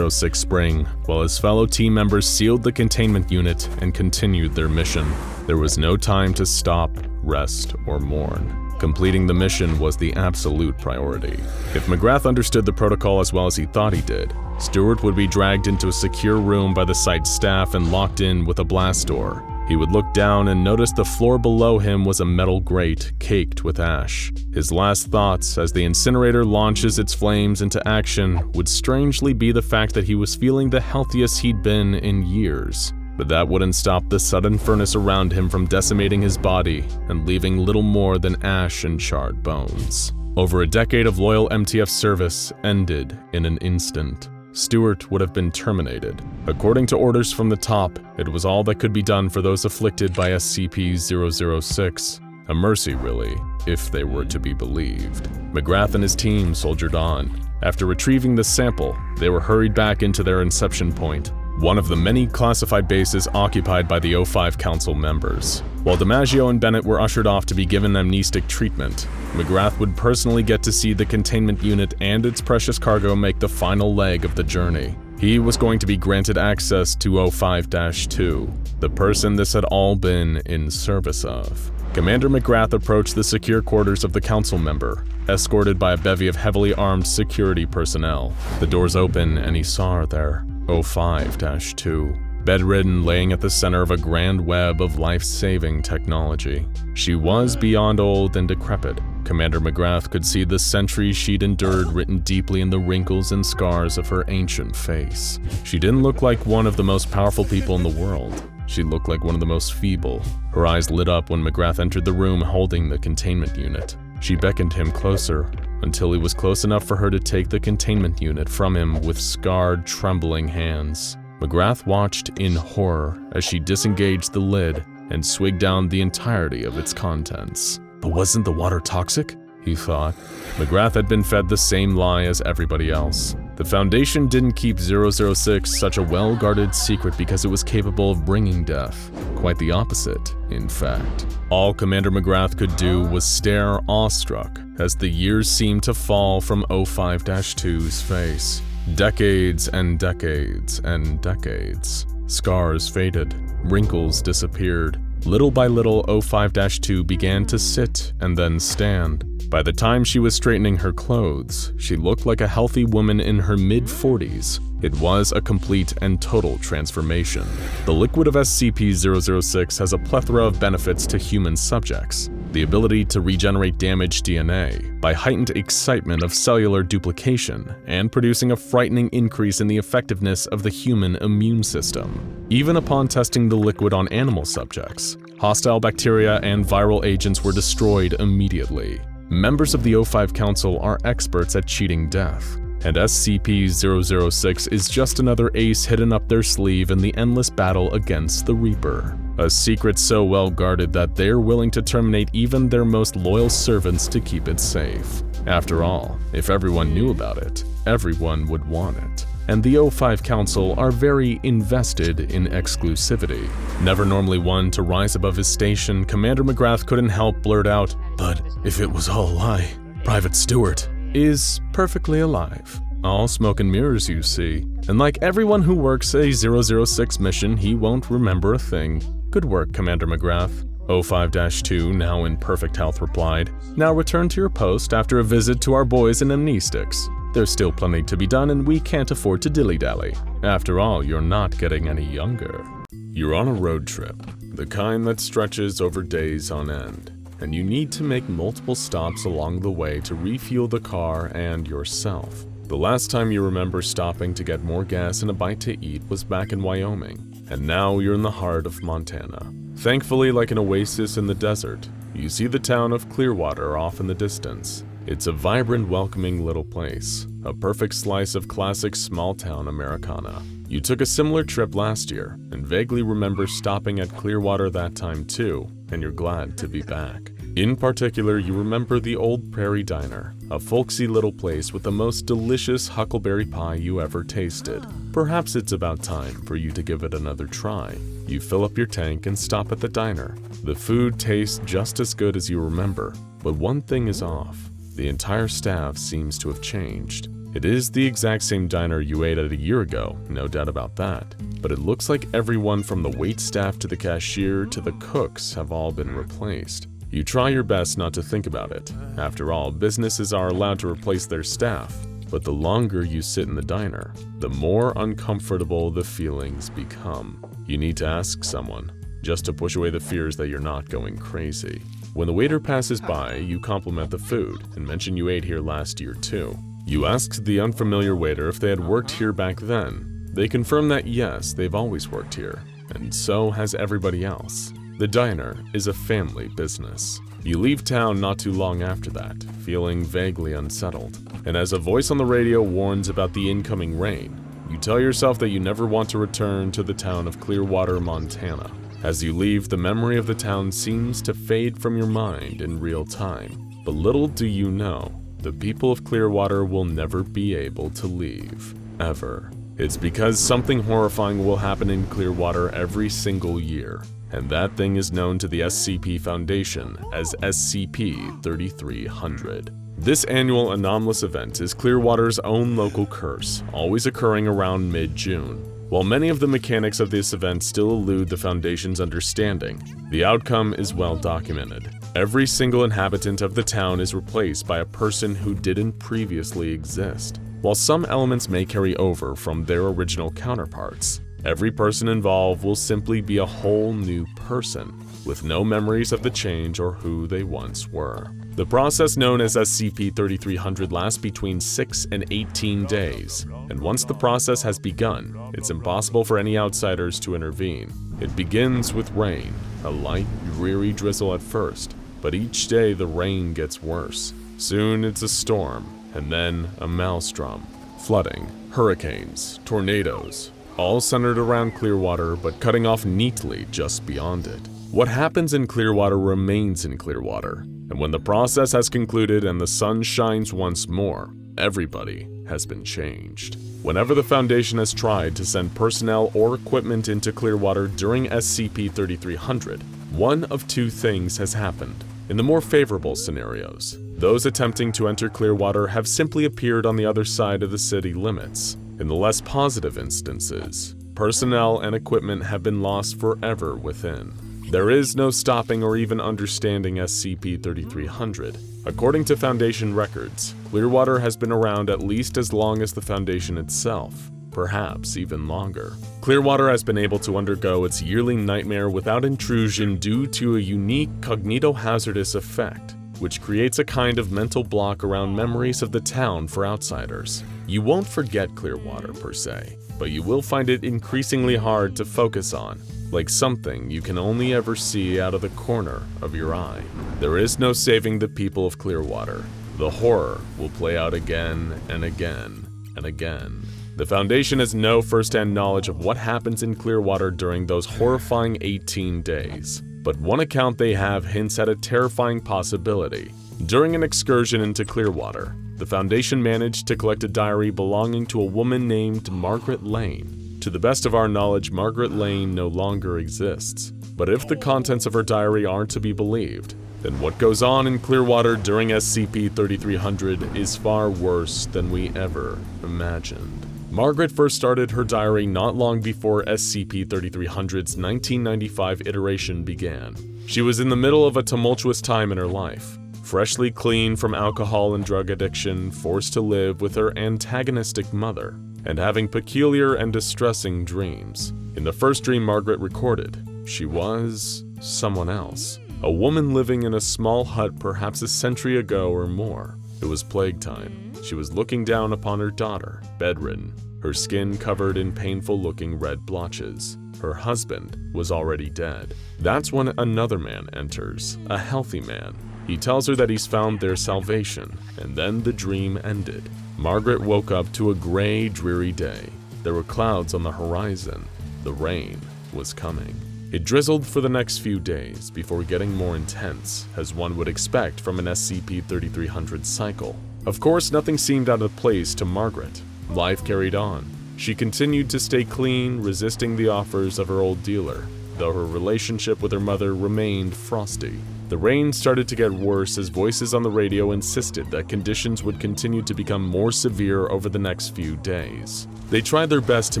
006 spring, while his fellow team members sealed the containment unit and continued their mission. There was no time to stop, rest, or mourn. Completing the mission was the absolute priority. If McGrath understood the protocol as well as he thought he did, Stewart would be dragged into a secure room by the site staff and locked in with a blast door. He would look down and notice the floor below him was a metal grate caked with ash. His last thoughts as the incinerator launches its flames into action would strangely be the fact that he was feeling the healthiest he'd been in years. But that wouldn't stop the sudden furnace around him from decimating his body and leaving little more than ash and charred bones. Over a decade of loyal MTF service ended in an instant. Stewart would have been terminated. According to orders from the top, it was all that could be done for those afflicted by SCP-006. A mercy, really, if they were to be believed. McGrath and his team soldiered on. After retrieving the sample, they were hurried back into their inception point, one of the many classified bases occupied by the O5 Council members. While DiMaggio and Bennett were ushered off to be given amnestic treatment, McGrath would personally get to see the containment unit and its precious cargo make the final leg of the journey. He was going to be granted access to O5-2, the person this had all been in service of. Commander McGrath approached the secure quarters of the council member, escorted by a bevy of heavily armed security personnel. The doors open and he saw her there, O5-2, bedridden, laying at the center of a grand web of life-saving technology. She was beyond old and decrepit. Commander McGrath could see the centuries she'd endured written deeply in the wrinkles and scars of her ancient face. She didn't look like one of the most powerful people in the world. She looked like one of the most feeble. Her eyes lit up when McGrath entered the room holding the containment unit. She beckoned him closer, until he was close enough for her to take the containment unit from him with scarred, trembling hands. McGrath watched in horror as she disengaged the lid and swigged down the entirety of its contents. But wasn't the water toxic? He thought. McGrath had been fed the same lie as everybody else. The Foundation didn't keep 006 such a well-guarded secret because it was capable of bringing death. Quite the opposite, in fact. All Commander McGrath could do was stare awestruck as the years seemed to fall from O5-2's face. Decades and decades and decades. Scars faded, wrinkles disappeared. Little by little, O5-2 began to sit and then stand. By the time she was straightening her clothes, she looked like a healthy woman in her mid-40s. It was a complete and total transformation. The liquid of SCP-006 has a plethora of benefits to human subjects. The ability to regenerate damaged DNA by heightened excitement of cellular duplication and producing a frightening increase in the effectiveness of the human immune system. Even upon testing the liquid on animal subjects, hostile bacteria and viral agents were destroyed immediately. Members of the O5 Council are experts at cheating death, and SCP-006 is just another ace hidden up their sleeve in the endless battle against the Reaper. A secret so well guarded that they're willing to terminate even their most loyal servants to keep it safe. After all, if everyone knew about it, everyone would want it. And the O5 Council are very invested in exclusivity. Never normally one to rise above his station, Commander McGrath couldn't help blurt out, "But if it was all a lie, Private Stewart is perfectly alive." All smoke and mirrors, you see. And like everyone who works a 006 mission, he won't remember a thing. Good work, Commander McGrath. O5-2, now in perfect health, replied. Now return to your post after a visit to our boys in amnestics. There's still plenty to be done and we can't afford to dilly-dally. After all, you're not getting any younger. You're on a road trip, the kind that stretches over days on end, and you need to make multiple stops along the way to refuel the car and yourself. The last time you remember stopping to get more gas and a bite to eat was back in Wyoming, and now you're in the heart of Montana. Thankfully, like an oasis in the desert, you see the town of Clearwater off in the distance. It's a vibrant, welcoming little place, a perfect slice of classic small-town Americana. You took a similar trip last year, and vaguely remember stopping at Clearwater that time too, and you're glad to be back. In particular, you remember the Old Prairie Diner, a folksy little place with the most delicious huckleberry pie you ever tasted. Perhaps it's about time for you to give it another try. You fill up your tank and stop at the diner. The food tastes just as good as you remember, but one thing is off. The entire staff seems to have changed. It is the exact same diner you ate at a year ago, no doubt about that, but it looks like everyone from the waitstaff to the cashier to the cooks have all been replaced. You try your best not to think about it. After all, businesses are allowed to replace their staff, but the longer you sit in the diner, the more uncomfortable the feelings become. You need to ask someone, just to push away the fears that you're not going crazy. When the waiter passes by, you compliment the food and mention you ate here last year too. You asked the unfamiliar waiter if they had worked here back then. They confirm that yes, they've always worked here, and so has everybody else. The diner is a family business. You leave town not too long after that, feeling vaguely unsettled. And as a voice on the radio warns about the incoming rain, you tell yourself that you never want to return to the town of Clearwater, Montana. As you leave, the memory of the town seems to fade from your mind in real time. But little do you know, the people of Clearwater will never be able to leave, ever. It's because something horrifying will happen in Clearwater every single year, and that thing is known to the SCP Foundation as SCP-3700. This annual anomalous event is Clearwater's own local curse, always occurring around mid-June. While many of the mechanics of this event still elude the Foundation's understanding, the outcome is well documented. Every single inhabitant of the town is replaced by a person who didn't previously exist. While some elements may carry over from their original counterparts, every person involved will simply be a whole new person, with no memories of the change or who they once were. The process known as SCP-3700 lasts between 6 and 18 days, and once the process has begun, it's impossible for any outsiders to intervene. It begins with rain, a light, dreary drizzle at first, but each day the rain gets worse. Soon it's a storm, and then a maelstrom. Flooding, hurricanes, tornadoes, all centered around Clearwater but cutting off neatly just beyond it. What happens in Clearwater remains in Clearwater, and when the process has concluded and the sun shines once more, everybody has been changed. Whenever the Foundation has tried to send personnel or equipment into Clearwater during SCP-3700, one of two things has happened. In the more favorable scenarios, those attempting to enter Clearwater have simply appeared on the other side of the city limits. In the less positive instances, personnel and equipment have been lost forever within. There is no stopping or even understanding SCP-3700. According to Foundation records, Clearwater has been around at least as long as the Foundation itself, perhaps even longer. Clearwater has been able to undergo its yearly nightmare without intrusion due to a unique cognitohazardous effect, which creates a kind of mental block around memories of the town for outsiders. You won't forget Clearwater per se, but you will find it increasingly hard to focus on, like something you can only ever see out of the corner of your eye. There is no saving the people of Clearwater. The horror will play out again and again and again. The Foundation has no first-hand knowledge of what happens in Clearwater during those horrifying 18 days, but one account they have hints at a terrifying possibility. During an excursion into Clearwater, the Foundation managed to collect a diary belonging to a woman named Margaret Lane. To the best of our knowledge, Margaret Lane no longer exists. But if the contents of her diary aren't to be believed, then what goes on in Clearwater during SCP-3700 is far worse than we ever imagined. Margaret first started her diary not long before SCP-3700's 1995 iteration began. She was in the middle of a tumultuous time in her life. Freshly clean from alcohol and drug addiction, forced to live with her antagonistic mother, and having peculiar and distressing dreams. In the first dream Margaret recorded, she was someone else. A woman living in a small hut perhaps a century ago or more. It was plague time. She was looking down upon her daughter, bedridden, her skin covered in painful-looking red blotches. Her husband was already dead. That's when another man enters, a healthy man. He tells her that he's found their salvation, and then the dream ended. Margaret woke up to a gray, dreary day. There were clouds on the horizon. The rain was coming. It drizzled for the next few days before getting more intense, as one would expect from an SCP-3300 cycle. Of course, nothing seemed out of place to Margaret. Life carried on. She continued to stay clean, resisting the offers of her old dealer, though her relationship with her mother remained frosty. The rain started to get worse as voices on the radio insisted that conditions would continue to become more severe over the next few days. They tried their best to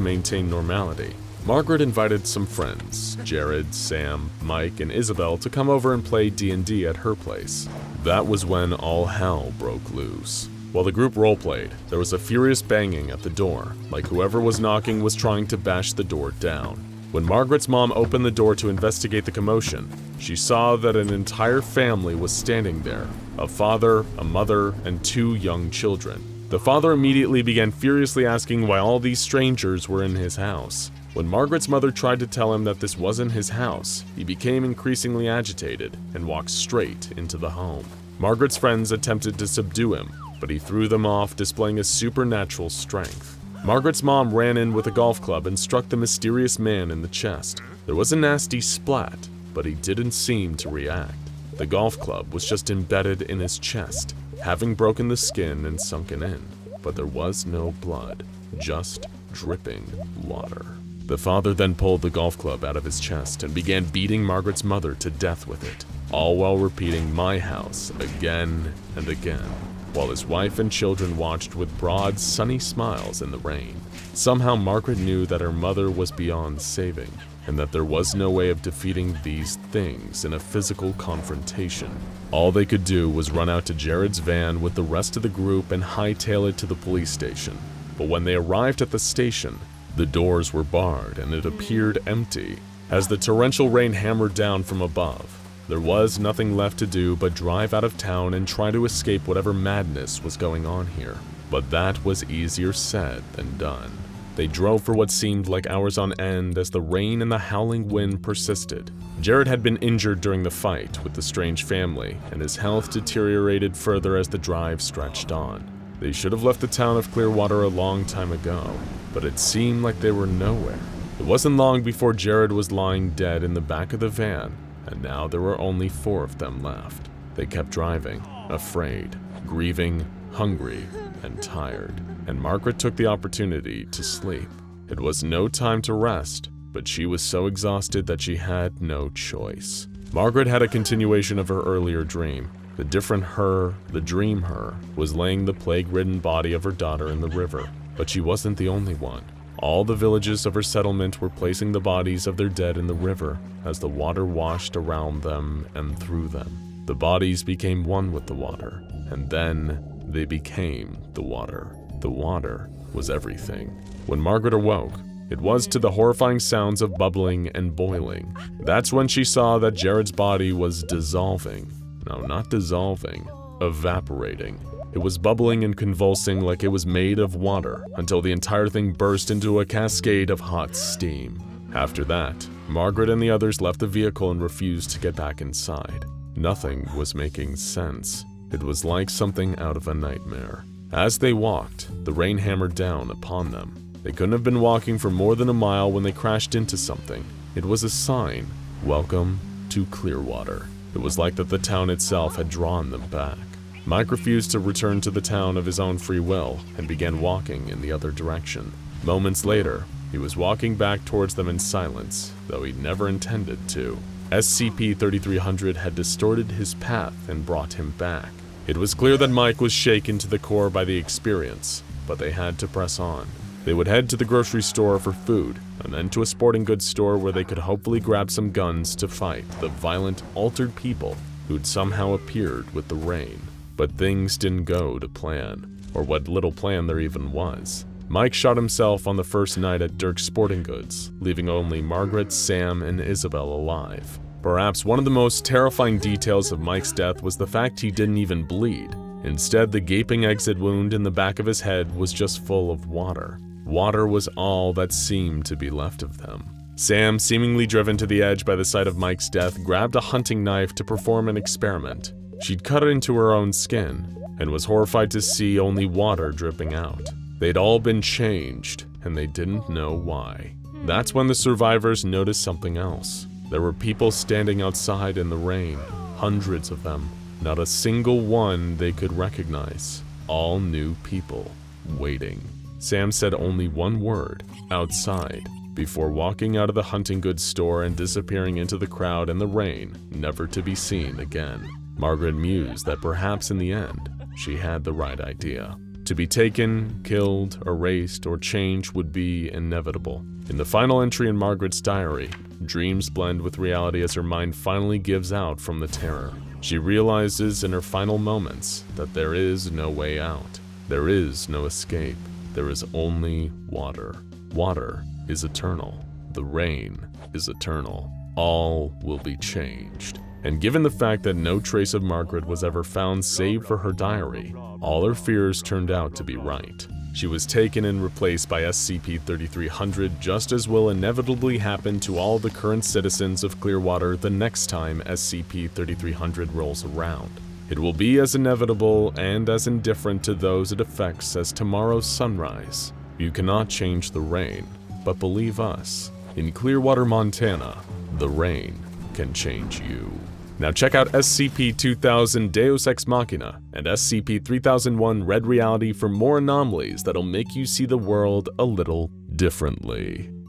maintain normality. Margaret invited some friends, Jared, Sam, Mike, and Isabel, to come over and play D&D at her place. That was when all hell broke loose. While the group roleplayed, there was a furious banging at the door, like whoever was knocking was trying to bash the door down. When Margaret's mom opened the door to investigate the commotion, she saw that an entire family was standing there, a father, a mother, and 2 young children. The father immediately began furiously asking why all these strangers were in his house. When Margaret's mother tried to tell him that this wasn't his house, he became increasingly agitated and walked straight into the home. Margaret's friends attempted to subdue him, but he threw them off, displaying a supernatural strength. Margaret's mom ran in with a golf club and struck the mysterious man in the chest. There was a nasty splat, but he didn't seem to react. The golf club was just embedded in his chest, having broken the skin and sunken in, but there was no blood, just dripping water. The father then pulled the golf club out of his chest and began beating Margaret's mother to death with it, all while repeating "my house" again and again, while his wife and children watched with broad, sunny smiles in the rain. Somehow Margaret knew that her mother was beyond saving, and that there was no way of defeating these things in a physical confrontation. All they could do was run out to Jared's van with the rest of the group and hightail it to the police station. But when they arrived at the station, the doors were barred and it appeared empty. As the torrential rain hammered down from above, there was nothing left to do but drive out of town and try to escape whatever madness was going on here. But that was easier said than done. They drove for what seemed like hours on end as the rain and the howling wind persisted. Jared had been injured during the fight with the strange family, and his health deteriorated further as the drive stretched on. They should have left the town of Clearwater a long time ago, but it seemed like they were nowhere. It wasn't long before Jared was lying dead in the back of the van, and now there were only 4 of them left. They kept driving, afraid, grieving, hungry, and tired, and Margaret took the opportunity to sleep. It was no time to rest, but she was so exhausted that she had no choice. Margaret had a continuation of her earlier dream. The different her, the dream her, was laying the plague-ridden body of her daughter in the river, but she wasn't the only one. All the villages of her settlement were placing the bodies of their dead in the river as the water washed around them and through them. The bodies became one with the water, and then they became the water. The water was everything. When Margaret awoke, it was to the horrifying sounds of bubbling and boiling. That's when she saw that Jared's body was dissolving. No, not dissolving, evaporating. It was bubbling and convulsing like it was made of water until the entire thing burst into a cascade of hot steam. After that, Margaret and the others left the vehicle and refused to get back inside. Nothing was making sense. It was like something out of a nightmare. As they walked, the rain hammered down upon them. They couldn't have been walking for more than a mile when they crashed into something. It was a sign, "Welcome to Clearwater." It was like that the town itself had drawn them back. Mike refused to return to the town of his own free will and began walking in the other direction. Moments later, he was walking back towards them in silence, though he never intended to. SCP-3300 had distorted his path and brought him back. It was clear that Mike was shaken to the core by the experience, but they had to press on. They would head to the grocery store for food, and then to a sporting goods store where they could hopefully grab some guns to fight the violent, altered people who'd somehow appeared with the rain. But things didn't go to plan, or what little plan there even was. Mike shot himself on the first night at Dirk's Sporting Goods, leaving only Margaret, Sam, and Isabel alive. Perhaps one of the most terrifying details of Mike's death was the fact he didn't even bleed. Instead, the gaping exit wound in the back of his head was just full of water. Water was all that seemed to be left of them. Sam, seemingly driven to the edge by the sight of Mike's death, grabbed a hunting knife to perform an experiment. She'd cut into her own skin and was horrified to see only water dripping out. They'd all been changed, and they didn't know why. That's when the survivors noticed something else. There were people standing outside in the rain, hundreds of them. Not a single one they could recognize. All new people, waiting. Sam said only one word, outside, before walking out of the hunting goods store and disappearing into the crowd and the rain, never to be seen again. Margaret mused that perhaps in the end, she had the right idea. To be taken, killed, erased, or changed would be inevitable. In the final entry in Margaret's diary, dreams blend with reality as her mind finally gives out from the terror. She realizes in her final moments that there is no way out. There is no escape. There is only water. Water is eternal. The rain is eternal. All will be changed. And given the fact that no trace of Margaret was ever found save for her diary, all her fears turned out to be right. She was taken and replaced by SCP-3300, just as will inevitably happen to all the current citizens of Clearwater the next time SCP-3300 rolls around. It will be as inevitable and as indifferent to those it affects as tomorrow's sunrise. You cannot change the rain, but believe us, in Clearwater, Montana, the rain can change you. Now check out SCP-2000 Deus Ex Machina and SCP-3001 Red Reality for more anomalies that'll make you see the world a little differently.